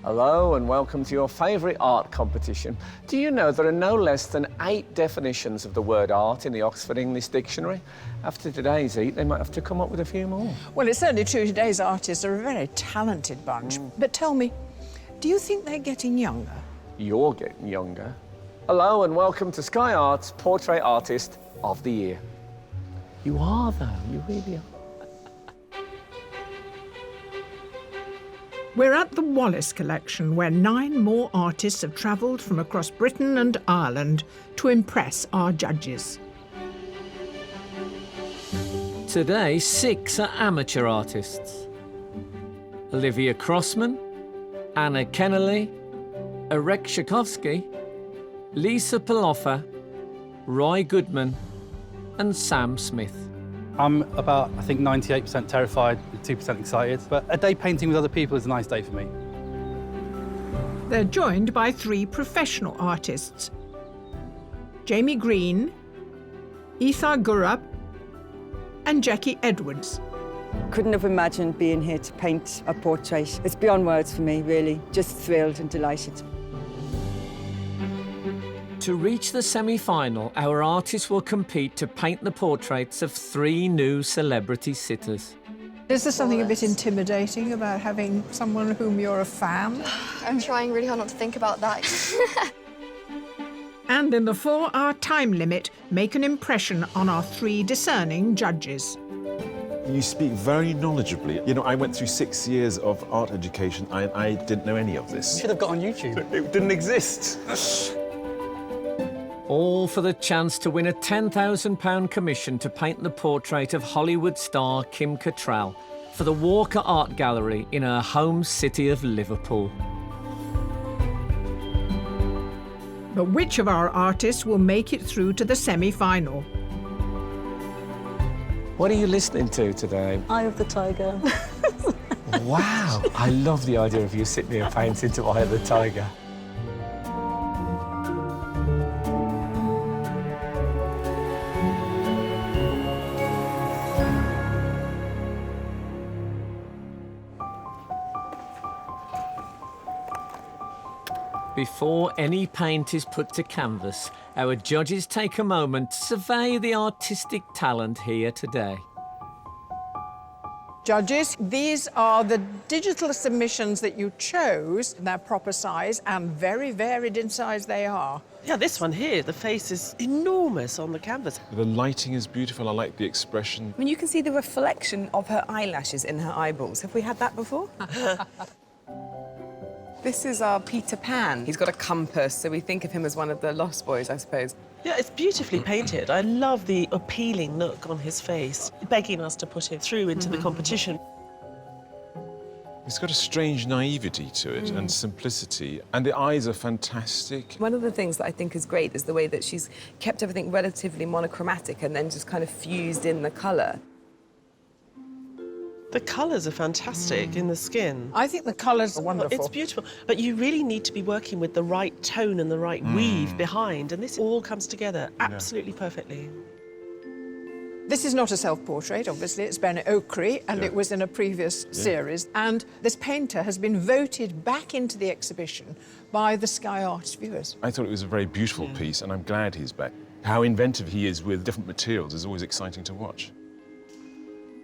Hello and welcome to your favourite art competition. Do you know there are no less than 8 definitions of the word art in the Oxford English Dictionary? After today's eat, they might have to come up with a few more. Well, it's certainly true today's artists are a very talented bunch. But tell me, do you think they're getting younger? You're getting younger. Hello and welcome to Sky Arts Portrait Artist of the Year. You are, though. You really are. We're at the Wallace Collection, where 9 more artists have travelled from across Britain and Ireland to impress our judges. Today, 6 are amateur artists. Olivia Crossman, Anna Kennelly, Erek Shakovsky, Lisa Paloffa, Roy Goodman and Sam Smith. I'm about, I think, 98% terrified, 2% excited, but a day painting with other people is a nice day for me. They're joined by 3 professional artists: Jamie Green, Ethar Gurab and Jackie Edwards. Couldn't have imagined being here to paint a portrait. It's beyond words for me, really. Just thrilled and delighted. To reach the semi-final, our artists will compete to paint the portraits of 3 new celebrity sitters. Is there something a bit intimidating about having someone whom you're a fan? I'm trying really hard not to think about that. And in the 4-hour time limit, make an impression on our 3 discerning judges. You speak very knowledgeably. You know, I went through 6 years of art education. I didn't know any of this. You should have got on YouTube. It didn't exist. All for the chance to win a £10,000 commission to paint the portrait of Hollywood star Kim Cattrall for the Walker Art Gallery in her home city of Liverpool. But which of our artists will make it through to the semi-final? What are you listening to today? Eye of the Tiger. Wow, I love the idea of you sitting here painting to Eye of the Tiger. Before any paint is put to canvas, our judges take a moment to survey the artistic talent here today. Judges, these are the digital submissions that you chose in their proper size, and very varied in size they are. Yeah, this one here, the face is enormous on the canvas. The lighting is beautiful. I like the expression. I mean, you can see the reflection of her eyelashes in her eyeballs. Have we had that before? This is our Peter Pan. He's got a compass, so we think of him as one of the Lost Boys, I suppose. Yeah, it's beautifully painted. I love the appealing look on his face, begging us to put him through into the competition. It's got a strange naivety to it and simplicity, and the eyes are fantastic. One of the things that I think is great is the way that she's kept everything relatively monochromatic and then just kind of fused in the colour. The colours are fantastic in the skin. I think the colours are wonderful. It's beautiful, but you really need to be working with the right tone and the right weave behind, and this all comes together absolutely perfectly. This is not a self-portrait, obviously. It's Ben Oakrey, and it was in a previous series. And this painter has been voted back into the exhibition by the Sky Arts viewers. I thought it was a very beautiful piece, and I'm glad he's back. How inventive he is with different materials is always exciting to watch.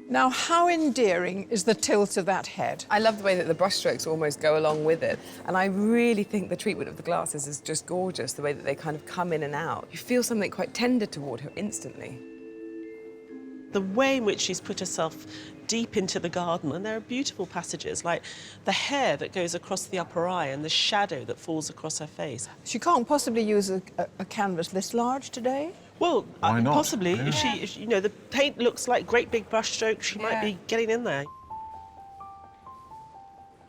Now, how endearing is the tilt of that head? I love the way that the brushstrokes almost go along with it. And I really think the treatment of the glasses is just gorgeous, the way that they kind of come in and out. You feel something quite tender toward her instantly. The way in which she's put herself deep into the garden, and there are beautiful passages, like the hair that goes across the upper eye and the shadow that falls across her face. She can't possibly use a canvas this large today? Well, why not? Possibly. Yeah. If you know, the paint looks like great big brush strokes, she might be getting in there.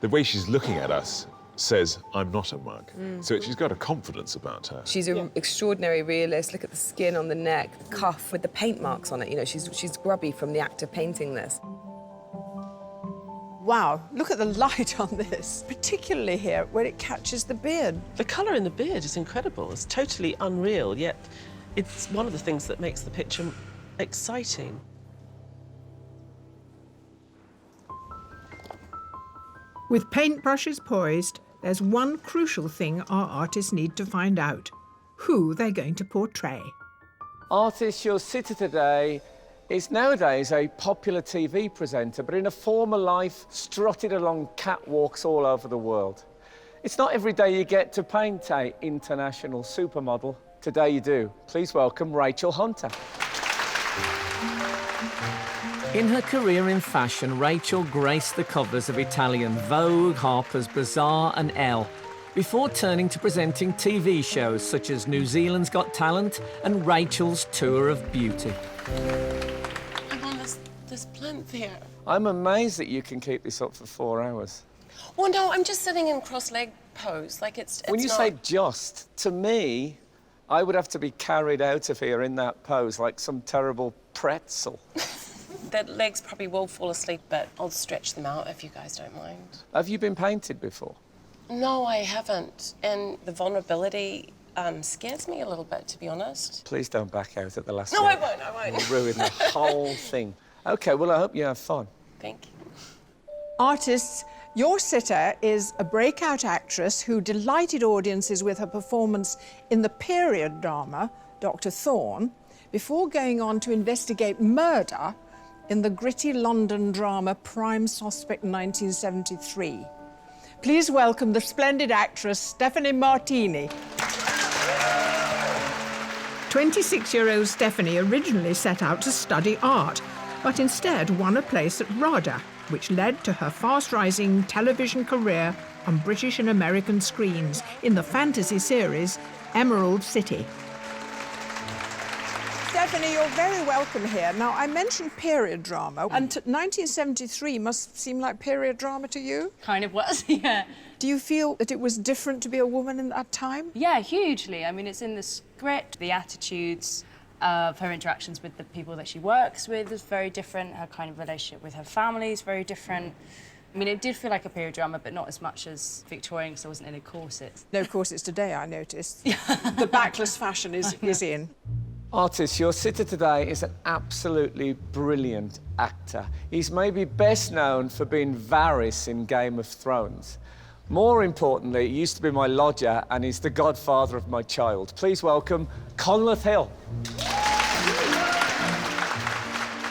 The way she's looking at us says, I'm not a mug. So she's got a confidence about her. She's an extraordinary realist. Look at the skin on the neck, the cuff with the paint marks on it. You know, she's grubby from the act of painting this. Wow, look at the light on this, particularly here where it catches the beard. The colour in the beard is incredible. It's totally unreal, yet it's one of the things that makes the picture exciting. With paintbrushes poised, there's one crucial thing our artists need to find out: who they're going to portray. Artist, your sitter today is nowadays a popular TV presenter, but in a former life strutted along catwalks all over the world. It's not every day you get to paint a international supermodel. Today you do. Please welcome Rachel Hunter. In her career in fashion, Rachel graced the covers of Italian Vogue, Harper's Bazaar and Elle, before turning to presenting TV shows such as New Zealand's Got Talent and Rachel's Tour of Beauty. I'm on this plinth here. I'm amazed that you can keep this up for 4 hours. Well, no, I'm just sitting in cross-leg pose. Like, it's When you not... say just, to me, I would have to be carried out of here in that pose like some terrible pretzel. The legs probably will fall asleep, but I'll stretch them out if you guys don't mind. Have you been painted before? No, I haven't. And the vulnerability scares me a little bit, to be honest. Please don't back out at the last No, minute. I won't. You'll ruin the whole thing. OK, well, I hope you have fun. Thank you. Artists, your sitter is a breakout actress who delighted audiences with her performance in the period drama, Dr. Thorne, before going on to investigate murder in the gritty London drama Prime Suspect 1973. Please welcome the splendid actress Stephanie Martini. 26-year-old Stephanie originally set out to study art, but instead won a place at RADA, which led to her fast-rising television career on British and American screens in the fantasy series Emerald City. Stephanie, you're very welcome here. Now, I mentioned period drama, and 1973 must seem like period drama to you? Kind of was, yeah. Do you feel that it was different to be a woman in that time? Yeah, hugely. I mean, it's in the script, the attitudes of her interactions with the people that she works with is very different. Her kind of relationship with her family is very different. I mean, it did feel like a period drama, but not as much as Victorian, because I wasn't in a corset. No corsets today, I noticed. The backless fashion is in. Artist, your sitter today is an absolutely brilliant actor. He's maybe best known for being Varys in Game of Thrones. More importantly, he used to be my lodger and he's the godfather of my child. Please welcome Conleth Hill.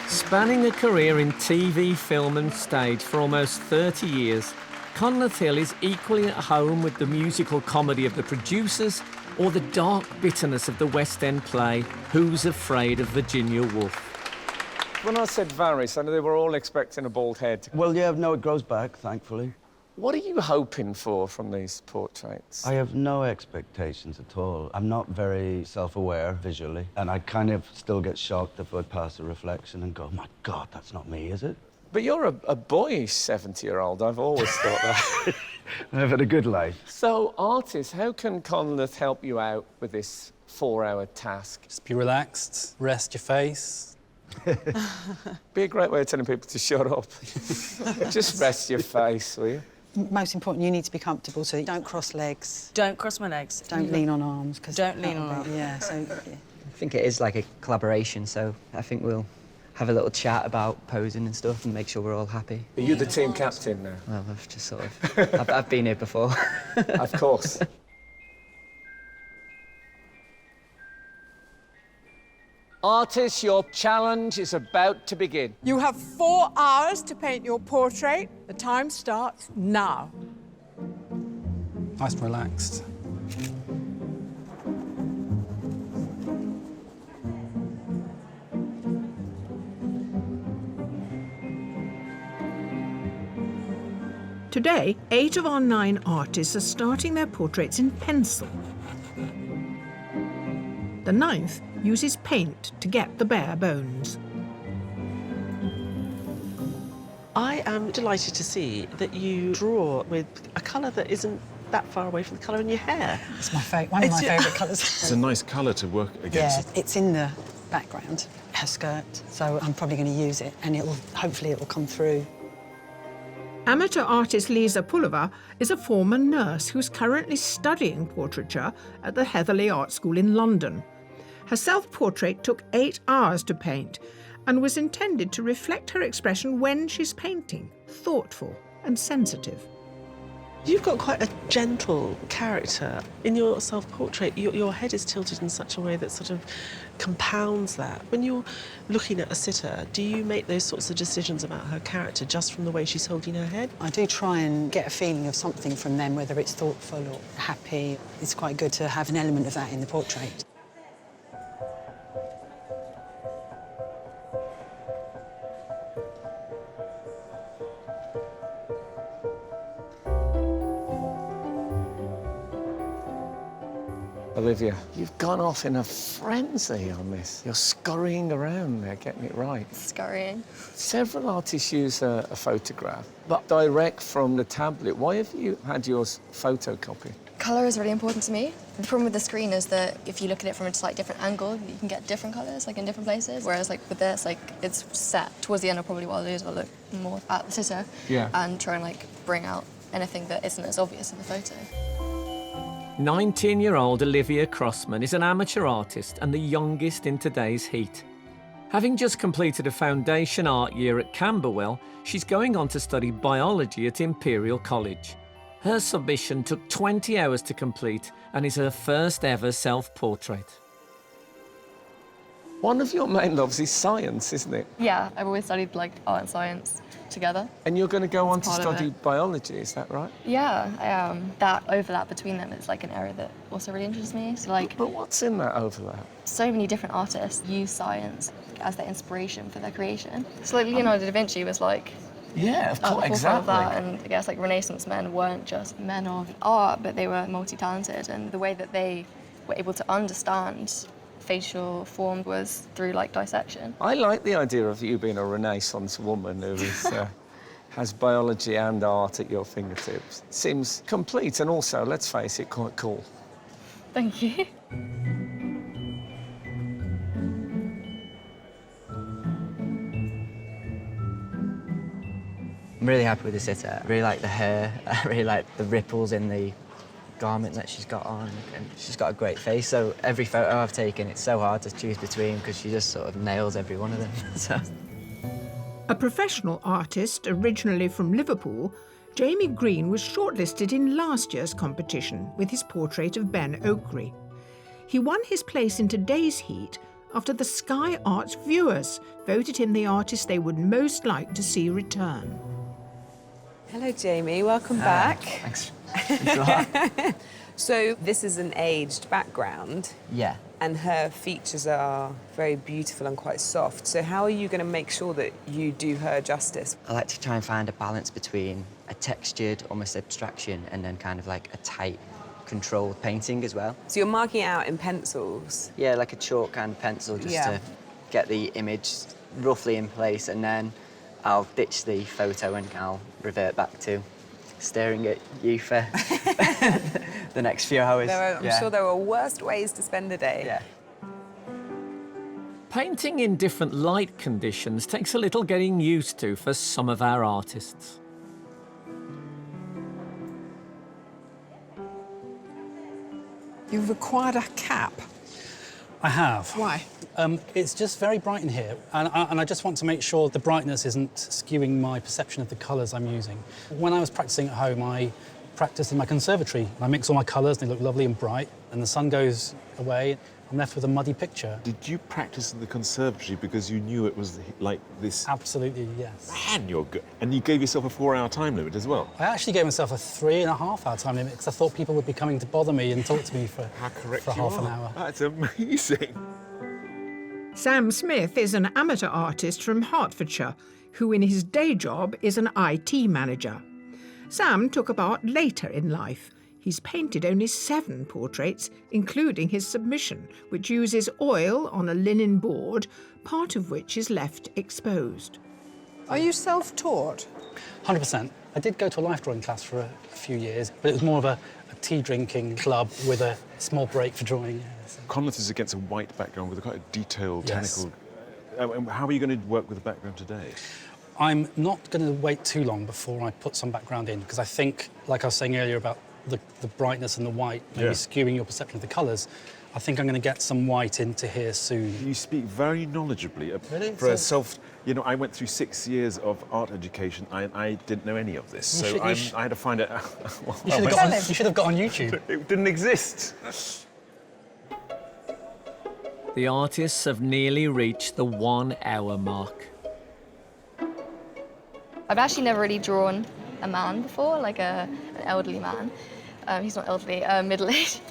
Spanning a career in TV, film and stage for almost 30 years, Conleth Hill is equally at home with the musical comedy of The Producers or the dark bitterness of the West End play Who's Afraid of Virginia Woolf. When I said Varys, I know they were all expecting a bald head. Well, yeah, no, it grows back, thankfully. What are you hoping for from these portraits? I have no expectations at all. I'm not very self-aware visually, and I kind of still get shocked if I pass a reflection and go, oh my God, that's not me, is it? But you're a boyish 70-year-old, I've always thought that. I've had a good life. So, artist, how can Conleth help you out with this 4-hour task? Just be relaxed, rest your face. Be a great way of telling people to shut up. Just rest your face, will you? Most important, you need to be comfortable, so don't cross legs. Don't cross my legs. Don't lean on arms. Don't lean on arms. Yeah, so... Yeah. I think it is like a collaboration, so I think we'll have a little chat about posing and stuff and make sure we're all happy. Are you the team captain now? Well, I've just sort of... I've been here before. Of course. Artists, your challenge is about to begin. You have 4 hours to paint your portrait. The time starts now. Nice and relaxed. Today, 8 of our 9 artists are starting their portraits in pencil. The 9th uses paint to get the bare bones. I am delighted to see that you draw with a colour that isn't that far away from the colour in your hair. It's my one of my favourite colours. It's a nice colour to work against. Yeah, it's in the background, her skirt, so I'm probably going to use it, and hopefully it will come through. Amateur artist Lisa Pulliver is a former nurse who's currently studying portraiture at the Heatherley Art School in London. Her self-portrait took 8 hours to paint and was intended to reflect her expression when she's painting, thoughtful and sensitive. You've got quite a gentle character. In your self-portrait, your head is tilted in such a way that sort of compounds that. When you're looking at a sitter, do you make those sorts of decisions about her character just from the way she's holding her head? I do try and get a feeling of something from them, whether it's thoughtful or happy. It's quite good to have an element of that in the portrait. Olivia, you've gone off in a frenzy on this. You're scurrying around there, getting it right. Scurrying. Several artists use a photograph, but direct from the tablet. Why have you had yours photocopy? Colour is really important to me. The problem with the screen is that if you look at it from a slightly different angle, you can get different colours, like in different places. Whereas like with this, like it's set. Towards the end, what I'll do is I'll look more at the sitter and try and like bring out anything that isn't as obvious in the photo. 19-year-old Olivia Crossman is an amateur artist and the youngest in today's heat. Having just completed a foundation art year at Camberwell, she's going on to study biology at Imperial College. Her submission took 20 hours to complete and is her first ever self-portrait. One of your main loves is science, isn't it? Yeah, I've always studied like art and science together. And you're going to go on to study biology, is that right? Yeah, I am. That overlap between them is like an area that also really interests me. So like, but what's in that overlap? So many different artists use science as their inspiration for their creation. So like Leonardo da Vinci was like, yeah, of course, exactly. Of that. And I guess like Renaissance men weren't just men of art, but they were multi-talented, and the way that they were able to understand facial form was through like dissection. I like the idea of you being a Renaissance woman who is, has biology and art at your fingertips. It seems complete and also, let's face it, quite cool. Thank you. I'm really happy with the sitter. I really like the hair. I really like the ripples in the garment that she's got on, and she's got a great face. So every photo I've taken, it's so hard to choose between because she just sort of nails every one of them. So. A professional artist originally from Liverpool, Jamie Green was shortlisted in last year's competition with his portrait of Ben Oakrey. He won his place in today's heat after the Sky Arts viewers voted him the artist they would most like to see return. Hello, Jamie. Welcome back. Thanks. So this is an aged background. Yeah. And her features are very beautiful and quite soft. So how are you going to make sure that you do her justice? I like to try and find a balance between a textured, almost abstraction, and then kind of like a tight, controlled painting as well. So you're marking it out in pencils? Yeah, like a chalk and pencil, just to get the image roughly in place, and then I'll ditch the photo and I'll revert back to staring at you for the next few hours. I'm sure there are worse ways to spend a day. Yeah. Painting in different light conditions takes a little getting used to for some of our artists. You've acquired a cap. I have. Why? It's just very bright in here, and I just want to make sure the brightness isn't skewing my perception of the colours I'm using. When I was practising at home, I practised in my conservatory. I mix all my colours, they look lovely and bright, and the sun goes away, I'm left with a muddy picture. Did you practice in the conservatory because you knew it was like this? Absolutely, yes. Man, you're good. And you gave yourself a 4-hour time limit as well? I actually gave myself a 3.5-hour time limit because I thought people would be coming to bother me and talk to me for half an hour. That's amazing. Sam Smith is an amateur artist from Hertfordshire who in his day job is an IT manager. Sam took up art later in life. He's painted only 7 portraits, including his submission, which uses oil on a linen board, part of which is left exposed. Are you self-taught? 100%. I did go to a life drawing class for a few years, but it was more of a tea-drinking club with a small break for drawing. Conleth is against a white background with a quite a detailed, technical... How are you going to work with the background today? I'm not going to wait too long before I put some background in, because I think, like I was saying earlier about the brightness and the white maybe skewing your perception of the colours, I think I'm going to get some white into here soon. You speak very knowledgeably. Really? For a self... You know, I went through 6 years of art education. I didn't know any of this, You so should- I had to find it out. You should have got on YouTube. It didn't exist. The artists have nearly reached the 1 hour mark. I've actually never really drawn a man before, like an elderly man. He's not elderly, middle-aged.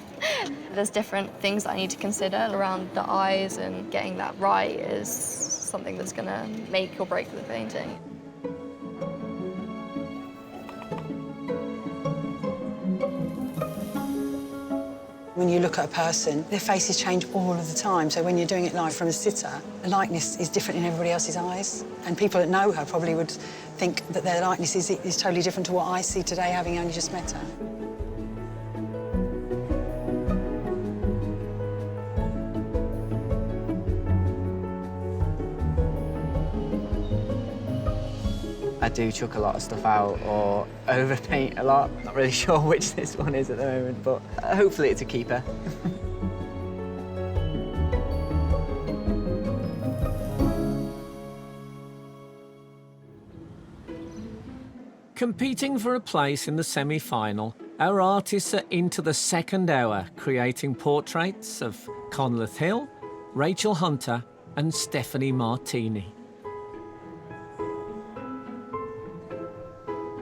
There's different things that I need to consider around the eyes, and getting that right is something that's going to make or break the painting. When you look at a person, their faces change all of the time. So when you're doing it live from a sitter, the likeness is different in everybody else's eyes. And people that know her probably would think that their likeness is totally different to what I see today, having only just met her. I do chuck a lot of stuff out or overpaint a lot. Not really sure which this one is at the moment, but hopefully it's a keeper. Competing for a place in the semi-final, our artists are into the 2nd hour, creating portraits of Conleth Hill, Rachel Hunter and Stephanie Martini.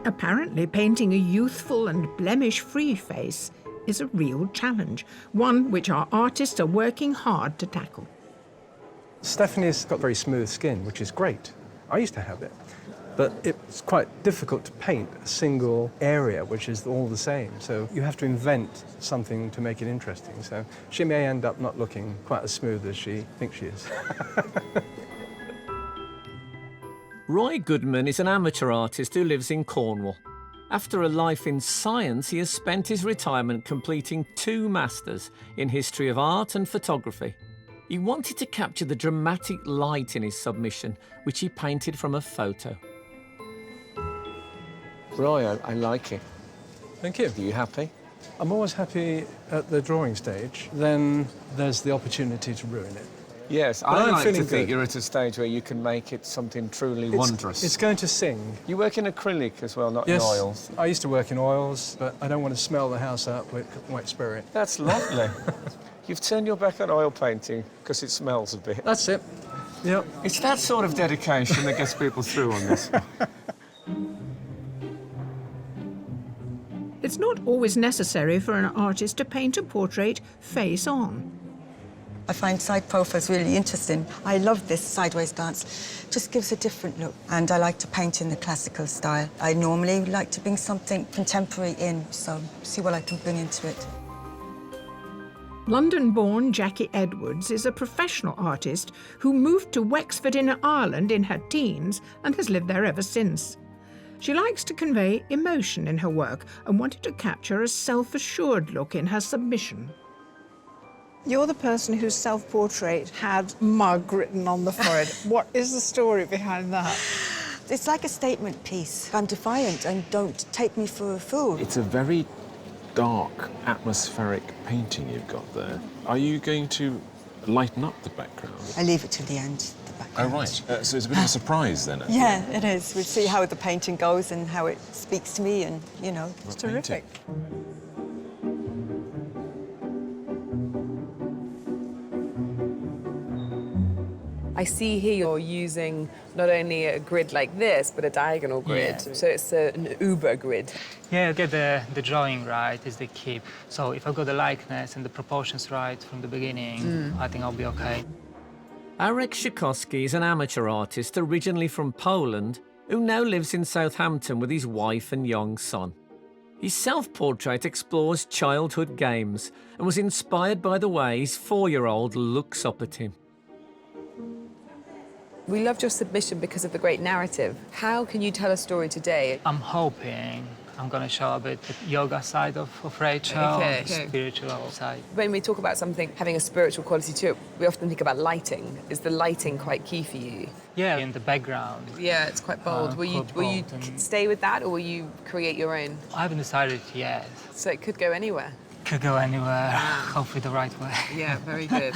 Apparently, painting a youthful and blemish-free face is a real challenge, one which our artists are working hard to tackle. Stephanie's got very smooth skin, which is great. I used to have it. But it's quite difficult to paint a single area which is all the same. So you have to invent something to make it interesting. So she may end up not looking quite as smooth as she thinks she is. Roy Goodman is an amateur artist who lives in Cornwall. After a life in science, he has spent his retirement completing 2 masters in history of art and photography. He wanted to capture the dramatic light in his submission, which he painted from a photo. Roy, I like it. Thank you. Are you happy? I'm always happy at the drawing stage. Then there's the opportunity to ruin it. Yes, But I I'm like to feeling think good. you're at a stage where you can make it something truly wondrous. It's going to sing. You work in acrylic as well, not Yes, in oils. I used to work in oils, but I don't want to smell the house up with white spirit. That's lovely. You've turned your back on oil painting because it smells a bit. That's it. Yep. It's that sort of dedication that gets people through on this. It's not always necessary for an artist to paint a portrait face on. I find side profiles really interesting. I love this sideways glance. Just gives a different look. And I like to paint in the classical style. I normally like to bring something contemporary in, so see what I can bring into it. London-born Jackie Edwards is a professional artist who moved to Wexford in Ireland in her teens and has lived there ever since. She likes to convey emotion in her work and wanted to capture a self-assured look in her submission. You're the person whose self-portrait had mug written on the forehead. What is the story behind that? It's like a statement piece. I'm defiant and don't take me for a fool. It's a very dark, atmospheric painting you've got there. Are you going to lighten up the background? I leave it till the end. Oh, right. So it's a bit of a surprise then. Yeah, it is. We'll see how the painting goes and how it speaks to me and, you know. It's terrific. I see here you're using not only a grid like this, but a diagonal grid. Yeah. So it's an Uber grid. Yeah, get the drawing right is the key. So if I got the likeness and the proportions right from the beginning, I think I'll be okay. Arek Szykowski is an amateur artist originally from Poland who now lives in Southampton with his wife and young son. His self-portrait explores childhood games and was inspired by the way his 4-year-old looks up at him. We loved your submission because of the great narrative. How can you tell a story today? I'm hoping I'm going to show a bit the yoga side of Rachel, Okay. the spiritual side. When we talk about something having a spiritual quality to it, we often think about lighting. Is the lighting quite key for you? Yeah, in the background. Yeah, it's quite bold. Will you quite bold and- stay with that, or will you create your own? I haven't decided yet. So it could go anywhere. Could go anywhere, hopefully the right way. Yeah, very good.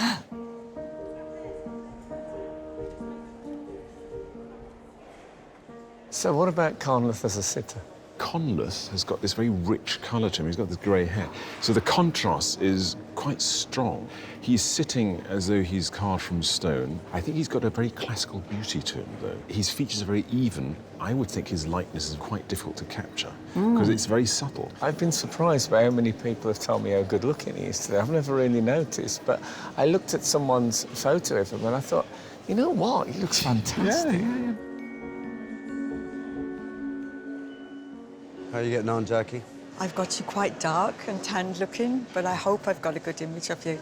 So what about Conleth as a sitter? Conleth has got this very rich colour to him. He's got this grey hair. So the contrast is quite strong. He's sitting as though he's carved from stone. I think he's got a very classical beauty to him, though. His features are very even. I would think his likeness is quite difficult to capture because it's very subtle. I've been surprised by how many people have told me how good looking he is today. I've never really noticed, but I looked at someone's photo of him and I thought, you know what? He looks fantastic. Yeah. How are you getting on, Jackie? I've got you quite dark and tanned looking, but I hope I've got a good image of you.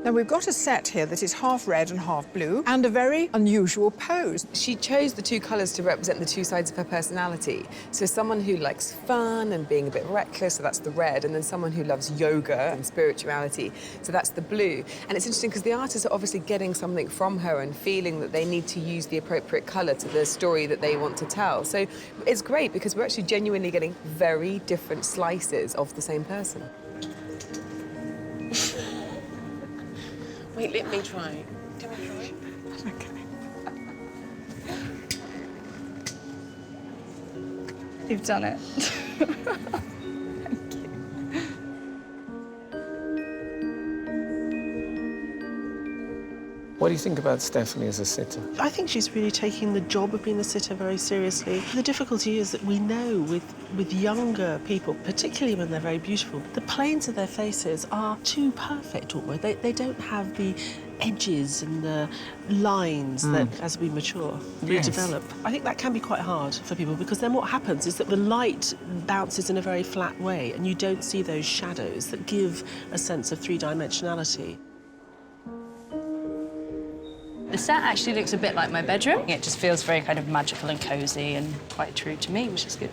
Now, we've got a set here that is half red and half blue, and a very unusual pose. She chose the two colours to represent the two sides of her personality. So someone who likes fun and being a bit reckless, so that's the red, and then someone who loves yoga and spirituality, so that's the blue. And it's interesting because the artists are obviously getting something from her and feeling that they need to use the appropriate colour to the story that they want to tell. So it's great because we're actually genuinely getting very different slices of the same person. Wait, let me try. Can I try? Okay. You've done it. What do you think about Stephanie as a sitter? I think she's really taking the job of being a sitter very seriously. The difficulty is that we know with younger people, particularly when they're very beautiful, the planes of their faces are too perfect almost. They don't have the edges and the lines that, as we mature, we develop. I think that can be quite hard for people because then what happens is that the light bounces in a very flat way and you don't see those shadows that give a sense of three-dimensionality. The set actually looks a bit like my bedroom. It just feels very kind of magical and cosy and quite true to me, which is good.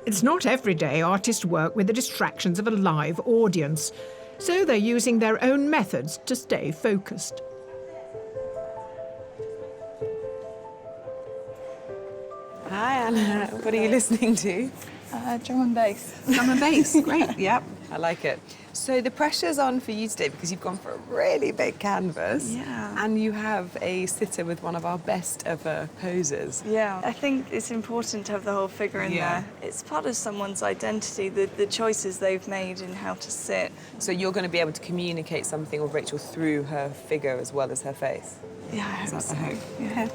It's not every day artists work with the distractions of a live audience, so they're using their own methods to stay focused. Hi, Anna. What are you listening to? Drum and bass. Drum and bass, great, yep. I like it. So the pressure's on for you today because you've gone for a really big canvas. Yeah. And you have a sitter with one of our best ever poses. Yeah, I think it's important to have the whole figure in there. It's part of someone's identity, the choices they've made in how to sit. So you're going to be able to communicate something of Rachel through her figure as well as her face? Yeah, I hope so. Yeah.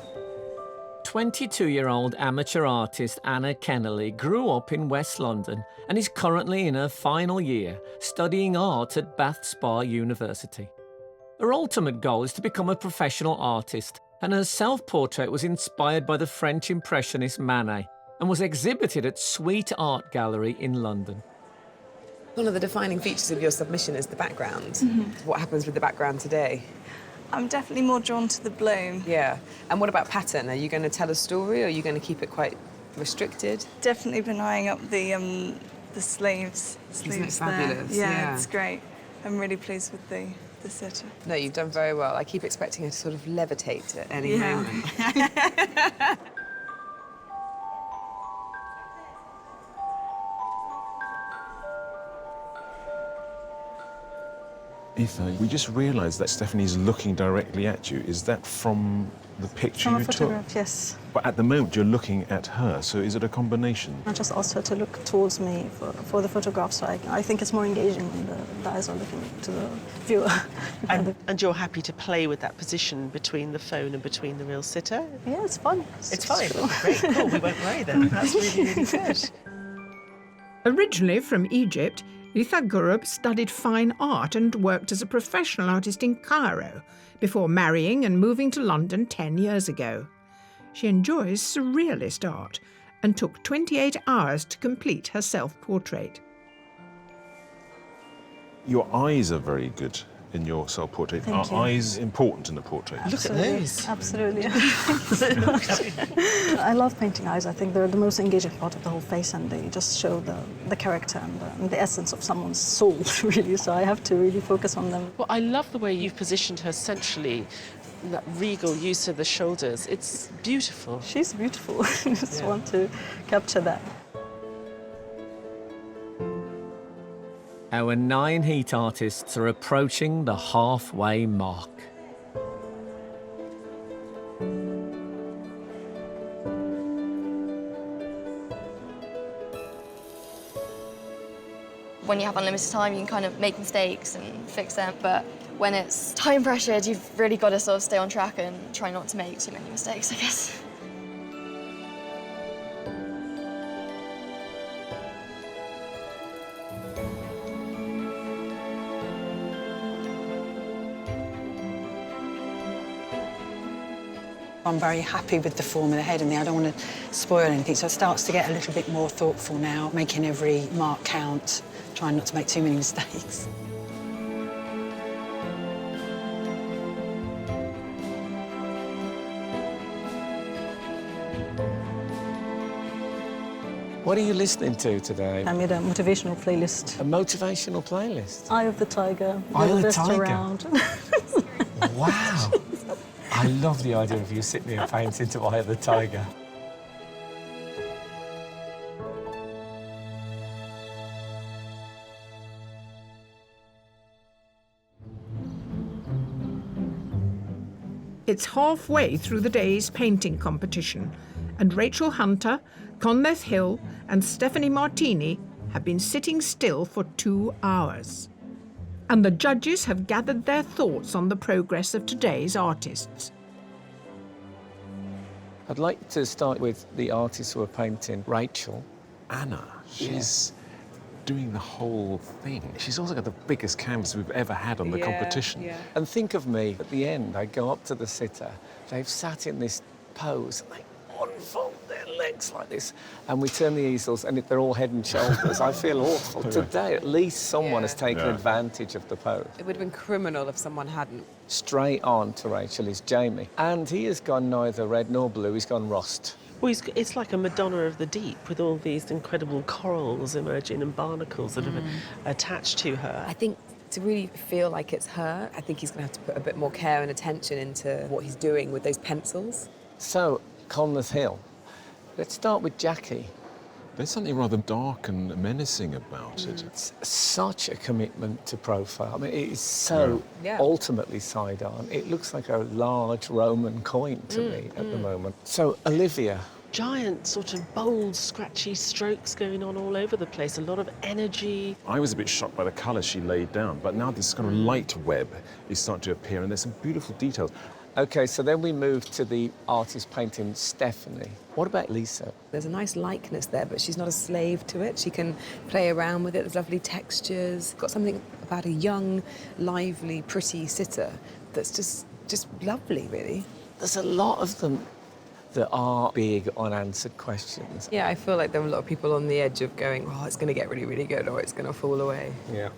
22-year-old amateur artist Anna Kennelly grew up in West London and is currently in her final year studying art at Bath Spa University. Her ultimate goal is to become a professional artist, and her self-portrait was inspired by the French impressionist Manet and was exhibited at Sweet Art Gallery in London. One of the defining features of your submission is the background. Mm-hmm. What happens with the background today? I'm definitely more drawn to the bloom. Yeah. And what about pattern? Are you going to tell a story or are you going to keep it quite restricted? Definitely been eyeing up the sleeves. Isn't it Sleeves fabulous? there. Yeah, Yeah. it's great. I'm really pleased with the sitter. No, you've done very well. I keep expecting her to sort of levitate at any Yeah. moment. Aoife, we just realised that Stephanie's looking directly at you. Is that from the picture From a you photograph, took? yes. But at the moment, you're looking at her, so is it a combination? I just asked her to look towards me for the photograph, so I think it's more engaging when the eyes are looking to the viewer. And you're happy to play with that position between the phone and between the real sitter? Yeah, it's fun. It's fine. Great, cool. We won't worry then. That's really, really good. Originally from Egypt, Aoife Gurub studied fine art and worked as a professional artist in Cairo before marrying and moving to London 10 years ago. She enjoys surrealist art and took 28 hours to complete her self-portrait. Your eyes are very good in your self-portrait. Thank you. Are eyes important in a portrait? Look at those. Absolutely. I love painting eyes. I think they're the most engaging part of the whole face, and they just show the character and the essence of someone's soul, really. So I have to really focus on them. Well, I love the way you've positioned her centrally that regal use of the shoulders. It's beautiful. She's beautiful. I just want to capture that. Our 9 heat artists are approaching the halfway mark. When you have unlimited time, you can kind of make mistakes and fix them, but when it's time pressured, you've really got to sort of stay on track and try not to make too many mistakes, I guess. I'm very happy with the form of the head and I don't want to spoil anything, so it starts to get a little bit more thoughtful now, making every mark count, trying not to make too many mistakes. What are you listening to today? I made a motivational playlist. A motivational playlist? Eye of the Tiger. Eye of the best Tiger? Around. Wow. I love the idea of you sitting here painting to Eye of the Tiger. It's halfway through the day's painting competition, and Rachel Hunter, Conleth Hill and Stephanie Martini have been sitting still for 2 hours. And the judges have gathered their thoughts on the progress of today's artists. I'd like to start with the artists who are painting. Rachel. Anna, she's doing the whole thing. She's also got the biggest canvas we've ever had on the competition. And think of me at the end. I go up to the sitter. They've sat in this pose and they unfold their legs like this, and we turn the easels and they're all head and shoulders. I feel awful. Today, at least someone has taken advantage of the pose. It would have been criminal if someone hadn't. Straight on to Rachel is Jamie, and he has gone neither red nor blue. He's gone rust. Well, it's like a Madonna of the deep with all these incredible corals emerging and barnacles that are attached to her. I think to really feel like it's her, I think he's going to have to put a bit more care and attention into what he's doing with those pencils. So, Conleth Hill. Let's start with Jackie. There's something rather dark and menacing about it. It's such a commitment to profile. I mean, it is so ultimately side-on. It looks like a large Roman coin to me at the moment. So, Olivia. Giant, sort of bold, scratchy strokes going on all over the place, a lot of energy. I was a bit shocked by the colours she laid down, but now this kind of light web is starting to appear, and there's some beautiful details. OK, so then we move to the artist painting Stephanie. What about Lisa? There's a nice likeness there, but she's not a slave to it. She can play around with it. There's lovely textures. Got something about a young, lively, pretty sitter that's just lovely, really. There's a lot of them that are big unanswered questions. Yeah, I feel like there are a lot of people on the edge of going, oh, it's going to get really, really good, or it's going to fall away. Yeah.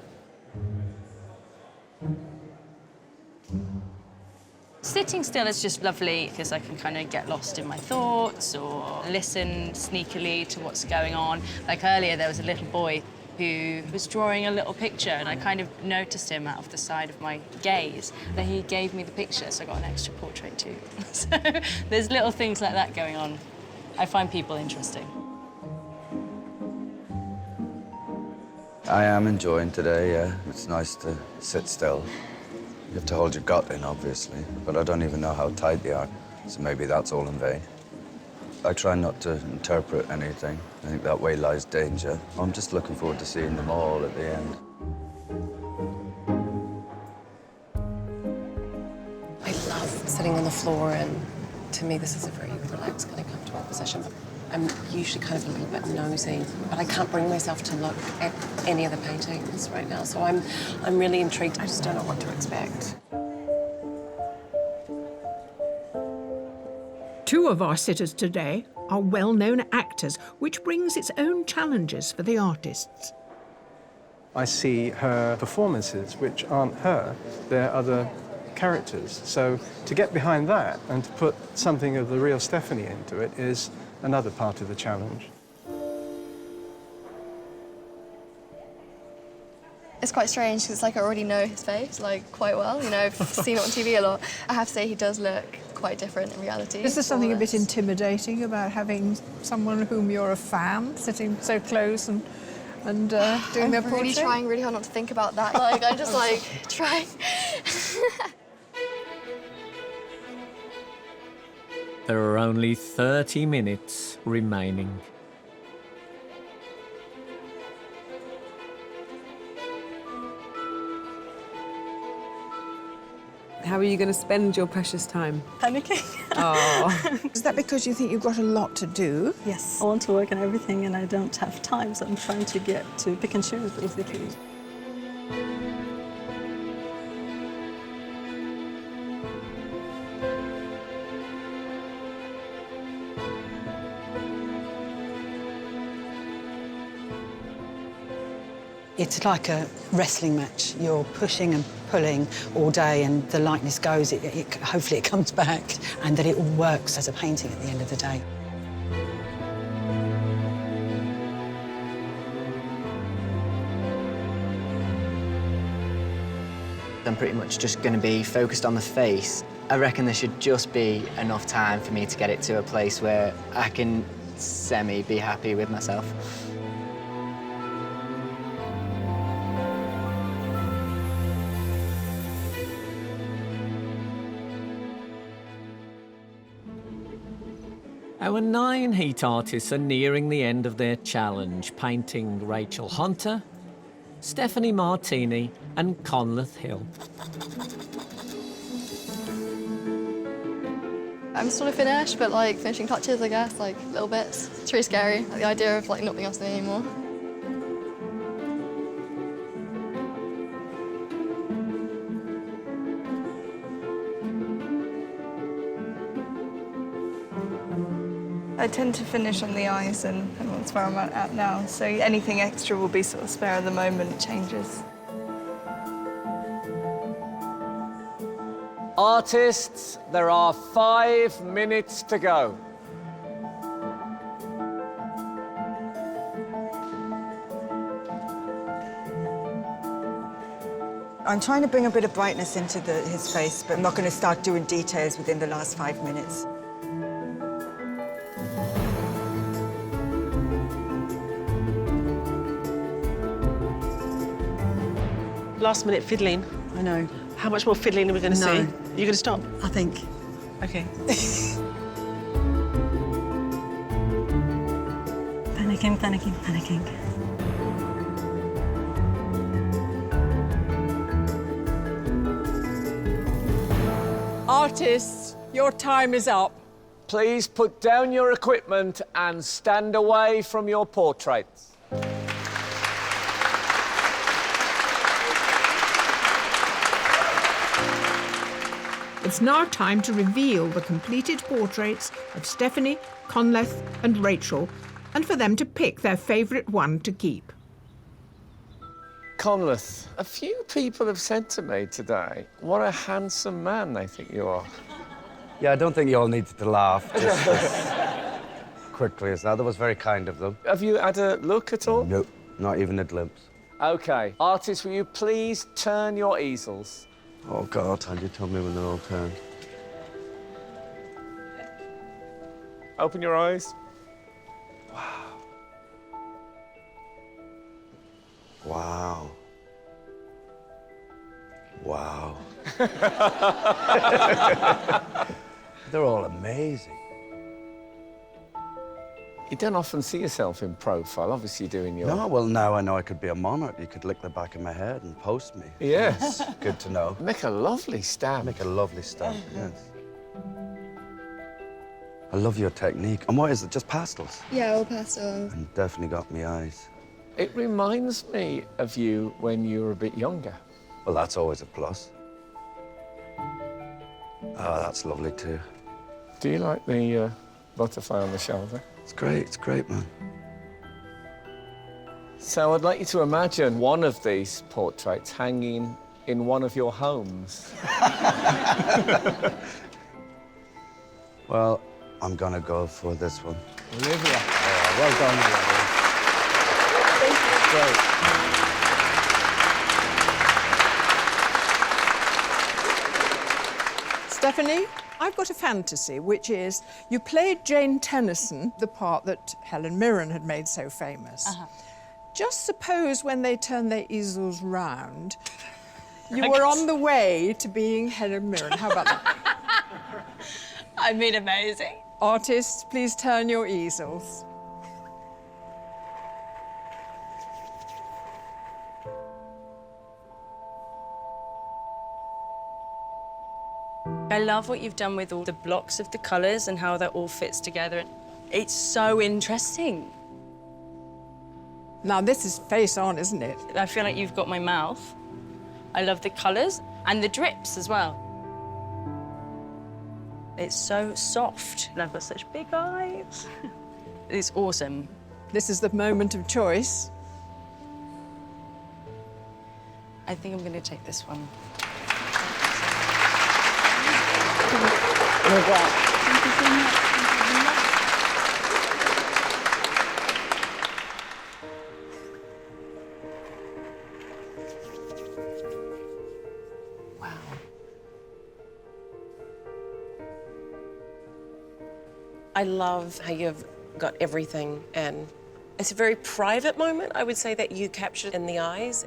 Sitting still is just lovely because I can kind of get lost in my thoughts or listen sneakily to what's going on. Like earlier, there was a little boy who was drawing a little picture, and I kind of noticed him out of the side of my gaze. Then he gave me the picture, so I got an extra portrait too. So there's little things like that going on. I find people interesting. I am enjoying today, yeah. It's nice to sit still. You have to hold your gut in, obviously, but I don't even know how tight they are, so maybe that's all in vain. I try not to interpret anything. I think that way lies danger. I'm just looking forward to seeing them all at the end. I love sitting on the floor, and to me this is a very relaxed kind of comfortable position. I'm usually kind of a little bit nosy, but I can't bring myself to look at any of the paintings right now, so I'm really intrigued. I just don't know what to expect. Two of our sitters today are well-known actors, which brings its own challenges for the artists. I see her performances, which aren't her, they're other characters. So to get behind that and to put something of the real Stephanie into it is another part of the challenge. It's quite strange because it's like I already know his face like quite well. You know, I've seen it on TV a lot. I have to say he does look quite different in reality. Is there something a bit intimidating about having someone whom you're a fan sitting so close and doing their portrait? I'm really trying really hard not to think about that. Like, I'm just like trying. There are only 30 minutes remaining. How are you going to spend your precious time? Panicking. Oh. Is that because you think you've got a lot to do? Yes. I want to work on everything and I don't have time, so I'm trying to get to pick and choose, basically. It's like a wrestling match. You're pushing and pulling all day and the likeness goes, hopefully it comes back and that it all works as a painting at the end of the day. I'm pretty much just going to be focused on the face. I reckon there should just be enough time for me to get it to a place where I can be happy with myself. Our 9 heat artists are nearing the end of their challenge, painting Rachel Hunter, Stephanie Martini and Conleth Hill. I'm sort of finished, but like finishing touches, I guess, like little bits. It's really scary, like, the idea of like not being able to do it anymore. I tend to finish on the eyes, and that's where I'm at now. So anything extra will be sort of spare at the moment. It changes. Artists, there are 5 minutes to go. I'm trying to bring a bit of brightness into his face, but I'm not going to start doing details within the last 5 minutes. Last minute fiddling. I know. How much more fiddling are we going to see? Are you going to stop? I think. OK. Panicking, panicking, panicking. Artists, your time is up. Please put down your equipment and stand away from your portraits. It's now time to reveal the completed portraits of Stephanie, Conleth and Rachel, and for them to pick their favourite one to keep. Conleth, a few people have said to me today, what a handsome man they think you are. Yeah, I don't think you all needed to laugh just as quickly as that. That was very kind of them. Have you had a look at all? Nope, not even a glimpse. OK. Artists, will you please turn your easels? Oh, God. And you tell me when they're all turned. Open your eyes. Wow. Wow. They're all amazing. You don't often see yourself in profile. Obviously, you're doing your... No, well, now I know I could be a monarch. You could lick the back of my head and post me. Yes. Good to know. Make a lovely stamp. Make a lovely stamp, yes. I love your technique. And what is it, just pastels? Yeah, all pastels. And definitely got me eyes. It reminds me of you when you were a bit younger. Well, that's always a plus. Oh, that's lovely, too. Do you like the butterfly on the shoulder? It's great, man. So I'd like you to imagine one of these portraits hanging in one of your homes. Well, I'm gonna go for this one. Olivia. Oh, well done, Olivia. Thank you. Great. Stephanie, I've got a fantasy, which is you played Jane Tennyson, the part that Helen Mirren had made so famous. Just suppose when they turn their easels round, you were on the way to being Helen Mirren. How about that? I mean, amazing. Artists, please turn your easels. I love what you've done with all the blocks of the colours and how that all fits together. It's so interesting. Now, this is face on, isn't it? I feel like you've got my mouth. I love the colours and the drips as well. It's so soft, and I've got such big eyes. It's awesome. This is the moment of choice. I think I'm going to take this one. Thank you so much. Wow. I love how you've got everything in. It's a very private moment, I would say, that you captured in the eyes.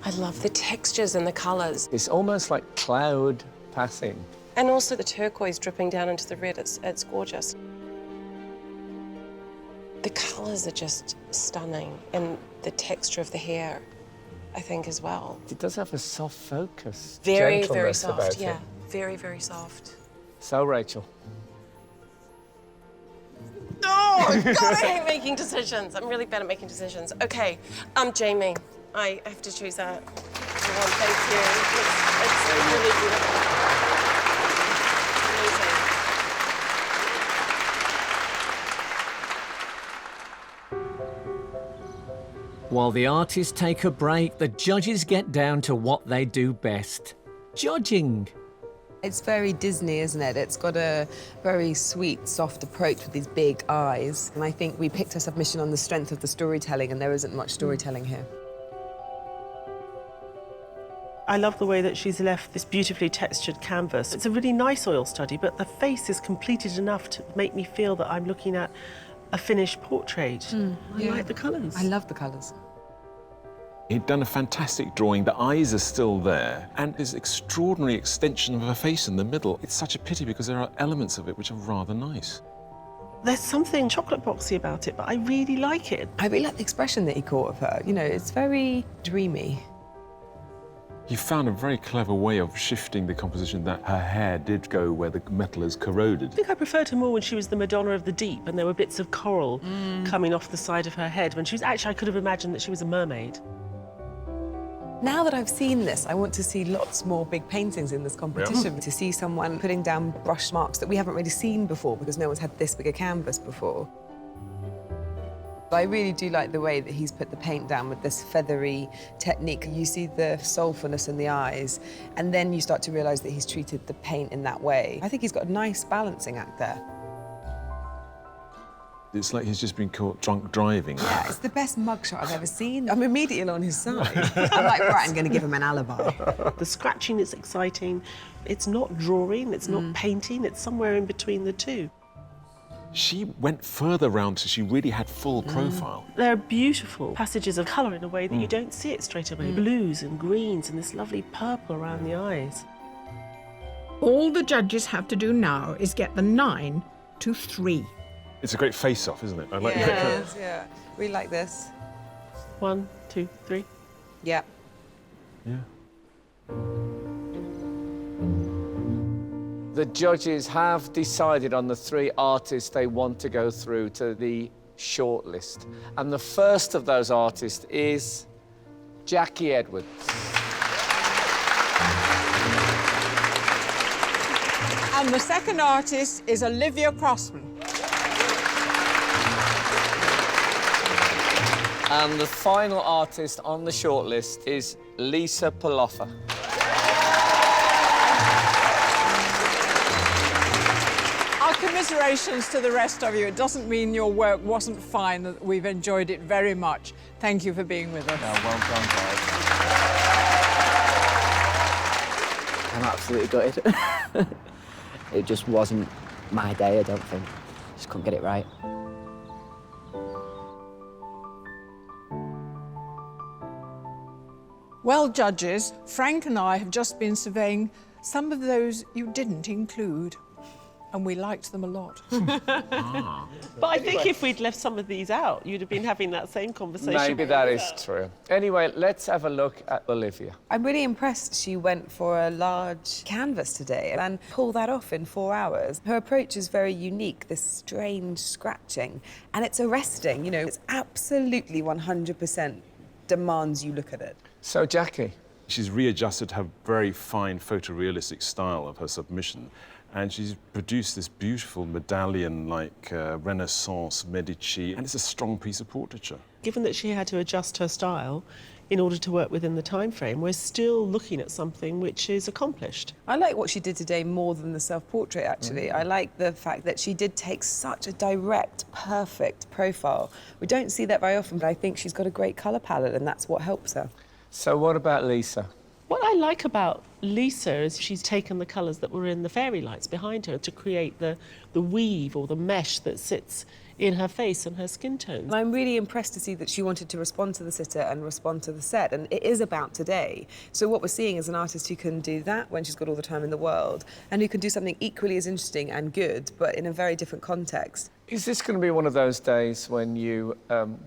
I love the textures and the colours. It's almost like cloud passing. And also the turquoise dripping down into the red, it's gorgeous. The colours are just stunning, and the texture of the hair, I think, as well. It does have a soft focus. Very, very Gentleness soft, about yeah. it. Very, very soft. So, Rachel. Oh, God, I hate making decisions. I'm really bad at making decisions. Okay, Jamie. I have to choose that. Thank you. It's really beautiful. While the artists take a break, the judges get down to what they do best. Judging. It's very Disney, isn't it? It's got a very sweet, soft approach with these big eyes. And I think we picked a submission on the strength of the storytelling, and there isn't much storytelling here. I love the way that she's left this beautifully textured canvas. It's a really nice oil study, but the face is completed enough to make me feel that I'm looking at a finished portrait. I like the colours. I love the colours. He'd done a fantastic drawing. The eyes are still there, and this extraordinary extension of her face in the middle. It's such a pity because there are elements of it which are rather nice. There's something chocolate boxy about it, but I really like it. I really like the expression that he caught of her. You know, it's very dreamy. He found a very clever way of shifting the composition that her hair did go where the metal is corroded. I think I preferred her more when she was the Madonna of the Deep and there were bits of coral coming off the side of her head. When she was actually, I could have imagined that she was a mermaid. Now that I've seen this, I want to see lots more big paintings in this competition. To see someone putting down brush marks that we haven't really seen before because no one's had this big a canvas before. I really do like the way that he's put the paint down with this feathery technique. You see the soulfulness in the eyes, and then you start to realise that he's treated the paint in that way. I think he's got a nice balancing act there. It's like he's just been caught drunk driving. Yeah, it's the best mugshot I've ever seen. I'm immediately on his side. I'm like, right, I'm going to give him an alibi. The scratching is exciting. It's not drawing, it's not painting, it's somewhere in between the two. She went further round so she really had full profile. There are beautiful passages of colour in a way that you don't see it straight away. Blues and greens and this lovely purple around the eyes. All the judges have to do now is get the 9 to 3. It's a great face-off, isn't it? I like Yes, yeah. We like this. 1, 2, 3. Yeah. Yeah. The judges have decided on the 3 artists they want to go through to the shortlist. And the first of those artists is Jackie Edwards. And the second artist is Olivia Crossman. And the final artist on the shortlist is Lisa Paloffa. Our commiserations to the rest of you. It doesn't mean your work wasn't fine. We've enjoyed it very much. Thank you for being with us. Well done, guys. I'm absolutely gutted. It just wasn't my day, I don't think. Just couldn't get it right. Well, judges, Frank and I have just been surveying some of those you didn't include, and we liked them a lot. But I think if we'd left some of these out, you'd have been having that same conversation. Maybe that is true. Anyway, let's have a look at Olivia. I'm really impressed she went for a large canvas today and pulled that off in 4 hours. Her approach is very unique, this strange scratching, and it's arresting, you know, it's absolutely 100% demands you look at it. So, Jackie? She's readjusted her very fine photorealistic style of her submission, and she's produced this beautiful medallion-like Renaissance Medici, and it's a strong piece of portraiture. Given that she had to adjust her style in order to work within the time frame, we're still looking at something which is accomplished. I like what she did today more than the self-portrait, actually. I like the fact that she did take such a direct, perfect profile. We don't see that very often, but I think she's got a great colour palette, and that's what helps her. So what about Lisa? What I like about Lisa is she's taken the colours that were in the fairy lights behind her to create the weave or the mesh that sits in her face and her skin tones. And I'm really impressed to see that she wanted to respond to the sitter and respond to the set, and it is about today. So what we're seeing is an artist who can do that when she's got all the time in the world, and who can do something equally as interesting and good, but in a very different context. Is this going to be one of those days when you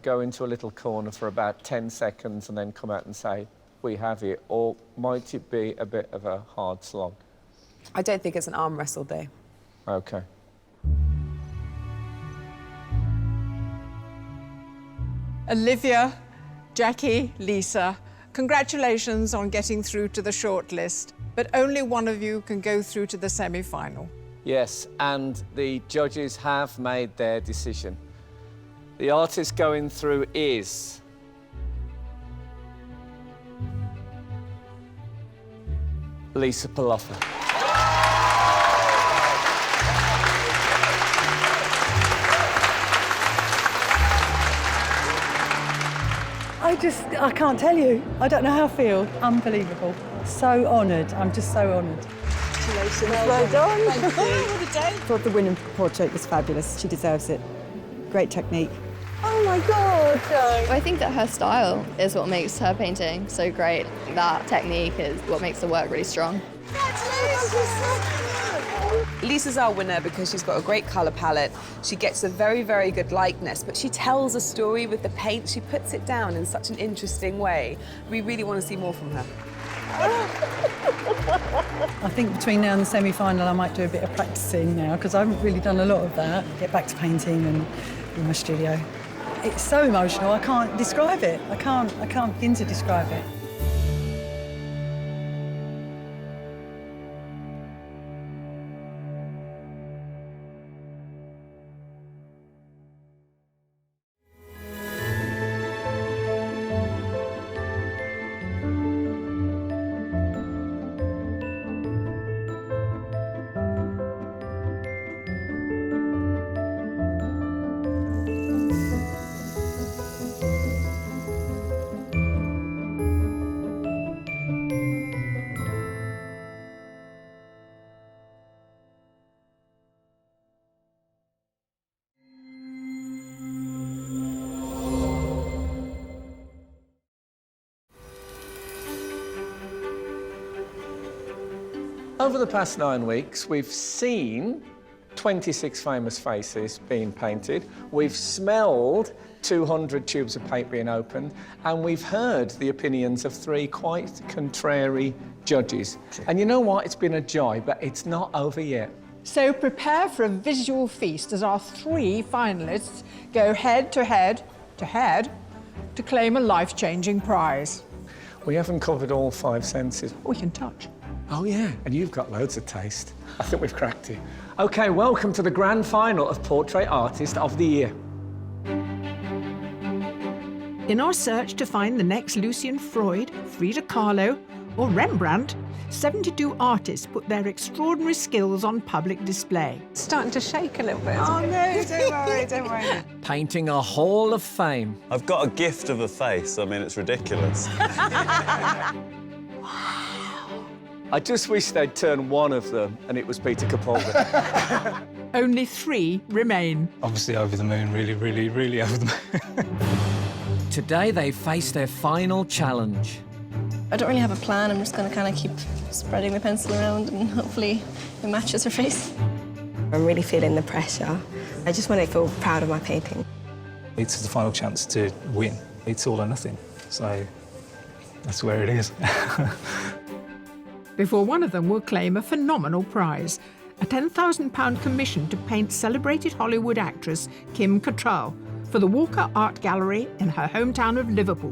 go into a little corner for about 10 seconds and then come out and say, we have it, or might it be a bit of a hard slog? I don't think it's an arm wrestle day. OK. Olivia, Jackie, Lisa, congratulations on getting through to the shortlist, but only one of you can go through to the semi-final. Yes, and the judges have made their decision. The artist going through is... Lisa Paloffa. I can't tell you. I don't know how I feel. Unbelievable. So honoured. I'm just so honoured. Congratulations. Well done. Thank you. What a day. I thought the winning portrait was fabulous. She deserves it. Great technique. Oh my God. I think that her style is what makes her painting so great. That technique is what makes the work really strong. Lisa's our winner because she's got a great colour palette. She gets a very, very good likeness, but she tells a story with the paint. She puts it down in such an interesting way. We really want to see more from her. I think between now and the semi-final, I might do a bit of practicing now because I haven't really done a lot of that. Get back to painting and in my studio. It's so emotional. I can't describe it. I can't begin to describe it. Over the past 9 weeks, we've seen 26 famous faces being painted. We've smelled 200 tubes of paint being opened, and we've heard the opinions of 3 quite contrary judges. And you know what? It's been a joy, but it's not over yet. So prepare for a visual feast as our 3 finalists go head to head to claim a life-changing prize. We haven't covered all 5 senses. We can touch. Oh, yeah, and you've got loads of taste. I think we've cracked it. OK, welcome to the grand final of Portrait Artist of the Year. In our search to find the next Lucian Freud, Frida Kahlo, or Rembrandt, 72 artists put their extraordinary skills on public display. It's starting to shake a little bit. Oh, no, don't worry, don't worry. Painting a Hall of Fame. I've got a gift of a face. I mean, it's ridiculous. I just wish they'd turn one of them and it was Peter Capaldi. Only 3 remain. Obviously over the moon, really, really, really over the moon. Today they face their final challenge. I don't really have a plan. I'm just going to kind of keep spreading the pencil around and hopefully it matches her face. I'm really feeling the pressure. I just want to feel proud of my painting. It's the final chance to win. It's all or nothing, so that's where it is. Before one of them will claim a phenomenal prize, a £10,000 commission to paint celebrated Hollywood actress Kim Cattrall for the Walker Art Gallery in her hometown of Liverpool.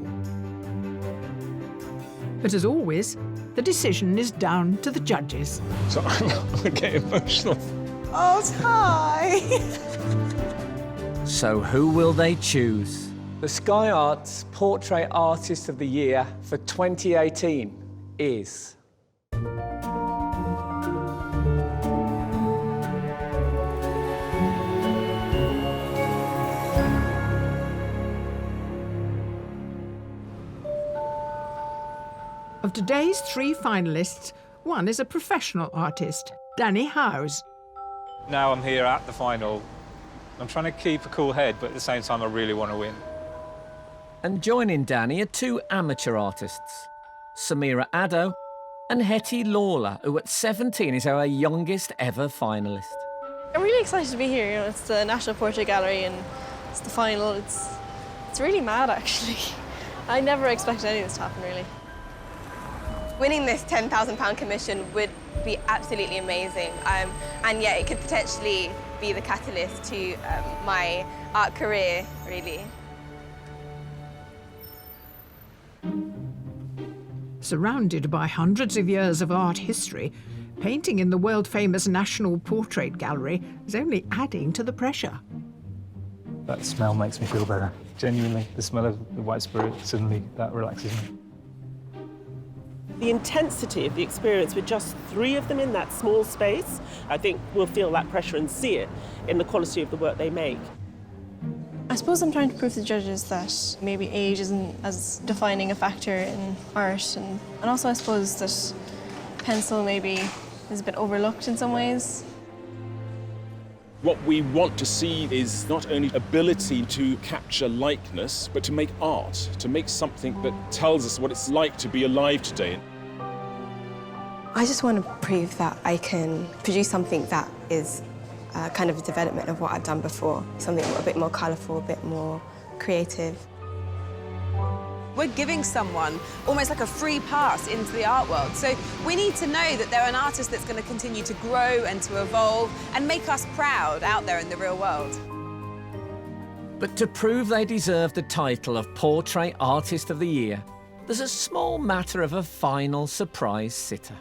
But as always, the decision is down to the judges. So I'm getting emotional. Oh, Ty! So who will they choose? The Sky Arts Portrait Artist of the Year for 2018 is... Of today's 3 finalists, one is a professional artist, Danny Howes. Now I'm here at the final. I'm trying to keep a cool head, but at the same time I really want to win. And joining Danny are 2 amateur artists, Samira Addo and Hetty Lawler, who at 17 is our youngest ever finalist. I'm really excited to be here. You know, it's the National Portrait Gallery and it's the final. It's really mad, actually. I never expected any of this to happen, really. Winning this £10,000 commission would be absolutely amazing. And yeah, it could potentially be the catalyst to my art career, really. Surrounded by hundreds of years of art history, painting in the world-famous National Portrait Gallery is only adding to the pressure. That smell makes me feel better. Genuinely, the smell of the white spirit, suddenly that relaxes me. The intensity of the experience with just 3 of them in that small space, I think we'll feel that pressure and see it in the quality of the work they make. I suppose I'm trying to prove to the judges that maybe age isn't as defining a factor in art, and also I suppose that pencil maybe is a bit overlooked in some ways. What we want to see is not only ability to capture likeness, but to make art, to make something that tells us what it's like to be alive today. I just want to prove that I can produce something that is kind of a development of what I've done before, something a bit more colourful, a bit more creative. We're giving someone almost like a free pass into the art world. So we need to know that they're an artist that's going to continue to grow and to evolve and make us proud out there in the real world. But to prove they deserve the title of Portrait Artist of the Year, there's a small matter of a final surprise sitter.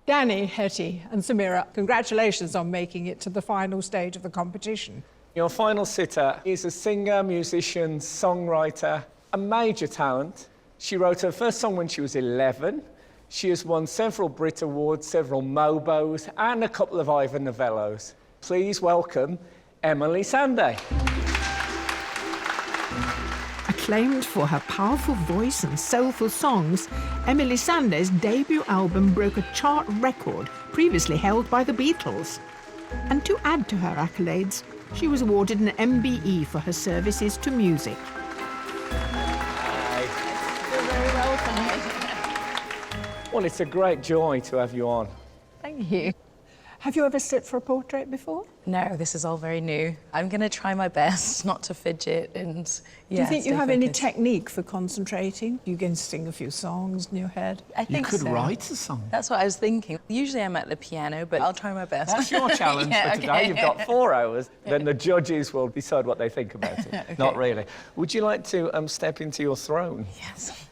Danny, Hetty and Samira, congratulations on making it to the final stage of the competition. Your final sitter is a singer, musician, songwriter, a major talent. She wrote her first song when she was 11. She has won several Brit Awards, several Mobos, and a couple of Ivor Novellos. Please welcome Emily Sandé. Acclaimed for her powerful voice and soulful songs, Emily Sandé's debut album broke a chart record previously held by the Beatles. And to add to her accolades, she was awarded an MBE for her services to music. You're very welcome. Well, it's a great joy to have you on. Thank you. Have you ever sit for a portrait before? No, this is all very new. I'm going to try my best not to fidget and, yeah, Do you think you have any focused. technique for concentrating? You can sing a few songs in your head? I think You could so. write a song. That's what I was thinking. Usually I'm at the piano, but I'll try my best. That's your challenge Yeah, for today. okay. You've got 4 hours. Then the judges will decide what they think about it. Okay. Not really. Would you like to step into your throne? Yes.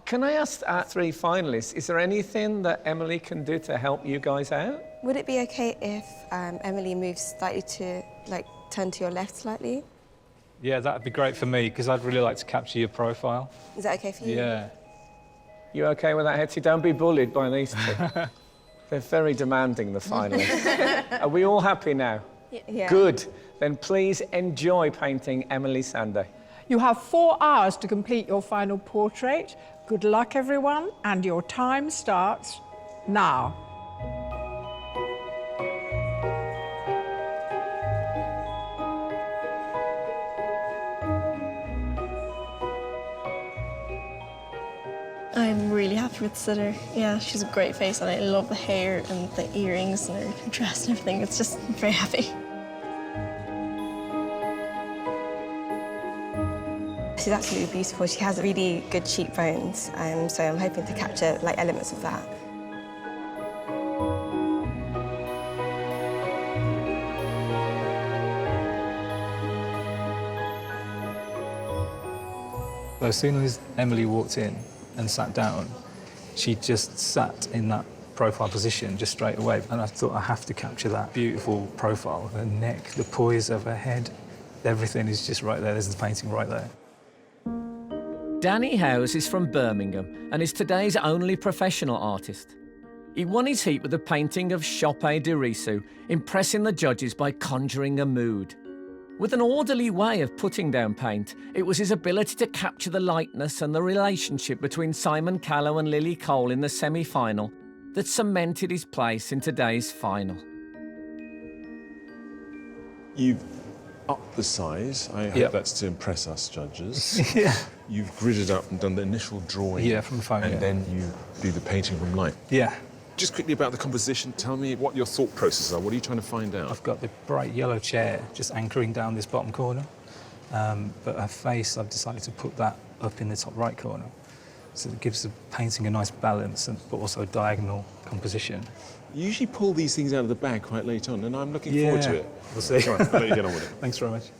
Can I ask our 3 finalists, is there anything that Emily can do to help you guys out? Would it be okay if Emily moves slightly to, like, turn to your left slightly? Yeah, that'd be great for me, because I'd really like to capture your profile. Is that okay for you? Yeah. You okay with that, Hetty? Don't be bullied by these 2. They're very demanding, the finalists. Are we all happy now? Yeah. Good. Then please enjoy painting Emily Sandé. You have 4 hours to complete your final portrait. Good luck, everyone, and your time starts now. I'm really happy with the sitter. Yeah, she's a great face and I love the hair and the earrings and her dress and everything. It's just very happy. She's absolutely beautiful. She has really good cheekbones, so I'm hoping to capture like elements of that. As soon as Emily walked in and sat down, she just sat in that profile position just straight away. And I thought, I have to capture that beautiful profile, her neck, the poise of her head. Everything is just right there. There's the painting right there. Danny Howes is from Birmingham and is today's only professional artist. He won his heat with a painting of Chope de Risu, impressing the judges by conjuring a mood. With an orderly way of putting down paint, it was his ability to capture the lightness and the relationship between Simon Callow and Lily Coel in the semi-final that cemented his place in today's final. You've upped the size. I hope that's to impress us judges. Yeah. You've gridded up and done the initial drawing. Yeah, from the phone, And then you do the painting from light. Yeah. Just quickly about the composition, tell me what your thought processes are. What are you trying to find out? I've got the bright yellow chair just anchoring down this bottom corner. But her face, I've decided to put that up in the top right corner. So it gives the painting a nice balance, but also a diagonal composition. You usually pull these things out of the bag quite late on, and I'm looking forward to it. We'll see. All right, I'll let you get on with it. Thanks very much.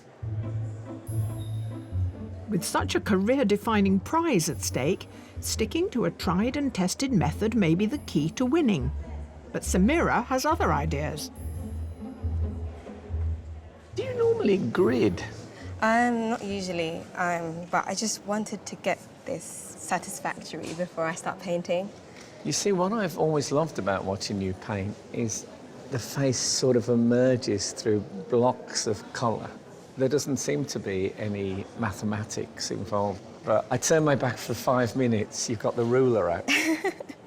With such a career-defining prize at stake, sticking to a tried and tested method may be the key to winning. But Samira has other ideas. Do you normally grid? Not usually, but I just wanted to get this satisfactory before I start painting. You see, what I've always loved about watching you paint is the face sort of emerges through blocks of colour. There doesn't seem to be any mathematics involved. But I turn my back for 5 minutes, you've got the ruler out.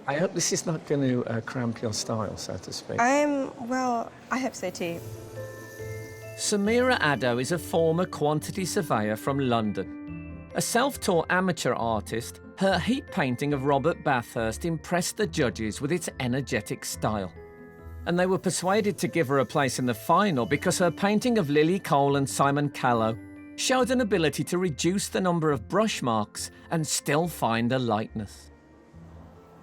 I hope this is not going to cramp your style, so to speak. Well, I hope so too. Samira Addo is a former quantity surveyor from London. A self-taught amateur artist, her heat painting of Robert Bathurst impressed the judges with its energetic style. And they were persuaded to give her a place in the final because her painting of Lily Coel and Simon Callow showed an ability to reduce the number of brush marks and still find a lightness.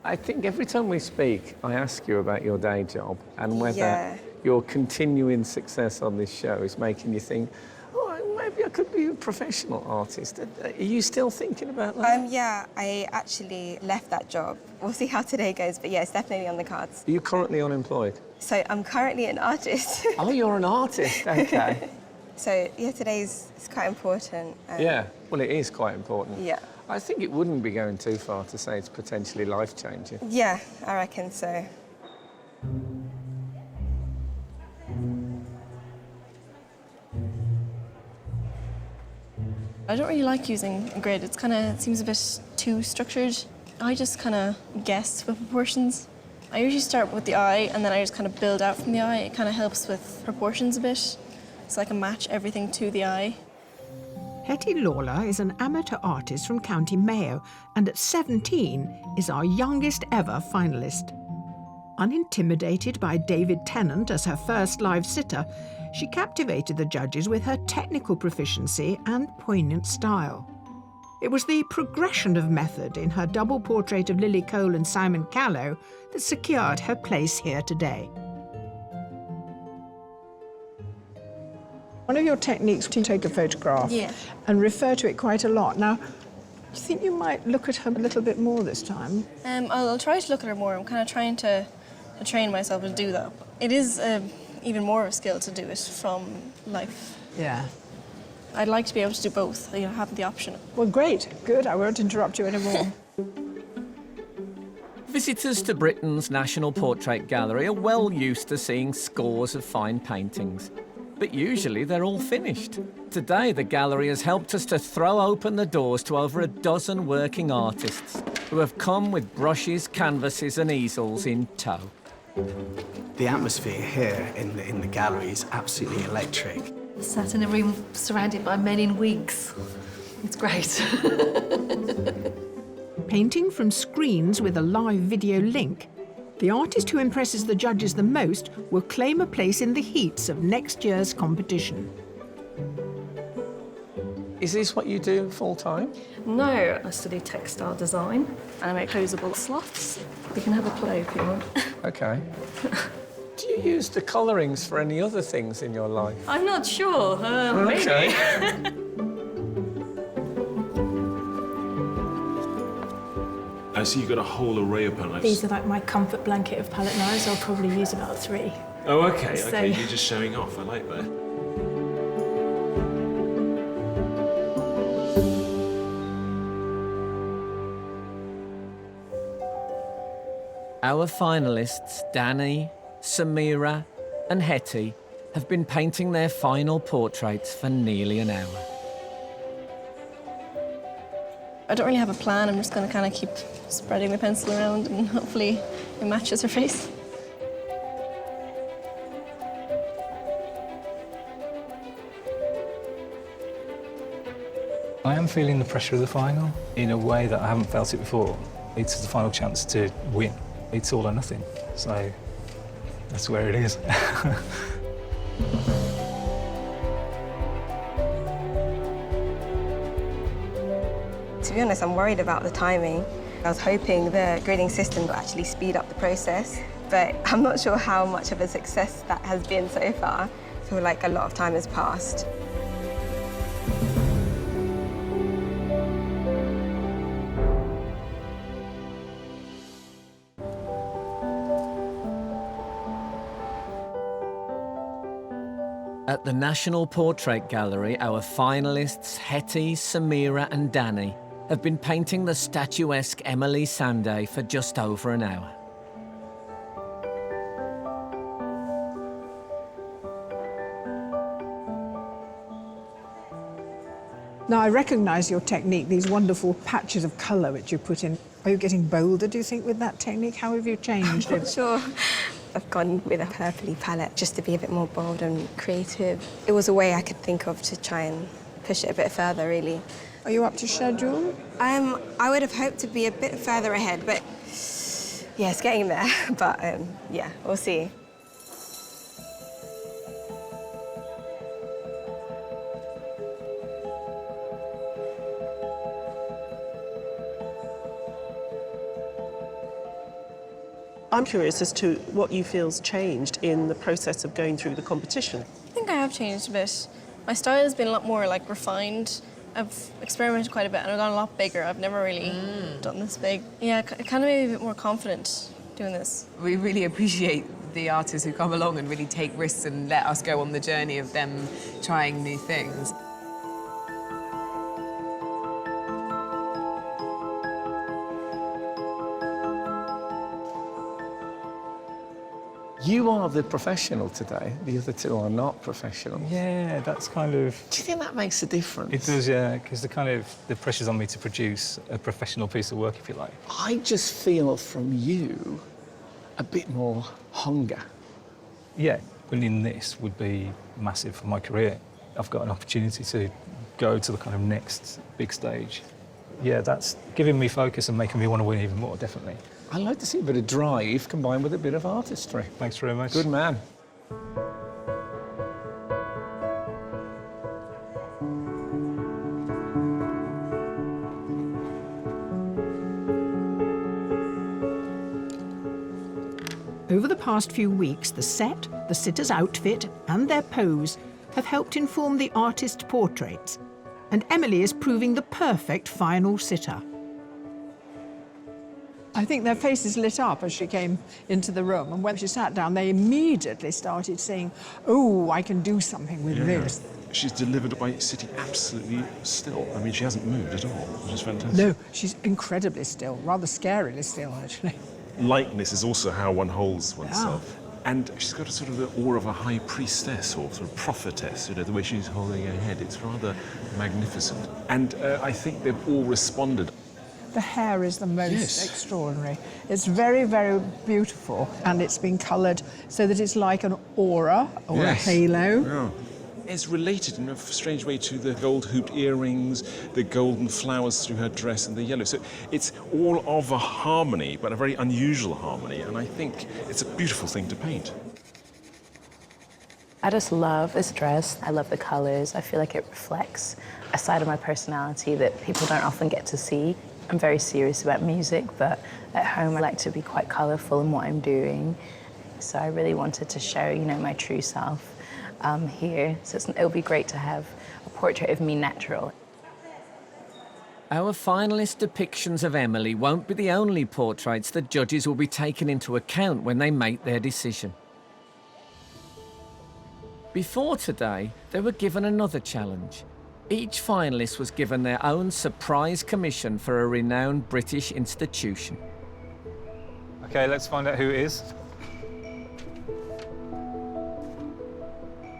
I think every time we speak, I ask you about your day job and whether your continuing success on this show is making you think, oh, maybe I could be a professional artist. Are you still thinking about that? Yeah, I actually left that job. We'll see how today goes, but yeah, it's definitely on the cards. Are you currently unemployed? So I'm currently an artist. Oh, you're an artist, okay. So yeah, today's quite important. Yeah, well, it is quite important. Yeah. I think it wouldn't be going too far to say it's potentially life-changing. Yeah, I reckon so. I don't really like using a grid. It seems a bit too structured. I just kind of guess with proportions. I usually start with the eye and then I just kind of build out from the eye. It kind of helps with proportions a bit, so I can match everything to the eye. Hetty Lawler is an amateur artist from County Mayo and at 17 is our youngest ever finalist. Unintimidated by David Tennant as her first live sitter, she captivated the judges with her technical proficiency and poignant style. It was the progression of method in her double portrait of Lily Coel and Simon Callow that secured her place here today. One of your techniques to take a photograph and refer to it quite a lot. Now, do you think you might look at her a little bit more this time? I'll try to look at her more. I'm kind of trying to train myself to do that. It is even more of a skill to do it from life. Yeah. I'd like to be able to do both, have the option. Well, great. Good. I won't interrupt you anymore. Visitors to Britain's National Portrait Gallery are well used to seeing scores of fine paintings. but usually they're all finished. Today, the gallery has helped us to throw open the doors to over a dozen working artists who have come with brushes, canvases and easels in tow. The atmosphere here in the gallery is absolutely electric. Sat in a room surrounded by men in wigs. It's great. Painting from screens with a live video link, the artist who impresses the judges the most will claim a place in the heats of next year's competition. Is this what you do full-time? No, I study textile design and I make closable sloths. We can have a play if you want. OK. Do you use the colourings for any other things in your life? I'm not sure. Maybe. OK. I see you've got a whole array of palette knives. These are like my comfort blanket of palette knives. I'll probably use about 3. Oh, OK, So- OK. You're just showing off. I like that. Our finalists, Danny, Samira and Hetty, have been painting their final portraits for nearly an hour. I don't really have a plan. I'm just going to kind of keep spreading the pencil around and hopefully it matches her face. I am feeling the pressure of the final in a way that I haven't felt it before. It's the final chance to win. It's all or nothing. So that's where it is. To be honest, I'm worried about the timing. I was hoping the grading system would actually speed up the process, but I'm not sure how much of a success that has been so far. I feel like a lot of time has passed. At the National Portrait Gallery, our finalists, Hetty, Samira and Danny, have been painting the statuesque Emily Sandé for just over an hour. Now, I recognise your technique, these wonderful patches of colour which you put in. Are you getting bolder, do you think, with that technique? How have you changed I'm it? not sure. I've gone with a purpley palette just to be a bit more bold and creative. It was a way I could think of to try and push it a bit further, really. Are you up to schedule? I would have hoped to be a bit further ahead, but yeah, it's getting there. But yeah, we'll see. I'm curious as to what you feel's changed in the process of going through the competition. I think I have changed a bit. My style has been a lot more like refined. I've experimented quite a bit and I've gone a lot bigger. I've never really done this big. Yeah, it kind of made me a bit more confident doing this. We really appreciate the artists who come along and really take risks and let us go on the journey of them trying new things. You are the professional today. The other two are not professional. Yeah, that's kind of... Do you think that makes a difference? It does, yeah, because the pressure's on me to produce a professional piece of work, if you like. I just feel from you a bit more hunger. Yeah, winning this would be massive for my career. I've got an opportunity to go to the kind of next big stage. Yeah, that's giving me focus and making me want to win even more, definitely. I like to see a bit of drive combined with a bit of artistry. Thanks very much. Good man. Over the past few weeks, the set, the sitter's outfit and their pose have helped inform the artist's portraits, and Emily is proving the perfect final sitter. I think their faces lit up as she came into the room, and when she sat down, they immediately started saying, oh, I can do something with this. She's delivered by sitting absolutely still. I mean, she hasn't moved at all, which is fantastic. No, she's incredibly still, rather scarily still, actually. Lightness is also how one holds oneself. And she's got a sort of the aura of a high priestess or sort of prophetess, you know, the way she's holding her head. It's rather magnificent. And I think they've all responded. The hair is the most Yes. extraordinary. It's very, very beautiful, and it's been coloured so that it's like an aura or a halo. Yeah. It's related in a strange way to the gold hooped earrings, the golden flowers through her dress, and the yellow. So it's all of a harmony, but a very unusual harmony, and I think it's a beautiful thing to paint. I just love this dress. I love the colours. I feel like it reflects a side of my personality that people don't often get to see. I'm very serious about music, but at home I like to be quite colourful in what I'm doing. So I really wanted to show, you know, my true self here. So it'll be great to have a portrait of me natural. Our finalist depictions of Emily won't be the only portraits the judges will be taking into account when they make their decision. Before today, they were given another challenge. Each finalist was given their own surprise commission for a renowned British institution. OK, let's find out who it is.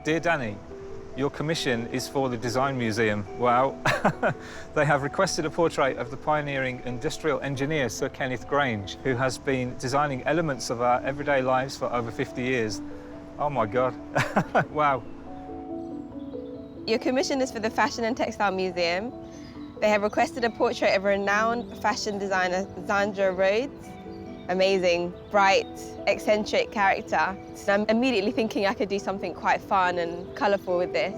Dear Danny, your commission is for the Design Museum. Wow. They have requested a portrait of the pioneering industrial engineer, Sir Kenneth Grange, who has been designing elements of our everyday lives for over 50 years. Oh my God. Wow. Your commission is for the Fashion and Textile Museum. They have requested a portrait of renowned fashion designer Sandra Rhodes. Amazing, bright, eccentric character. So I'm immediately thinking I could do something quite fun and colourful with this.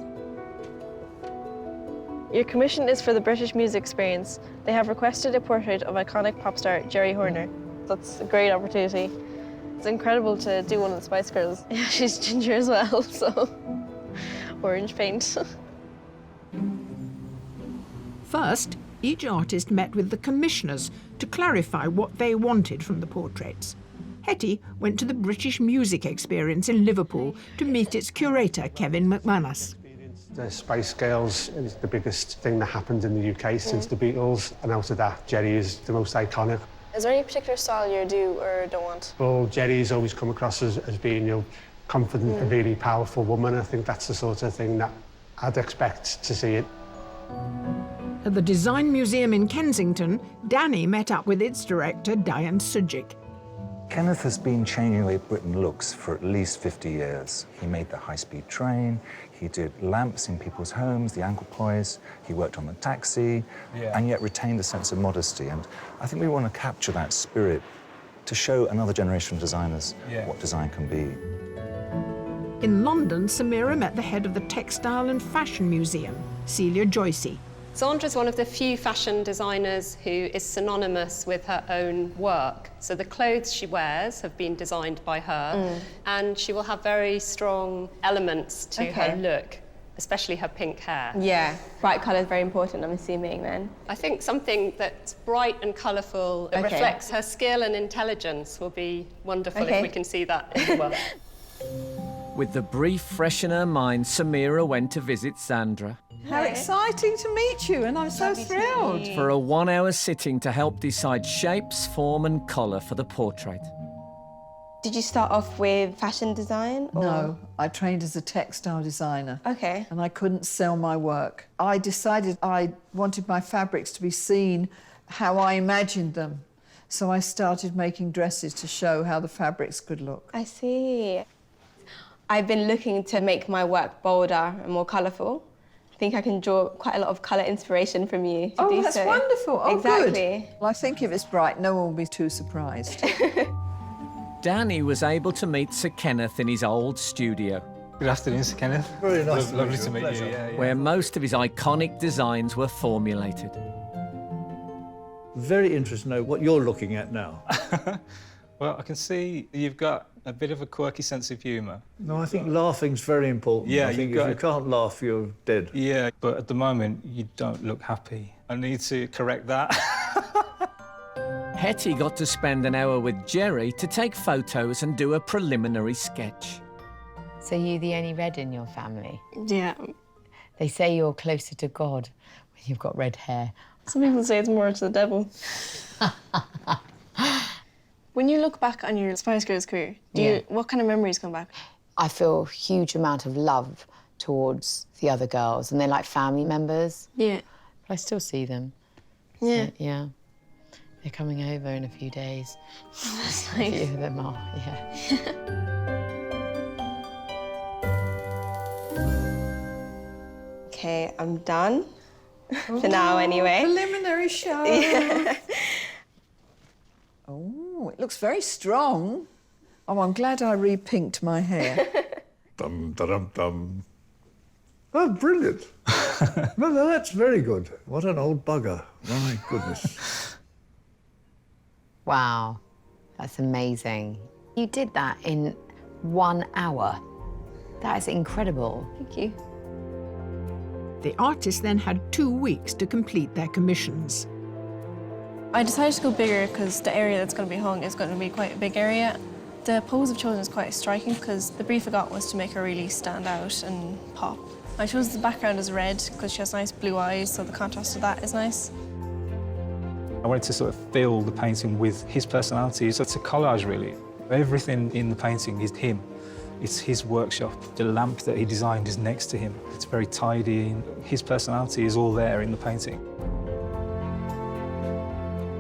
Your commission is for the British Music Experience. They have requested a portrait of iconic pop star Jerry Horner. That's a great opportunity. It's incredible to do one of the Spice Girls. Yeah, she's ginger as well, so orange paint. First, each artist met with the commissioners to clarify what they wanted from the portraits. Hetty went to the British Music Experience in Liverpool to meet its curator, Kevin McManus. The Spice Girls is the biggest thing that happened in the UK since the Beatles, and out of that, Jerry is the most iconic. Is there any particular style you do or don't want? Well, Jerry's always come across as being, you know, confident, a really powerful woman. I think that's the sort of thing that I'd expect to see it. At the Design Museum in Kensington, Danny met up with its director, Diane Sujic. Kenneth has been changing the way Britain looks for at least 50 years. He made the high-speed train, he did lamps in people's homes, the ankle-poise, he worked on the taxi, and yet retained a sense of modesty. And I think we want to capture that spirit to show another generation of designers what design can be. In London, Samira met the head of the Textile and Fashion Museum, Celia Joycey. Sandra's one of the few fashion designers who is synonymous with her own work. So the clothes she wears have been designed by her, and she will have very strong elements to her look, especially her pink hair. Yeah, bright colour is very important, I'm assuming, then. I think something that's bright and colourful, that reflects her skill and intelligence will be wonderful if we can see that in the work. With the brief fresh in her mind, Samira went to visit Sandra. How exciting to meet you, and I'm so thrilled. For a 1-hour sitting to help decide shapes, form and colour for the portrait. Did you start off with fashion design? Or? No, I trained as a textile designer. Okay. And I couldn't sell my work. I decided I wanted my fabrics to be seen how I imagined them. So I started making dresses to show how the fabrics could look. I see. I've been looking to make my work bolder and more colourful. I think I can draw quite a lot of colour inspiration from you to do so. That's wonderful. Oh, exactly. Good. Well, I think if it's bright, no one will be too surprised. Danny was able to meet Sir Kenneth in his old studio. Good afternoon, Sir Kenneth. Very nice Lovely to meet you. Pleasure. Yeah, yeah. Where most of his iconic designs were formulated. Very interested to know what you're looking at now. Well, I can see you've got a bit of a quirky sense of humour. No, I think laughing's very important. Yeah, I think you've got if you can't laugh, you're dead. Yeah, but at the moment, you don't look happy. I need to correct that. Hetty got to spend an hour with Jerry to take photos and do a preliminary sketch. So you're the only red in your family? Yeah. They say you're closer to God when you've got red hair. Some people say it's more to the devil. When you look back on your Spice Girls career, what kind of memories come back? I feel a huge amount of love towards the other girls, and they're like family members. Yeah. But I still see them. Yeah. So, yeah. They're coming over in a few days. That's A nice. few of them are, yeah. Okay, I'm done. For now, anyway. Preliminary show. Yeah. Oh, it looks very strong. Oh, I'm glad I re-pinked my hair. Dum, dum, dum. Oh, brilliant. No, that's very good. What an old bugger. My goodness. Wow, that's amazing. You did that in 1 hour. That is incredible. Thank you. The artists then had 2 weeks to complete their commissions. I decided to go bigger because the area that's going to be hung is going to be quite a big area. The pose I've chosen is quite striking because the brief I got was to make her really stand out and pop. I chose the background as red because she has nice blue eyes, so the contrast of that is nice. I wanted to sort of fill the painting with his personality, so it's a collage really. Everything in the painting is him. It's his workshop. The lamp that he designed is next to him. It's very tidy. His personality is all there in the painting.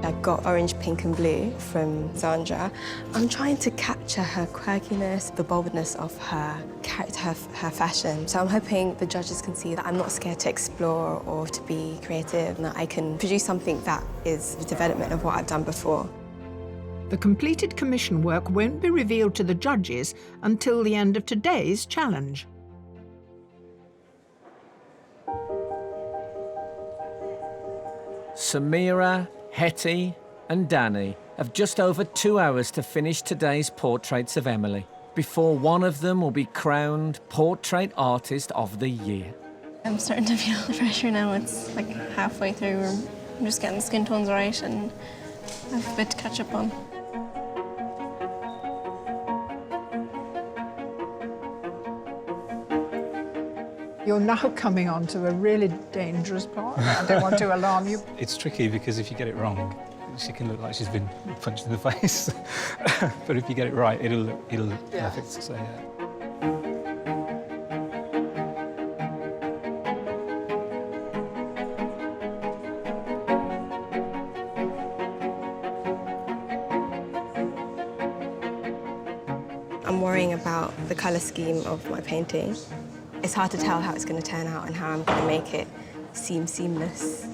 I got orange, pink and blue from Zandra. I'm trying to capture her quirkiness, the boldness of her character, her fashion. So I'm hoping the judges can see that I'm not scared to explore or to be creative, and that I can produce something that is the development of what I've done before. The completed commission work won't be revealed to the judges until the end of today's challenge. Samira, Hetty and Danny have just over 2 hours to finish today's portraits of Emily, before one of them will be crowned Portrait Artist of the Year. I'm starting to feel the pressure now. It's like halfway through. I'm just getting the skin tones right and I have a bit to catch up on. You're now coming on to a really dangerous part. I don't want to alarm you. It's tricky because if you get it wrong, she can look like she's been punched in the face. But if you get it right, it'll look perfect. So, yeah. I'm worrying about the colour scheme of my painting. It's hard to tell how it's going to turn out and how I'm going to make it seem seamless.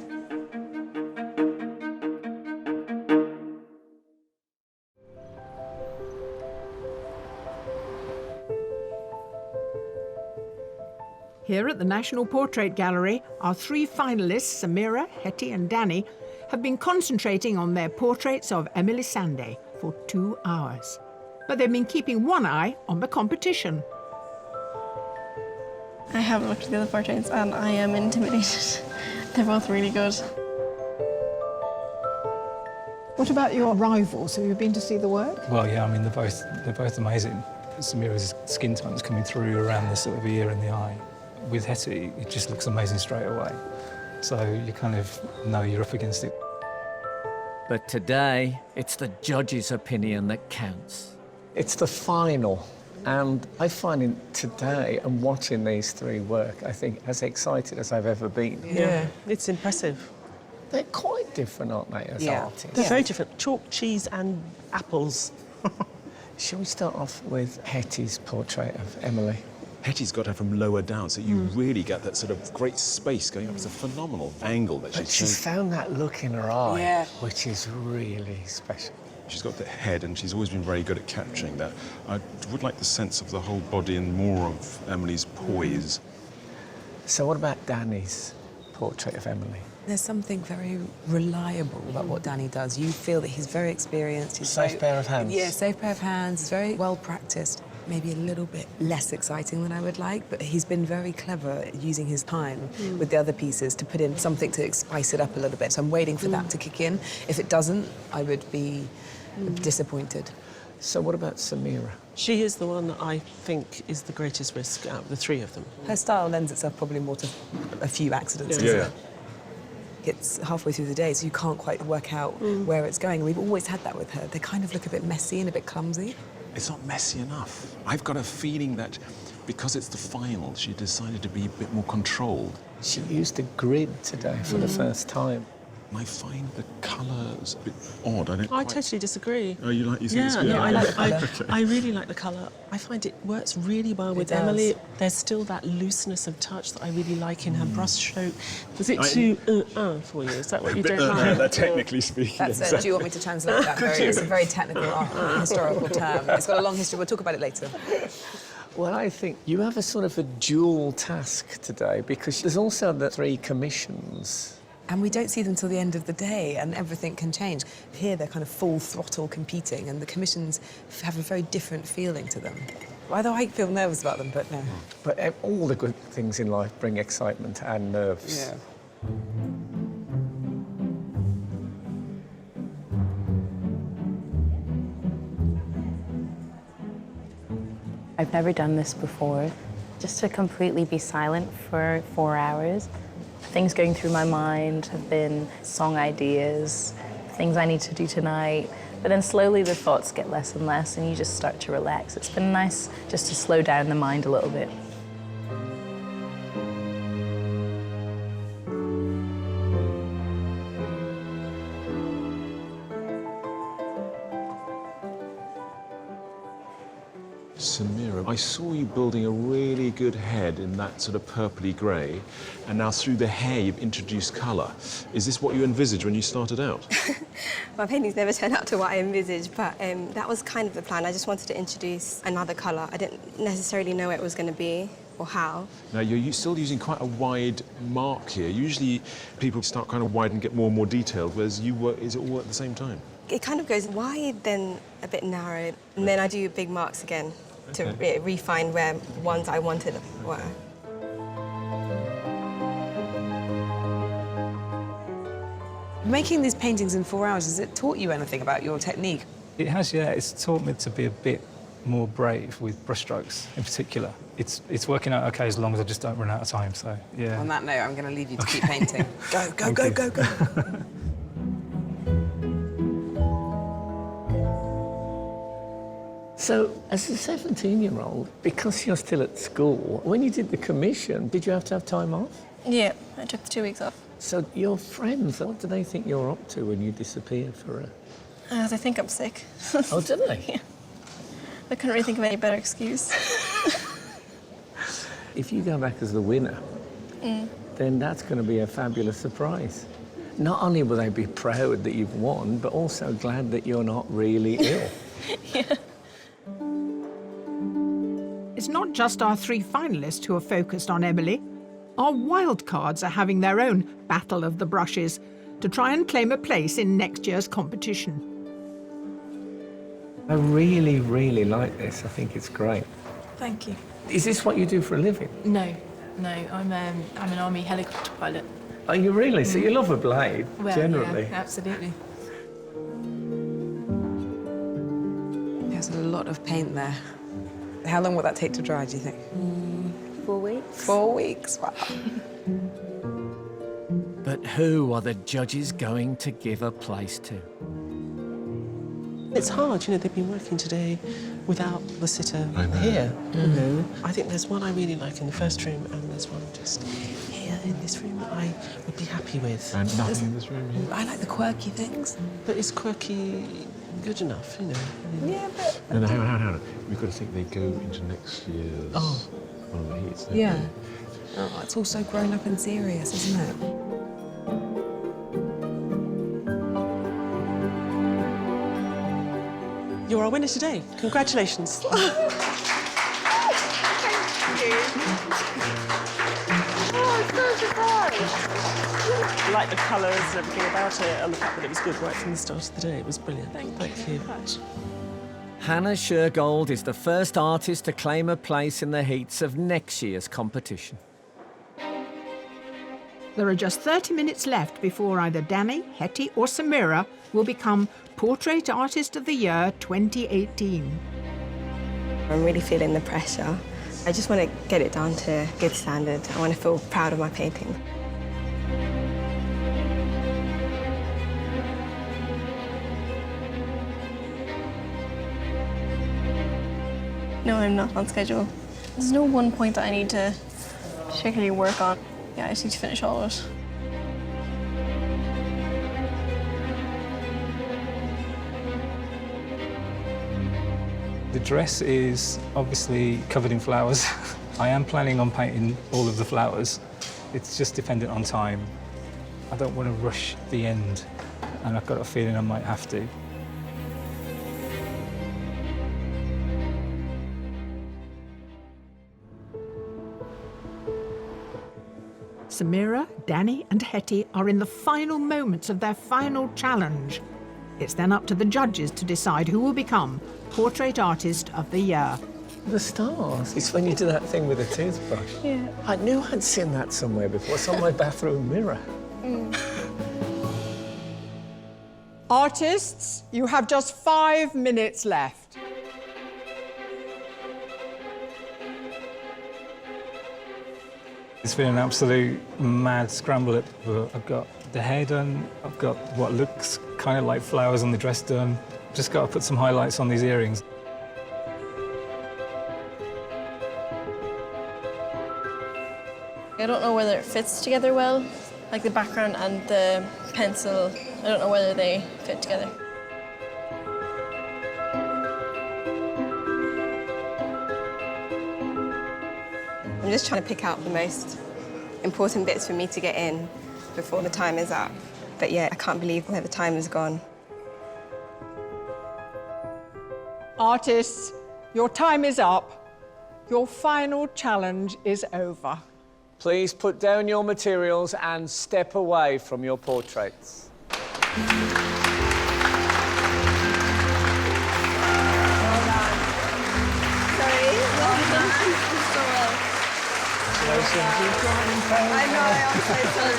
Here at the National Portrait Gallery, our 3 finalists, Samira, Hetty and Danny, have been concentrating on their portraits of Emily Sandé for 2 hours. But they've been keeping one eye on the competition. I haven't looked at the other portraits and I am intimidated. They're both really good. What about your rivals? Have you been to see the work? Well, yeah, I mean, they're both amazing. Samira's skin tone's coming through around the sort of ear and the eye. With Hetty, it just looks amazing straight away. So you kind of know you're up against it. But today, it's the judges' opinion that counts. It's the final. And I find it today and watching these 3 work, I think, as excited as I've ever been. Yeah, it's impressive. They're quite different, aren't they, as artists? They're very different. Chalk, cheese and apples. Shall we start off with Hetty's portrait of Emily? Hetty's got her from lower down, so you really get that sort of great space going up. It's a phenomenal angle that But she's found that look in her eye, which is really special. She's got the head, and she's always been very good at capturing that. I would like the sense of the whole body and more of Emily's poise. So what about Danny's portrait of Emily? There's something very reliable about what Danny does. You feel that he's very experienced. He's Safe pair of hands. Yeah, safe pair of hands. He's very well practiced. Maybe a little bit less exciting than I would like, but he's been very clever at using his time with the other pieces to put in something to spice it up a little bit. So I'm waiting for that to kick in. If it doesn't, I would be disappointed. So what about Samira? She is the one that I think is the greatest risk out of the 3 of them. Her style lends itself probably more to a few accidents. Yeah. It's halfway through the day, so you can't quite work out where it's going. We've always had that with her. They kind of look a bit messy and a bit clumsy. It's not messy enough. I've got a feeling that because it's the final, she decided to be a bit more controlled. She used a grid today for the first time. I find the colours a bit odd. I totally disagree. Oh, you think it's good? No, I really like the colour. I find it works really well with Emily. There's still that looseness of touch that I really like in her brush stroke. Was it too for you? Is that what you don't like? Technically speaking. That's do you want me to translate that? It's a very technical historical term. It's got a long history. We'll talk about it later. Well, I think you have a sort of a dual task today because there's also the 3 commissions. And we don't see them till the end of the day, and everything can change. Here, they're kind of full throttle competing, and the commissions have a very different feeling to them. Although I feel nervous about them, but no. But all the good things in life bring excitement and nerves. Yeah. I've never done this before. Just to completely be silent for 4 hours. Things going through my mind have been song ideas, things I need to do tonight. But then slowly the thoughts get less and less and you just start to relax. It's been nice just to slow down the mind a little bit. Samira, I saw you building a really good head in that sort of purpley grey, and now through the hair you've introduced colour. Is this what you envisaged when you started out? My paintings never turn out to what I envisaged, but that was kind of the plan. I just wanted to introduce another colour. I didn't necessarily know what it was going to be or how. Now, you're still using quite a wide mark here. Usually people start kind of wide and get more and more detailed, whereas you work, is it all at the same time? It kind of goes wide, then a bit narrow, and then I do big marks again to refine where ones I wanted were. Making these paintings in 4 hours, has it taught you anything about your technique? It has, yeah. It's taught me to be a bit more brave with brushstrokes in particular. It's working out okay as long as I just don't run out of time, so, yeah. On that note, I'm going to leave you to keep painting. Go. So, as a 17-year-old, because you're still at school, when you did the commission, did you have to have time off? Yeah, I took the 2 weeks off. So your friends, what do they think you're up to when you disappear for a... They think I'm sick. Oh, do they? Yeah. I couldn't really think of any better excuse. If you go back as the winner, then that's going to be a fabulous surprise. Not only will they be proud that you've won, but also glad that you're not really ill. Yeah. It's not just our 3 finalists who are focused on Emily. Our wildcards are having their own battle of the brushes to try and claim a place in next year's competition. I really, really like this. I think it's great. Thank you. Is this what you do for a living? No, I'm an army helicopter pilot. Are you really? So you love a blade, Well, generally? yeah, absolutely. There's a lot of paint there. How long will that take to dry, do you think? 4 weeks. 4 weeks, wow. But who are the judges going to give a place to? It's hard, you know, they've been working today without the sitter here. You know, I think there's one I really like in the first room, and there's one just here in this room that I would be happy with. And nothing in this room here? I like the quirky things. But is quirky good enough, you know? Yeah, but... No, hang on. We've got to think they go into next year's... Oh. One of the heats. Yeah. Oh, it's all so grown up and serious, isn't it? You're our winner today. Congratulations. Thank you. Oh, I'm so surprised. I like the colours and everything about it, and the fact that it was good right from the start of the day. It was brilliant. Thank you. Hannah Shergold is the first artist to claim a place in the heats of next year's competition. There are just 30 minutes left before either Danny, Hetty or Samira will become Portrait Artist of the Year 2018. I'm really feeling the pressure. I just want to get it down to a good standard. I want to feel proud of my painting. No, I'm not on schedule. There's no one point that I need to particularly work on. Yeah, I just need to finish all of it. The dress is obviously covered in flowers. I am planning on painting all of the flowers. It's just dependent on time. I don't want to rush the end, and I've got a feeling I might have to. Samira, Danny and Hetty are in the final moments of their final challenge. It's then up to the judges to decide who will become Portrait Artist of the Year. The stars. It's when you do that thing with a toothbrush. Yeah. I knew I'd seen that somewhere before. It's on my bathroom mirror. Artists, you have just 5 minutes left. It's been an absolute mad scramble. I've got the hair done, I've got what looks kind of like flowers on the dress done. Just got to put some highlights on these earrings. I don't know whether it fits together well, like the background and the pencil. I don't know whether they fit together. I'm just trying to pick out the most important bits for me to get in before the time is up. But yeah, I can't believe where the time has gone. Artists, your time is up. Your final challenge is over. Please put down your materials and step away from your portraits. I know, I'm so sorry.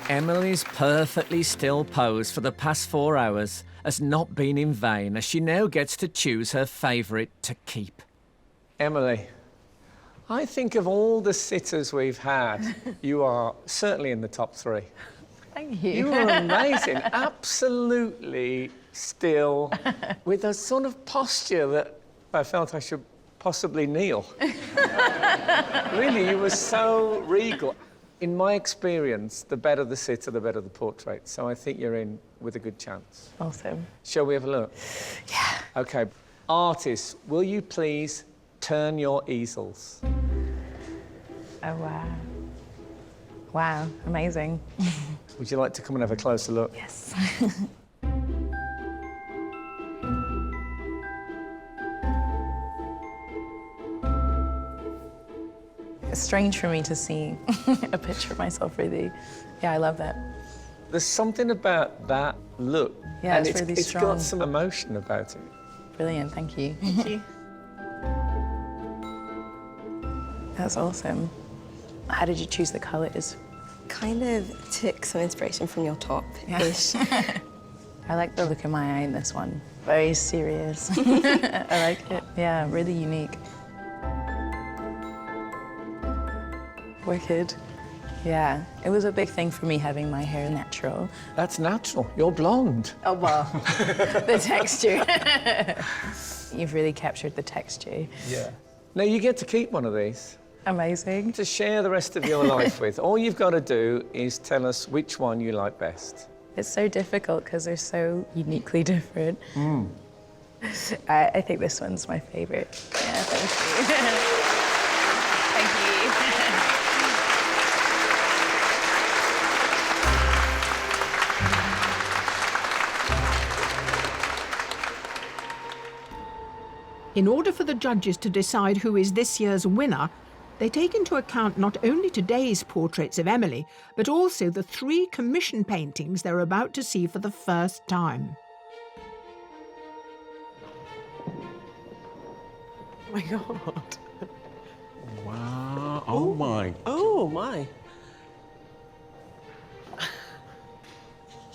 Emily's perfectly still pose for the past 4 hours has not been in vain, as she now gets to choose her favourite to keep. Emily, I think of all the sitters we've had, you are certainly in the top 3. Thank you. You are amazing, absolutely still, with a sort of posture that I felt I should possibly kneel. Really, you were so regal. In my experience, the better the sitter, the better the portrait. So I think you're in with a good chance. Awesome. Shall we have a look? Yeah. OK. Artists, will you please turn your easels? Oh, wow. Wow, amazing. Would you like to come and have a closer look? Yes. It's strange for me to see a picture of myself, really. Yeah, I love that. There's something about that look. Yeah, and it's really it's strong. got some emotion about it. Brilliant, thank you. Thank you. That's awesome. How did you choose the colours? Kind of took some inspiration from your top-ish. I like the look in my eye in this one. Very serious. I like it. Yeah, really unique. Wicked. Yeah, it was a big thing for me having my hair natural. That's natural. You're blonde. Oh, well, the texture. You've really captured the texture. Yeah. Now, you get to keep one of these. Amazing. To share the rest of your life with. All you've got to do is tell us which one you like best. It's so difficult because they're so uniquely different. I think this one's my favourite. Yeah, thank you. Thank you. In order for the judges to decide who is this year's winner, they take into account not only today's portraits of Emily, but also the 3 commission paintings they're about to see for the first time. Oh my God. Wow. Oh my. Oh my.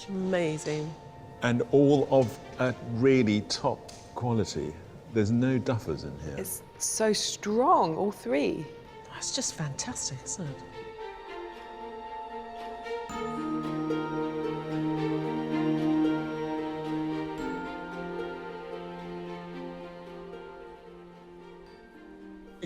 Amazing. And all of a really top quality. There's no duffers in here. It's so strong, all 3. That's just fantastic, isn't it?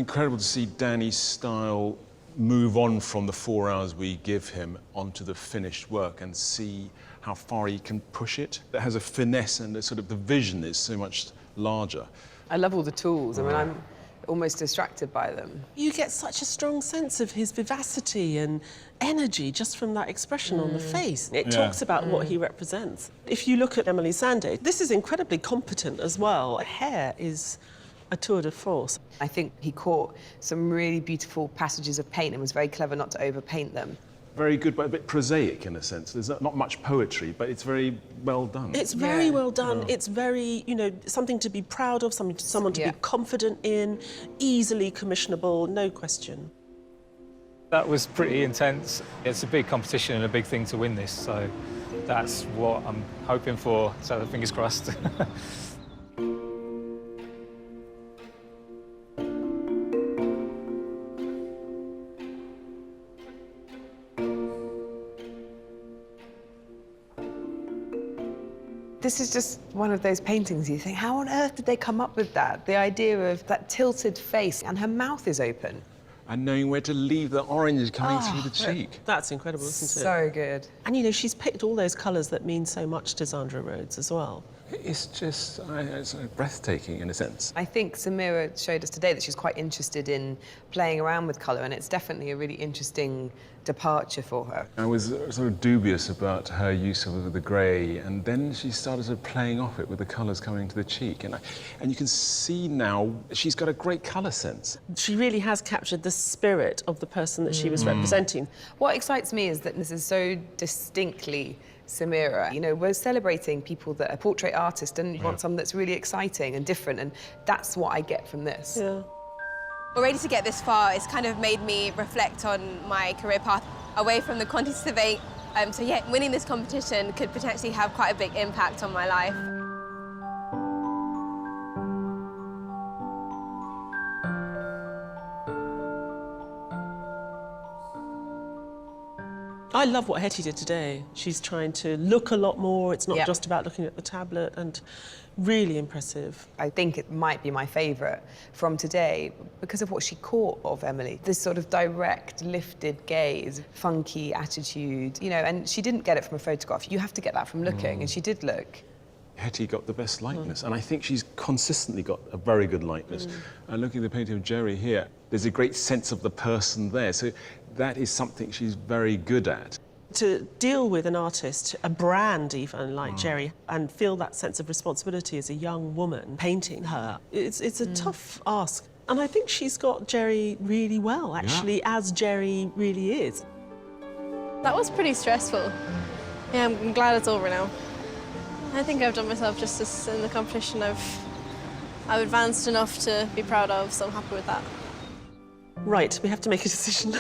incredible to see Danny's style move on from the 4 hours we give him onto the finished work and see how far he can push it. It has a finesse and the vision is so much larger. I love all the tools. I mean, I'm almost distracted by them. You get such a strong sense of his vivacity and energy just from that expression on the face. It talks about what he represents. If you look at Emily Sandé, this is incredibly competent as well. Hair is a tour de force. I think he caught some really beautiful passages of paint and was very clever not to overpaint them. Very good, but a bit prosaic in a sense. There's not much poetry, but it's very well done. It's very well done. It's very, you know, something to be proud of, someone to be confident in, easily commissionable, no question. That was pretty intense. It's a big competition and a big thing to win this, so that's what I'm hoping for, so fingers crossed. This is just one of those paintings you think, how on earth did they come up with that? The idea of that tilted face and her mouth is open. And knowing where to leave the orange coming through the cheek. That's incredible, isn't it? So good. And, you know, she's picked all those colours that mean so much to Sandra Rhodes as well. It's just it's breathtaking in a sense. I think Samira showed us today that she's quite interested in playing around with colour, and it's definitely a really interesting departure for her. I was sort of dubious about her use of the grey, and then she started sort of playing off it with the colours coming to the cheek. And you can see now she's got a great colour sense. She really has captured the spirit of the person that she was representing. What excites me is that this is so distinctly Samira. You know, we're celebrating people that are portrait artists and you want something that's really exciting and different, and that's what I get from this. Yeah. Already to get this far, it's kind of made me reflect on my career path away from the quantity surveying. So yeah, winning this competition could potentially have quite a big impact on my life. I love what Hetty did today. She's trying to look a lot more. It's not just about looking at the tablet, and really impressive. I think it might be my favourite from today because of what she caught of Emily. This sort of direct, lifted gaze, funky attitude, you know, and she didn't get it from a photograph. You have to get that from looking, and she did look. Hetty got the best likeness, and I think she's consistently got a very good likeness. And looking at the painting of Jerry here, there's a great sense of the person there. So that is something she's very good at. To deal with an artist, a brand even, like Jerry, and feel that sense of responsibility as a young woman painting her, it's a tough ask. And I think she's got Jerry really well, actually, as Jerry really is. That was pretty stressful. Yeah, I'm glad it's over now. I think I've done myself justice in the competition. I've advanced enough to be proud of, so I'm happy with that. Right, we have to make a decision.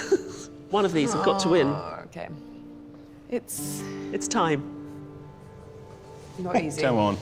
One of these have got to win. Okay. It's time. Not easy. Come on.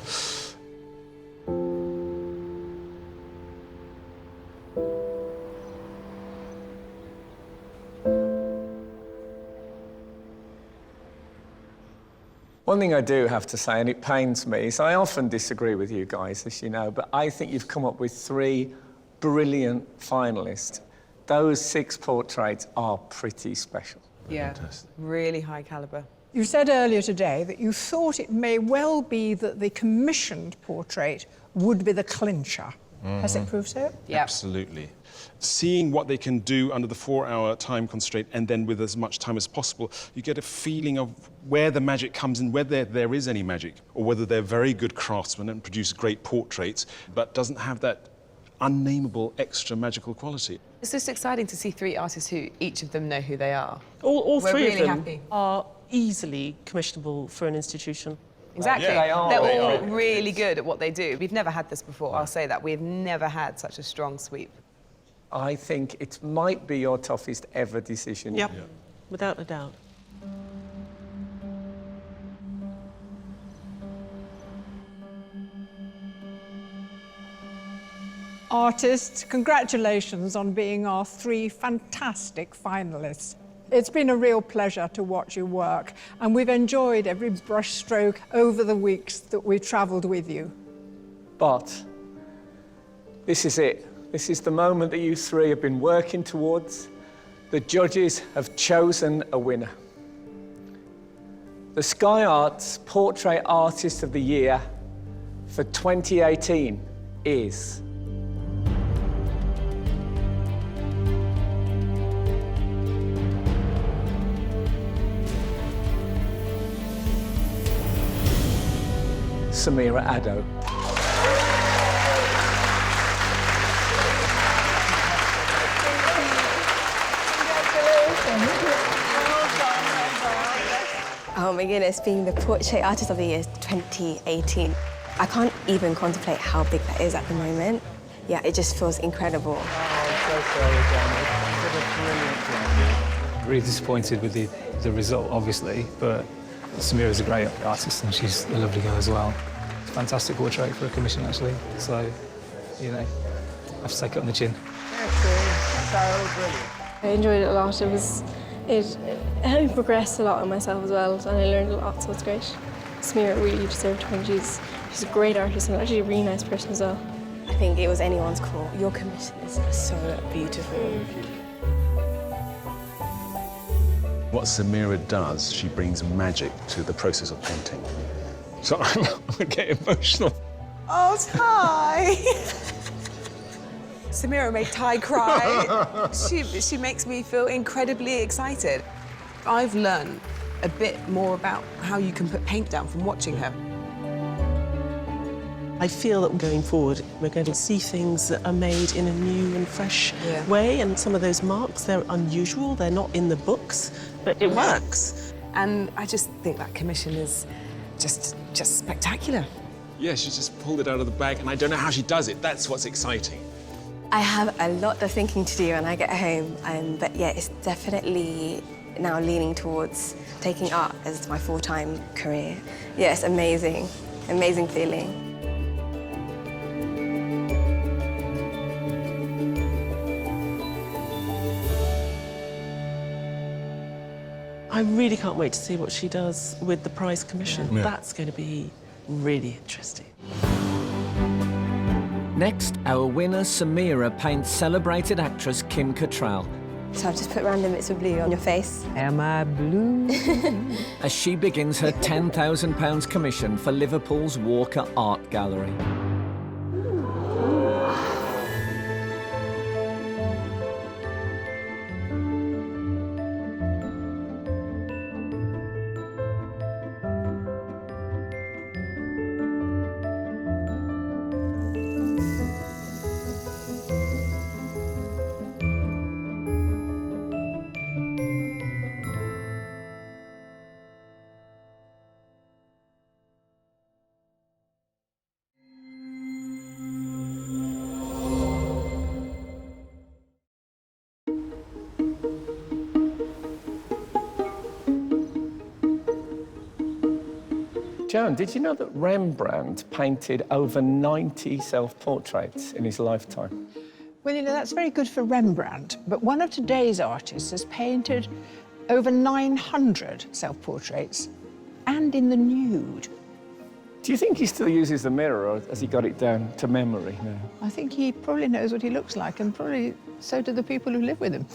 One thing I do have to say, and it pains me, is I often disagree with you guys, as you know, but I think you've come up with 3 brilliant finalists. Those 6 portraits are pretty special. Yeah, really high calibre. You said earlier today that you thought it may well be that the commissioned portrait would be the clincher. Has it proved so? Yeah. Absolutely. Seeing what they can do under the 4-hour time constraint and then with as much time as possible, you get a feeling of where the magic comes in, whether there is any magic, or whether they're very good craftsmen and produce great portraits, but doesn't have that unnameable extra magical quality. It's just exciting to see 3 artists who each of them know who they are. All We're 3 really of them happy. are easily commissionable for an institution. Exactly. Yeah, They're all really good at what they do. We've never had this before, I'll say that. We've never had such a strong sweep. I think it might be your toughest ever decision. Yep, without a doubt. Artists, congratulations on being our 3 fantastic finalists. It's been a real pleasure to watch you work, and we've enjoyed every brushstroke over the weeks that we've travelled with you. But this is it. This is the moment that you three have been working towards. The judges have chosen a winner. The Sky Arts Portrait Artist of the Year for 2018 is... Samira Addo. Oh my goodness, being the Portrait Artist of the Year 2018. I can't even contemplate how big that is at the moment. Yeah, it just feels incredible. Really disappointed with the result, obviously, but Samira's a great artist and she's a lovely girl as well. It's a fantastic portrait for a commission, actually. So, you know, I have to take it on the chin. I enjoyed it a lot. It helped me progress a lot in myself as well, and I learned a lot, so it's great. Samira really deserved to win. She's a great artist and actually a really nice person as well. I think it was anyone's call. Your commission is so beautiful. What Samira does, she brings magic to the process of painting. So I get emotional. Oh, Ty! Samira made Ty cry. She makes me feel incredibly excited. I've learned a bit more about how you can put paint down from watching her. I feel that going forward, we're going to see things that are made in a new and fresh way, and some of those marks, they're unusual, they're not in the books, but it works. And I just think that commission is just spectacular. Yeah, she just pulled it out of the bag, and I don't know how she does it. That's what's exciting. I have a lot of thinking to do when I get home, but yeah, it's definitely now leaning towards taking art as my full-time career. Yeah, it's amazing, amazing feeling. I really can't wait to see what she does with the prize commission. Yeah. That's going to be really interesting. Next, our winner, Samira, paints celebrated actress Kim Cattrall. So I've just put random bits of blue on your face. Am I blue? As she begins her £10,000 commission for Liverpool's Walker Art Gallery. Joan, did you know that Rembrandt painted over 90 self-portraits in his lifetime? Well, you know, that's very good for Rembrandt, but one of today's artists has painted over 900 self-portraits, and in the nude. Do you think he still uses the mirror, or has he got it down to memory now? I think he probably knows what he looks like, and probably so do the people who live with him.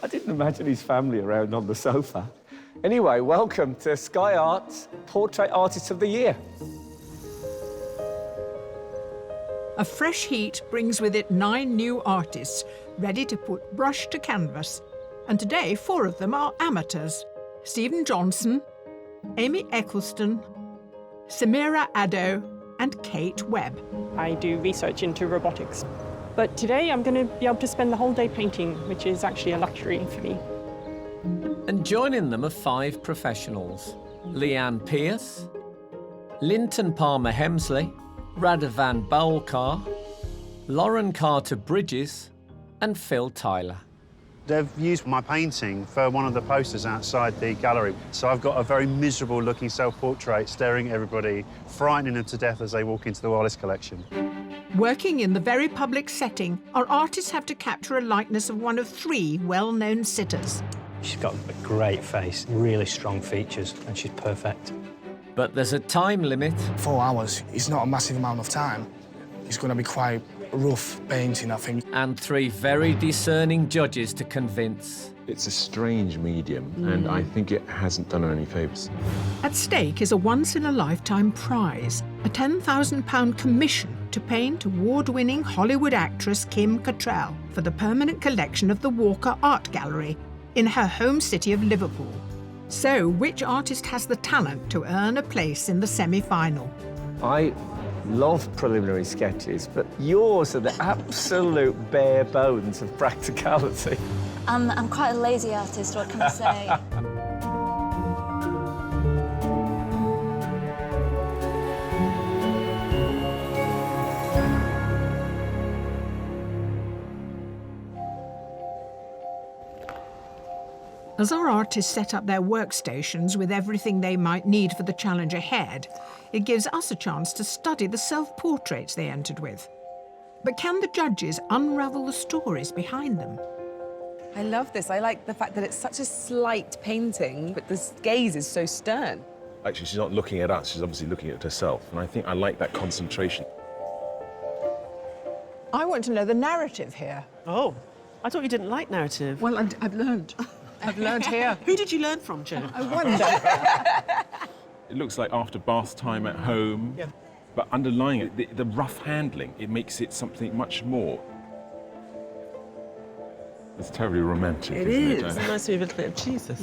I didn't imagine his family around on the sofa. Anyway, welcome to Sky Arts Portrait Artist of the Year. A fresh heat brings with it 9 new artists ready to put brush to canvas. And today, 4 of them are amateurs. Stephen Johnson, Amy Eccleston, Samira Addo and Kate Webb. I do research into robotics. But today I'm going to be able to spend the whole day painting, which is actually a luxury for me. And joining them are 5 professionals. Leanne Pierce, Linton Palmer-Hemsley, Radovan Bowlkar, Lauren Carter-Bridges and Phil Tyler. They've used my painting for one of the posters outside the gallery. So I've got a very miserable looking self-portrait staring at everybody, frightening them to death as they walk into the Wallace collection. Working in the very public setting, our artists have to capture a likeness of one of 3 well-known sitters. She's got a great face, really strong features, and she's perfect. But there's a time limit. 4 hours is not a massive amount of time. It's going to be quite rough painting, I think. And 3 very discerning judges to convince. It's a strange medium, and I think it hasn't done her any favours. At stake is a once-in-a-lifetime prize, a £10,000 commission to paint award-winning Hollywood actress Kim Cattrall for the permanent collection of the Walker Art Gallery in her home city of Liverpool. So, which artist has the talent to earn a place in the semi-final? I love preliminary sketches, but yours are the absolute bare bones of practicality. I'm quite a lazy artist, what can I say? As our artists set up their workstations with everything they might need for the challenge ahead, it gives us a chance to study the self-portraits they entered with. But can the judges unravel the stories behind them? I love this. I like the fact that it's such a slight painting, but the gaze is so stern. Actually, she's not looking at us, she's obviously looking at herself, and I think I like that concentration. I want to know the narrative here. Oh, I thought you didn't like narrative. Well, I've learned. I've learned here. Who did you learn from, Jo? I wonder. It looks like after bath time at home, but underlying it, the rough handling, it makes it something much more. It's terribly romantic, It isn't is. It's nice to be a little bit of Jesus.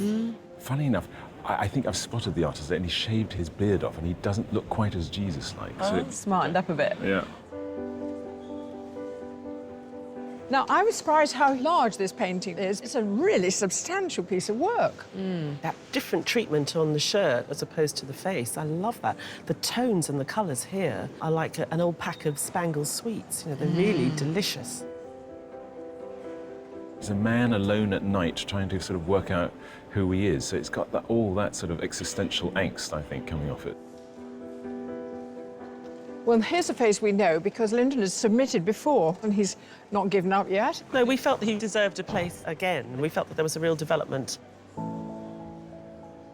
Funny enough, I think I've spotted the artist and he shaved his beard off and he doesn't look quite as Jesus-like. Smartened up a bit. Yeah. Now, I was surprised how large this painting is. It's a really substantial piece of work. That different treatment on the shirt as opposed to the face, I love that. The tones and the colours here are like an old pack of Spangle sweets. You know, they're really delicious. He's a man alone at night trying to sort of work out who he is. So it's got all that sort of existential angst, I think, coming off it. Well, here's a face we know because Lyndon has submitted before and he's not given up yet. No, we felt he deserved a place again. We felt that there was a real development.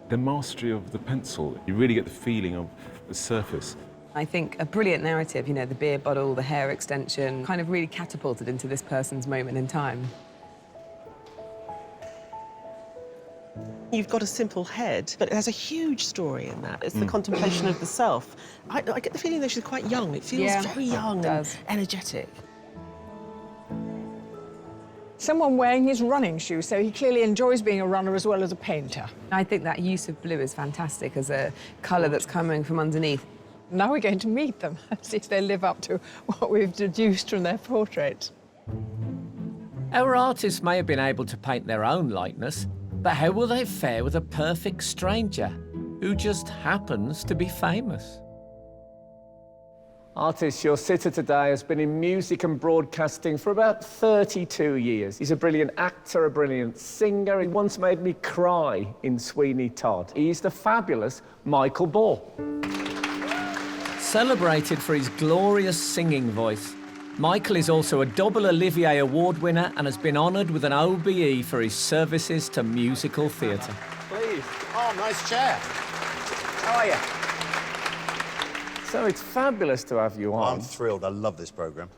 The mastery of the pencil, you really get the feeling of the surface. I think a brilliant narrative, you know, the beer bottle, the hair extension, kind of really catapulted into this person's moment in time. You've got a simple head, but it has a huge story in that. It's the contemplation of the self. I get the feeling that she's quite young. It feels very young and energetic. Someone wearing his running shoes, so he clearly enjoys being a runner as well as a painter. I think that use of blue is fantastic as a colour that's coming from underneath. Now we're going to meet them, see if they live up to what we've deduced from their portraits. Our artists may have been able to paint their own likeness, but how will they fare with a perfect stranger who just happens to be famous? Artist, your sitter today has been in music and broadcasting for about 32 years. He's a brilliant actor, a brilliant singer. He once made me cry in Sweeney Todd. He's the fabulous Michael Ball. Celebrated for his glorious singing voice, Michael is also a double Olivier Award winner and has been honoured with an OBE for his services to musical theatre. Please. Oh, nice chair. How are you? So it's fabulous to have you on. I'm thrilled. I love this programme.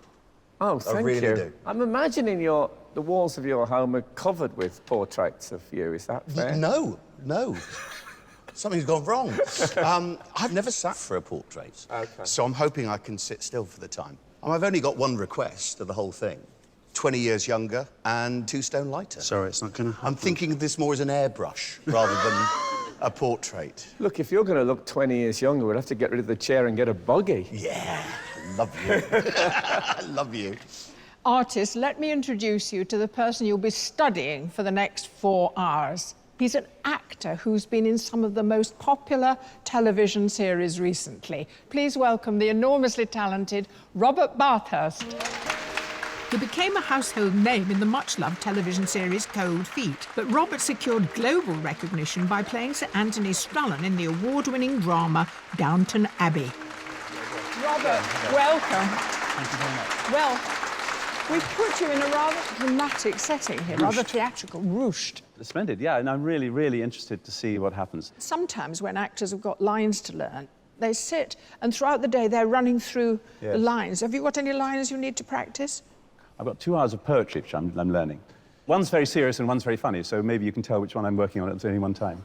Oh, thank you. I really do. I'm imagining the walls of your home are covered with portraits of you. Is that fair? No. Something's gone wrong. I've never sat for a portrait, so I'm hoping I can sit still for the time. I've only got one request of the whole thing. 20 years younger and 2 stone lighter. Sorry, it's not going to happen. I'm thinking of this more as an airbrush rather than a portrait. Look, if you're going to look 20 years younger, we'll have to get rid of the chair and get a buggy. Yeah, I love you. I love you. Artist, let me introduce you to the person you'll be studying for the next 4 hours. He's an actor who's been in some of the most popular television series recently. Please welcome the enormously talented Robert Bathurst. He became a household name in the much-loved television series Cold Feet, but Robert secured global recognition by playing Sir Anthony Strallan in the award-winning drama Downton Abbey. Robert, welcome. Thank you very much. Well, we've put you in a rather dramatic setting here, rather theatrical, ruched. Splendid, yeah, and I'm really, really interested to see what happens. Sometimes when actors have got lines to learn, They sit, and throughout the day, they're running through Yes. the lines. Have you got any lines you need to practice? I've got 2 hours of poetry, which I'm learning. One's very serious and one's very funny, so maybe you can tell which one I'm working on at any one time.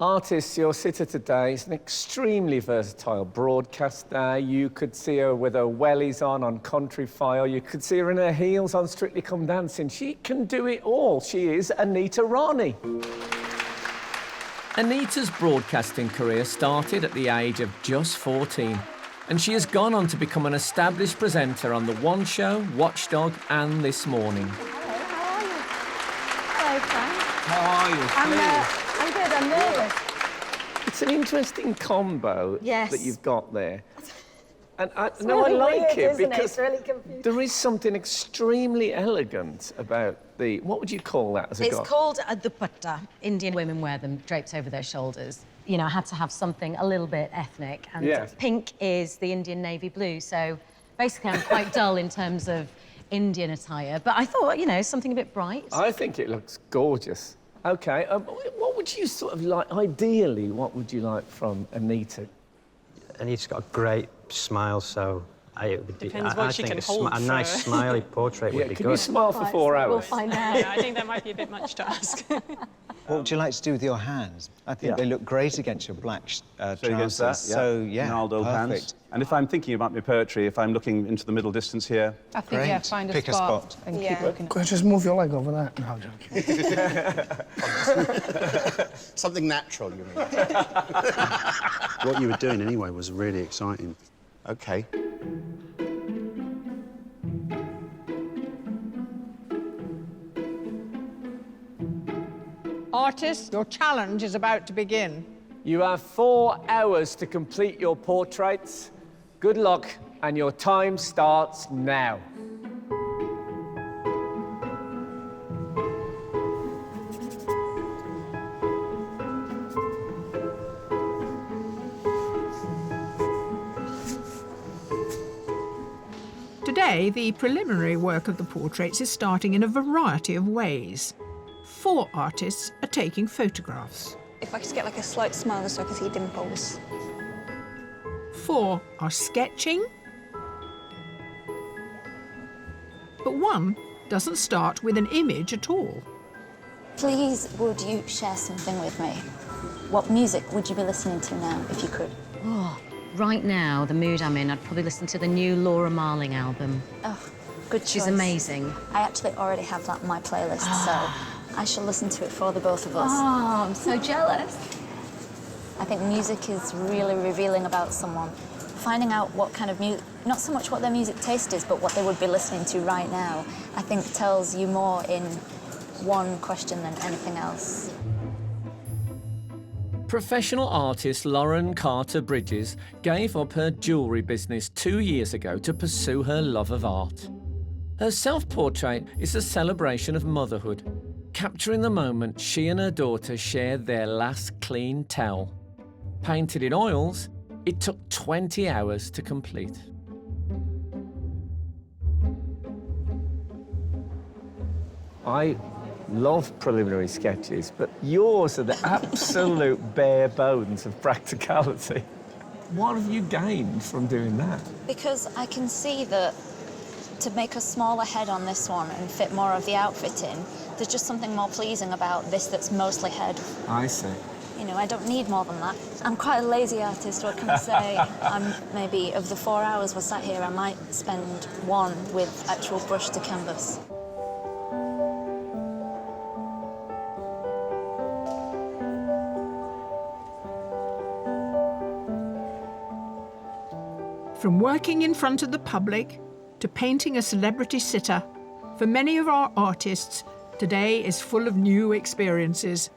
Artist, your sitter today is an extremely versatile broadcaster. You could see her with her wellies on Country File. You could see her in her heels on Strictly Come Dancing. She can do it all. She is Anita Rani. Anita's broadcasting career started at the age of just 14, and she has gone on to become an established presenter on The One Show, Watchdog, and This Morning. Hello, Frank. How are you? I'm good, I'm nervous. It's an interesting combo Yes. that you've got there. And I It's really like weird, it isn't it? because It's really confusing. there is something extremely elegant about the, what would you call that as a It's god? called a dupatta. Indian women wear them draped over their shoulders. You know, I had to have something a little bit ethnic. And Yes. pink is the Indian navy blue. So basically, I'm quite dull in terms of Indian attire. But I thought, you know, something a bit bright. I think it looks gorgeous. Okay, what would you sort of like, ideally, what would you like from Anita? Anita's got a great smile, so it would be... Depends what I she think can a hold a nice, for- smiley portrait would be Can good. you smile for 4 hours? We'll find out. Yeah, I think that might be a bit much to ask. What would you like to do with your hands? I think they look great against your black So against trousers. that, So, yeah, gnarled old hands. perfect. And if I'm thinking about my poetry, if I'm looking into the middle distance here... I think, yeah, find Pick a spot and keep looking. Just move your leg over there. No, I'm joking. Something natural, you mean? What you were doing anyway was really exciting. OK. Artists, your challenge is about to begin. You have 4 hours to complete your portraits. Good luck, and your time starts now. Today, the preliminary work of the portraits is starting in a variety of ways. 4 artists are taking photographs. If I could get like a slight smile so I can see dimples. 4 are sketching. But 1 doesn't start with an image at all. Please, would you share something with me? What music would you be listening to now, if you could? Oh, right now, the mood I'm in, I'd probably listen to the new Laura Marling album. Oh, good choice. She's amazing. I actually already have that on my playlist, so I shall listen to it for the both of us. Oh, I'm so jealous. I think music is really revealing about someone. Finding out what kind of music, not so much what their music taste is, but what they would be listening to right now, I think tells you more in one question than anything else. Professional artist Lauren Carter Bridges gave up her jewellery business 2 years ago to pursue her love of art. Her self-portrait is a celebration of motherhood, capturing the moment she and her daughter shared their last clean towel. Painted in oils, it took 20 hours to complete. I love preliminary sketches, but yours are the absolute bare bones of practicality. What have you gained from doing that? Because I can see that to make a smaller head on this one and fit more of the outfit in, there's just something more pleasing about this that's mostly head. I see. You know, I don't need more than that. I'm quite a lazy artist, what can I say? Maybe of the 4 hours we're sat here, I might spend 1 with actual brush to canvas. From working in front of the public to painting a celebrity sitter, for many of our artists, today is full of new experiences.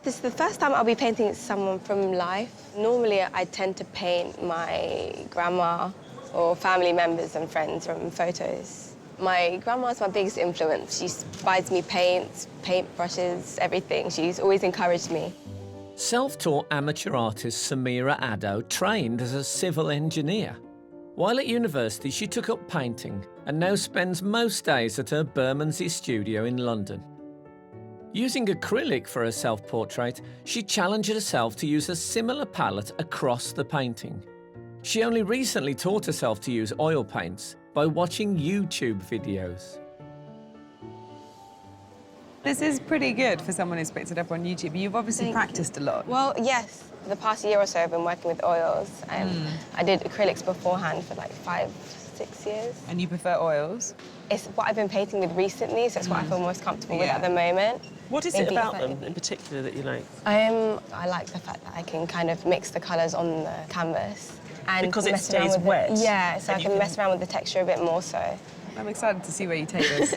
This is the first time I'll be painting someone from life. Normally, I tend to paint my grandma or family members and friends from photos. My grandma's my biggest influence. She buys me paints, paintbrushes, everything. She's always encouraged me. Self-taught amateur artist Samira Addo trained as a civil engineer. While at university, she took up painting and now spends most days at her Bermondsey studio in London. Using acrylic for her self-portrait, she challenged herself to use a similar palette across the painting. She only recently taught herself to use oil paints by watching YouTube videos. This is pretty good for someone who's picked it up on YouTube. You've obviously practiced a lot. Well, yes. For the past year or so, I've been working with oils. I did acrylics beforehand for like 5-6 years. And you prefer oils? It's what I've been painting with recently, so it's what I feel most comfortable with at the moment. What is it about them in particular that you like? I like the fact that I can kind of mix the colours on the canvas. And because it mess around stays with wet? Yeah, so I can mess around with the texture a bit more so. I'm excited to see where you take this.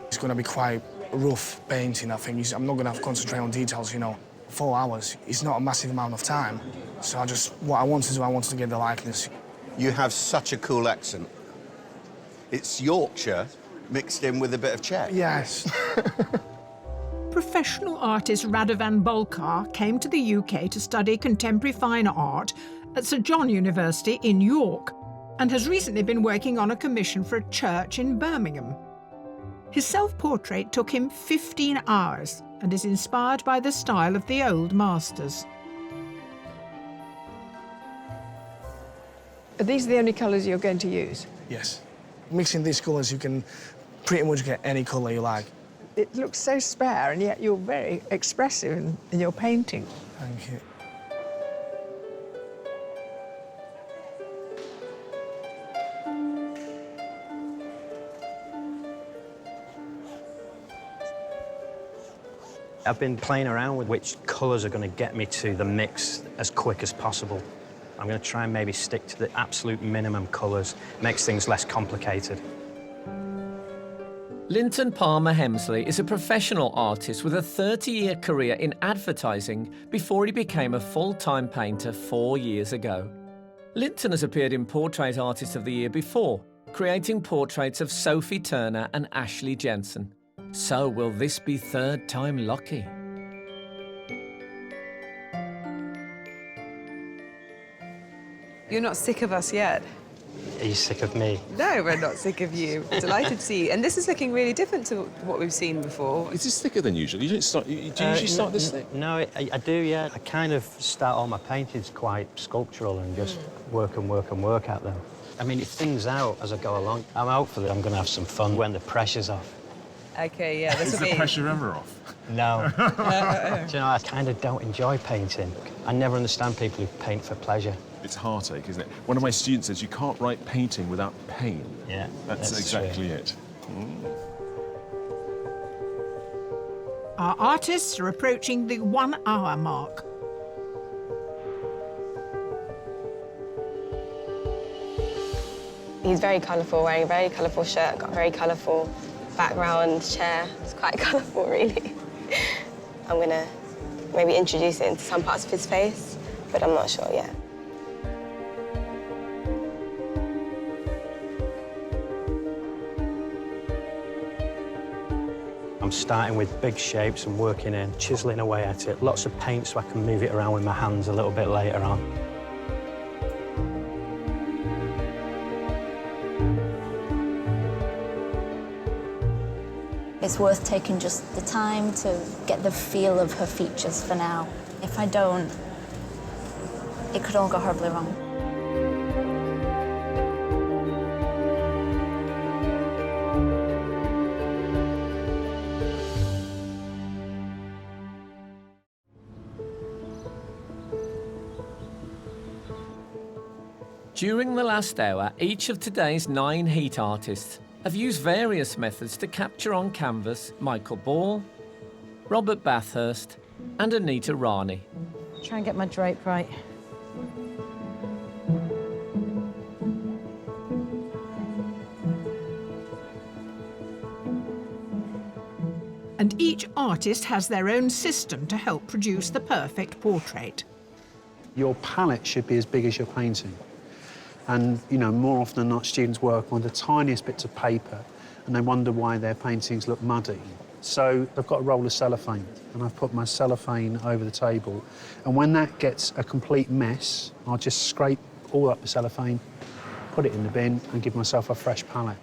It's going to be quite rough painting, I think. I'm not going to have to concentrate on details, you know. 4 hours, it's not a massive amount of time. So what I wanted to do, I wanted to get the likeness. You have such a cool accent. It's Yorkshire mixed in with a bit of Czech. Yes. Professional artist Radovan Bolkar came to the UK to study contemporary fine art at St John University in York and has recently been working on a commission for a church in Birmingham. His self-portrait took him 15 hours and is inspired by the style of the old masters. Are these the only colours you're going to use? Yes. Mixing these colours, you can pretty much get any colour you like. It looks so spare, and yet you're very expressive in your painting. Thank you. I've been playing around with which colours are going to get me to the mix as quick as possible. I'm going to try and maybe stick to the absolute minimum colours, makes things less complicated. Linton Palmer Hemsley is a professional artist with a 30-year career in advertising before he became a full-time painter 4 years ago. Linton has appeared in Portrait Artist of the Year before, creating portraits of Sophie Turner and Ashley Jensen. So will this be third time lucky? You're not sick of us yet? Are you sick of me? No, we're not sick of you. Delighted to see you. And this is looking really different to what we've seen before. Is this thicker than usual? You don't start. Do you usually start this thick? No, I do, yeah. I kind of start all my paintings quite sculptural and just work and work and work at them. I mean, it thins out as I go along. I'm hopefully I'm going to have some fun when the pressure's off. OK, yeah, this Is will be... the pressure ever off? No. Do you know, I kind of don't enjoy painting. I never understand people who paint for pleasure. It's heartache, isn't it? One of my students says you can't write painting without pain. Yeah, that's exactly it. Our artists are approaching the 1 hour mark. He's very colourful, wearing a very colourful shirt, got a very colourful background, chair. It's quite colourful, really. I'm going to maybe introduce it into some parts of his face, but I'm not sure yet. I'm starting with big shapes and working in, chiselling away at it. Lots of paint so I can move it around with my hands a little bit later on. It's worth taking just the time to get the feel of her features for now. If I don't, it could all go horribly wrong. During the last hour, each of today's 9 heat artists have used various methods to capture on canvas Michael Ball, Robert Bathurst and Anita Rani. Try and get my drape right. And each artist has their own system to help produce the perfect portrait. Your palette should be as big as your painting. And, you know, more often than not, students work on the tiniest bits of paper and they wonder why their paintings look muddy. So I've got a roll of cellophane and I've put my cellophane over the table. And when that gets a complete mess, I'll just scrape all up the cellophane, put it in the bin and give myself a fresh palette.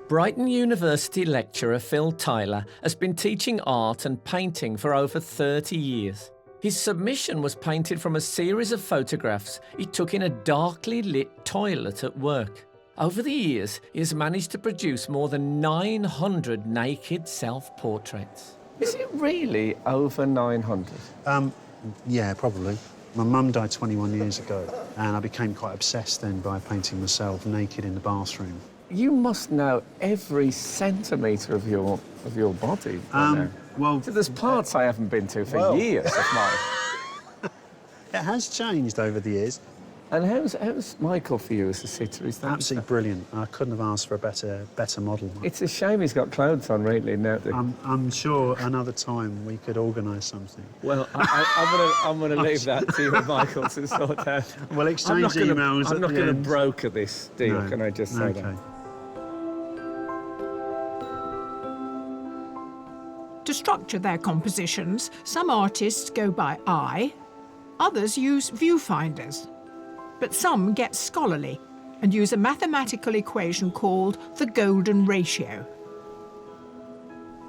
Brighton University lecturer Phil Tyler has been teaching art and painting for over 30 years. His submission was painted from a series of photographs he took in a darkly lit toilet at work. Over the years, he has managed to produce more than 900 naked self-portraits. Is it really over 900? Yeah, probably. My mum died 21 years ago and I became quite obsessed then by painting myself naked in the bathroom. You must know every centimetre of your body. Well, so there's parts I haven't been to for years of mine. It has changed over the years. And how's Michael for you as a sitter? Is that absolutely brilliant? I couldn't have asked for a better model. It's a shame he's got clothes on, really. Now I'm sure another time we could organise something. Well, I'm going to leave that to you and Michael to sort out. We'll exchange emails. I'm not going to end. broker this deal. No. Can I just say that? To structure their compositions, some artists go by eye, others use viewfinders. But some get scholarly and use a mathematical equation called the golden ratio.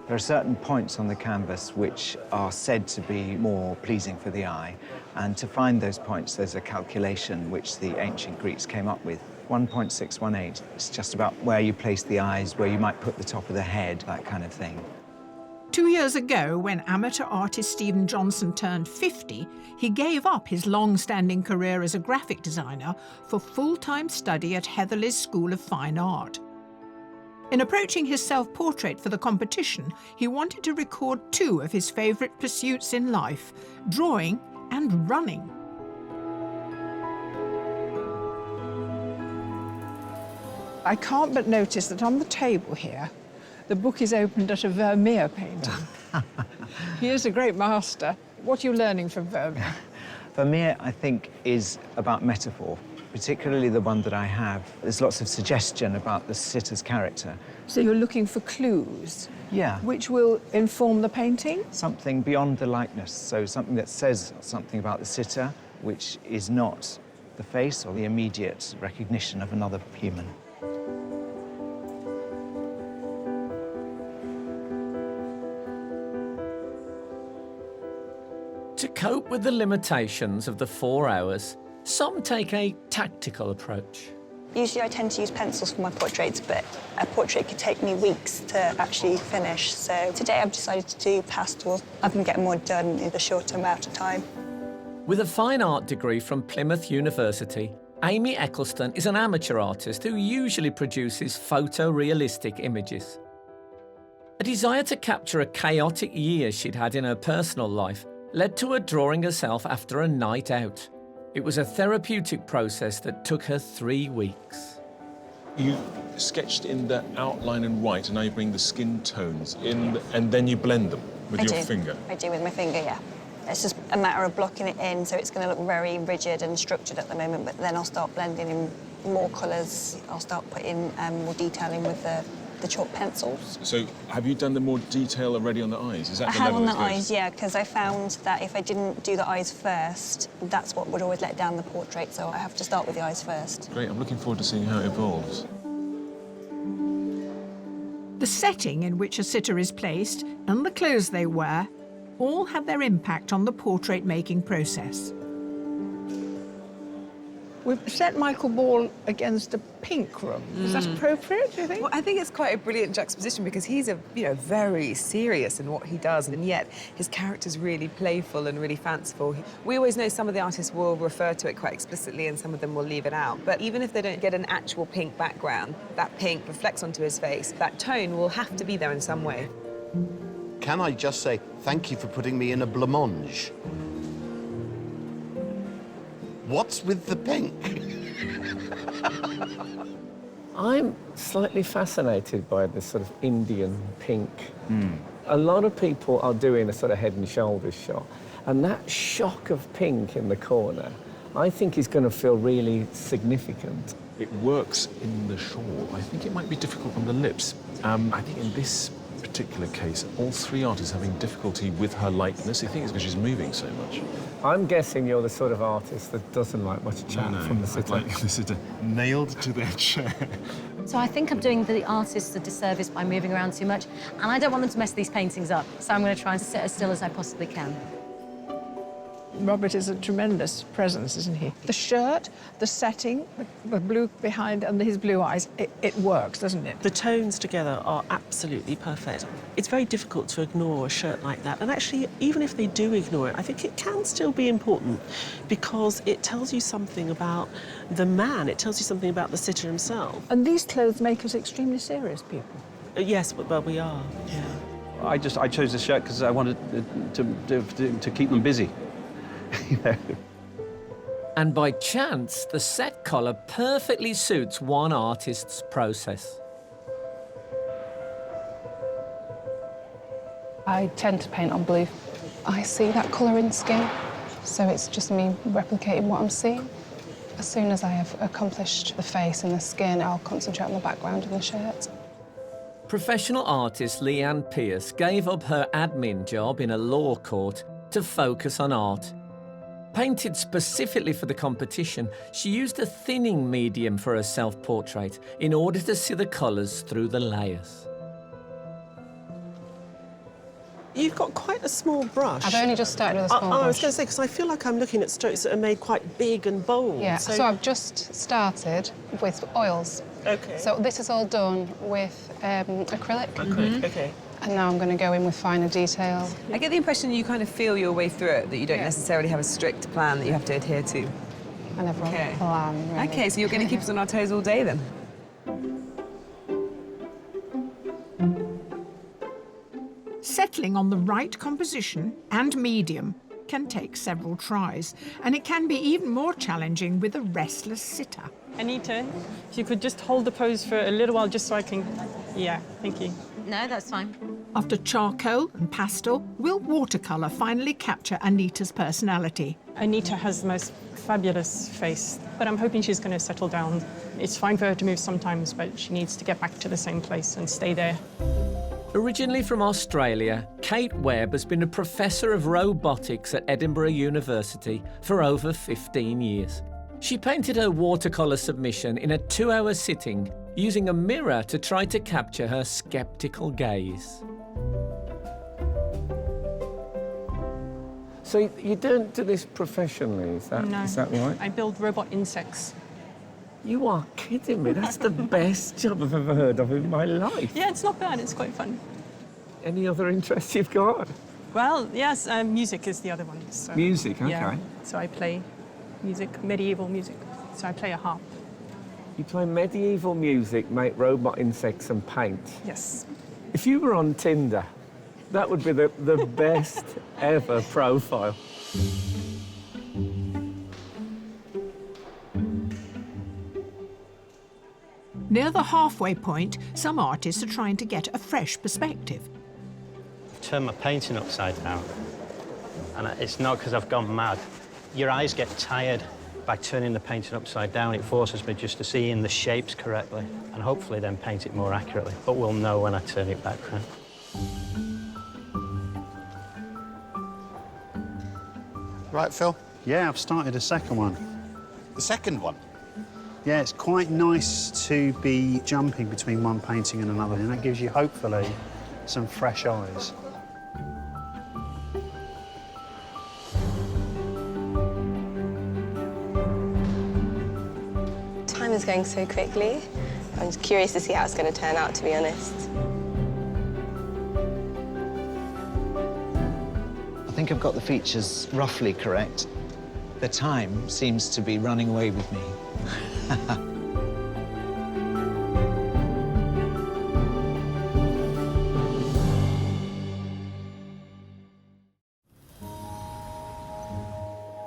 There are certain points on the canvas which are said to be more pleasing for the eye, and to find those points, there's a calculation which the ancient Greeks came up with. 1.618. It's just about where you place the eyes, where you might put the top of the head, that kind of thing. 2 years ago, when amateur artist Stephen Johnson turned 50, he gave up his long-standing career as a graphic designer for full-time study at Heatherley's School of Fine Art. In approaching his self-portrait for the competition, he wanted to record two of his favourite pursuits in life, drawing and running. I can't but notice that on the table here, the book is opened at a Vermeer painting. He is a great master. What are you learning from Vermeer? Vermeer, I think, is about metaphor, particularly the one that I have. There's lots of suggestion about the sitter's character. So you're looking for clues? Yeah. Which will inform the painting? Something beyond the likeness, so something that says something about the sitter, which is not the face or the immediate recognition of another human. To cope with the limitations of the 4 hours, some take a tactical approach. Usually I tend to use pencils for my portraits, but a portrait could take me weeks to actually finish. So today I've decided to do pastels. I can get more done in a shorter amount of time. With a fine art degree from Plymouth University, Amy Eccleston is an amateur artist who usually produces photorealistic images. A desire to capture a chaotic year she'd had in her personal life led to her drawing herself after a night out. It was a therapeutic process that took her 3 weeks. You sketched in the outline and white, and now you bring the skin tones in, and then you blend them with your finger. I do with my finger, yeah. It's just a matter of blocking it in, so it's going to look very rigid and structured at the moment, but then I'll start blending in more colours. I'll start putting more detail in with the chalk pencils. So have you done the more detail already on the eyes? Is that I the have level on the it goes? eyes, yeah, because I found that if I didn't do the eyes first, that's what would always let down the portrait, so I have to start with the eyes first. Great, I'm looking forward to seeing how it evolves. The setting in which a sitter is placed and the clothes they wear all have their impact on the portrait-making process. We've set Michael Ball against a pink room. Is that appropriate, do you think? Well, I think it's quite a brilliant juxtaposition because he's very serious in what he does, and yet his character's really playful and really fanciful. We always know some of the artists will refer to it quite explicitly and some of them will leave it out. But even if they don't get an actual pink background, that pink reflects onto his face. That tone will have to be there in some way. Can I just say thank you for putting me in a blancmange? What's with the pink? I'm slightly fascinated by this sort of Indian pink. A lot of people are doing a sort of head and shoulders shot, and that shock of pink in the corner, I think is going to feel really significant. It works in the shawl. I think it might be difficult on the lips. I think in this particular case, all three artists are having difficulty with her likeness. I think it's because she's moving so much. I'm guessing you're the sort of artist that doesn't like much chat from the sitter. I'd like the sitter nailed to their chair. So I think I'm doing the artists a disservice by moving around too much, and I don't want them to mess these paintings up, so I'm going to try and sit as still as I possibly can. Robert is a tremendous presence, isn't he? The shirt, the setting, the blue behind and his blue eyes, it works, doesn't it? The tones together are absolutely perfect. It's very difficult to ignore a shirt like that. And actually, even if they do ignore it, I think it can still be important because it tells you something about the man. It tells you something about the sitter himself. And these clothes make us extremely serious people. Yes, well, we are, yeah. I chose this shirt because I wanted to keep them busy. You know. And by chance, the set colour perfectly suits one artist's process. I tend to paint on blue. I see that colour in skin, so it's just me replicating what I'm seeing. As soon as I have accomplished the face and the skin, I'll concentrate on the background and the shirt. Professional artist Leanne Pierce gave up her admin job in a law court to focus on art. Painted specifically for the competition, she used a thinning medium for her self-portrait in order to see the colours through the layers. You've got quite a small brush. I've only just started with a small brush. I was going to say, because I feel like I'm looking at strokes that are made quite big and bold. Yeah, so I've just started with oils. OK. So this is all done with acrylic. OK. And now I'm going to go in with finer detail. I get the impression you kind of feel your way through it, that you don't necessarily have a strict plan that you have to adhere to. I never have a plan, really. OK, so you're going to keep us on our toes all day, then? Settling on the right composition and medium can take several tries, and it can be even more challenging with a restless sitter. Anita, if you could just hold the pose for a little while just so I can... Yeah, thank you. No, that's fine. After charcoal and pastel, will watercolour finally capture Anita's personality? Anita has the most fabulous face, but I'm hoping she's going to settle down. It's fine for her to move sometimes, but she needs to get back to the same place and stay there. Originally from Australia, Kate Webb has been a professor of robotics at Edinburgh University for over 15 years. She painted her watercolour submission in a 2-hour sitting, using a mirror to try to capture her sceptical gaze. So you don't do this professionally, is that right? I build robot insects. You are kidding me. That's the best job I've ever heard of in my life. Yeah, it's not bad. It's quite fun. Any other interests you've got? Well, yes, music is the other one. So, Music, OK. Yeah, so I play music, medieval music. So I play a harp. You play medieval music, make robot insects and paint? Yes. If you were on Tinder, that would be the best ever profile. Near the halfway point, some artists are trying to get a fresh perspective. I've turned my painting upside down, and it's not because I've gone mad. Your eyes get tired by turning the painting upside down. It forces me just to see in the shapes correctly, and hopefully then paint it more accurately. But we'll know when I turn it back round. Right, Phil? Yeah, I've started a second one. The second one? Yeah, it's quite nice to be jumping between one painting and another, and that gives you, hopefully, some fresh eyes. Time is going so quickly. I'm just curious to see how it's going to turn out, to be honest. I think I've got the features roughly correct. The time seems to be running away with me.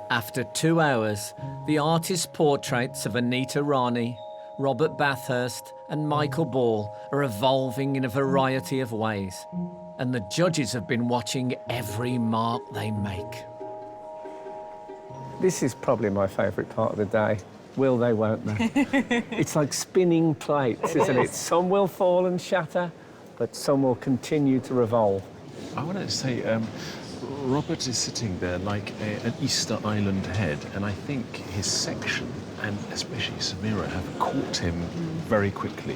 After 2 hours, the artist's portraits of Anita Rani, Robert Bathurst and Michael Ball are evolving in a variety of ways, and the judges have been watching every mark they make. This is probably my favourite part of the day. Will they, won't they? It's like spinning plates, isn't it? Some will fall and shatter, but some will continue to revolve. I want to say, Robert is sitting there like an Easter Island head, and I think his section, and especially Samira, have caught him very quickly.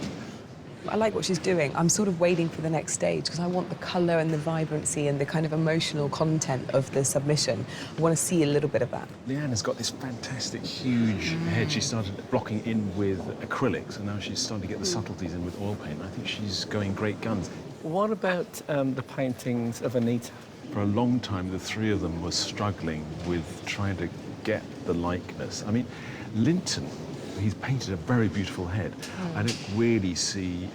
I like what she's doing. I'm sort of waiting for the next stage because I want the colour and the vibrancy and the kind of emotional content of the submission. I want to see a little bit of that. Leanne has got this fantastic, huge head. She started blocking in with acrylics, and now she's starting to get the subtleties in with oil paint. I think she's going great guns. What about the paintings of Anita? For a long time, the three of them were struggling with trying to get the likeness. I mean, Linton, he's painted a very beautiful head. I don't really see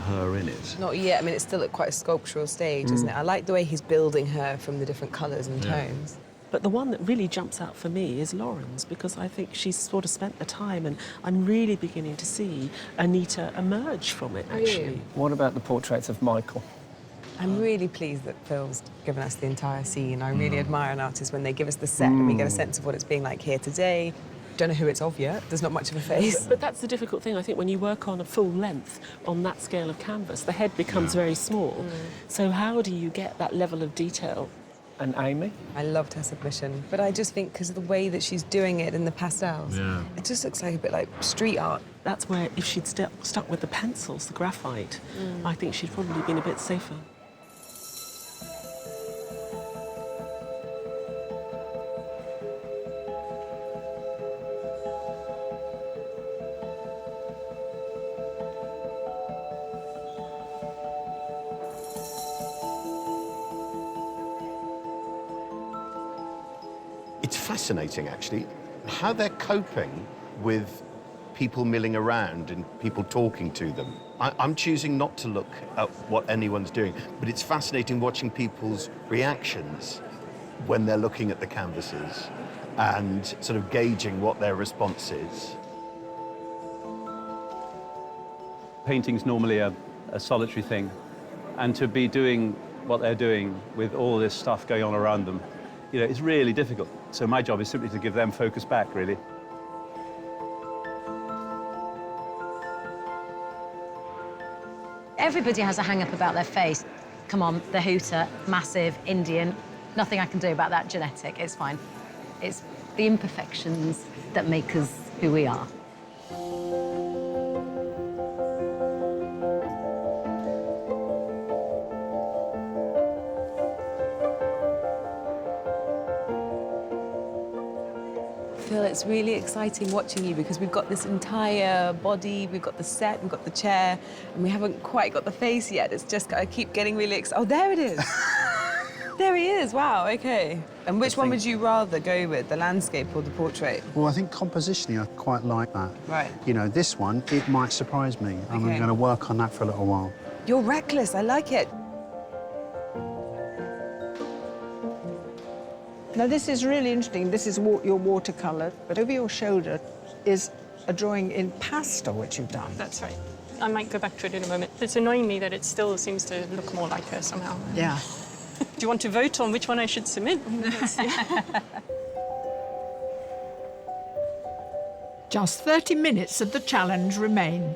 her in it. Not yet. I mean, it's still at quite a sculptural stage, isn't it? I like the way he's building her from the different colours and tones. But the one that really jumps out for me is Lauren's, because I think she's sort of spent the time, and I'm really beginning to see Anita emerge from it, actually. What about the portraits of Michael? I'm really pleased that Phil's given us the entire scene. I really admire an artist when they give us the set and we get a sense of what it's being like here today. Don't know who it's of yet. There's not much of a face. But that's the difficult thing, I think, when you work on a full length on that scale of canvas, the head becomes very small. So how do you get that level of detail? And Amy? I loved her submission, but I just think because of the way that she's doing it in the pastels, it just looks like a bit like street art. That's where, if she'd stuck with the pencils, the graphite, I think she'd probably been a bit safer. It's fascinating, actually, how they're coping with people milling around and people talking to them. I'm choosing not to look at what anyone's doing, but it's fascinating watching people's reactions when they're looking at the canvases and sort of gauging what their response is. Painting's normally a solitary thing, and to be doing what they're doing with all this stuff going on around them, you know, it's really difficult. So my job is simply to give them focus back, really. Everybody has a hang-up about their face. Come on, the hooter, massive, Indian. Nothing I can do about that, genetic, it's fine. It's the imperfections that make us who we are. Phil, it's really exciting watching you because we've got this entire body, we've got the set, we've got the chair, and we haven't quite got the face yet. It's just, I keep getting really excited. Oh, there it is. There he is, wow, okay. And which one would you rather go with, the landscape or the portrait? Well, I think compositionally, I quite like that. Right. You know, this one, it might surprise me. I'm going to work on that for a little while. You're reckless, I like it. Now, this is really interesting. This is your watercolour, but over your shoulder is a drawing in pastel, which you've done. That's right. I might go back to it in a moment. It's annoying me that it still seems to look more like her somehow. Yeah. Do you want to vote on which one I should submit? Just 30 minutes of the challenge remain.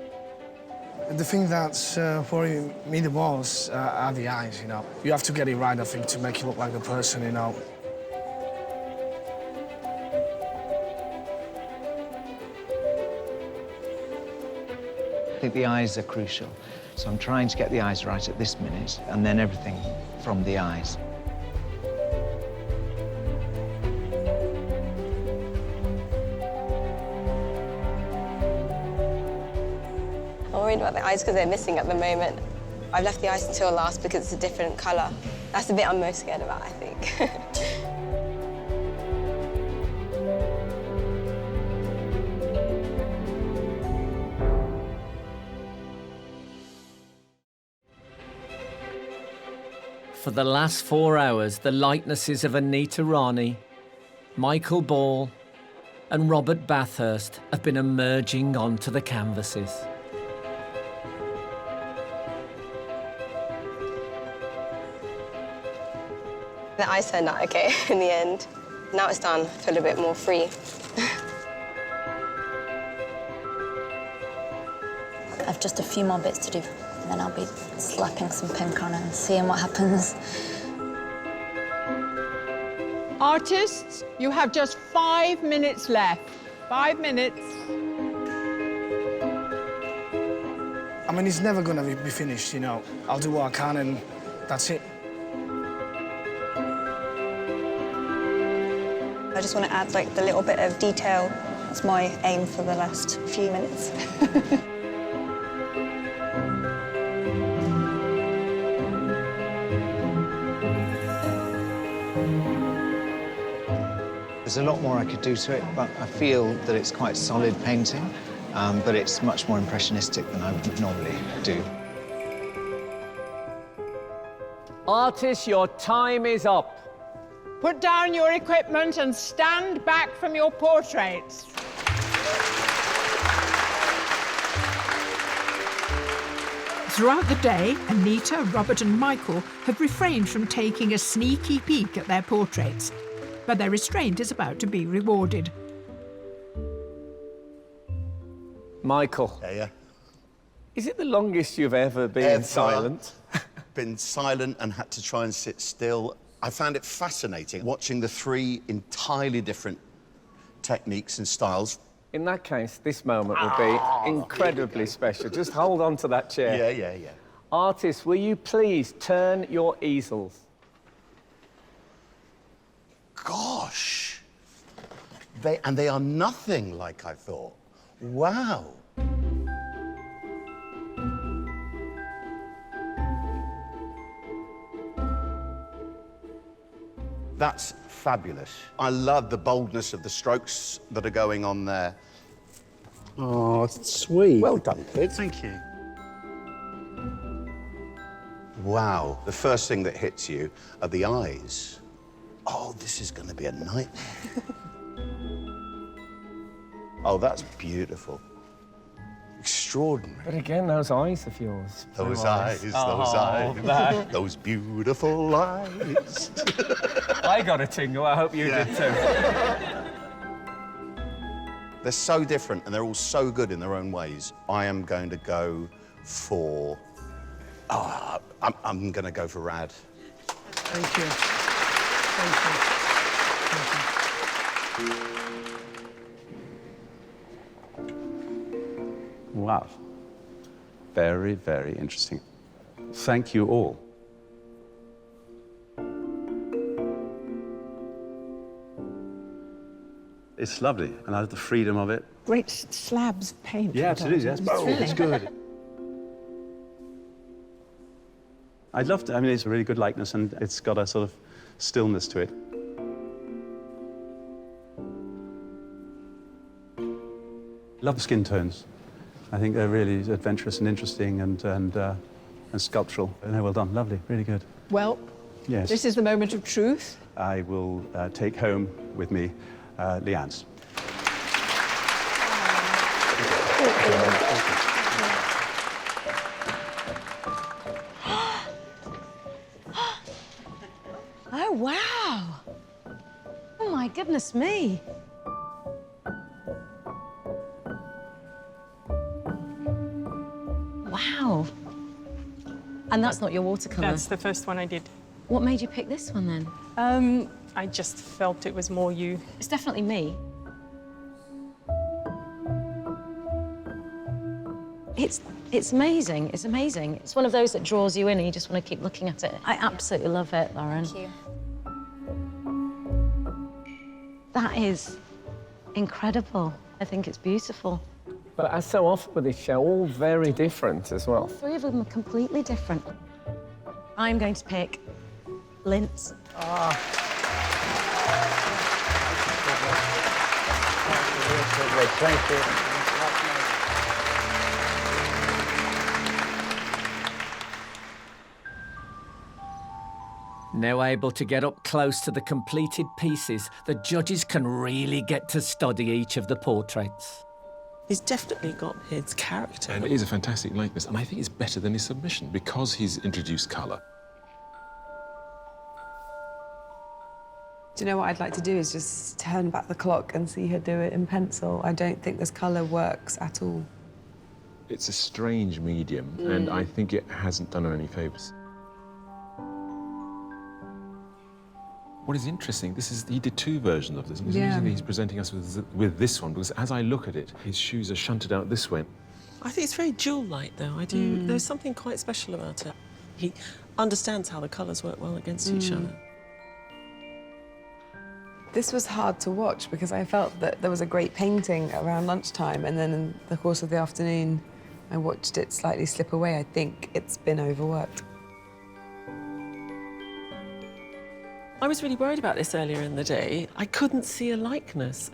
The thing that's worrying me the most are the eyes, you know. You have to get it right, I think, to make it look like a person, you know. I think the eyes are crucial. So I'm trying to get the eyes right at this minute, and then everything from the eyes. I'm worried about the eyes because they're missing at the moment. I've left the eyes until last because it's a different colour. That's the bit I'm most scared about, I think. For the last 4 hours, the likenesses of Anita Rani, Michael Ball and Robert Bathurst have been emerging onto the canvases. The eyes turned out okay in the end. Now it's done, I feel a bit more free. I've just a few more bits to do, and then I'll be slapping some pink on and seeing what happens. Artists, you have just 5 minutes left. 5 minutes. I mean, it's never gonna be finished, you know. I'll do what I can and that's it. I just want to add like the little bit of detail. That's my aim for the last few minutes. There's a lot more I could do to it, but I feel that it's quite solid painting, but it's much more impressionistic than I would normally do. Artists, your time is up. Put down your equipment and stand back from your portraits. Throughout the day, Anita, Robert and Michael have refrained from taking a sneaky peek at their portraits, but their restraint is about to be rewarded. Michael. Yeah. Is it the longest you've ever been silent? Been silent and had to try and sit still. I found it fascinating watching the 3 entirely different techniques and styles. In that case, this moment will be incredibly special. Just hold on to that chair. Yeah. Artists, will you please turn your easels? Gosh. They are nothing like I thought. Wow. That's fabulous. I love the boldness of the strokes that are going on there. Oh, it's sweet. Well done, kids. Thank you. Wow. The first thing that hits you are the eyes. Oh, this is going to be a nightmare. Oh, that's beautiful. Extraordinary. But again, those eyes of yours. Those eyes, those beautiful eyes. I got a tingle, I hope you did too. They're so different and they're all so good in their own ways. I am going to go for... Oh, I'm going to go for Rad. Thank you. Thank you. Wow. Very, very interesting. Thank you all. It's lovely, and I have the freedom of it. Great slabs of paint. Yeah, absolutely. That's it's good. I'd love to. I mean, it's a really good likeness, and it's got a sort of stillness to it. Love the skin tones. I think they're really adventurous and interesting and sculptural. No, well done. Lovely. Really good. Well, yes. This is the moment of truth. I will take home with me Leanne's. Oh, wow. Oh, my goodness me. Wow. And that's not your watercolour? That's the first one I did. What made you pick this one, then? I just felt it was more you. It's definitely me. It's amazing. It's amazing. It's one of those that draws you in and you just want to keep looking at it. I absolutely love it, Lauren. Thank you. That is incredible. I think it's beautiful. But as so often with this show, all very different as well. All 3 of them are completely different. I'm going to pick Lint's. Thank you. Now able to get up close to the completed pieces, the judges can really get to study each of the portraits. He's definitely got his character. And it is a fantastic likeness, and I think it's better than his submission because he's introduced colour. Do you know what I'd like to do is just turn back the clock and see her do it in pencil. I don't think this colour works at all. It's a strange medium, and I think it hasn't done her any favours. What is interesting, he did 2 versions of this. And usually he's presenting us with this one, because as I look at it, his shoes are shunted out this way. I think it's very jewel-like, though. There's something quite special about it. He understands how the colours work well against each other. This was hard to watch because I felt that there was a great painting around lunchtime, and then in the course of the afternoon, I watched it slightly slip away. I think it's been overworked. I was really worried about this earlier in the day. I couldn't see a likeness.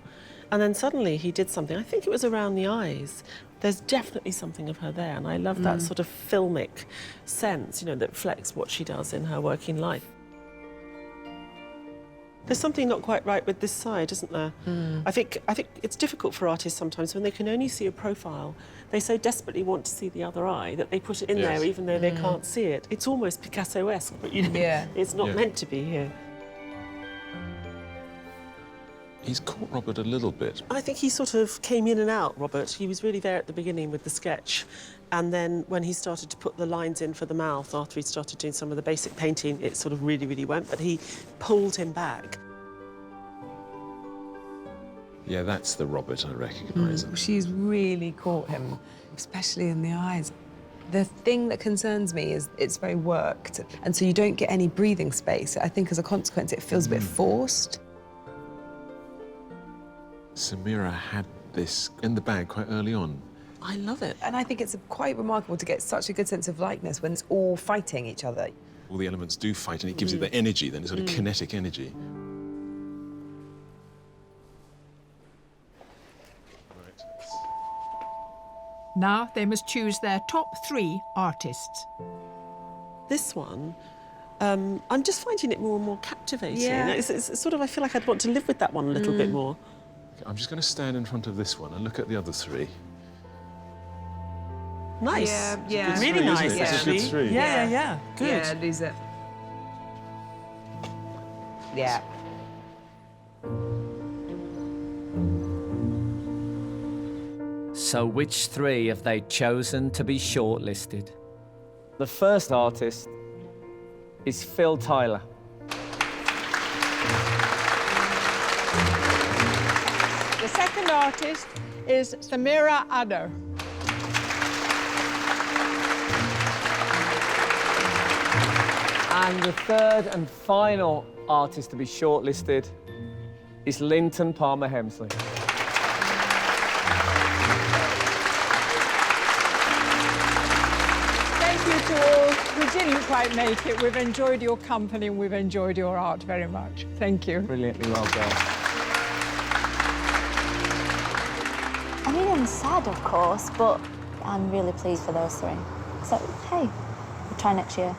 And then suddenly he did something. I think it was around the eyes. There's definitely something of her there, and I love that sort of filmic sense, you know, that reflects what she does in her working life. There's something not quite right with this side, isn't there? I think it's difficult for artists sometimes when they can only see a profile. They so desperately want to see the other eye that they put it in there even though they can't see it. It's almost Picasso-esque, but you know, it's not meant to be here. He's caught Robert a little bit. I think he sort of came in and out, Robert. He was really there at the beginning with the sketch. And then when he started to put the lines in for the mouth, after he started doing some of the basic painting, it sort of really, really went, but he pulled him back. Yeah, that's the Robert I recognise. She's really caught him, especially in the eyes. The thing that concerns me is it's very worked, and so you don't get any breathing space. I think as a consequence, it feels a bit forced. Samira had this in the bag quite early on. I love it. And I think it's quite remarkable to get such a good sense of likeness when it's all fighting each other. All the elements do fight, and it gives it the energy, then, sort of kinetic energy. Now they must choose their top 3 artists. This one, I'm just finding it more and more captivating. Yeah. It's sort of, I feel like I'd want to live with that one a little bit more. I'm just going to stand in front of this one and look at the other 3. Nice. Yeah. Really nice, actually. It's a good 3. Yeah. Good. Yeah, lose it. Yeah. So which 3 have they chosen to be shortlisted? The first artist is Phil Tyler. The second artist is Samira Addo. And the third and final artist to be shortlisted is Linton Palmer Hemsley. Thank you to all who didn't quite make it. We've enjoyed your company and we've enjoyed your art very much. Thank you. Brilliantly well done. I mean, I'm sad, of course, but I'm really pleased for those 3. So, hey, we'll try next year.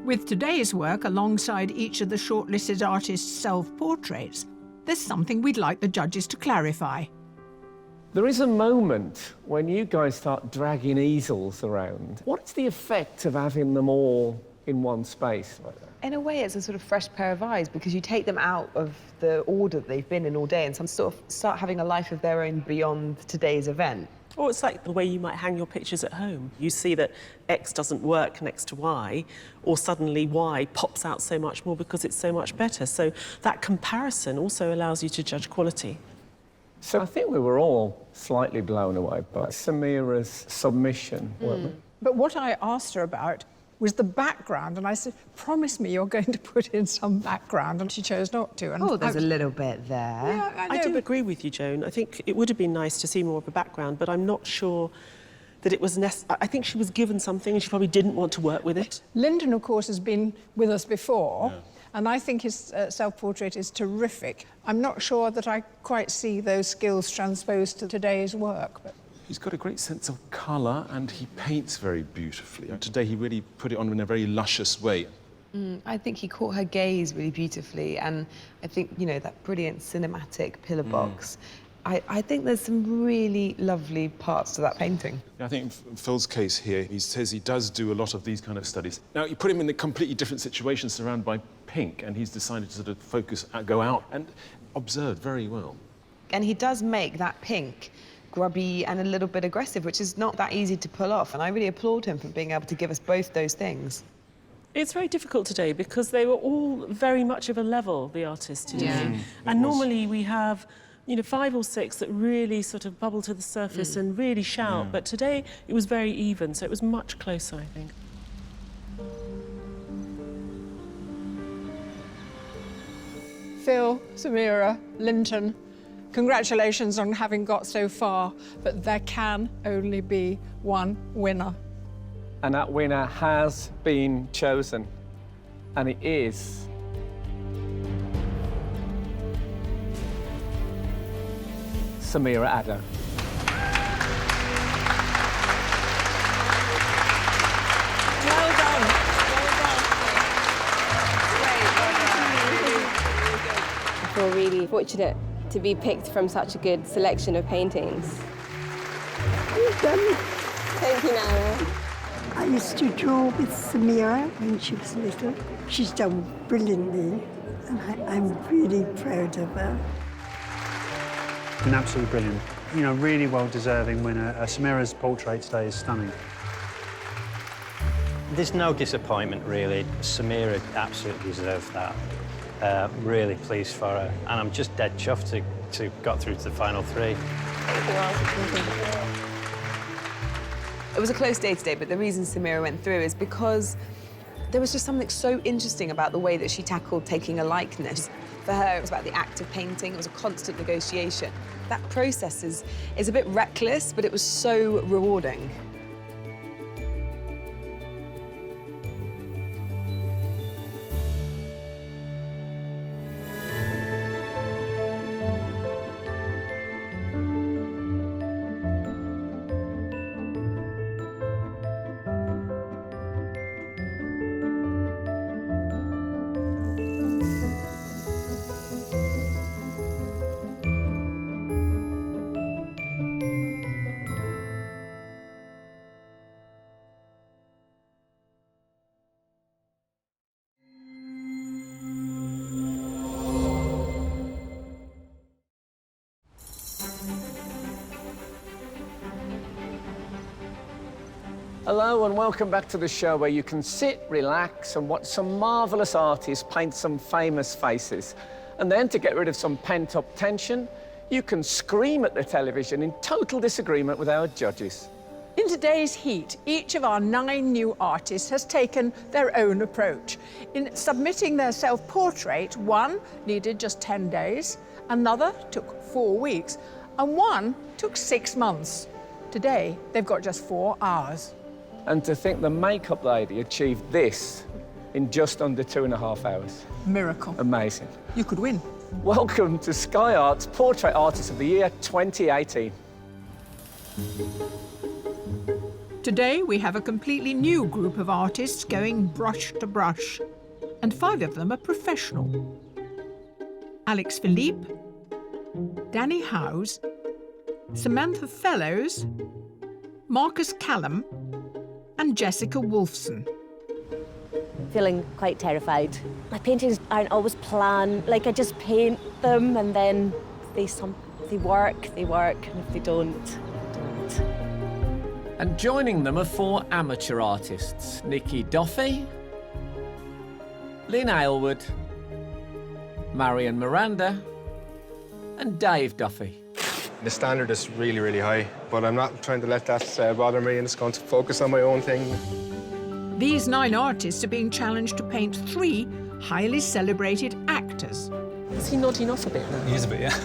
With today's work alongside each of the shortlisted artists' self-portraits, there's something we'd like the judges to clarify. There is a moment when you guys start dragging easels around. What's the effect of having them all in one space like that? In a way, it's a sort of fresh pair of eyes because you take them out of the order that they've been in all day and some sort of start having a life of their own beyond today's event. Or it's like the way you might hang your pictures at home. You see that X doesn't work next to Y, or suddenly Y pops out so much more because it's so much better. So that comparison also allows you to judge quality. So I think we were all slightly blown away by Samira's submission, weren't we? But what I asked her about was the background, and I said, promise me you're going to put in some background, and she chose not to. And there's a little bit there. Yeah, I do agree with you, Joan. I think it would have been nice to see more of a background, but I'm not sure that it was necessary. I think she was given something and she probably didn't want to work with it. Lyndon, of course, has been with us before, and I think his self-portrait is terrific. I'm not sure that I quite see those skills transposed to today's work, but... He's got a great sense of colour, and he paints very beautifully. Today he really put it on in a very luscious way. I think he caught her gaze really beautifully, and I think, you know, that brilliant cinematic pillar box I think there's some really lovely parts to that painting. I think in Phil's case here, he says he does do a lot of these kind of studies. Now, you put him in a completely different situation, surrounded by pink, and he's decided to sort of focus, go out and observe very well. And he does make that pink grubby and a little bit aggressive, which is not that easy to pull off. And I really applaud him for being able to give us both those things. It's very difficult today because they were all very much of a level, the artists today. And normally we have, you know, 5 or 6 that really sort of bubble to the surface and really shout. But today it was very even, so it was much closer, I think. Phil, Samira, Linton, congratulations on having got so far, but there can only be one winner. And that winner has been chosen, and it is Samira Addo. Well done. I feel really fortunate to be picked from such a good selection of paintings. You've done it. Thank you, Nana. I used to draw with Samira when she was little. She's done brilliantly, and I'm really proud of her. Been absolutely brilliant. You know, really well-deserving winner. Samira's portrait today is stunning. There's no disappointment, really. Samira absolutely deserved that. Really pleased for her. And I'm just dead chuffed to got through to the final 3. It was a close day today, but the reason Samira went through is because there was just something so interesting about the way that she tackled taking a likeness. For her, it was about the act of painting. It was a constant negotiation. That process is a bit reckless, but it was so rewarding. Hello and welcome back to the show where you can sit, relax and watch some marvellous artists paint some famous faces. And then to get rid of some pent-up tension, you can scream at the television in total disagreement with our judges. In today's heat, each of our 9 new artists has taken their own approach. In submitting their self-portrait, one needed just 10 days, another took 4 weeks, and one took 6 months. Today, they've got just 4 hours. And to think the makeup lady achieved this in just under 2.5 hours. Miracle. Amazing. You could win. Welcome to Sky Arts Portrait Artist of the Year 2018. Today we have a completely new group of artists going brush to brush, and 5 of them are professional. Alex Philippe, Danny Howes, Samantha Fellows, Marcus Callum, and Jessica Wolfson. Feeling quite terrified. My paintings aren't always planned. Like, I just paint them and then they work, and if they don't, they don't. And joining them are 4 amateur artists, Nikki Duffy, Lynn Aylward, Marion Miranda, and Dave Duffy. The standard is really, really high, but I'm not trying to let that bother me, and just going to focus on my own thing. These 9 artists are being challenged to paint 3 highly celebrated actors. Is he nodding off a bit now? He is a bit, yeah.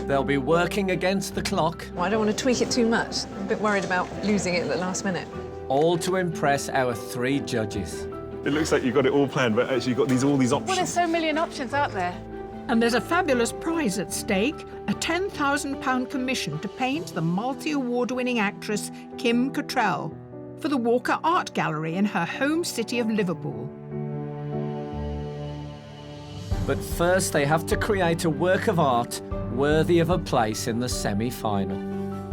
They'll be working against the clock. Well, I don't want to tweak it too much. I'm a bit worried about losing it at the last minute. All to impress our 3 judges. It looks like you've got it all planned, but actually you've got all these options. Well, there's so million options out there. And there's a fabulous prize at stake, a £10,000 commission to paint the multi-award-winning actress Kim Cattrall for the Walker Art Gallery in her home city of Liverpool. But first they have to create a work of art worthy of a place in the semi-final.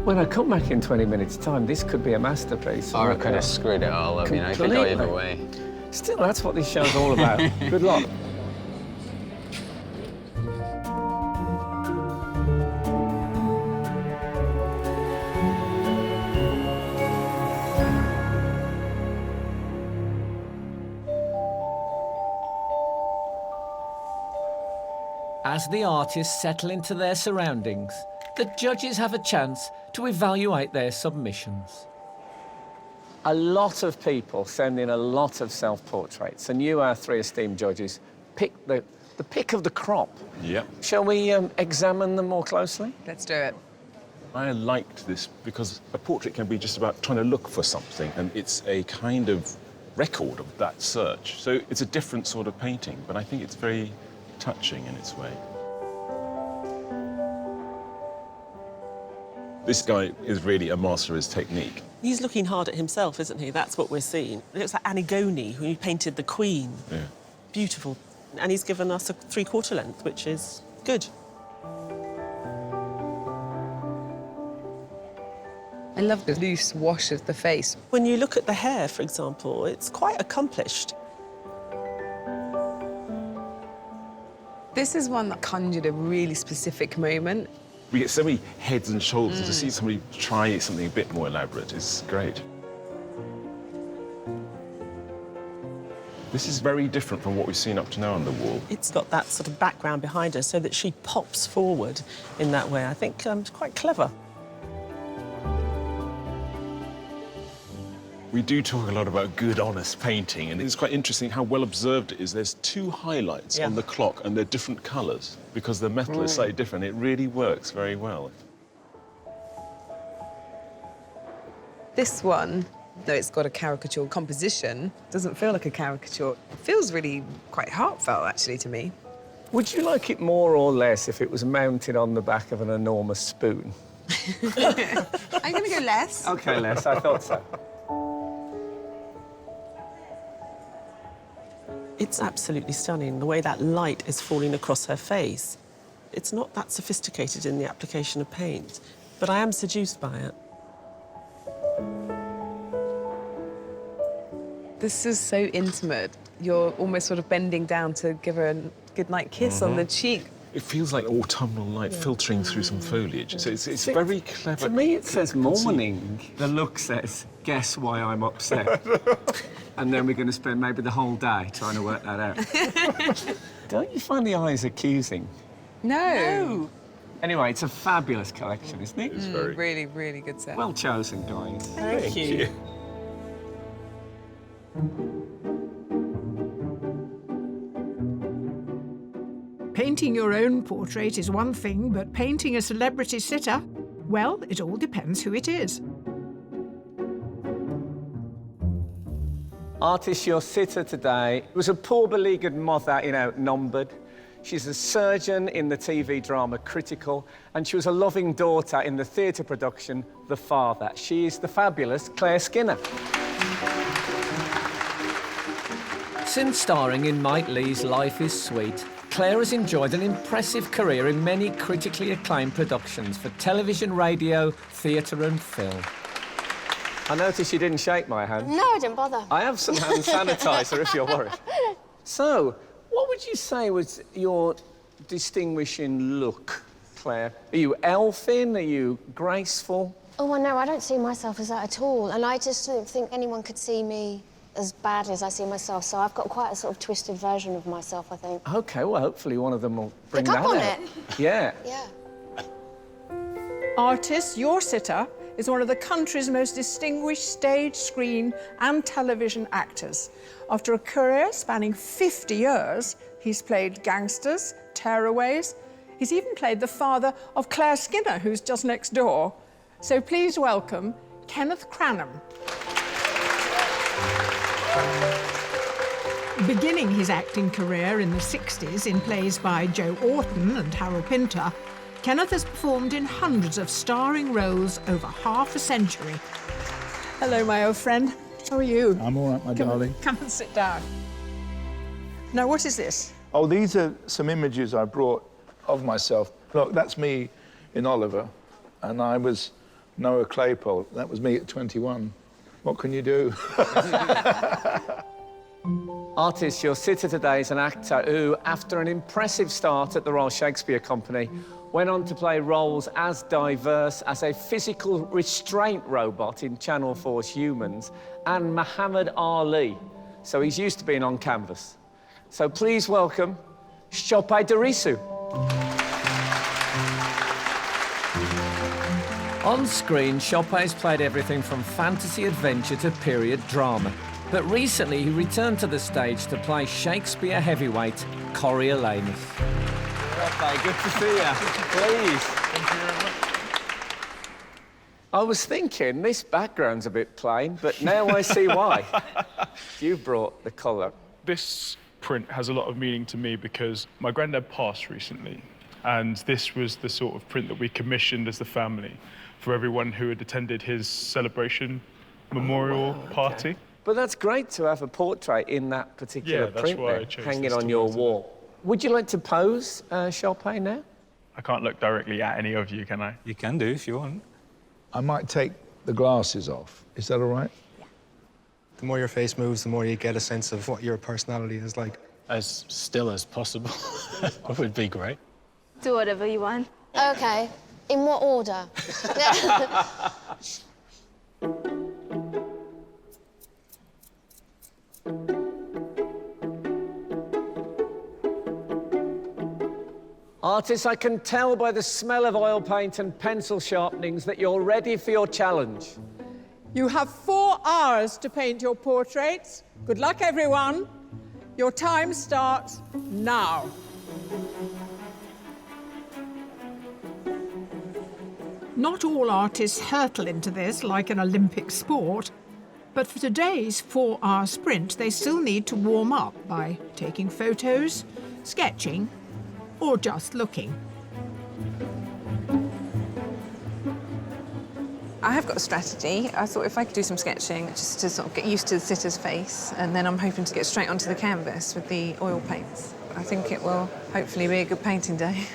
When I come back in 20 minutes' time, this could be a masterpiece. Or I could have screwed it all up, you know, it could go either way. Still, that's what this show's all about. Good luck. As the artists settle into their surroundings, the judges have a chance to evaluate their submissions. A lot of people send in a lot of self-portraits, and you, our three esteemed judges, pick the pick of the crop. Yep. Shall we examine them more closely? Let's do it. I liked this because a portrait can be just about trying to look for something, and it's a kind of record of that search. So it's a different sort of painting, but I think it's very touching in its way. This guy is really a master of his technique. He's looking hard at himself, isn't he? That's what we're seeing. It looks like Antigone, who painted the Queen. Yeah. Beautiful. And he's given us a 3/4 length, which is good. I love the loose wash of the face. When you look at the hair, for example, it's quite accomplished. This is one that conjured a really specific moment. We get so many heads and shoulders, and to see somebody try something a bit more elaborate is great. This is very different from what we've seen up to now on the wall. It's got that sort of background behind her so that she pops forward in that way. I think it's quite clever. We do talk a lot about good, honest painting, and it's quite interesting how well observed it is. There's two highlights on the clock, and they're different colours, because the metal is slightly different. It really works very well. This one, though it's got a caricature composition, doesn't feel like a caricature. It feels really quite heartfelt, actually, to me. Would you like it more or less if it was mounted on the back of an enormous spoon? I'm going to go less. OK, less. I thought so. It's absolutely stunning, the way that light is falling across her face. It's not that sophisticated in the application of paint, but I am seduced by it. This is so intimate. You're almost sort of bending down to give her a goodnight kiss on the cheek. It feels like autumnal light filtering through some foliage. So it's very clever. To me, it says morning. The look says, guess why I'm upset. And then we're going to spend maybe the whole day trying to work that out. Don't you find the eyes accusing? No. Anyway, it's a fabulous collection, isn't it? It's very... Really, really good set. Well chosen, guys. Thank you. Painting your own portrait is one thing, but painting a celebrity sitter, well, it all depends who it is. Artist, your sitter today was a poor beleaguered mother in Outnumbered. She's a surgeon in the TV drama Critical, and she was a loving daughter in the theatre production The Father. She is the fabulous Claire Skinner. Since starring in Mike Leigh's Life is Sweet, Claire has enjoyed an impressive career in many critically acclaimed productions for television, radio, theatre and film. I noticed you didn't shake my hand. No, I didn't bother. I have some hand sanitizer if you're worried. So, what would you say was your distinguishing look, Claire? Are you elfin? Are you graceful? Oh, well, no, I don't see myself as that at all. And I just don't think anyone could see me as bad as I see myself. So I've got quite a sort of twisted version of myself, I think. OK, well, hopefully one of them will bring Pick that up on out. it. Yeah. Yeah. Artist, your sitter is one of the country's most distinguished stage, screen and television actors. After a career spanning 50 years, he's played gangsters, tearaways. He's even played the father of Claire Skinner, who's just next door. So please welcome Kenneth Cranham. Beginning his acting career in the 60s in plays by Joe Orton and Harold Pinter, Kenneth has performed in hundreds of starring roles over half a century. Hello, my old friend. How are you? I'm all right, my darling. Come and sit down. Now, what is this? Oh, these are some images I brought of myself Look, that's me in Oliver, and I was Noah Claypole. That was me at 21. What can you do? Artist, your sitter today is an actor who, after an impressive start at the Royal Shakespeare Company, went on to play roles as diverse as a physical restraint robot in Channel 4's Humans and Muhammad Ali. So he's used to being on canvas. So please welcome Chopin Derisu. On screen, Chopin's played everything from fantasy adventure to period drama. But recently, he returned to the stage to play Shakespeare heavyweight Coriolanus. Chopin, good to see you. Please. Thank you very much. I was thinking, this background's a bit plain, but now I see why. You brought the colour. This print has a lot of meaning to me because my granddad passed recently, and this was the sort of print that we commissioned as the family for everyone who had attended his celebration memorial party. But that's great to have a portrait in that particular print there, hanging on your wall. Would you like to pose, Chopin, now? I can't look directly at any of you, can I? You can do if you want. I might take the glasses off. Is that all right? Yeah. The more your face moves, the more you get a sense of what your personality is like. As still as possible would be great. Do whatever you want. OK. In what order? Artists, I can tell by the smell of oil paint and pencil sharpenings that you're ready for your challenge. You have 4 hours to paint your portraits. Good luck, everyone. Your time starts now. Not all artists hurtle into this like an Olympic sport, but for today's 4-hour sprint, they still need to warm up by taking photos, sketching, or just looking. I have got a strategy. I thought if I could do some sketching just to sort of get used to the sitter's face, and then I'm hoping to get straight onto the canvas with the oil paints. I think it will hopefully be a good painting day.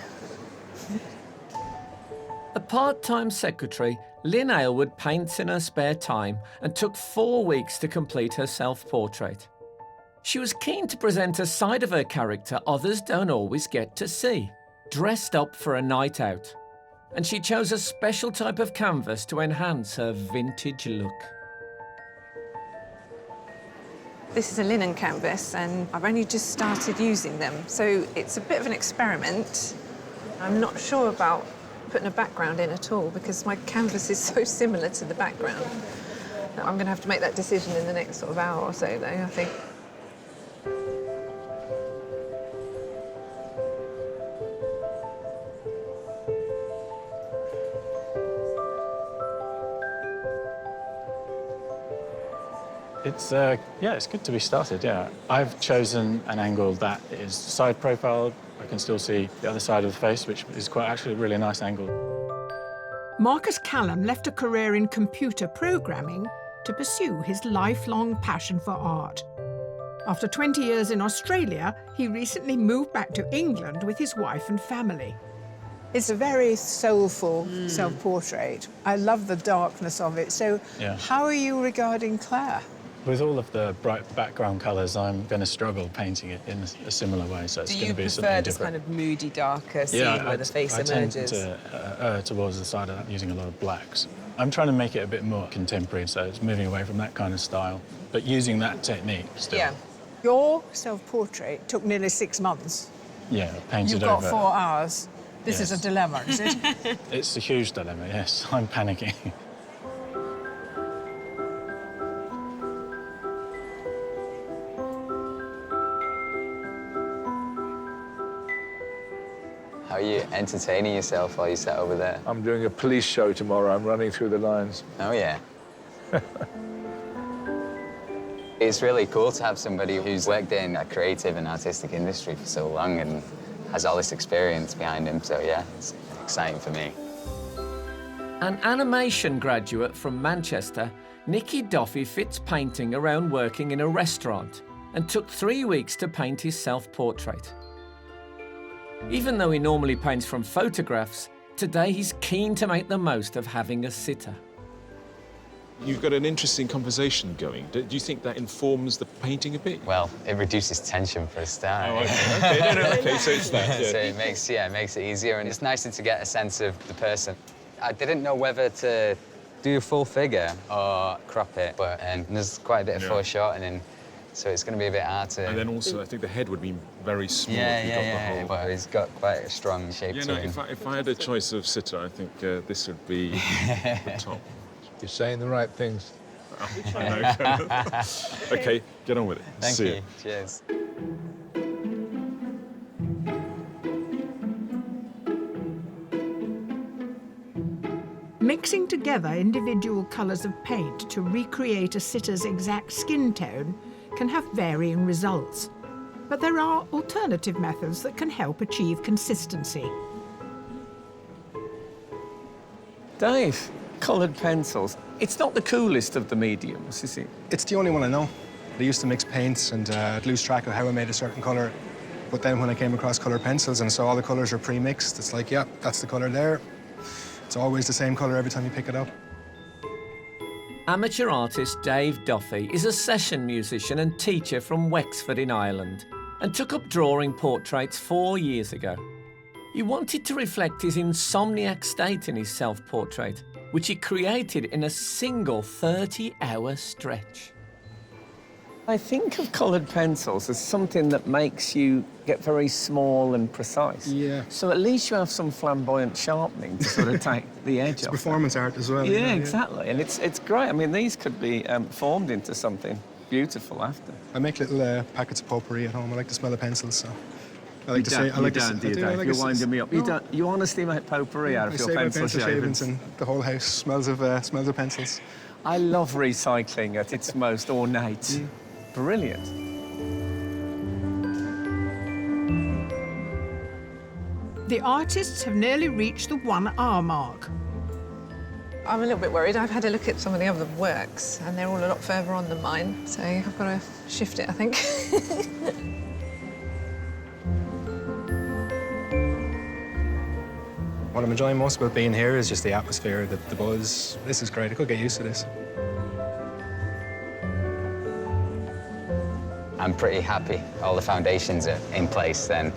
A part-time secretary, Lynn Aylward paints in her spare time and took 4 weeks to complete her self-portrait. She was keen to present a side of her character others don't always get to see, dressed up for a night out. And she chose a special type of canvas to enhance her vintage look. This is a linen canvas, and I've only just started using them, so it's a bit of an experiment. I'm not sure about putting a background in at all because my canvas is so similar to the background. I'm going to have to make that decision in the next sort of hour or so, though, I think. It's good to be started, yeah. I've chosen an angle that is side profile. I can still see the other side of the face, which is quite actually a really nice angle. Marcus Callum left a career in computer programming to pursue his lifelong passion for art. After 20 years in Australia, he recently moved back to England with his wife and family. It's a very soulful self-portrait. I love the darkness of it. So how are you regarding Claire? With all of the bright background colours, I'm going to struggle painting it in a similar way, so it's going to be something different. Do you prefer this kind of moody, darker scene where the face emerges? I tend to towards the side of that, using a lot of blacks. I'm trying to make it a bit more contemporary, so it's moving away from that kind of style, but using that technique still. Yeah. Your self-portrait took nearly 6 months. Yeah, painted You've got over. 4 hours. This is a dilemma, is it? It's a huge dilemma, yes. I'm panicking. How are you entertaining yourself while you sat over there? I'm doing a police show tomorrow. I'm running through the lines. Oh, yeah. It's really cool to have somebody who's worked in a creative and artistic industry for so long and has all this experience behind him, so yeah, it's exciting for me. An animation graduate from Manchester, Nicky Duffy fits painting around working in a restaurant and took 3 weeks to paint his self-portrait. Even though he normally paints from photographs, today he's keen to make the most of having a sitter. You've got an interesting conversation going. Do you think that informs the painting a bit? Well, it reduces tension for a start. Oh, okay. Okay, so it's that, yeah. So it makes it easier, and it's nicer to get a sense of the person. I didn't know whether to do a full figure or crop it, but there's quite a bit of foreshortening, so it's going to be a bit hard to... And then also, I think the head would be very small if you got the whole... But he's got quite a strong shape to him. If I had a choice of sitter, I think this would be the top. You're saying the right things. I know. OK, get on with it. Thank you. Cheers. Mixing together individual colours of paint to recreate a sitter's exact skin tone can have varying results. But there are alternative methods that can help achieve consistency. Dave, coloured pencils. It's not the coolest of the mediums, is it? It's the only one I know. I used to mix paints and I'd lose track of how I made a certain colour. But then when I came across coloured pencils and saw all the colours are pre-mixed, it's like, yeah, that's the colour there. It's always the same colour every time you pick it up. Amateur artist Dave Duffy is a session musician and teacher from Wexford in Ireland and took up drawing portraits 4 years ago. He wanted to reflect his insomniac state in his self-portrait, which he created in a single 30-hour stretch. I think of coloured pencils as something that makes you get very small and precise. Yeah. So at least you have some flamboyant sharpening to sort of take the edge off. Performance art as well. Yeah, exactly. And it's great. I mean, these could be formed into something beautiful after. I make little packets of potpourri at home. I like to smell the pencils, so... I like You to don't, say... I like you to don't, do you, I Dave? like You're to- winding me up. No. You honestly make potpourri out of your I save my pencil shavings. and the whole house smells of pencils. I love recycling at its most ornate. Brilliant. The artists have nearly reached the 1 hour mark. I'm a little bit worried. I've had a look at some of the other works, and they're all a lot further on than mine, so I've got to shift it, I think. What I'm enjoying most about being here is just the atmosphere, the buzz. This is great. I could get used to this. I'm pretty happy. All the foundations are in place, then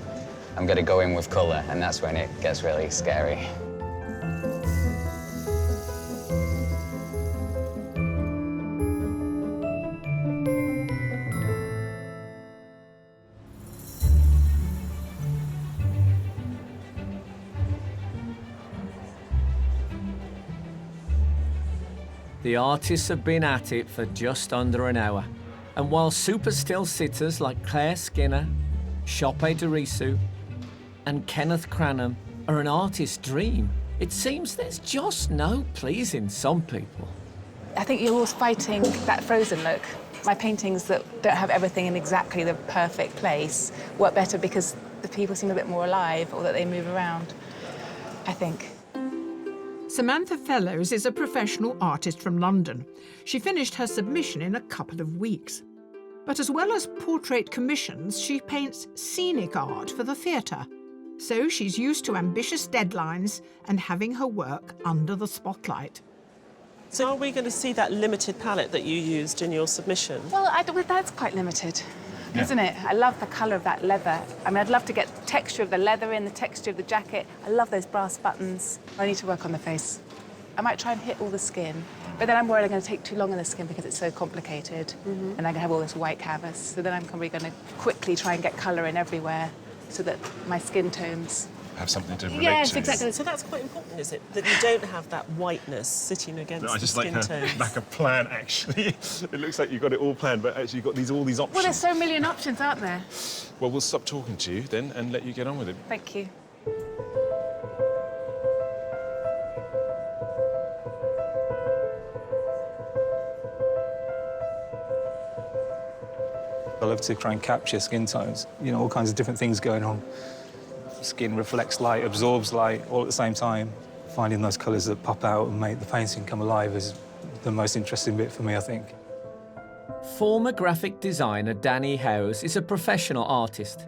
I'm going to go in with colour, and that's when it gets really scary. The artists have been at it for just under an hour. And while super still sitters like Claire Skinner, Chope Derisu and Kenneth Cranham are an artist's dream, it seems there's just no pleasing some people. I think you're always fighting that frozen look. My paintings that don't have everything in exactly the perfect place work better because the people seem a bit more alive or that they move around, I think. Samantha Fellows is a professional artist from London. She finished her submission in a couple of weeks. But as well as portrait commissions, she paints scenic art for the theatre. So she's used to ambitious deadlines and having her work under the spotlight. So are we going to see that limited palette that you used in your submission? Well, that's quite limited, isn't it? I love the colour of that leather. I mean, I'd love to get the texture of the leather in, the texture of the jacket. I love those brass buttons. I need to work on the face. I might try and hit all the skin, but then I'm worried I'm going to take too long on the skin because it's so complicated, and I'm going to have all this white canvas. So then I'm probably going to quickly try and get colour in everywhere so that my skin tones have something to relate yes, to. exactly. So that's quite important, is it? That you don't have that whiteness sitting against I just the like skin her tones. lack of plan, actually. It looks like you've got it all planned, but actually you've got all these options. Well, there's so million options, aren't there? Well, we'll stop talking to you then and let you get on with it. Thank you. I love to try and capture skin tones, you know, all kinds of different things going on. Skin reflects light, absorbs light, all at the same time. Finding those colours that pop out and make the painting come alive is the most interesting bit for me, I think. Former graphic designer Danny Howes is a professional artist.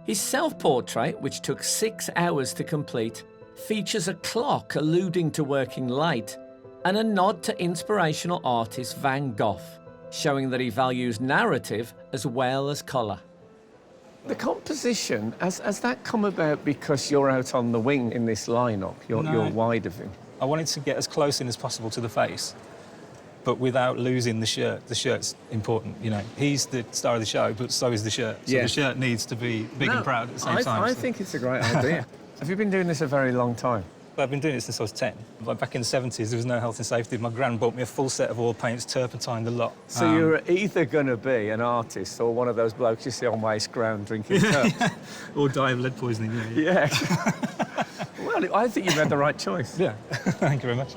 His self-portrait, which took 6 hours to complete, features a clock alluding to working late and a nod to inspirational artist Van Gogh, showing that he values narrative as well as colour. The composition, has that come about because you're out on the wing in this lineup? You're wider view? I wanted to get as close in as possible to the face, but without losing the shirt. The shirt's important, you know. He's the star of the show, but so is the shirt. So the shirt needs to be big and proud at the same time. I think it's a great idea. Have you been doing this a very long time? Well, I've been doing it since I was 10. Like back in the 70s, there was no health and safety. My gran bought me a full set of oil paints, turpentine, the lot. So you're either going to be an artist or one of those blokes you see on waste ground drinking turps. Or die of lead poisoning, Yeah. Well, I think you've had the right choice. Yeah, thank you very much.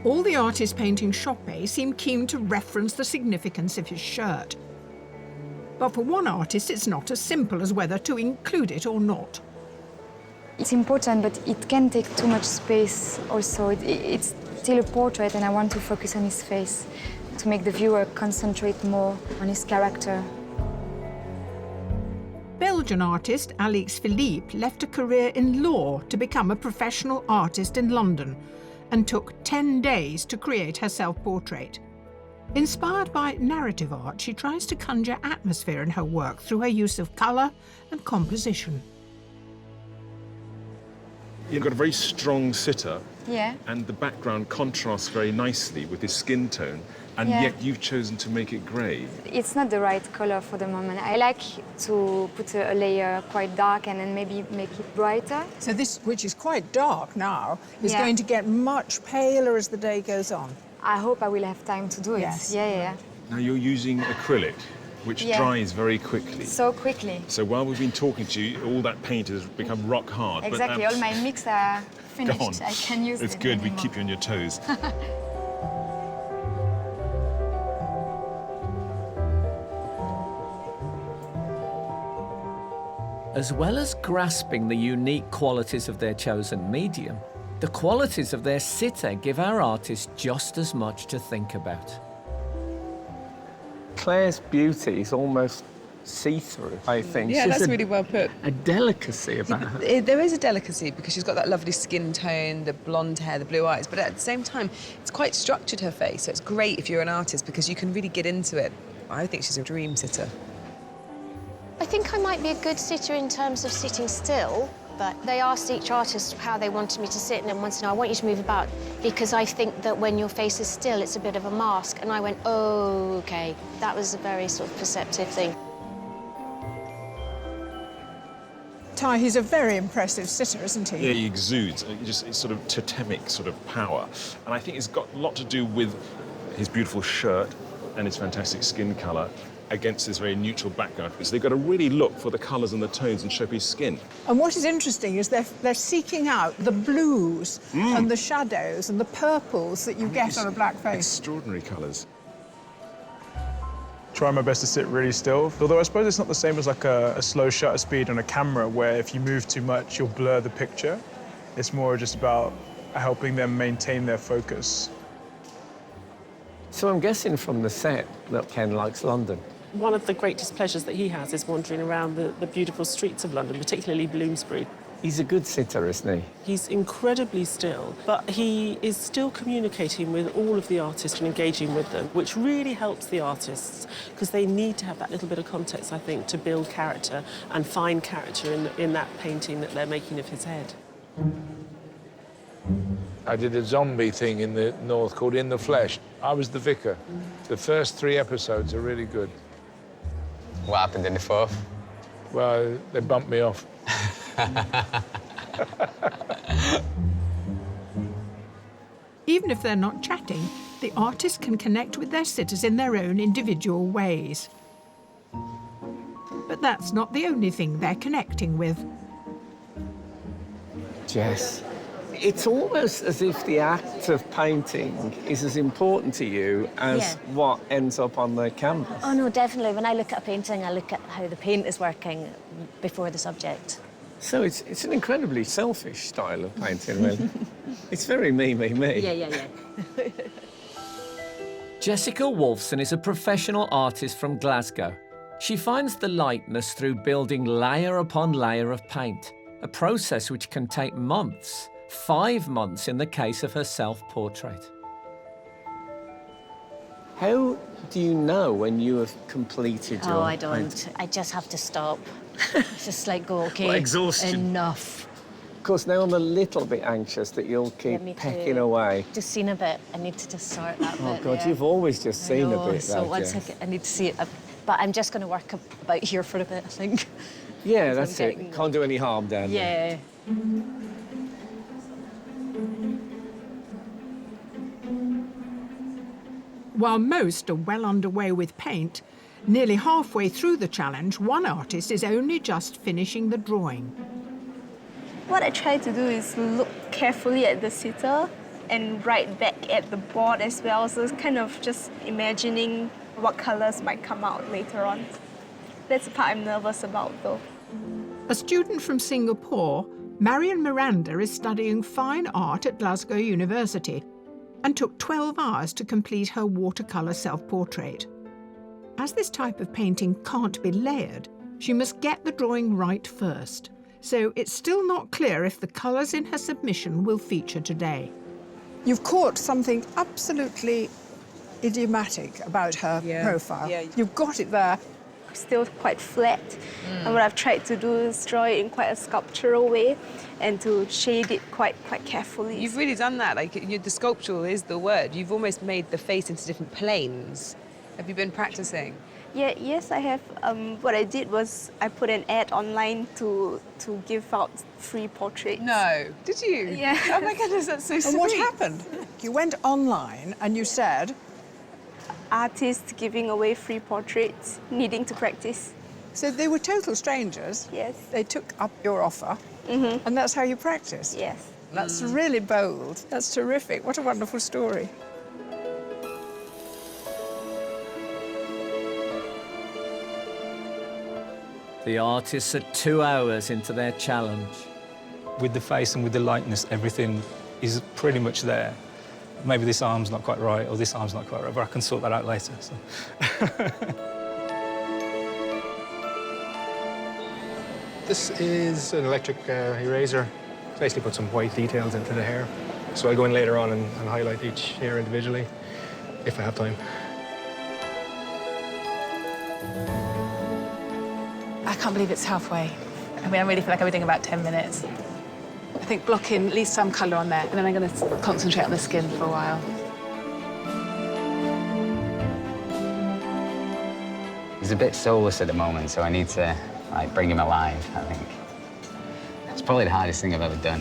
All the artists painting Chopin seem keen to reference the significance of his shirt. But for one artist, it's not as simple as whether to include it or not. It's important, but it can take too much space also. It's still a portrait, and I want to focus on his face to make the viewer concentrate more on his character. Belgian artist Alix Philippe left a career in law to become a professional artist in London and took 10 days to create her self-portrait. Inspired by narrative art, she tries to conjure atmosphere in her work through her use of colour and composition. You've got a very strong sitter, Yeah. and the background contrasts very nicely with his skin tone, and yet you've chosen to make it grey. It's not the right color for the moment. I like to put a layer quite dark and then maybe make it brighter. So this, which is quite dark now, is Yeah. going to get much paler as the day goes on. I hope I will have time to do it. Yes. Yeah. Now you're using acrylic, which dries very quickly. So quickly. So while we've been talking to you, all that paint has become rock hard. Exactly. But all my mix are finished. Go on. I can use it. It's good. We anymore. keep you on your toes. As well as grasping the unique qualities of their chosen medium, the qualities of their sitter give our artists just as much to think about. Claire's beauty is almost see-through, I think. Yeah, She's that's really well put. A delicacy about her. There is a delicacy because she's got that lovely skin tone, the blonde hair, the blue eyes, but at the same time, it's quite structured, her face, so it's great if you're an artist because you can really get into it. I think she's a dream sitter. I think I might be a good sitter in terms of sitting still, but they asked each artist how they wanted me to sit, and then once in a while, I want you to move about, because I think that when your face is still, it's a bit of a mask. And I went, oh, OK. That was a very sort of perceptive thing. Ty, he's a very impressive sitter, isn't he? Yeah, he exudes just it's sort of totemic sort of power. And I think it's got a lot to do with his beautiful shirt and his fantastic skin colour against this very neutral background. So they've got to really look for the colours and the tones and show his skin. And what is interesting is they're seeking out the blues and the shadows and the purples that you get on a black face. Extraordinary colours. Try my best to sit really still. Although I suppose it's not the same as like a slow shutter speed on a camera where if you move too much, you'll blur the picture. It's more just about helping them maintain their focus. So I'm guessing from the set that Ken likes London. One of the greatest pleasures that he has is wandering around the beautiful streets of London, particularly Bloomsbury. He's a good sitter, isn't he? He's incredibly still, but he is still communicating with all of the artists and engaging with them, which really helps the artists, because they need to have that little bit of context, I think, to build character and find character in that painting that they're making of his head. I did a zombie thing in the north called In the Flesh. I was the vicar. The first 3 episodes are really good. What happened in the 4th? Well, they bumped me off. Even if they're not chatting, the artists can connect with their sitters in their own individual ways. But that's not the only thing they're connecting with. Jess, it's almost as if the act of painting is as important to you as what ends up on the canvas. Oh, no, definitely. When I look at a painting, I look at how the paint is working before the subject. So it's an incredibly selfish style of painting, really. It's very me. Yeah. Jessica Wolfson is a professional artist from Glasgow. She finds the lightness through building layer upon layer of paint, a process which can take months, 5 months in the case of her self-portrait. How do you know when you have completed your I don't. painting? I just have to stop. Just like go, okay, What exhaustion. enough. Of course, now I'm a little bit anxious that you'll keep Me pecking too. away. Just seen a bit. I need to just sort that Oh, bit. God, there. you've always just seen a bit, So though, once Jess. I need to see it. But I'm just going to work about here for a bit, I think. Yeah, I'm that's it. getting- Can't do any harm down there. Yeah. While most are well underway with paint, nearly halfway through the challenge, one artist is only just finishing the drawing. What I try to do is look carefully at the sitter and write back at the board as well. So it's kind of just imagining what colors might come out later on. That's the part I'm nervous about, though. A student from Singapore, Marion Miranda is studying fine art at Glasgow University and took 12 hours to complete her watercolour self-portrait. As this type of painting can't be layered, she must get the drawing right first. So it's still not clear if the colours in her submission will feature today. You've caught something absolutely idiomatic about her profile. Yeah. You've got it there. Still quite flat. And what I've tried to do is draw it in quite a sculptural way and to shade it quite carefully. You've really done that. Like, the sculptural is the word. You've almost made the face into different planes. Have you been practicing? Yeah, yes, I have. What I did was I put an ad online to give out free portraits. No. Did you? Yeah. Oh my goodness, that's so sweet. And what happened? You went online and you said... Artists giving away free portraits, needing to practice. So they were total strangers? Yes. They took up your offer, and that's how you practiced? Yes. That's really bold. That's terrific. What a wonderful story. The artists are 2 hours into their challenge. With the face and with the lightness, everything is pretty much there. Maybe this arm's not quite right, or this arm's not quite right, but I can sort that out later. So. This is an electric eraser. Basically put some white details into the hair. So I'll go in later on and highlight each hair individually, if I have time. I can't believe it's halfway. I mean, I really feel like I've been doing about 10 minutes. I think blocking at least some colour on there, and then I'm going to concentrate on the skin for a while. He's a bit soulless at the moment, so I need to bring him alive, I think. It's probably the hardest thing I've ever done.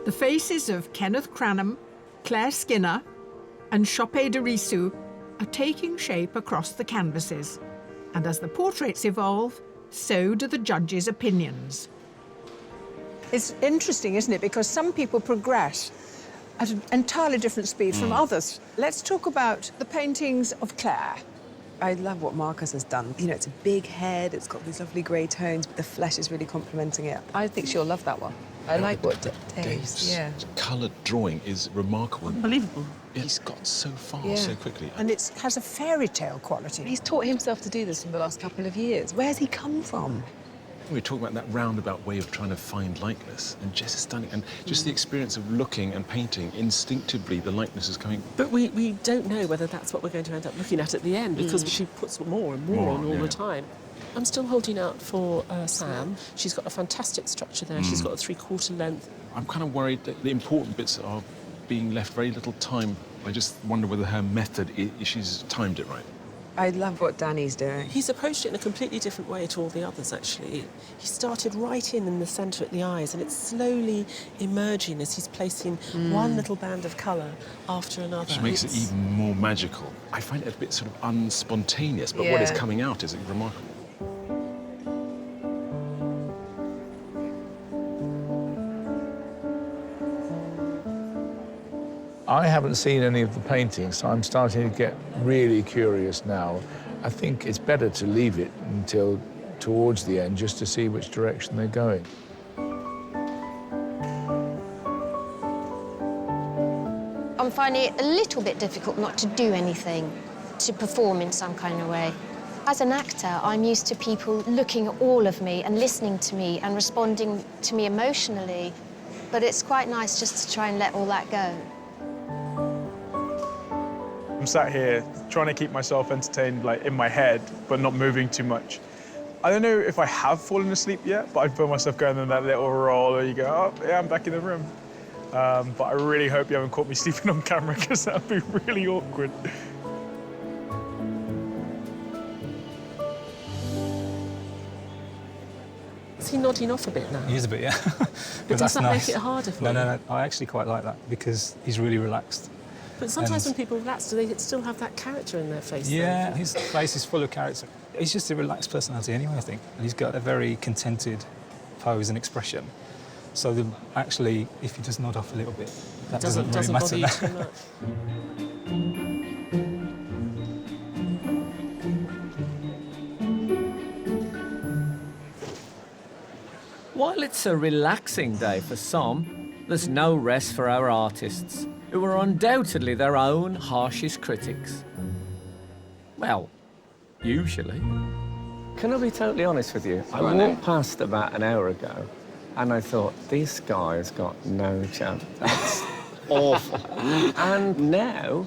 The faces of Kenneth Cranham, Claire Skinner and Chope de Rissou are taking shape across the canvases. And as the portraits evolve, so do the judges' opinions. It's interesting, isn't it? Because some people progress at an entirely different speed from others. Let's talk about the paintings of Claire. I love what Marcus has done. You know, it's a big head, it's got these lovely grey tones, but the flesh is really complementing it. I think she'll love that one. I like what Dave's, coloured drawing is remarkable. Unbelievable. He's got so far Yeah. so quickly. And it has a fairy tale quality. He's taught himself to do this in the last couple of years. Where's he come from? We were talking about that roundabout way of trying to find likeness, and Jess is stunning. And just the experience of looking and painting, instinctively the likeness is coming. But we don't know whether that's what we're going to end up looking at the end, because she puts more and more on all the time. I'm still holding out for Sam. She's got a fantastic structure there. She's got a 3/4 length. I'm kind of worried that the important bits are being left very little time. I just wonder whether her method, she's timed it right. I love what Danny's doing. He's approached it in a completely different way to all the others, actually. He started right in the centre at the eyes, and it's slowly emerging as he's placing one little band of colour after another. Which makes it even more magical. I find it a bit sort of unspontaneous, but what is coming out is remarkable. I haven't seen any of the paintings, so I'm starting to get really curious now. I think it's better to leave it until towards the end just to see which direction they're going. I'm finding it a little bit difficult not to do anything, to perform in some kind of way. As an actor, I'm used to people looking at all of me and listening to me and responding to me emotionally, but it's quite nice just to try and let all that go. I'm sat here trying to keep myself entertained, like, in my head, but not moving too much. I don't know if I have fallen asleep yet, but I feel myself going in that little roll where you go, oh, yeah, I'm back in the room. But I really hope you haven't caught me sleeping on camera, because that would be really awkward. Is he nodding off a bit now? He is a bit, yeah. But does that nice. make it harder for you? No, I actually quite like that because he's really relaxed. But sometimes when people relax, do they still have that character in their face? Yeah, though? his face is full of character. He's just a relaxed personality anyway, I think. And he's got a very contented pose and expression. So actually, if you just nod off a little bit, that doesn't really matter. Bother you too much. While it's a relaxing day for some, there's no rest for our artists, who are undoubtedly their own harshest critics. Well, usually. Can I be totally honest with you? I walked past about an hour ago and I thought, this guy has got no chance. That's awful. And now,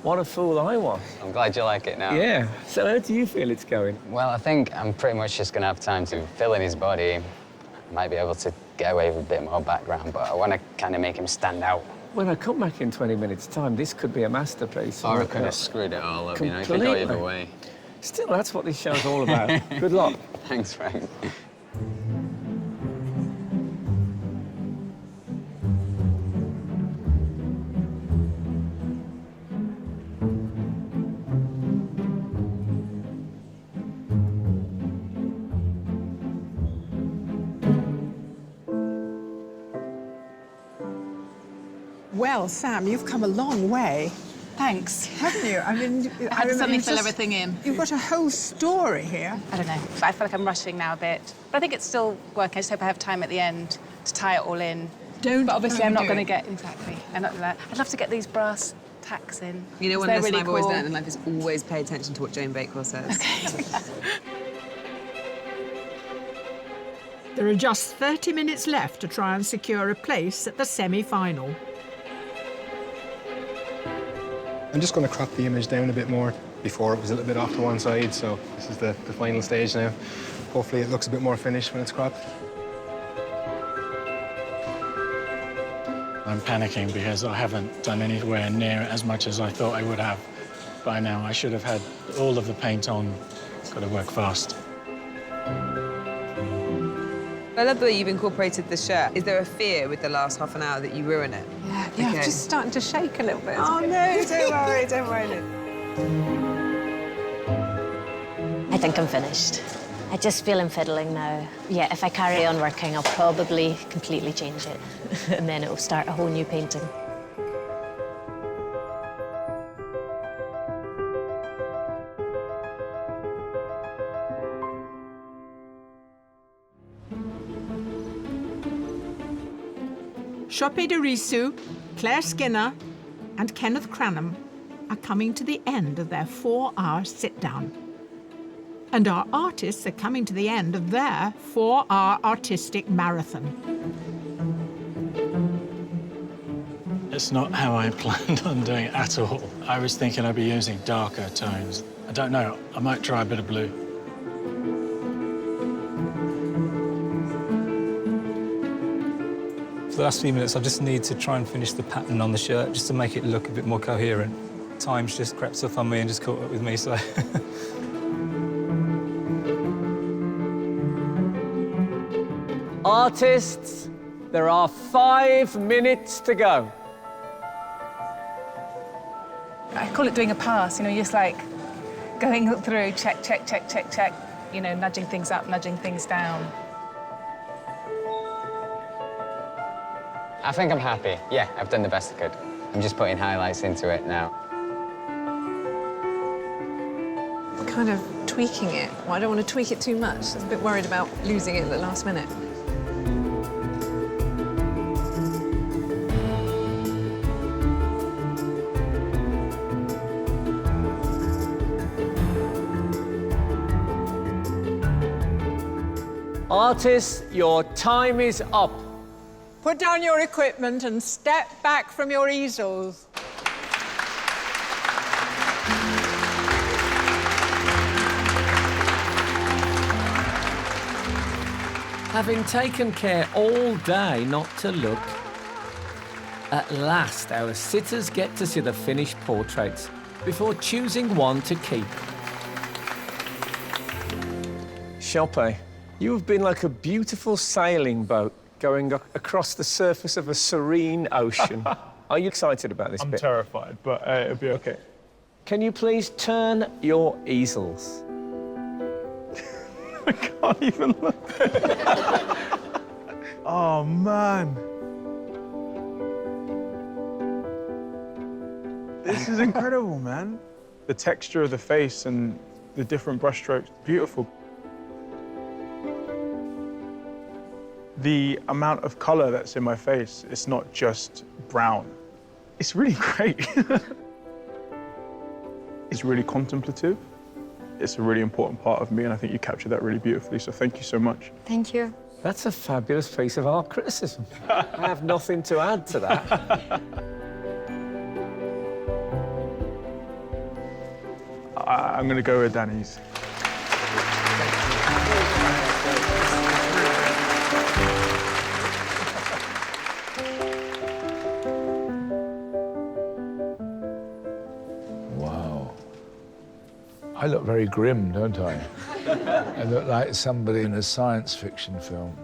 what a fool I was. I'm glad you like it now. Yeah. So how do you feel it's going? Well, I think I'm pretty much just going to have time to fill in his body. I might be able to get away with a bit more background, but I want to kind of make him stand out. When I come back in 20 minutes' time, this could be a masterpiece. Or I could have screwed it all up, you know, it could go either way. Still, that's what this show's all about. Good luck. Thanks, Frank. Well, Sam, you've come a long way. Thanks. Haven't you? I mean, I had to suddenly you've fill everything in. You've got a whole story here. I don't know. I feel like I'm rushing now a bit. But I think it's still working. I just hope I have time at the end to tie it all in. But obviously, I'm not going to get... Exactly. I'm not gonna, I'd love to get these brass tacks in. You know, one they're lesson really I've always cool. learned in life is always pay attention to what Joan Bakewell says. There are just 30 minutes left to try and secure a place at the semi-final. I'm just going to crop the image down a bit more. Before it was a little bit off to one side, so this is the final stage now. Hopefully it looks a bit more finished when it's cropped. I'm panicking because I haven't done anywhere near as much as I thought I would have by now. I should have had all of the paint on. Got to work fast. I love the way you've incorporated the shirt. Is there a fear with the last half an hour that you ruin it? Yeah, I'm just starting to shake a little bit. Oh, no, don't worry, don't worry. I think I'm finished. I just feel I'm fiddling now. Yeah, if I carry on working, I'll probably completely change it. And then it'll start a whole new painting. Shope de Risu, Claire Skinner and Kenneth Cranham are coming to the end of their 4-hour sit-down. And our artists are coming to the end of their 4-hour artistic marathon. It's not how I planned on doing it at all. I was thinking I'd be using darker tones. I don't know, I might try a bit of blue. For the last few minutes, I just need to try and finish the pattern on the shirt just to make it look a bit more coherent. Time's just crept up on me and just caught up with me, so... Artists, there are 5 minutes to go. I call it doing a pass, you know, you're just like going through, check, check, check, check, check, you know, nudging things up, nudging things down. I think I'm happy. Yeah, I've done the best I could. I'm just putting highlights into it now. Kind of tweaking it. Well, I don't want to tweak it too much. I'm a bit worried about losing it at the last minute. Artists, your time is up. Put down your equipment and step back from your easels. Having taken care all day not to look, at last our sitters get to see the finished portraits before choosing one to keep. Chope, you have been like a beautiful sailing boat going across the surface of a serene ocean. Are you excited about this I'm bit? terrified, but it'll be okay. Can you please turn your easels? I can't even look. Oh, man. This is incredible, man. The texture of the face and the different brushstrokes, beautiful. The amount of color that's in my face, it's not just brown. It's really great. It's really contemplative. It's a really important part of me, and I think you captured that really beautifully, so thank you so much. Thank you. That's a fabulous piece of art criticism. I have nothing to add to that. I'm going to go with Danny's. Wow. I look very grim, don't I? I look like somebody in a science fiction film.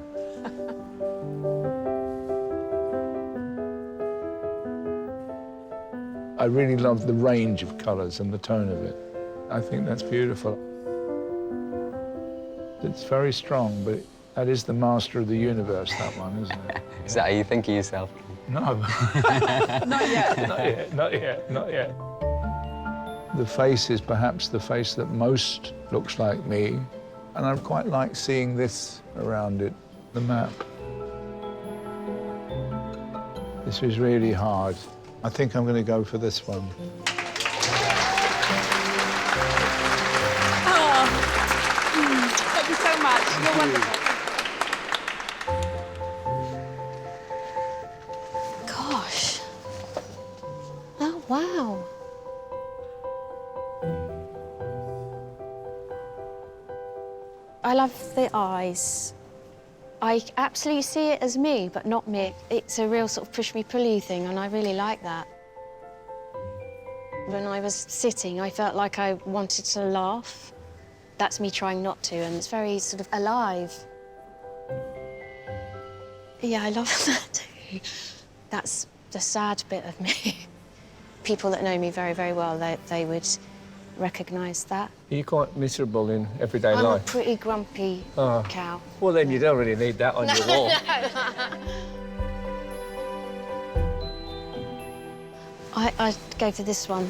I really love the range of colours and the tone of it. I think that's beautiful. It's very strong, but that is the master of the universe, that one, isn't it? Is that how you think of yourself? No. Not yet. Not yet, not yet, not yet. The face is perhaps the face that most looks like me, and I quite like seeing this around it, the map. This is really hard. I think I'm going to go for this one. Thank you so much. You're wonderful. Gosh. Oh, wow. I love the eyes. I absolutely see it as me, but not me. It's a real sort of push-me-pull-you thing, and I really like that. When I was sitting, I felt like I wanted to laugh. That's me trying not to, and it's very sort of alive. Yeah, I love that too. That's the sad bit of me. People that know me very, very well, they would recognise that. Are you quite miserable in everyday I'm life? a pretty grumpy cow. Well, then you don't really need that on your wall. I'd go for this one.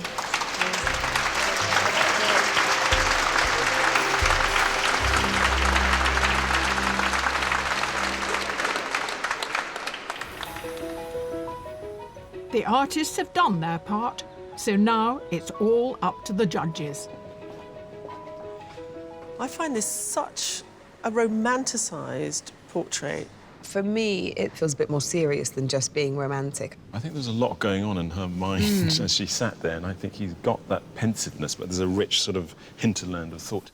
The artists have done their part, so now it's all up to the judges. I find this such a romanticised portrait. For me, it feels a bit more serious than just being romantic. I think there's a lot going on in her mind as she sat there, and I think he's got that pensiveness, but there's a rich sort of hinterland of thought.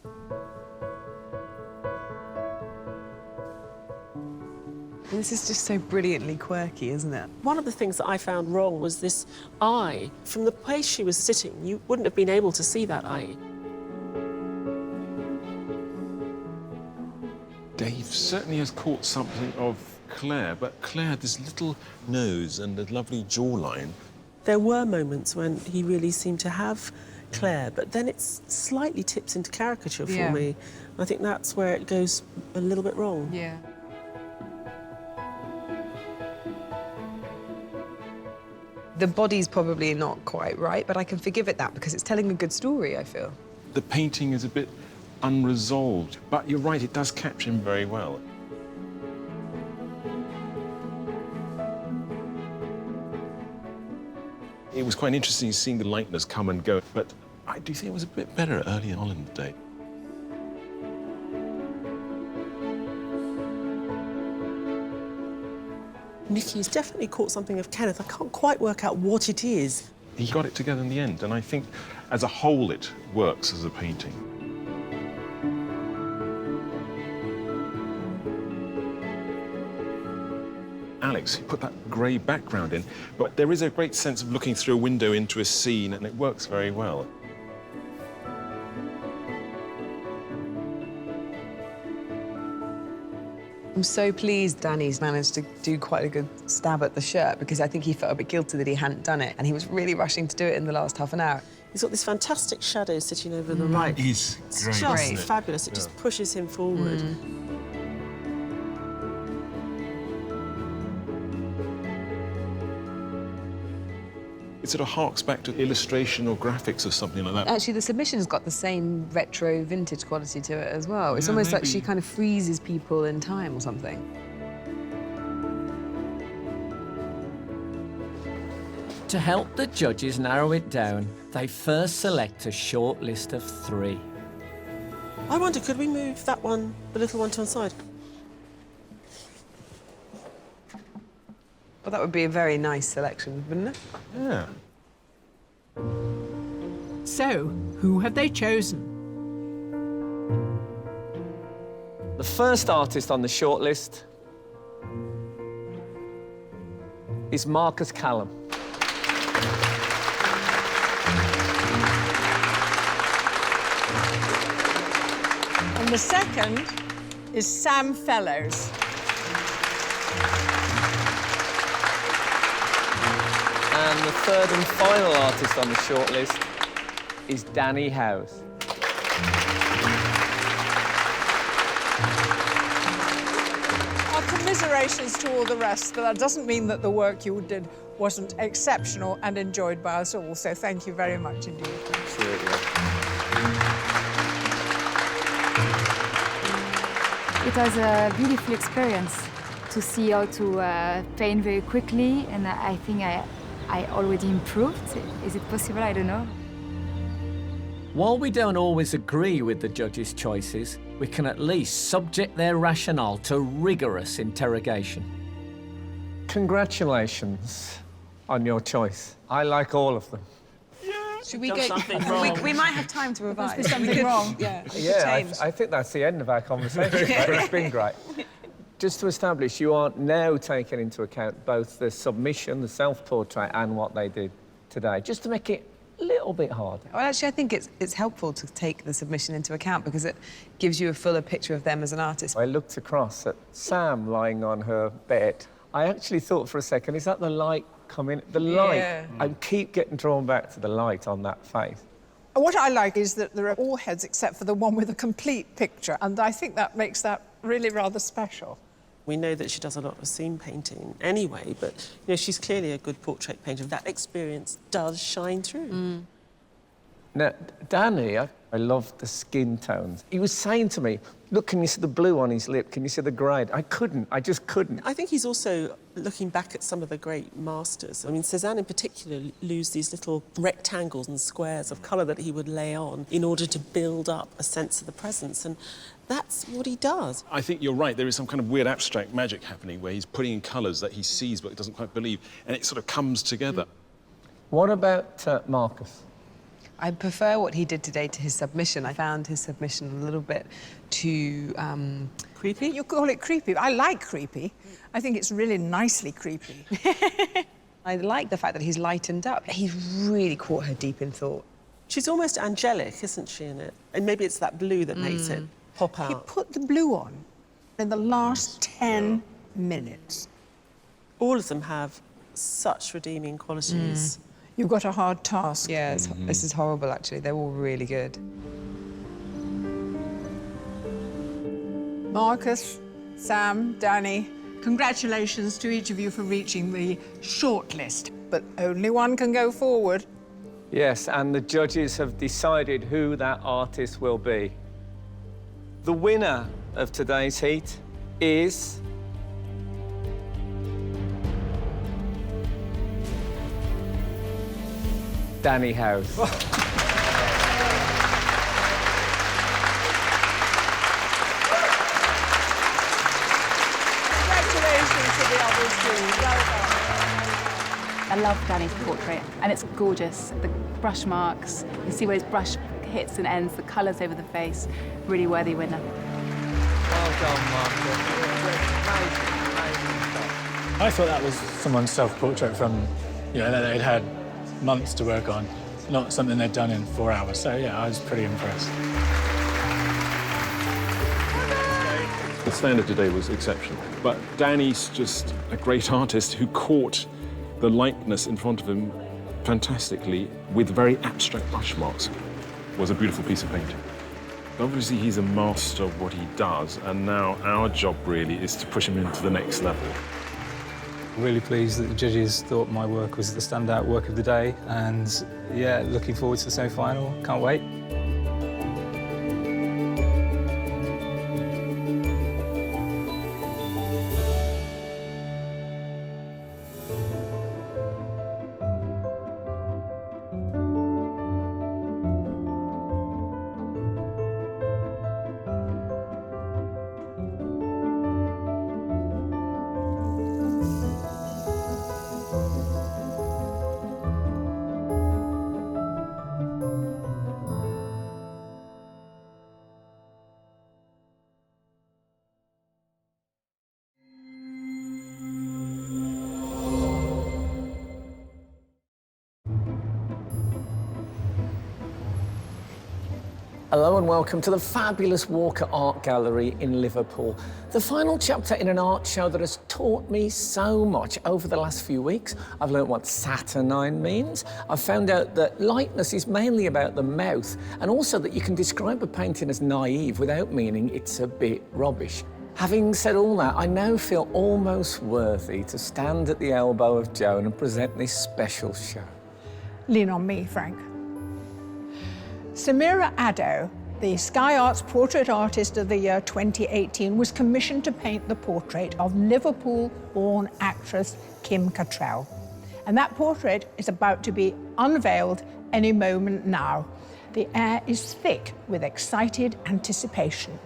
This is just so brilliantly quirky, isn't it? One of the things that I found wrong was this eye. From the place she was sitting, you wouldn't have been able to see that eye. Dave certainly has caught something of Claire, but Claire had this little nose and a lovely jawline. There were moments when he really seemed to have Claire, but then it slightly tips into caricature for me. I think that's where it goes a little bit wrong. The body's probably not quite right, but I can forgive it that because it's telling a good story, I feel. The painting is a bit unresolved, but you're right, it does capture him very well. It was quite interesting seeing the likeness come and go, but I do think it was a bit better early on in the day. Nikki's definitely caught something of Kenneth. I can't quite work out what it is. He got it together in the end, and I think as a whole it works as a painting. Alex, he put that grey background in, but there is a great sense of looking through a window into a scene, and it works very well. I'm so pleased Danny's managed to do quite a good stab at the shirt because I think he felt a bit guilty that he hadn't done it, and he was really rushing to do it in the last half an hour. He's got this fantastic shadow sitting over the right. He's It's great, just isn't it? fabulous. It just pushes him forward. It sort of harks back to illustration or graphics or something like that. Actually, the submission's got the same retro vintage quality to it as well. It's Yeah, almost like maybe. she kind of freezes people in time or something. To help the judges narrow it down, they first select a short list of 3. I wonder, could we move that one, the little one, to one side? Well, that would be a very nice selection, wouldn't it? Yeah. So, who have they chosen? The first artist on the shortlist is Marcus Callum. And the second is Sam Fellows. And the third and final artist on the shortlist is Danny Howes. Our commiserations to all the rest, but that doesn't mean that the work you did wasn't exceptional and enjoyed by us all, so thank you very much indeed. Absolutely. It was a beautiful experience to see how to paint very quickly, and I think I already improved. Is it possible? I don't know. While we don't always agree with the judges' choices, we can at least subject their rationale to rigorous interrogation. Congratulations on your choice. I like all of them. Should we Done go? something wrong. We might have time to revise. Must be something wrong. Yeah. Yeah, I think that's the end of our conversation, but it's been great. Just to establish, you are now taking into account both the submission, the self-portrait, and what they did today, just to make it a little bit harder. Well, actually, I think it's helpful to take the submission into account because it gives you a fuller picture of them as an artist. I looked across at Sam lying on her bed. I actually thought for a second, is that the light coming? The light. Yeah. I keep getting drawn back to the light on that face. What I like is that there are all heads except for the one with a complete picture, and I think that makes that really rather special. We know that she does a lot of scene painting anyway, but you know, she's clearly a good portrait painter. That experience does shine through. Now, Danny, I love the skin tones. He was saying to me, look, can you see the blue on his lip? Can you see the grade? I couldn't. I just couldn't. I think he's also looking back at some of the great masters. I mean, Cézanne in particular used these little rectangles and squares of colour that he would lay on in order to build up a sense of the presence, and that's what he does. I think you're right. There is some kind of weird abstract magic happening where he's putting in colours that he sees but doesn't quite believe, and it sort of comes together. What about Marcus? I prefer what he did today to his submission. I found his submission a little bit too Creepy? You call it creepy. I like creepy. I think it's really nicely creepy. I like the fact that he's lightened up. He's really caught her deep in thought. She's almost angelic, isn't she, in it? And maybe it's that blue that makes it pop out. He put the blue on in the last 10 minutes. All of them have such redeeming qualities. You've got a hard task. Yeah, this is horrible, actually. They're all really good. Marcus, Sam, Danny, congratulations to each of you for reaching the shortlist. but only one can go forward. Yes, and the judges have decided who that artist will be. The winner of today's heat is... Danny House. Congratulations to the others too. Well done. I love Danny's portrait, and it's gorgeous. The brush marks, you see where his brush hits and ends, the colours over the face. Really worthy winner. Well done, Martha. I thought that was someone's self-portrait from, that they'd had months to work on, not something they'd done in 4 hours. So, yeah, I was pretty impressed. The standard today was exceptional, but Danny's just a great artist who caught the likeness in front of him fantastically with very abstract brush marks. It was a beautiful piece of painting. Obviously, he's a master of what he does, and now our job really is to push him into the next level. Really pleased that the judges thought my work was the standout work of the day, and yeah, looking forward to the semi-final. Can't wait. Hello and welcome to the fabulous Walker Art Gallery in Liverpool. The final chapter in an art show that has taught me so much over the last few weeks. I've learnt what saturnine means. I've found out that lightness is mainly about the mouth, and also that you can describe a painting as naive without meaning it's a bit rubbish. Having said all that, I now feel almost worthy to stand at the elbow of Joan and present this special show. Lean on me, Frank. Samira Addo, the Sky Arts Portrait Artist of the Year 2018, was commissioned to paint the portrait of Liverpool-born actress Kim Cattrall. And that portrait is about to be unveiled any moment now. The air is thick with excited anticipation.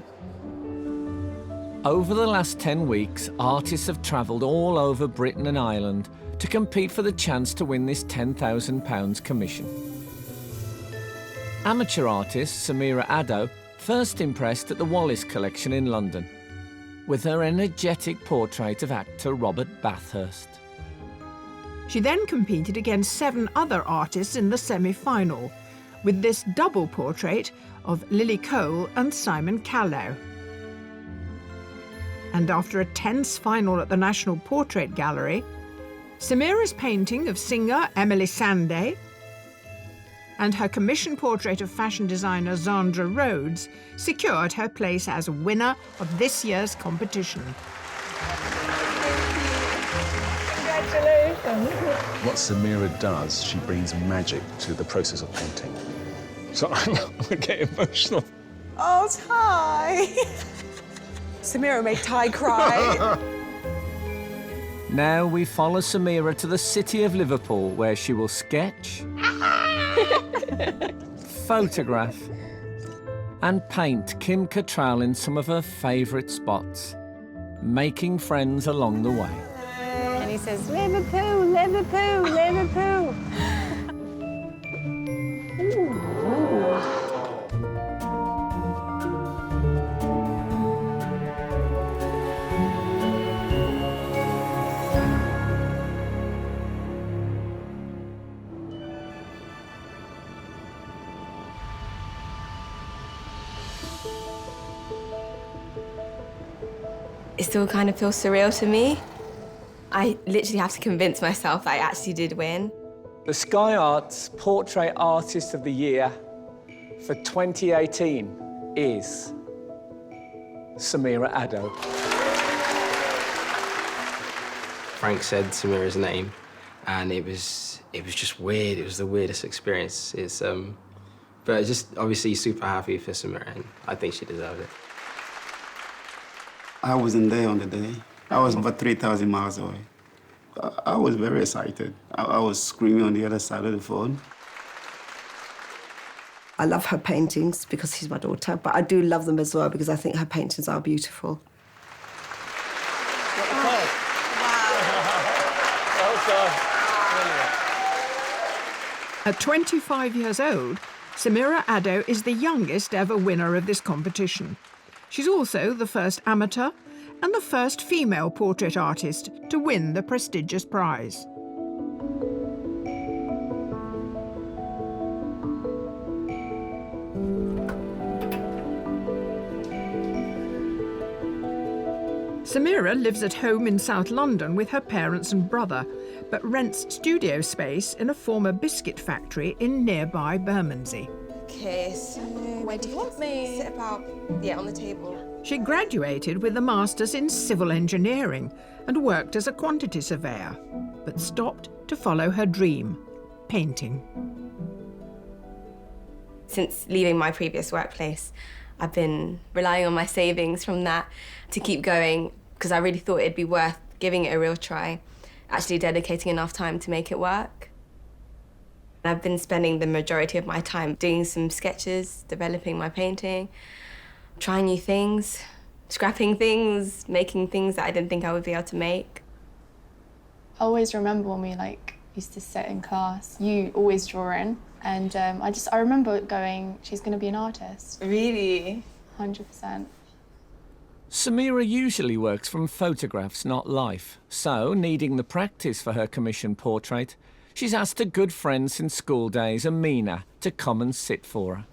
Over the last 10 weeks, artists have travelled all over Britain and Ireland to compete for the chance to win this £10,000 commission. Amateur artist Samira Addo first impressed at the Wallace Collection in London with her energetic portrait of actor Robert Bathurst. She then competed against 7 other artists in the semi-final with this double portrait of Lily Coel and Simon Callow. And after a tense final at the National Portrait Gallery, Samira's painting of singer Emily Sandé and her commission portrait of fashion designer Zandra Rhodes secured her place as winner of this year's competition. Congratulations. What Samira does, she brings magic to the process of painting. So I get emotional. Oh, Ty! Samira made Ty cry. Now we follow Samira to the city of Liverpool, where she will sketch, photograph and paint Kim Cattrall in some of her favourite spots, making friends along the way. And he says, Liverpool, Liverpool, Liverpool. It still kind of feels surreal to me. I literally have to convince myself that I actually did win. The Sky Arts Portrait Artist of the Year for 2018 is Samira Addo. Frank said Samira's name, and it was just weird. It was the weirdest experience. But just obviously super happy for Samira, and I think she deserved it. I wasn't there on the day. I was about 3,000 miles away. I was very excited. I was screaming on the other side of the phone. I love her paintings because she's my daughter, but I do love them as well because I think her paintings are beautiful. At 25 years old, Samira Addo is the youngest ever winner of this competition. She's also the first amateur and the first female portrait artist to win the prestigious prize. Samira lives at home in South London with her parents and brother, but rents studio space in a former biscuit factory in nearby Bermondsey. Okay, so where do you want me? Sit about, on the table. She graduated with a master's in civil engineering and worked as a quantity surveyor, but stopped to follow her dream, painting. Since leaving my previous workplace, I've been relying on my savings from that to keep going because I really thought it'd be worth giving it a real try, actually dedicating enough time to make it work. I've been spending the majority of my time doing some sketches, developing my painting, trying new things, scrapping things, making things that I didn't think I would be able to make. I always remember when we used to sit in class, you always drawing, and I remember going, she's going to be an artist. Really? 100%. Samira usually works from photographs, not life, so needing the practice for her commissioned portrait, she's asked a good friend since school days, Amina, to come and sit for her.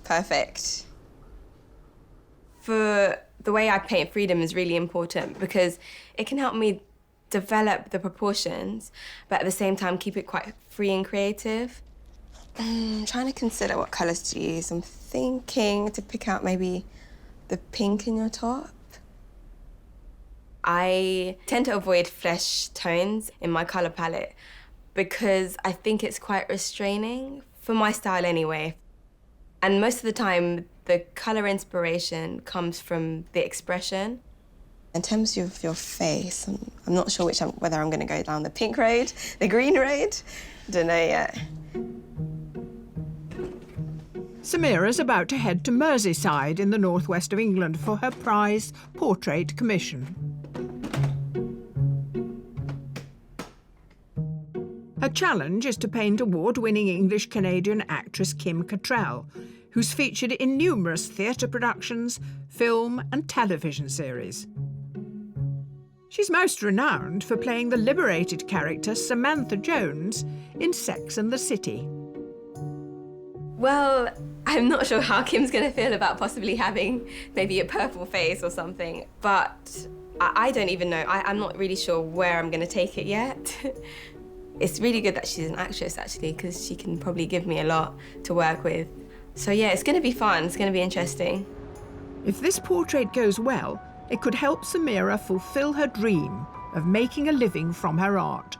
Perfect. For the way I paint, freedom is really important because it can help me develop the proportions, but at the same time keep it quite free and creative. I'm trying to consider what colours to use. I'm thinking to pick out maybe the pink in your top. I tend to avoid flesh tones in my colour palette because I think it's quite restraining, for my style anyway. And most of the time, the colour inspiration comes from the expression. In terms of your face, I'm not sure whether I'm going to go down the pink road, the green road. I don't know yet. Samira's about to head to Merseyside in the northwest of England for her prize portrait commission. Her challenge is to paint award-winning English-Canadian actress Kim Cattrall, who's featured in numerous theatre productions, film and television series. She's most renowned for playing the liberated character Samantha Jones in Sex and the City. Well, I'm not sure how Kim's going to feel about possibly having maybe a purple face or something, but I don't even know. I'm not really sure where I'm going to take it yet. It's really good that she's an actress, actually, because she can probably give me a lot to work with. So yeah, it's going to be fun. It's going to be interesting. If this portrait goes well, it could help Samira fulfill her dream of making a living from her art.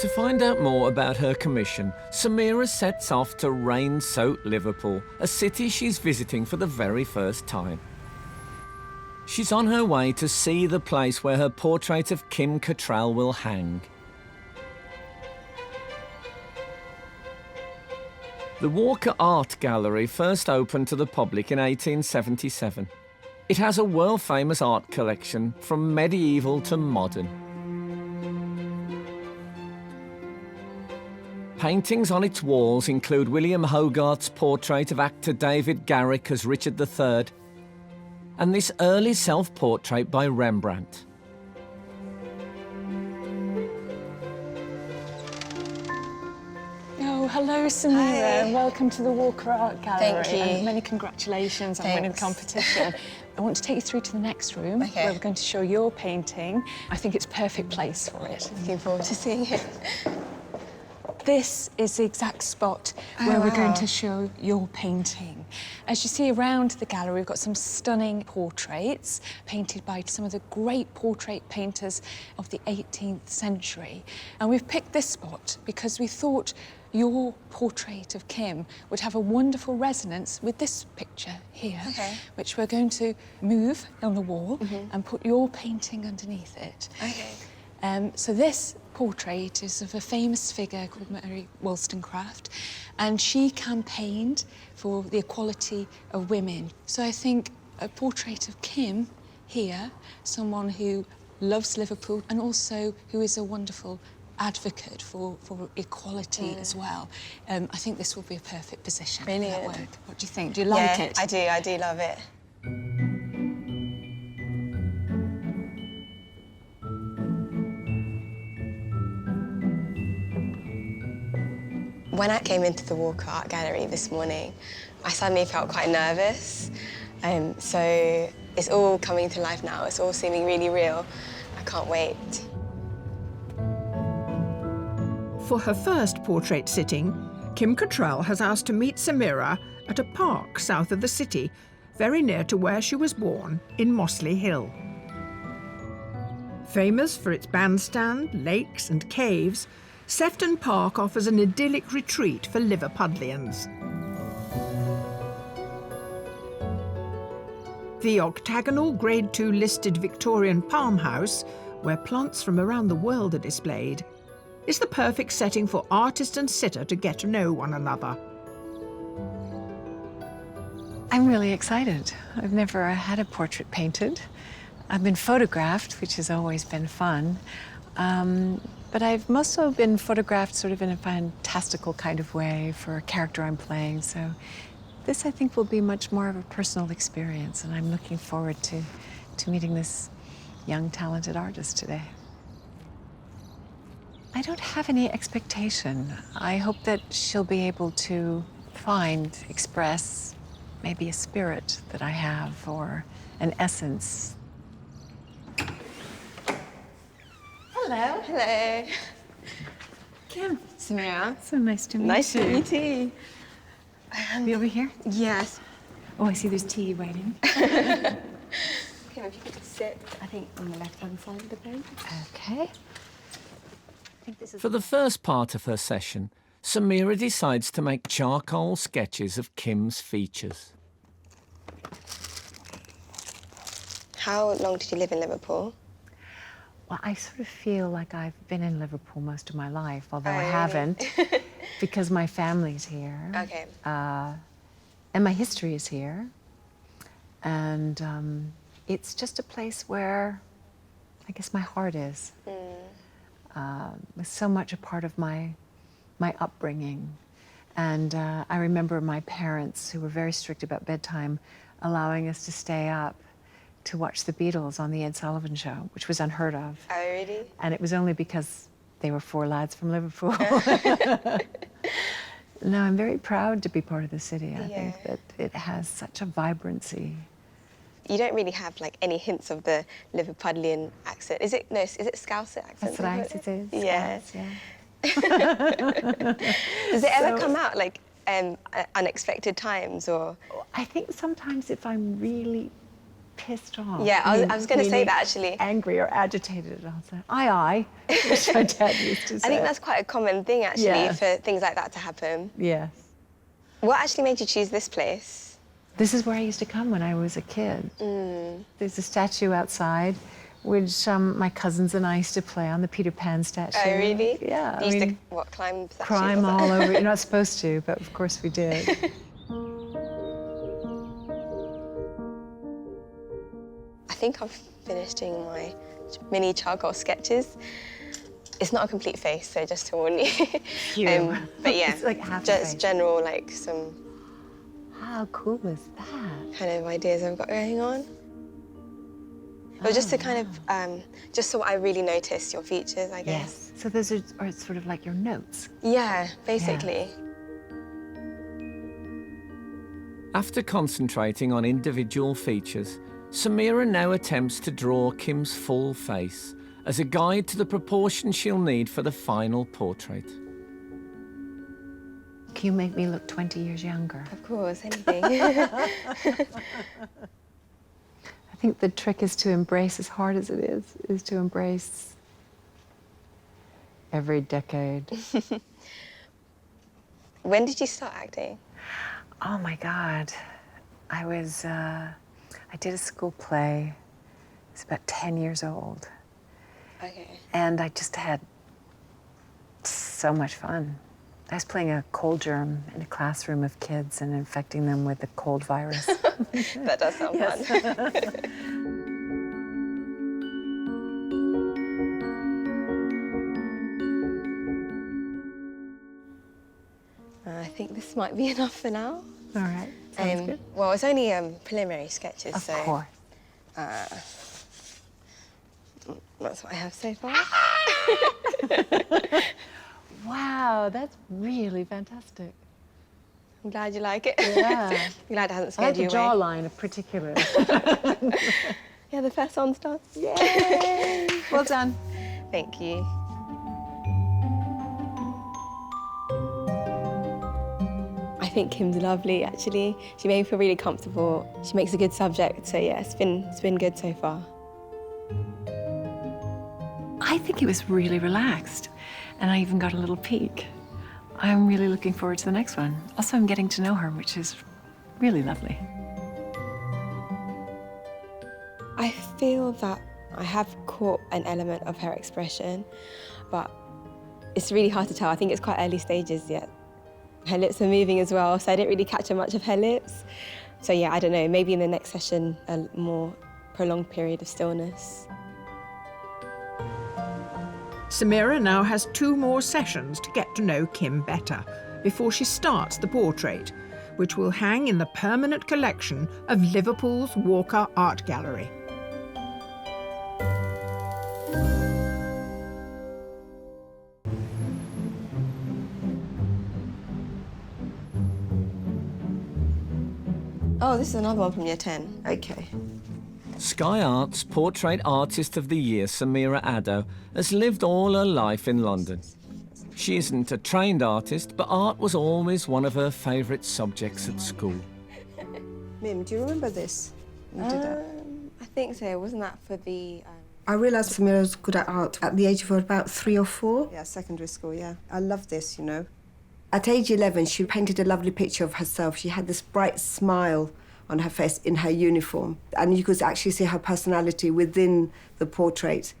To find out more about her commission, Samira sets off to rain-soaked Liverpool, a city she's visiting for the very first time. She's on her way to see the place where her portrait of Kim Cattrall will hang. The Walker Art Gallery first opened to the public in 1877. It has a world-famous art collection from medieval to modern. Paintings on its walls include William Hogarth's portrait of actor David Garrick as Richard III, and this early self-portrait by Rembrandt. Oh, hello, Samira. Hi. Welcome to the Walker Art Gallery. Thank you. And many congratulations on winning the competition. I want to take you through to the next room, where we're going to show your painting. I think it's a perfect place for it. Looking forward to seeing it. This is the exact spot where we're going to show your painting. As you see around the gallery, we've got some stunning portraits painted by some of the great portrait painters of the 18th century. And we've picked this spot because we thought your portrait of Kim would have a wonderful resonance with this picture here, which we're going to move on the wall and put your painting underneath it. So this portrait is of a famous figure called Mary Wollstonecraft, and she campaigned for the equality of women. So I think a portrait of Kim here, someone who loves Liverpool and also who is a wonderful advocate for equality as well. I think this will be a perfect position for that work. What do you think? Do you like it? I do love it. When I came into the Walker Art Gallery this morning, I suddenly felt quite nervous. So it's all coming to life now. It's all seeming really real. I can't wait. For her first portrait sitting, Kim Cattrall has asked to meet Samira at a park south of the city, very near to where she was born, in Mossley Hill. Famous for its bandstand, lakes and caves, Sefton Park offers an idyllic retreat for Liverpudlians. The octagonal Grade 2 listed Victorian palm house, where plants from around the world are displayed, is the perfect setting for artist and sitter to get to know one another. I'm really excited. I've never had a portrait painted. I've been photographed, which has always been fun. But I've also been photographed sort of in a fantastical kind of way for a character I'm playing. So this, I think, will be much more of a personal experience, and I'm looking forward to meeting this young, talented artist today. I don't have any expectation. I hope that she'll be able to express maybe a spirit that I have, or an essence. Hello. Hello. Kim. Samira. So nice to meet you. Nice to meet you. Be over here? Yes. Oh, I see there's tea waiting. Kim, if you could just sit, I think, on the left-hand side of the bench. Okay. For the first part of her session, Samira decides to make charcoal sketches of Kim's features. How long did you live in Liverpool? Well, I sort of feel like I've been in Liverpool most of my life, although I haven't, because my family's here. Okay. And my history is here. And it's just a place where I guess my heart is. It's so much a part of my upbringing. And I remember my parents, who were very strict about bedtime, allowing us to stay up to watch the Beatles on the Ed Sullivan Show, which was unheard of. Oh, really? And it was only because they were 4 lads from Liverpool. No, I'm very proud to be part of the city. I think that it has such a vibrancy. You don't really have like any hints of the Liverpudlian accent. Is it Scouser accent? That's right, it is. Yeah. Scouts, yeah. Does it ever come out like unexpected times, or? I think sometimes if I'm really pissed off. Yeah, I was going to say that actually. Angry or agitated, I'll say, aye, which my dad used to say. I think that's quite a common thing actually for things like that to happen. Yes. What actually made you choose this place? This is where I used to come when I was a kid. There's a statue outside, which my cousins and I used to play on, the Peter Pan statue. Oh, really? Yeah. You used to, climb statues? Climb all over. You're not supposed to, but of course we did. I think I've finished doing my mini charcoal sketches. It's not a complete face, so just to warn you. But yeah, it's like half just face. general, like some. How cool is that? Kind of ideas I've got going on. But just to kind of, just so I really notice your features, I guess. Yes. So those are sort of like your notes. Yeah, basically. After concentrating on individual features, Samira now attempts to draw Kim's full face as a guide to the proportion she'll need for the final portrait. Can you make me look 20 years younger? Of course, anything. I think the trick is to embrace, as hard as it is to embrace every decade. When did you start acting? Oh my God. I did a school play. I was about 10 years old. Okay. And I just had so much fun. I was playing a cold germ in a classroom of kids and infecting them with the cold virus. That does sound fun. I think this might be enough for now. All right, sounds good. Well, it's only preliminary sketches, Of so... course. That's what I have so far. Wow, that's really fantastic. I'm glad you like it. Yeah. I'm glad it hasn't I scared like the you away. jawline in particular. Yeah, the first one's done. Yay! Well done. Thank you. I think Kim's lovely, actually. She made me feel really comfortable. She makes a good subject, so yeah, it's been good so far. I think it was really relaxed, and I even got a little peek. I'm really looking forward to the next one. Also, I'm getting to know her, which is really lovely. I feel that I have caught an element of her expression, but it's really hard to tell. I think it's quite early stages yet. Her lips are moving as well, so I didn't really capture much of her lips. So yeah, I don't know, maybe in the next session, a more prolonged period of stillness. Samira now has 2 more sessions to get to know Kim better before she starts the portrait, which will hang in the permanent collection of Liverpool's Walker Art Gallery. Oh, this is another one from year 10. Okay. Sky Arts Portrait Artist of the Year Samira Addo has lived all her life in London. She isn't a trained artist, but art was always one of her favourite subjects at school. Mim, do you remember this? You did that? I think so. Wasn't that for the... I realised Samira was good at art at the age of about 3 or 4. Yeah, secondary school, yeah. I love this, you know. At age 11, she painted a lovely picture of herself. She had this bright smile on her face in her uniform, and you could actually see her personality within the portrait.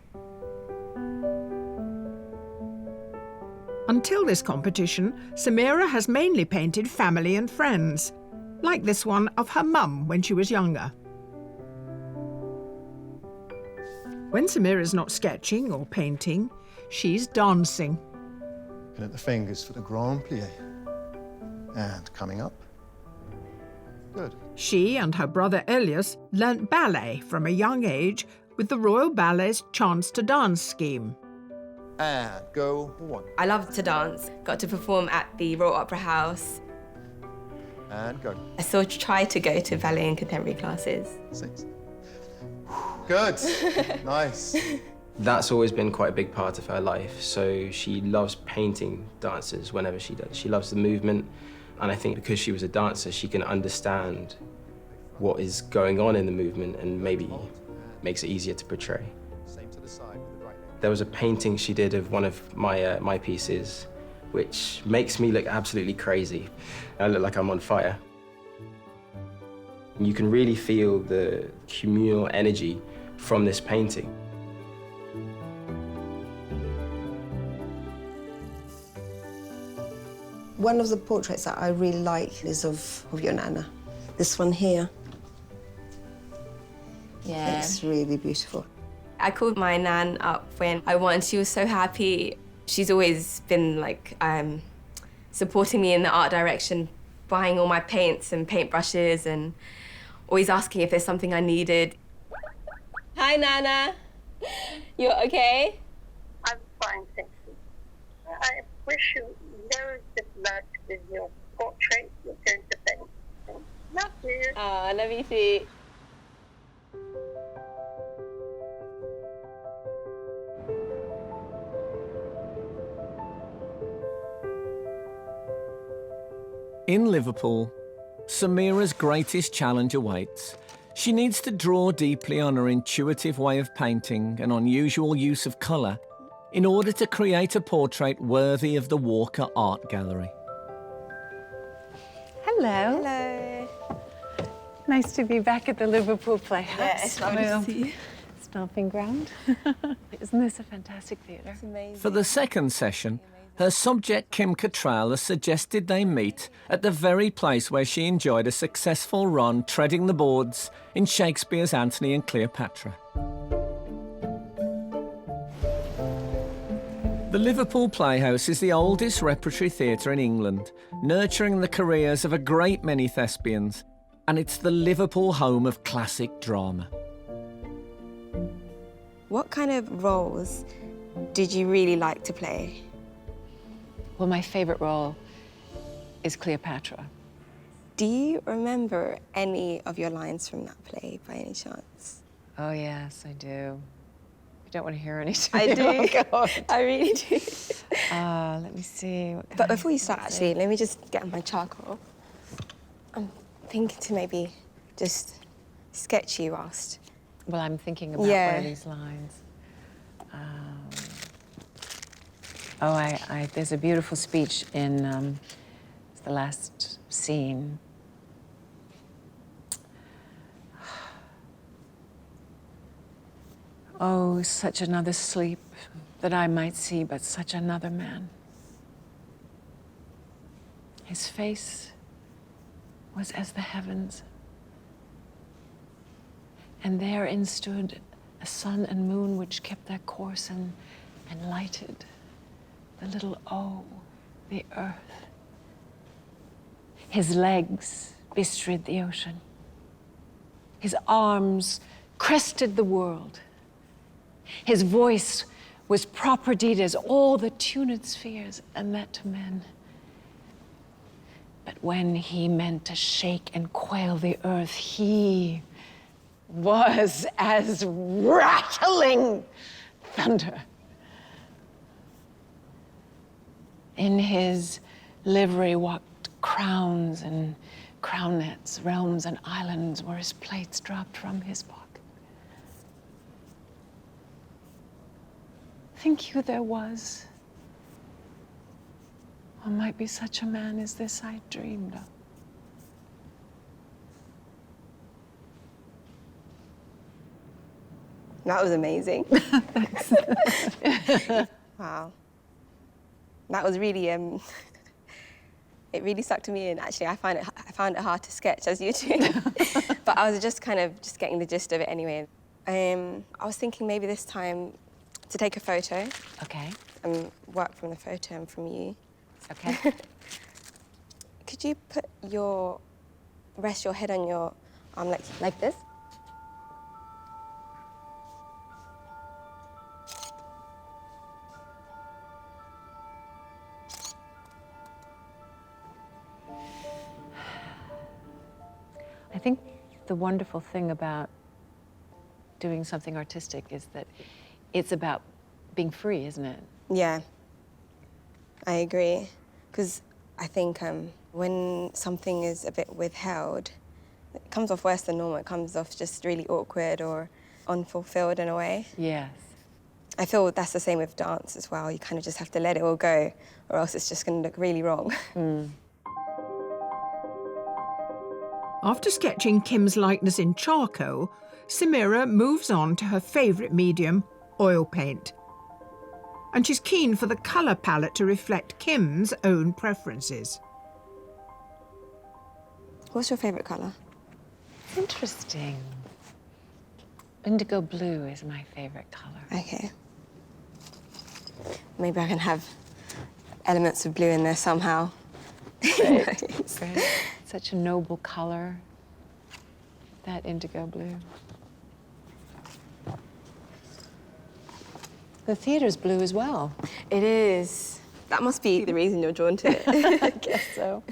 Until this competition, Samira has mainly painted family and friends, like this one of her mum when she was younger. When Samira's not sketching or painting, she's dancing. Looking at the fingers for the grand plie. And coming up. Good. She and her brother Elias learnt ballet from a young age with the Royal Ballet's Chance to Dance scheme. And go 1. I love to dance. Got to perform at the Royal Opera House. And go. I still try to go to ballet and contemporary classes. 6. Good. Nice. That's always been quite a big part of her life. So she loves painting dancers whenever she does. She loves the movement. And I think because she was a dancer, she can understand what is going on in the movement and maybe makes it easier to portray. There was a painting she did of one of my pieces, which makes me look absolutely crazy. I look like I'm on fire. You can really feel the communal energy from this painting. One of the portraits that I really like is of your Nana. This one here. Yeah. It's really beautiful. I called my nan up when I won. She was so happy. She's always been like supporting me in the art direction, buying all my paints and paintbrushes and always asking if there's something I needed. Hi, Nana. You okay? I'm fine, thank you. I wish you loads of luck with your portrait you're going to paint. Love you. Oh, I love you too. Liverpool, Samira's greatest challenge awaits. She needs to draw deeply on her intuitive way of painting and unusual use of colour in order to create a portrait worthy of the Walker Art Gallery. Hello. Hello. Nice to be back at the Liverpool Playhouse. Yeah, it's lovely to see you. Stomping ground. Isn't this a fantastic theatre? It's amazing. For the second session, her subject Kim Cattrall has suggested they meet at the very place where she enjoyed a successful run treading the boards in Shakespeare's Antony and Cleopatra. The Liverpool Playhouse is the oldest repertory theatre in England, nurturing the careers of a great many thespians, and it's the Liverpool home of classic drama. What kind of roles did you really like to play? Well, my favourite role is Cleopatra. Do you remember any of your lines from that play by any chance? Oh, yes, I do. You don't want to hear any. I do. Oh, God. I really do. Let me see. But before you start, actually, let me just get my charcoal. I'm thinking to maybe just sketch you whilst. Well, I'm thinking about one of these lines. There's a beautiful speech in the last scene. Oh, such another sleep that I might see but such another man. His face was as the heavens, and therein stood a sun and moon which kept their course and lighted the little O, the earth. His legs bestrid the ocean. His arms crested the world. His voice was propertied as all the tuned spheres and that to men. But when he meant to shake and quail the earth, he was as rattling thunder. In his livery walked crowns and crownets, realms and islands were his plates dropped from his pocket. Think you there was, or might be such a man as this I dreamed of? That was amazing. Wow. That was really, it really stuck to me, and actually I found it hard to sketch, as you do. But I was just getting the gist of it anyway. I was thinking maybe this time to take a photo. Okay. And work from the photo and from you. Okay. Could you rest your head on your arm like this? I think the wonderful thing about doing something artistic is that it's about being free, isn't it? Yeah, I agree. Because I think when something is a bit withheld, it comes off worse than normal. It comes off just really awkward or unfulfilled in a way. Yes. I feel that's the same with dance as well. You kind of just have to let it all go, or else it's just going to look really wrong. After sketching Kim's likeness in charcoal, Samira moves on to her favourite medium, oil paint. And she's keen for the colour palette to reflect Kim's own preferences. What's your favourite colour? Interesting. Indigo blue is my favourite colour. Okay. Maybe I can have elements of blue in there somehow. Great. Great. Such a noble colour, that indigo blue. The theatre's blue as well. It is. That must be the reason you're drawn to it. I guess so.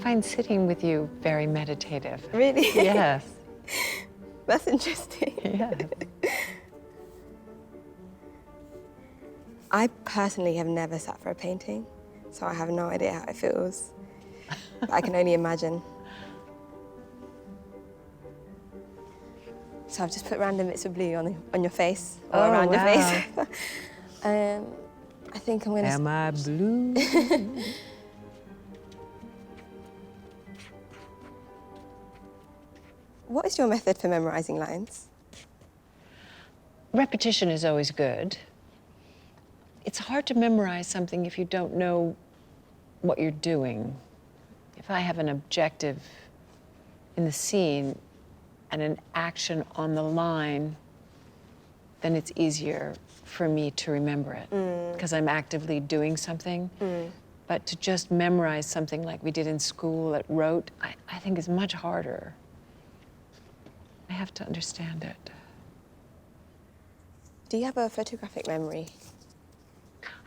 find sitting with you very meditative. Really? Yes. That's interesting. Yes. I personally have never sat for a painting, so I have no idea how it feels. But I can only imagine. So I've just put random bits of blue on your face, or around your face. I think I'm gonna... Am I blue? What is your method for memorizing lines? Repetition is always good. It's hard to memorize something if you don't know what you're doing. If I have an objective in the scene and an action on the line, then it's easier for me to remember it because I'm actively doing something. But to just memorize something like we did in school at rote, I think is much harder. I have to understand it. Do you have a photographic memory?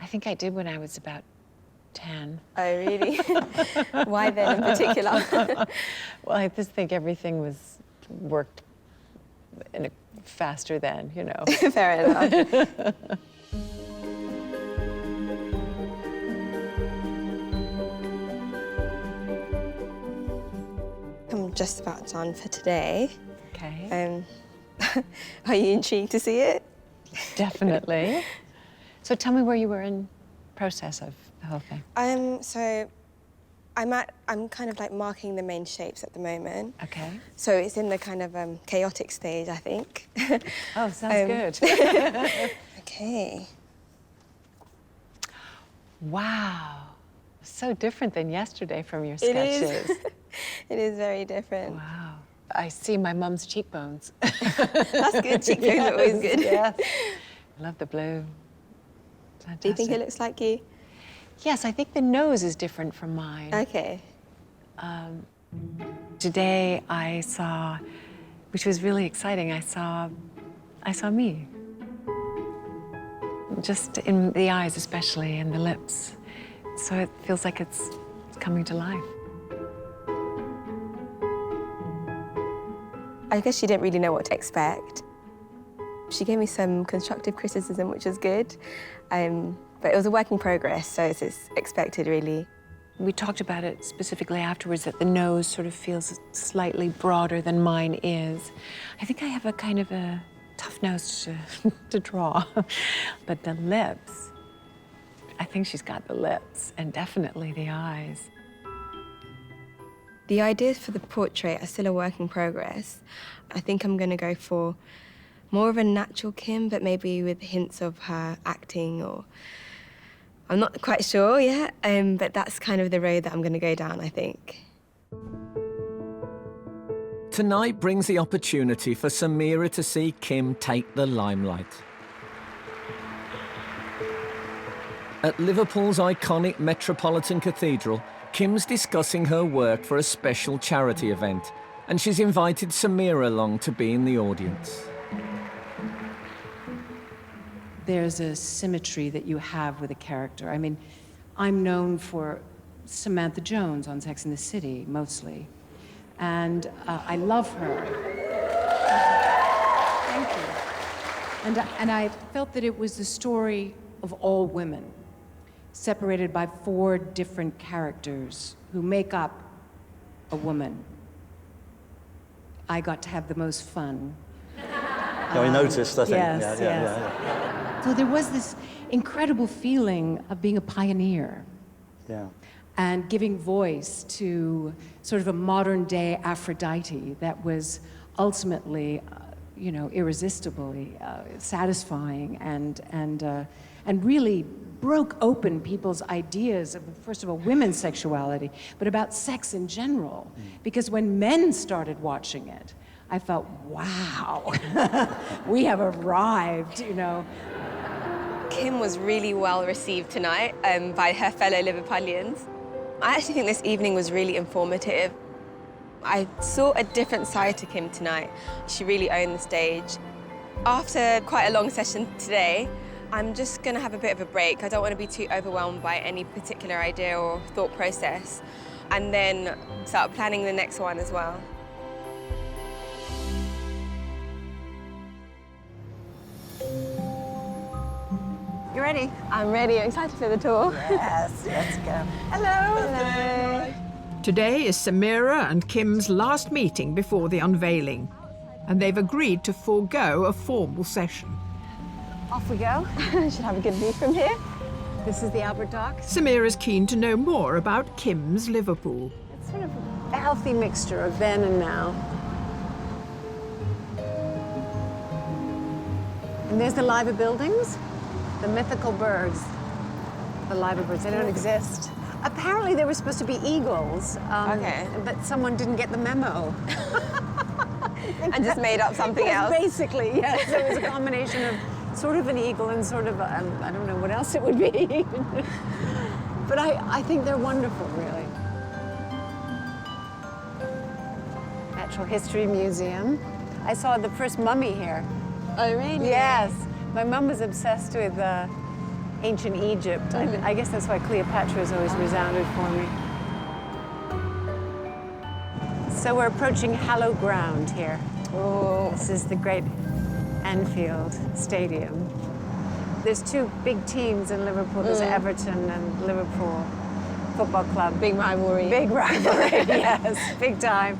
I think I did when I was about 10. Oh, really? Why then in particular? Well, I just think everything worked faster then, you know. Fair enough. I'm just about done for today. Okay. Are you intrigued to see it? Definitely. So tell me where you were in process of the whole thing. So I'm kind of like marking the main shapes at the moment. Okay. So it's in the kind of chaotic stage, I think. Oh, sounds good. Okay. Wow. So different than yesterday from your sketches. It is very different. Wow. I see my mum's cheekbones. That's good. Cheekbones are always good. Yes. I love the blue. Fantastic. Do you think it looks like you? Yes, I think the nose is different from mine. Okay. Today I saw, which was really exciting, I saw me. Just in the eyes especially, and the lips. So it feels like it's coming to life. I guess she didn't really know what to expect. She gave me some constructive criticism, which was good. But it was a work in progress, so it's expected, really. We talked about it specifically afterwards, that the nose sort of feels slightly broader than mine is. I think I have a kind of a tough nose to draw. But the lips, I think she's got the lips, and definitely the eyes. The ideas for the portrait are still a work in progress. I think I'm going to go for more of a natural Kim, but maybe with hints of her acting, or I'm not quite sure yet, but that's kind of the road that I'm going to go down, I think. Tonight brings the opportunity for Samira to see Kim take the limelight. At Liverpool's iconic Metropolitan Cathedral, Kim's discussing her work for a special charity event, and she's invited Samira along to be in the audience. There's a symmetry that you have with a character. I mean, I'm known for Samantha Jones on Sex and the City, mostly. And I love her. Thank you. And I felt that it was the story of all women, separated by 4 different characters who make up a woman. I got to have the most fun. Yeah, we noticed, I think. Yes, yes. So there was this incredible feeling of being a pioneer. Yeah. And giving voice to sort of a modern-day Aphrodite that was ultimately, you know, irresistibly satisfying and really broke open people's ideas of, first of all, women's sexuality, but about sex in general. Because when men started watching it, I felt, wow, we have arrived, you know. Kim was really well received tonight by her fellow Liverpudlians. I actually think this evening was really informative. I saw a different side to Kim tonight. She really owned the stage. After quite a long session today, I'm just going to have a bit of a break. I don't want to be too overwhelmed by any particular idea or thought process, and then start planning the next one as well. You ready? I'm ready. I'm excited for the tour. Yes, let's go. Hello. Hello. Today is Samira and Kim's last meeting before the unveiling, and they've agreed to forego a formal session. Off we go. Should have a good view from here. This is the Albert Dock. Samira's keen to know more about Kim's Liverpool. It's sort of a healthy mixture of then and now. And there's the Liver buildings, the mythical birds. The Liver birds, they don't exist. Apparently they were supposed to be eagles, but someone didn't get the memo. And just made up something else. Basically, yes. So it was a combination of sort of an eagle and sort of, I don't know what else it would be. But I think they're wonderful, really. Natural History Museum. I saw the first mummy here. Oh, really? Yes. My mum was obsessed with ancient Egypt. I guess that's why Cleopatra has always resounded for me. So we're approaching hallowed ground here. Oh. This is the great Anfield Stadium. There's two big teams in Liverpool. There's Everton and Liverpool Football Club. Big rivalry. Big rivalry, yes, big time.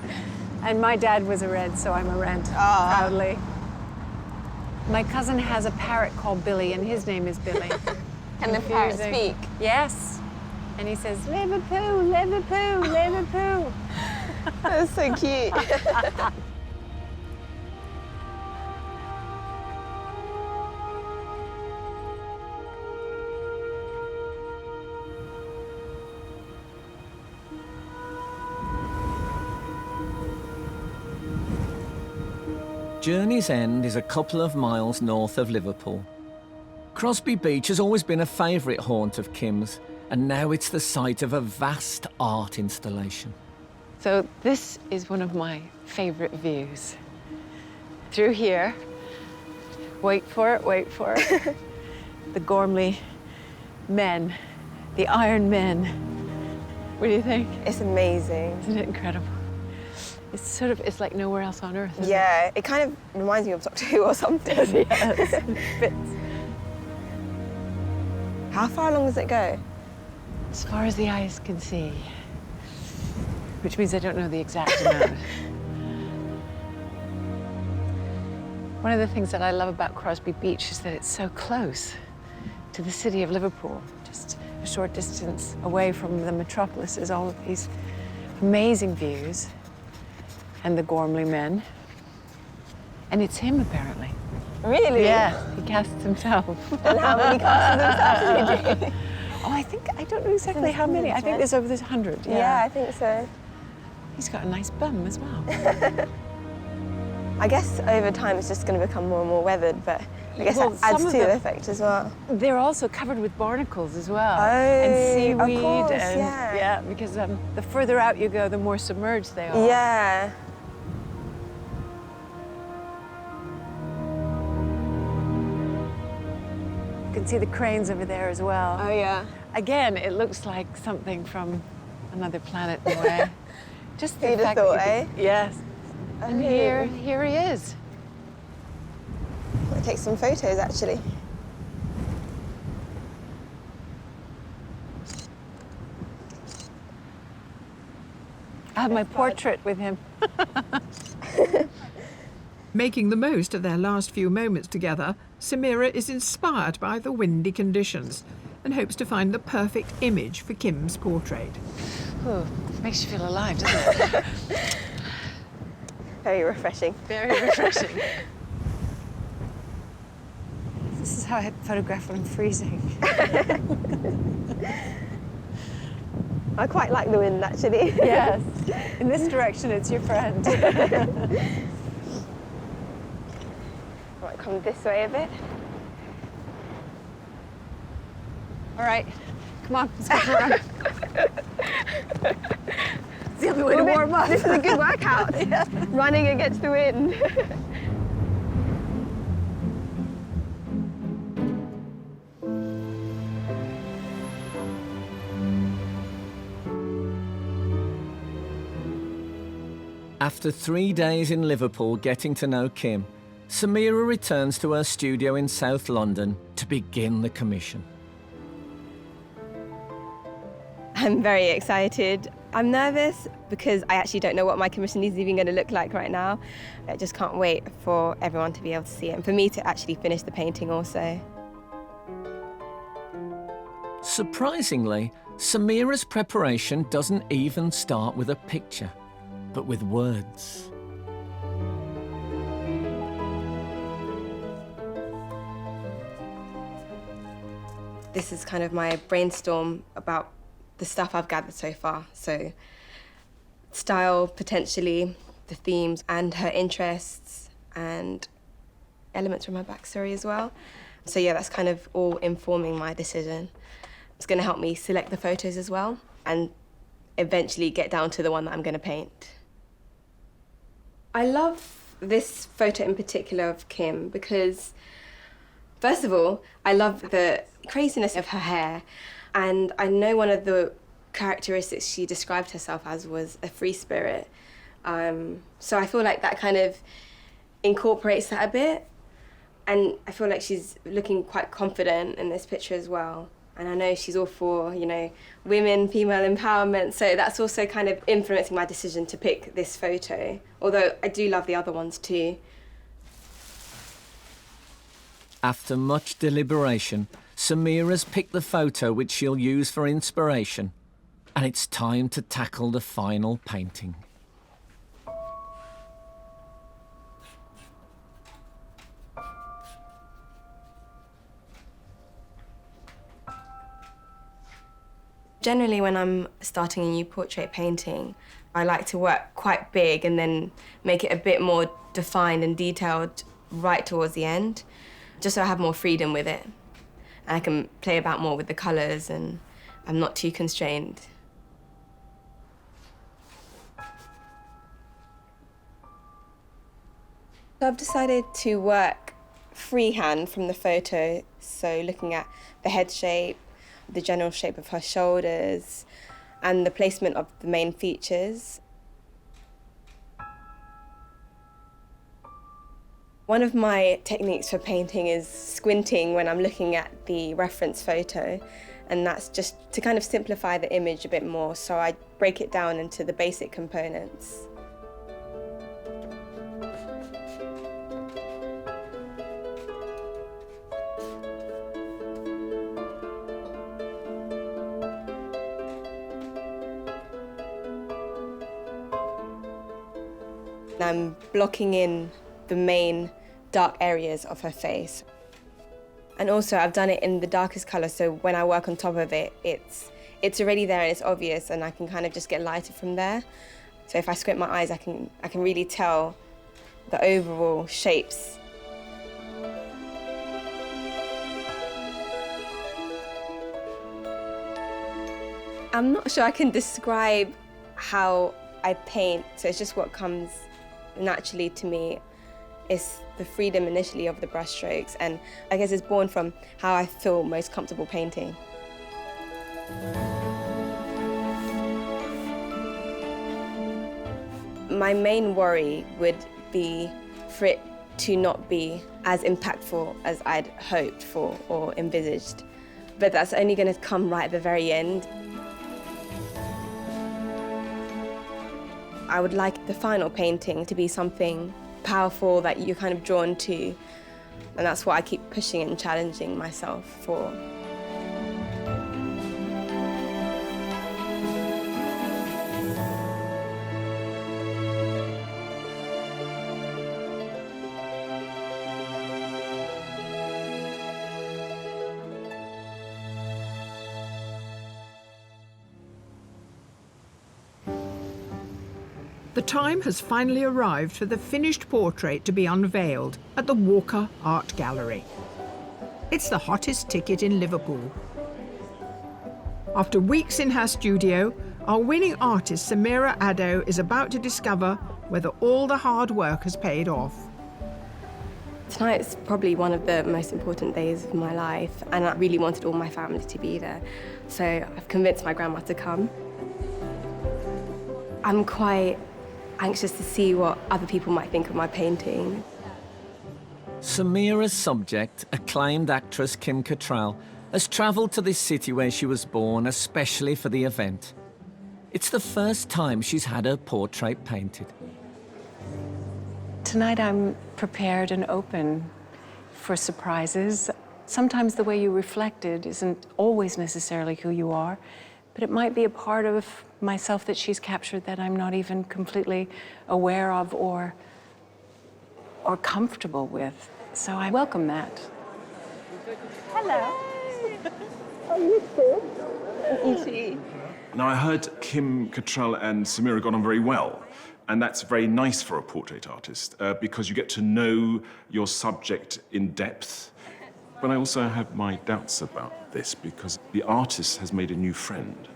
And my dad was a Red, so I'm a Red, proudly. My cousin has a parrot called Billy, and his name is Billy. And the parrot speak? Yes. And he says, Liverpool, Liverpool, Liverpool. That's so cute. Journey's End is a couple of miles north of Liverpool. Crosby Beach has always been a favourite haunt of Kim's, and now it's the site of a vast art installation. So this is one of my favourite views. Through here, wait for it, the Gormley men, the Iron Men. What do you think? It's amazing. Isn't it incredible? It's like nowhere else on Earth, isn't it? It kind of reminds me of Doctor Who or something. Yes, it fits. How far along does it go? As far as the eyes can see, which means I don't know the exact amount. One of the things that I love about Crosby Beach is that it's so close to the city of Liverpool. Just a short distance away from the metropolis is all of these amazing views. And the Gormley men. And it's him, apparently. Really? Yeah, he casts himself. And how many casts himself did he do? Oh, I don't know exactly how many. I think there's over 100. Yeah, I think so. He's got a nice bum as well. I guess over time it's just going to become more and more weathered, but I guess that adds to the effect as well. They're also covered with barnacles as well. Oh, and seaweed. of course, and, yeah. Because the further out you go, the more submerged they are. Yeah. You can see the cranes over there as well. Oh, yeah. Again, it looks like something from another planet in a way. Just the You'd have fact thought, that Yes. And here he is. I'll take some photos, actually. I have my portrait with him. Making the most of their last few moments together, Samira is inspired by the windy conditions and hopes to find the perfect image for Kim's portrait. Oh, makes you feel alive, doesn't it? Very refreshing. Very refreshing. This is how I photograph when I'm freezing. I quite like the wind, actually. Yes. In this direction, it's your friend. Right, come this way a bit. All right, come on, let's go for a run. It's the only way to warm up. This is a good workout. Yeah. Running against the wind. After 3 days in Liverpool getting to know Kim, Samira returns to her studio in South London to begin the commission. I'm very excited. I'm nervous because I actually don't know what my commission is even going to look like right now. I just can't wait for everyone to be able to see it and for me to actually finish the painting also. Surprisingly, Samira's preparation doesn't even start with a picture, but with words. This is kind of my brainstorm about the stuff I've gathered so far. So style, potentially, the themes and her interests and elements from her backstory as well. So yeah, that's kind of all informing my decision. It's going to help me select the photos as well and eventually get down to the one that I'm going to paint. I love this photo in particular of Kim because, first of all, I love the craziness of her hair. And I know one of the characteristics she described herself as was a free spirit. So I feel like that kind of incorporates that a bit. And I feel like she's looking quite confident in this picture as well. And I know she's all for, you know, women, female empowerment. So that's also kind of influencing my decision to pick this photo. Although I do love the other ones too. After much deliberation, Samira's picked the photo which she'll use for inspiration, and it's time to tackle the final painting. Generally, when I'm starting a new portrait painting, I like to work quite big and then make it a bit more defined and detailed right towards the end, just so I have more freedom with it. And I can play about more with the colours and I'm not too constrained. So I've decided to work freehand from the photo, so looking at the head shape, the general shape of her shoulders, and the placement of the main features. One of my techniques for painting is squinting when I'm looking at the reference photo, and that's just to kind of simplify the image a bit more, so I break it down into the basic components. I'm blocking in the main dark areas of her face. And also I've done it in the darkest colour, so when I work on top of it, it's already there and it's obvious, and I can kind of just get lighter from there. So if I squint my eyes, I can really tell the overall shapes. I'm not sure I can describe how I paint, so it's just what comes naturally to me. Is the freedom initially of the brushstrokes, and I guess it's born from how I feel most comfortable painting. My main worry would be for it to not be as impactful as I'd hoped for or envisaged, but that's only going to come right at the very end. I would like the final painting to be something powerful that you're kind of drawn to, and that's what I keep pushing and challenging myself for. The time has finally arrived for the finished portrait to be unveiled at the Walker Art Gallery. It's the hottest ticket in Liverpool. After weeks in her studio, our winning artist Samira Addo is about to discover whether all the hard work has paid off. Tonight's probably one of the most important days of my life, and I really wanted all my family to be there. So I've convinced my grandma to come. I'm quite anxious to see what other people might think of my painting. Samira's subject, acclaimed actress Kim Cattrall, has travelled to this city where she was born, especially for the event. It's the first time she's had her portrait painted. Tonight I'm prepared and open for surprises. Sometimes the way you reflected isn't always necessarily who you are, but it might be a part of myself that she's captured that I'm not even completely aware of or comfortable with. So I welcome that. Hello. Now, I heard Kim Cattrall and Samira got on very well, and that's very nice for a portrait artist because you get to know your subject in depth. But I also have my doubts about this because the artist has made a new friend,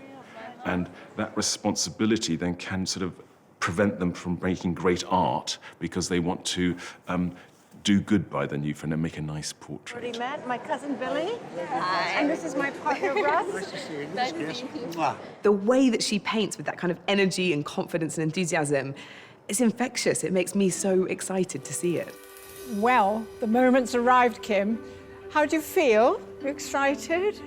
and that responsibility then can sort of prevent them from making great art because they want to do good by the new friend and make a nice portrait. Already met my cousin Billy. Hi. And this is my partner Russ. Nice to see you. The way that she paints with that kind of energy and confidence and enthusiasm, it's infectious. It makes me so excited to see it. Well, the moment's arrived, Kim. How do you feel? You excited?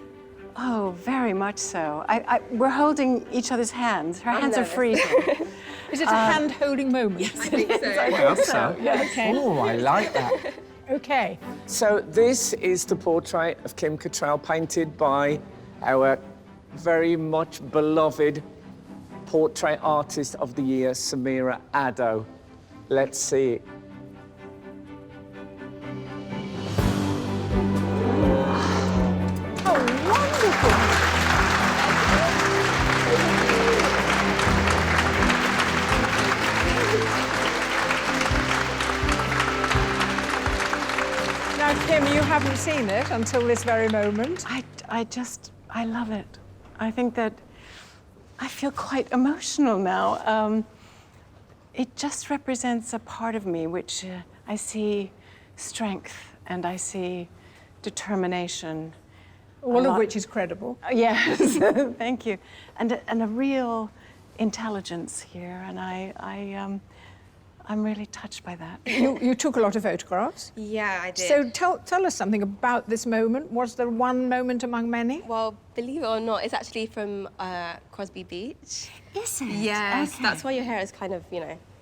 Oh, very much so. We're holding each other's hands. Her hands are freezing. Is it a hand-holding moment? Yes, I think so. I hope so. Yeah, okay. Oh, I like that. Okay. So this is the portrait of Kim Cattrall painted by our very much beloved portrait artist of the year, Samira Addo. Let's see it. Now, Kim, you haven't seen it until this very moment. I love it. I think that I feel quite emotional now. It just represents a part of me which I see strength and I see determination. All of which is credible. Yes, thank you. And a real intelligence here, and I'm really touched by that. You took a lot of photographs. Yeah, I did. So tell us something about this moment. Was there one moment among many? Well, believe it or not, it's actually from Crosby Beach. Is it? Yes, Okay. that's why your hair is kind of,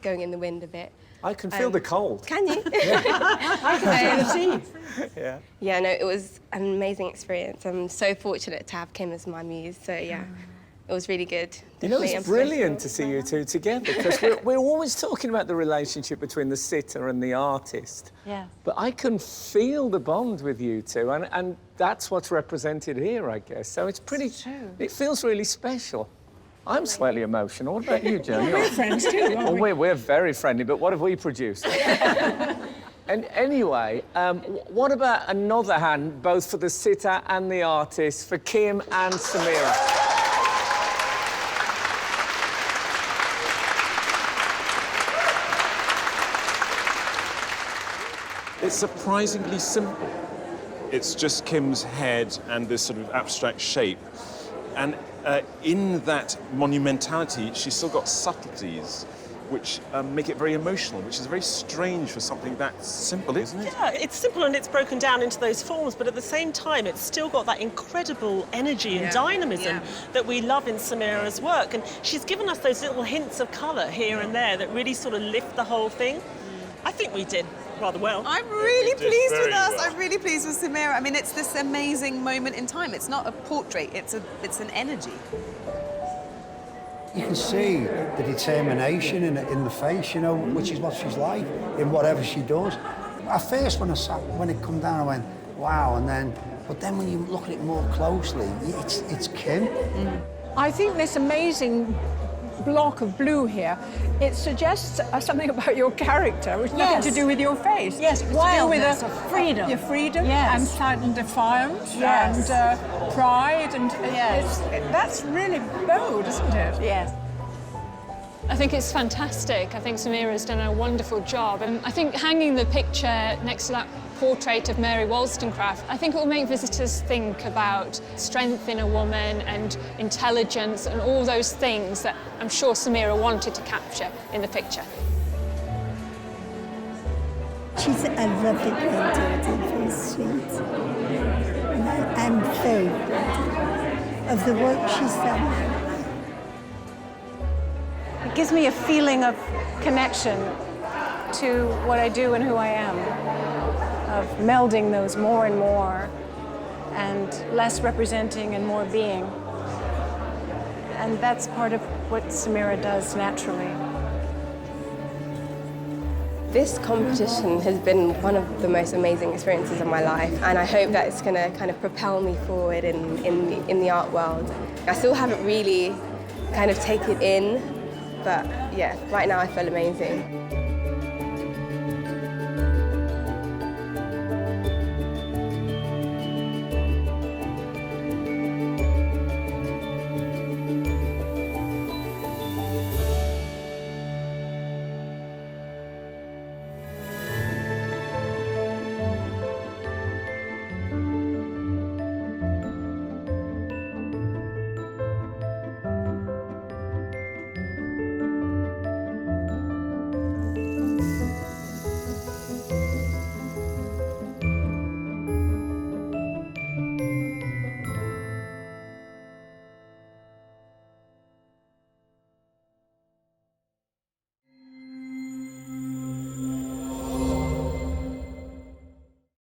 going in the wind a bit. I can feel the cold. Can you? I can feel the teeth. Yeah. Yeah, no, it was an amazing experience. I'm so fortunate to have Kim as my muse, so yeah, it was really good. You know, Definitely it's brilliant to see you two together because we're always talking about the relationship between the sitter and the artist. Yeah. But I can feel the bond with you two, and that's what's represented here, I guess. So it's pretty. It's true. It feels really special. I'm slightly emotional. What about you, Joan? We're friends too, aren't Well, we're very friendly, but what have we produced? And anyway, what about another hand, both for the sitter and the artist, for Kim and Samira? It's surprisingly simple. It's just Kim's head and this sort of abstract shape. And in that monumentality, she's still got subtleties which make it very emotional, which is very strange for something that simple, isn't it? Yeah, it's simple and it's broken down into those forms, but at the same time, it's still got that incredible energy and dynamism that we love in Samira's work. And she's given us those little hints of colour here and there that really sort of lift the whole thing. I think we did rather well. I'm really pleased with us. I'm really pleased with Samira. I mean, it's this amazing moment in time. It's not a portrait, it's an energy. You can see the determination in the face, which is what she's like in whatever she does. At first, when it come down, I went, wow, but then when you look at it more closely, it's Kim. I think this amazing block of blue here, it suggests something about your character, which has nothing to do with your face. Yes, it's wildness, to do with freedom. Your freedom Yes. and defiance Yes. and pride, and Yes. that's really bold, isn't it? Yes. I think it's fantastic. I think Samira's done a wonderful job. And I think hanging the picture next to that portrait of Mary Wollstonecraft, I think it will make visitors think about strength in a woman and intelligence and all those things that I'm sure Samira wanted to capture in the picture. She's a lovely painter, very sweet. And I'm very proud of the work she's done. It gives me a feeling of connection to what I do and who I am, of melding those more and more, and less representing and more being. And that's part of what Samira does naturally. This competition has been one of the most amazing experiences of my life, and I hope that it's going to kind of propel me forward in the art world. I still haven't really kind of taken it in, but yeah, right now I feel amazing.